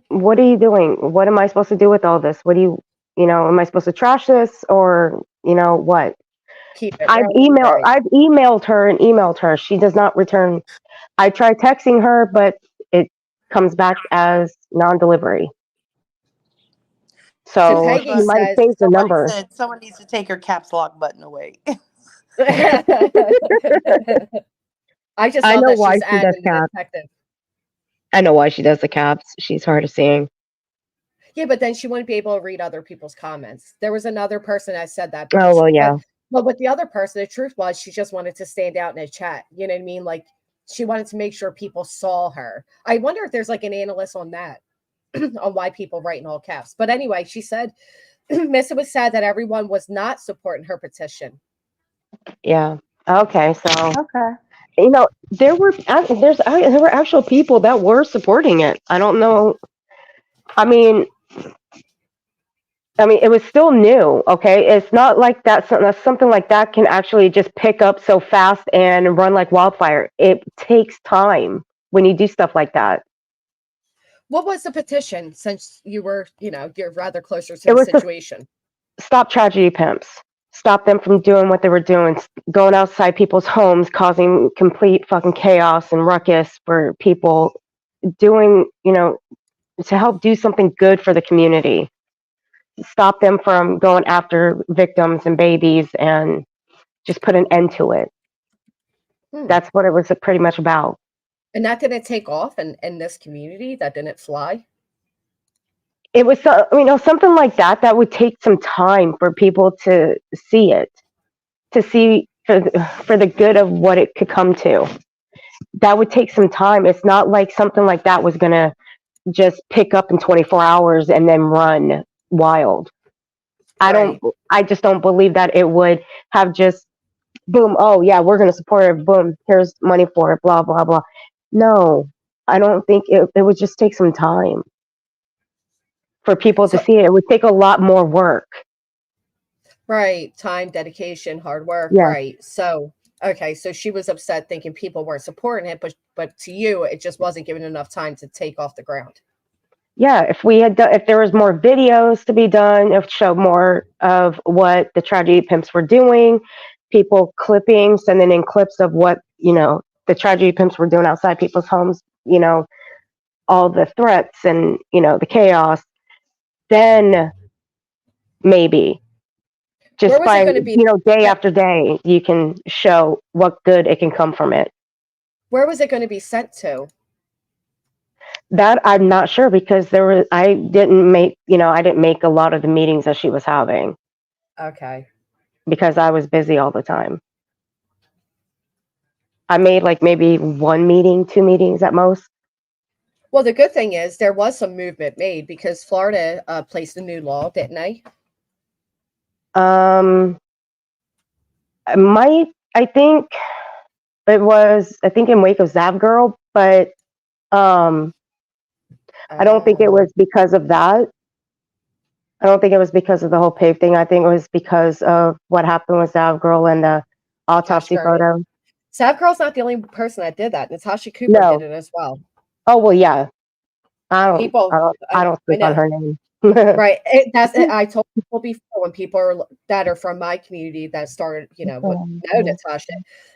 what are you doing? What am I supposed to do with all this? What do am I supposed to trash this or, what? Keep it I've running, right? emailed her and emailed her. She does not return. I tried texting her, but it comes back as non-delivery. So So she Peggy Somebody, might have says, changed the somebody number. said someone needs to take her caps lock button away. I just I saw know that why she's she does adding the caps. detective. I know why she does the caps. She's hard of seeing. Yeah, but then she wouldn't be able to read other people's comments. There was another person that said that Oh because, well, yeah. but with the other person, the truth was she just wanted to stand out in a chat. You know what I mean? Like she wanted to make sure people saw her. I wonder if there's like an analyst on that, on why people write in all caps. But anyway, she said, Missa was sad that everyone was not supporting her petition. Yeah. Okay. So Okay. there were actual people that were supporting it. I don't know. I mean, it was still new. Okay, it's not like that. Something like that can actually just pick up so fast and run like wildfire. It takes time when you do stuff like that. What was the petition since you're rather closer to It the was to situation? stop tragedy pimps, stop them from doing what they were doing, going outside people's homes, causing complete fucking chaos and ruckus for people doing, to help do something good for the community. Stop them from going after victims and babies and just put an end to it. That's what it was pretty much about. And that didn't take off in this community? That didn't fly? It was, something like that, that would take some time for people to see it, to see for the good of what it could come to. That would take some time. It's not like something like that was going to just pick up in 24 hours and then run wild. Right. I just don't believe that it would have just boom, oh yeah, we're going to support it, boom, here's money for it, blah blah blah. No, I don't think it would just take some time for people to So, see it. It would take a lot more work. right, time, dedication, hard work, Yeah. right. So, okay, so she was upset thinking people weren't supporting it, but to you, it just wasn't given enough time to take off the ground. Yeah, if there was more videos to be done, if show more of what the tragedy pimps were doing, people clipping, sending in clips of what, the tragedy pimps were doing outside people's homes, all the threats and, the chaos, then maybe Where just was it by, going to be? day after day, you can show what good it can come from it. Where was it going to be sent to? That I'm not sure because I didn't make a lot of the meetings that she was having Okay. because I was busy all the time. I made like maybe 1 meeting, 2 meetings at most. Well, the good thing is there was some movement made because Florida placed a new law, didn't they? I think it was, in wake of Zav Girl, but I don't think it was because of that. I don't think it was because of the whole PAVE thing. I think it was because of what happened with Zav Girl and the autopsy photo. Zav Girl's not the only person that did that. Natasha Cooper No. did it as well. Oh well, yeah. I don't speak on know. her name. Right. I told people before when people that are from my community that started, would know Natasha.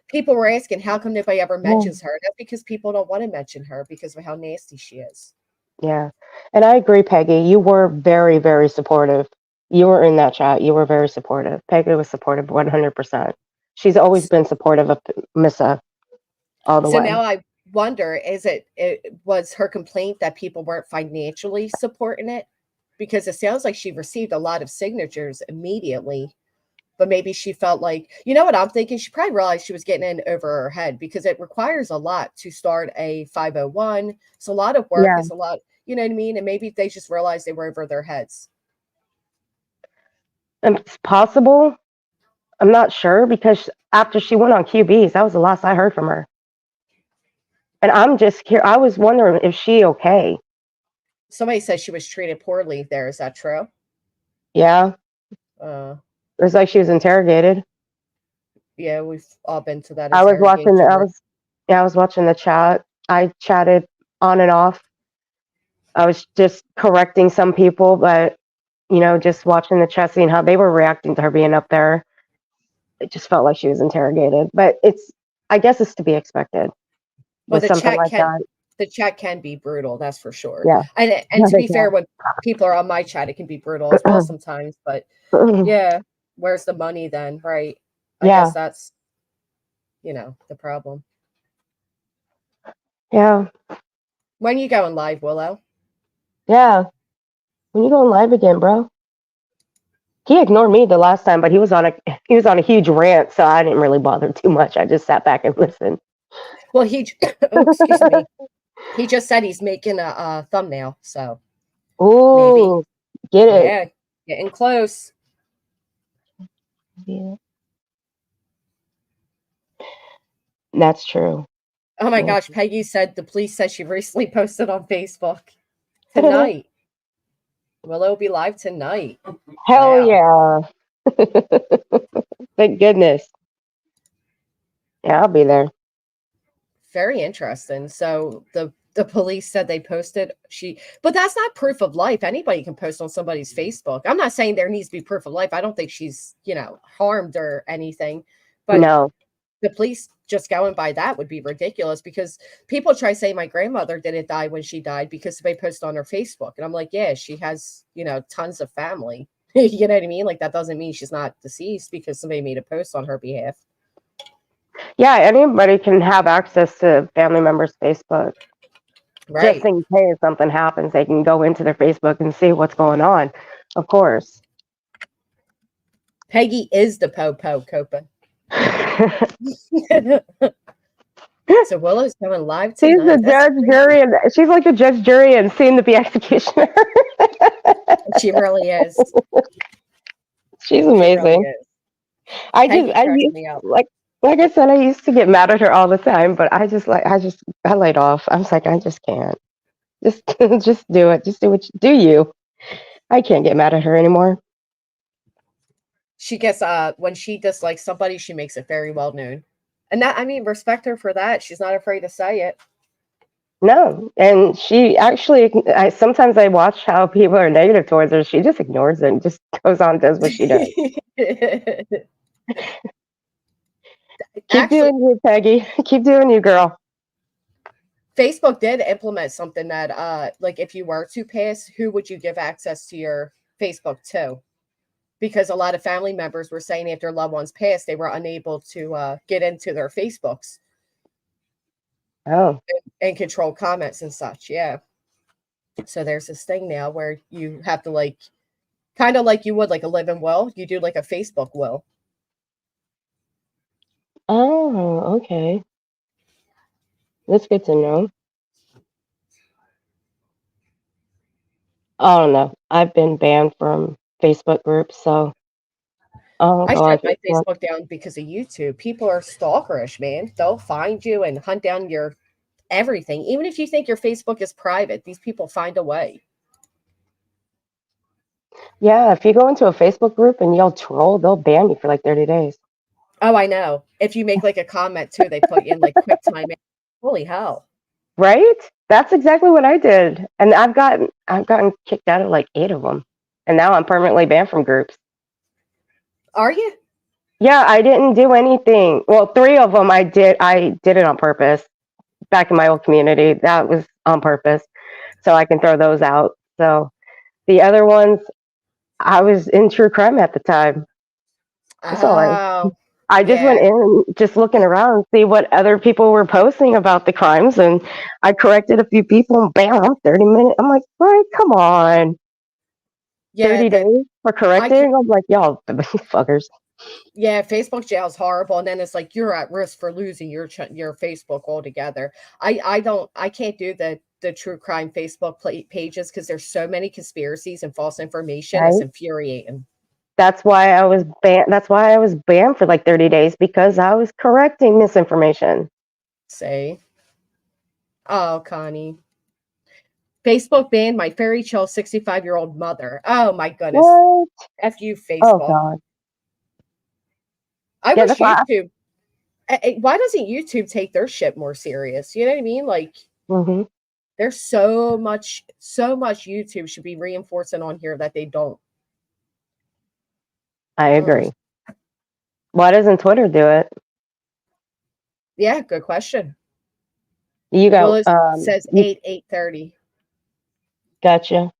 People were asking, how come nobody ever mentions her? That's because people don't want to mention her because of how nasty she is. Yeah. And I agree, Peggy. You were very, very supportive. You were in that chat. You were very supportive. Peggy was supportive 100%. She's always been supportive of Missa all the So way. now I wonder, it was her complaint that people weren't financially supporting it? Because it sounds like she received a lot of signatures immediately, but maybe she felt like, you know what I'm thinking? She probably realized she was getting in over her head because it requires a lot to start a 501. It's a lot of work. Yeah. It's a lot, you know what I mean? And maybe they just realized they were over their heads. And it's possible. I'm not sure because after she went on QBs, that was the last I heard from her. And I'm just here. I was wondering if she okay. Somebody says she was treated poorly there. Is that true? Yeah. Uh, It was like she was interrogated. yeah, we've all been to that I was watching. interrogation room. I was watching the chat. I chatted on and off. I was just correcting some people, but just watching the chat, seeing how they were reacting to her being up there. It just felt like she was interrogated. But I guess it's to be expected Well, with something like that. the chat can be brutal, that's for sure. Yeah. And Yeah, to they be fair, when people are on my chat, it can be brutal as well sometimes. But yeah, where's the money then, right? I Yeah. guess that's the problem. Yeah. When you going live, Willow? Yeah. When you going live again, bro? He ignored me the last time, but he was on a huge rant, so I didn't really bother too much. I just sat back and listened. Well, excuse me. He just said he's making a thumbnail, so Ooh, get it. yeah, getting close. Yeah. That's true. Oh my gosh, Peggy said the police said she recently posted on Facebook tonight. Willow will be live tonight. Hell yeah. Thank goodness. Yeah, I'll be there. Very interesting. So the police said they posted but that's not proof of life. Anybody can post on somebody's Facebook. I'm not saying there needs to be proof of life. I don't think she's, harmed or anything. But No. the police just going by that would be ridiculous because people try to say my grandmother didn't die when she died because they posted on her Facebook. And I'm like, yeah, she has, tons of family. You know what I mean? Like that doesn't mean she's not deceased because somebody made a post on her behalf. Yeah, anybody can have access to family members' Facebook. Right. Just in case something happens, they can go into their Facebook and see what's going on. Of course. Peggy is the po-po Copa. So Willow's coming live tonight. She's the judge, jury, and she's like the judge, jury, and soon to be executioner. She really is. She's amazing. Really is. I like I said, I used to get mad at her all the time, but I laid off. I was like, I just can't. Just do it. Just do you. I can't get mad at her anymore. She gets when she dislikes somebody, she makes it very well known. And that, respect her for that. She's not afraid to say it. No, and she actually, sometimes I watch how people are negative towards her. She just ignores it and just goes on and does what she does. Keep doing you, Peggy. Keep doing you, girl. Facebook did implement something that, like, if you were to pass, who would you give access to your Facebook to? Because a lot of family members were saying after loved ones passed, they were unable to get into their Facebooks. Oh. And control comments and such. Yeah. So there's this thing now where you have to kind of like you would like a living will. You do like a Facebook will. Oh, okay. That's good to know. I don't know. I've been banned from Facebook groups, so I shut my Facebook down because of YouTube. People are stalkerish, man. They'll find you and hunt down your everything. Even if you think your Facebook is private, these people find a way. Yeah, if you go into a Facebook group and you'll troll, they'll ban you for like 30 days. Oh, I know. If you make like a comment too, they put you in like quick time. Holy hell. Right? That's exactly what I did. And I've gotten kicked out of like 8 of them. And now I'm permanently banned from groups. Are you? Yeah, I didn't do anything. Well, 3 of them I did it on purpose. Back in my old community, that was on purpose. so I can throw those out. So the other ones, I was in true crime at the time. So Oh, I just went yeah. in, just looking around, see what other people were posting about the crimes, and I corrected a few people, and bam, I'm 30 minutes. I'm like, right, come on, Yeah, 30 days for correcting? I'm like, y'all fuckers. yeah, Facebook jail is horrible, and then it's like you're at risk for losing your Facebook altogether. I can't do the true crime Facebook pages because there's so many conspiracies and false information. It's Right? infuriating. That's why I was banned. That's why I was banned for like 30 days because I was correcting misinformation. Say, oh, Connie, Facebook banned my fairy chill 65-year-old mother. Oh my goodness, What? f you, Oh Facebook. God. I Yeah, wish that's why. YouTube. Why doesn't YouTube take their shit more serious? You know what I mean? Like, Mm-hmm. there's so much YouTube should be reinforcing on here that they don't. I agree. Why doesn't Twitter do it? Yeah, good question. You got Willis says 8:30. Gotcha.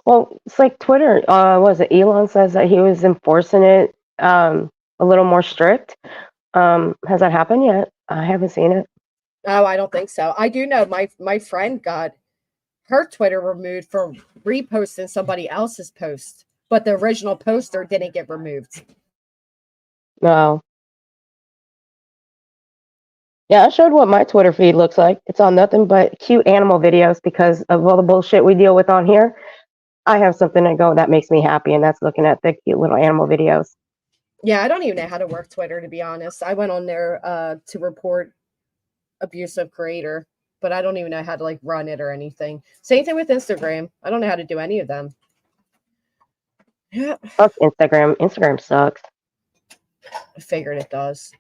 Well, it's like Twitter. Was it Elon says that he was enforcing it a little more strict? Has that happened yet? I haven't seen it. Oh, I don't think so. I do know my friend got her Twitter removed for reposting somebody else's post, but the original poster didn't get removed. No. Yeah, I showed what my Twitter feed looks like. It's on nothing but cute animal videos because of all the bullshit we deal with on here. I have something to go that makes me happy, and that's looking at the cute little animal videos. Yeah, I don't even know how to work Twitter, to be honest. I went on there to report abusive creator, but I don't even know how to like run it or anything. Same thing with Instagram. I don't know how to do any of them. Yeah, Fuck Instagram. Instagram sucks. I figured it does.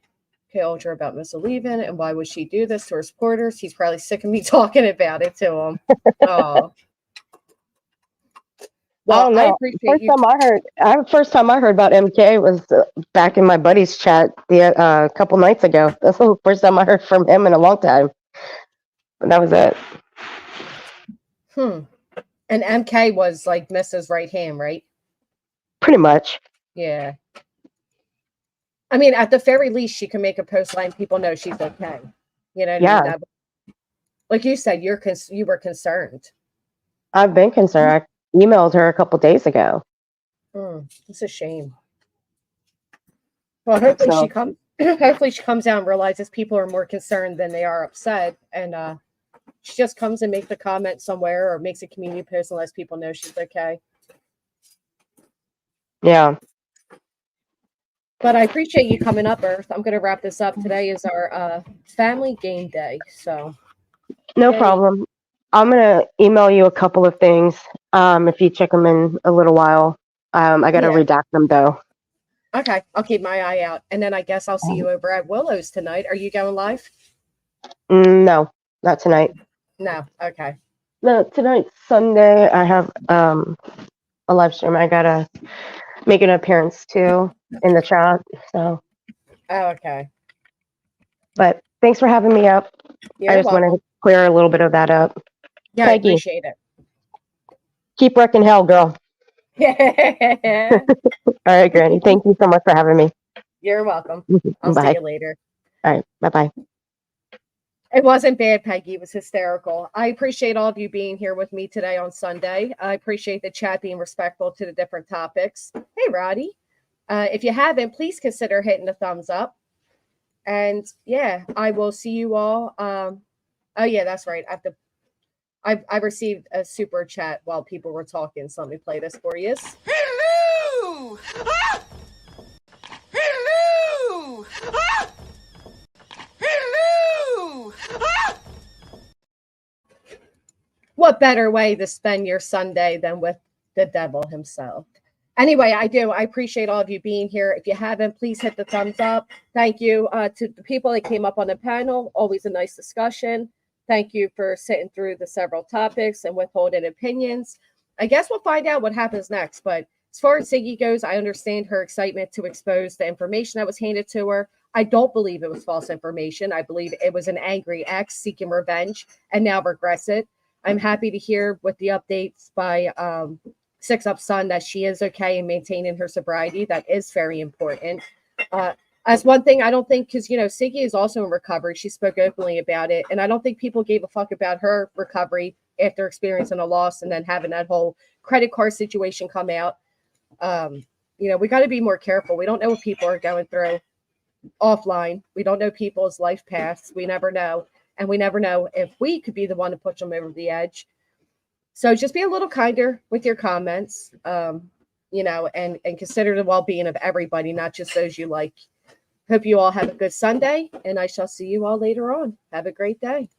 Okay, Ultra about Miss Leaving and why would she do this to her supporters? He's probably sick of me talking about it to him. Oh. I don't Well, I know. appreciate you. First time I heard about MK was back in my buddy's chat a couple nights ago. That's the first time I heard from him in a long time. But that was it. And MK was like Mrs. Right Hand, right? Pretty much. Yeah. I mean, at the very least, she can make a post letting people know she's okay. You know what I mean? Yeah. Like you said, you were concerned. I've been concerned. I emailed her a couple days ago. It's a shame. Well, hopefully she comes. Hopefully she comes out and realizes people are more concerned than they are upset, and she just comes and makes a comment somewhere or makes a community post and lets people know she's okay. Yeah. But I appreciate you coming up, Earth. I'm going to wrap this up. Today is our family game day, so No problem. I'm gonna email you a couple of things. If you check them in a little while. I gotta redact them though. Okay, I'll keep my eye out, and then I guess I'll see you over at Willow's tonight. Are you going live? No, not tonight. No. Okay. No, tonight's Sunday. I have a live stream. I gotta make an appearance too in the chat. So. Oh, okay. But thanks for having me up. You're I just wanted welcome. to clear a little bit of that up. Yeah, Peggy, I appreciate it. keep wrecking hell, girl. All right, Granny. Thank you so much for having me. You're welcome. I'll Bye. see you later. All right. Bye-bye. It wasn't bad, Peggy. It was hysterical. I appreciate all of you being here with me today on Sunday. I appreciate the chat being respectful to the different topics. Hey, Roddy. If you haven't, please consider hitting the thumbs up. And yeah, I will see you all. Oh yeah, that's right. I received a super chat while people were talking, so let me play this for you. Hello! Ah! Hello! Ah! Hello! Ah! What better way to spend your Sunday than with the devil himself? Anyway, I appreciate all of you being here. If you haven't, please hit the thumbs up. Thank you to the people that came up on the panel. Always a nice discussion. Thank you for sitting through the several topics and withholding opinions. I guess we'll find out what happens next. But as far as Siggy goes, I understand her excitement to expose the information that was handed to her. I don't believe it was false information. I believe it was an angry ex seeking revenge and now regrets it. I'm happy to hear with the updates by Six-up son that she is okay and maintaining her sobriety. That is very important. As one thing, I don't think, because, Siggy is also in recovery. She spoke openly about it. And I don't think people gave a fuck about her recovery after experiencing a loss and then having that whole credit card situation come out. We got to be more careful. We don't know what people are going through offline. We don't know people's life paths. We never know. And we never know if we could be the one to push them over the edge. So just be a little kinder with your comments, and consider the well-being of everybody, not just those you like. Hope you all have a good Sunday, and I shall see you all later on. Have a great day.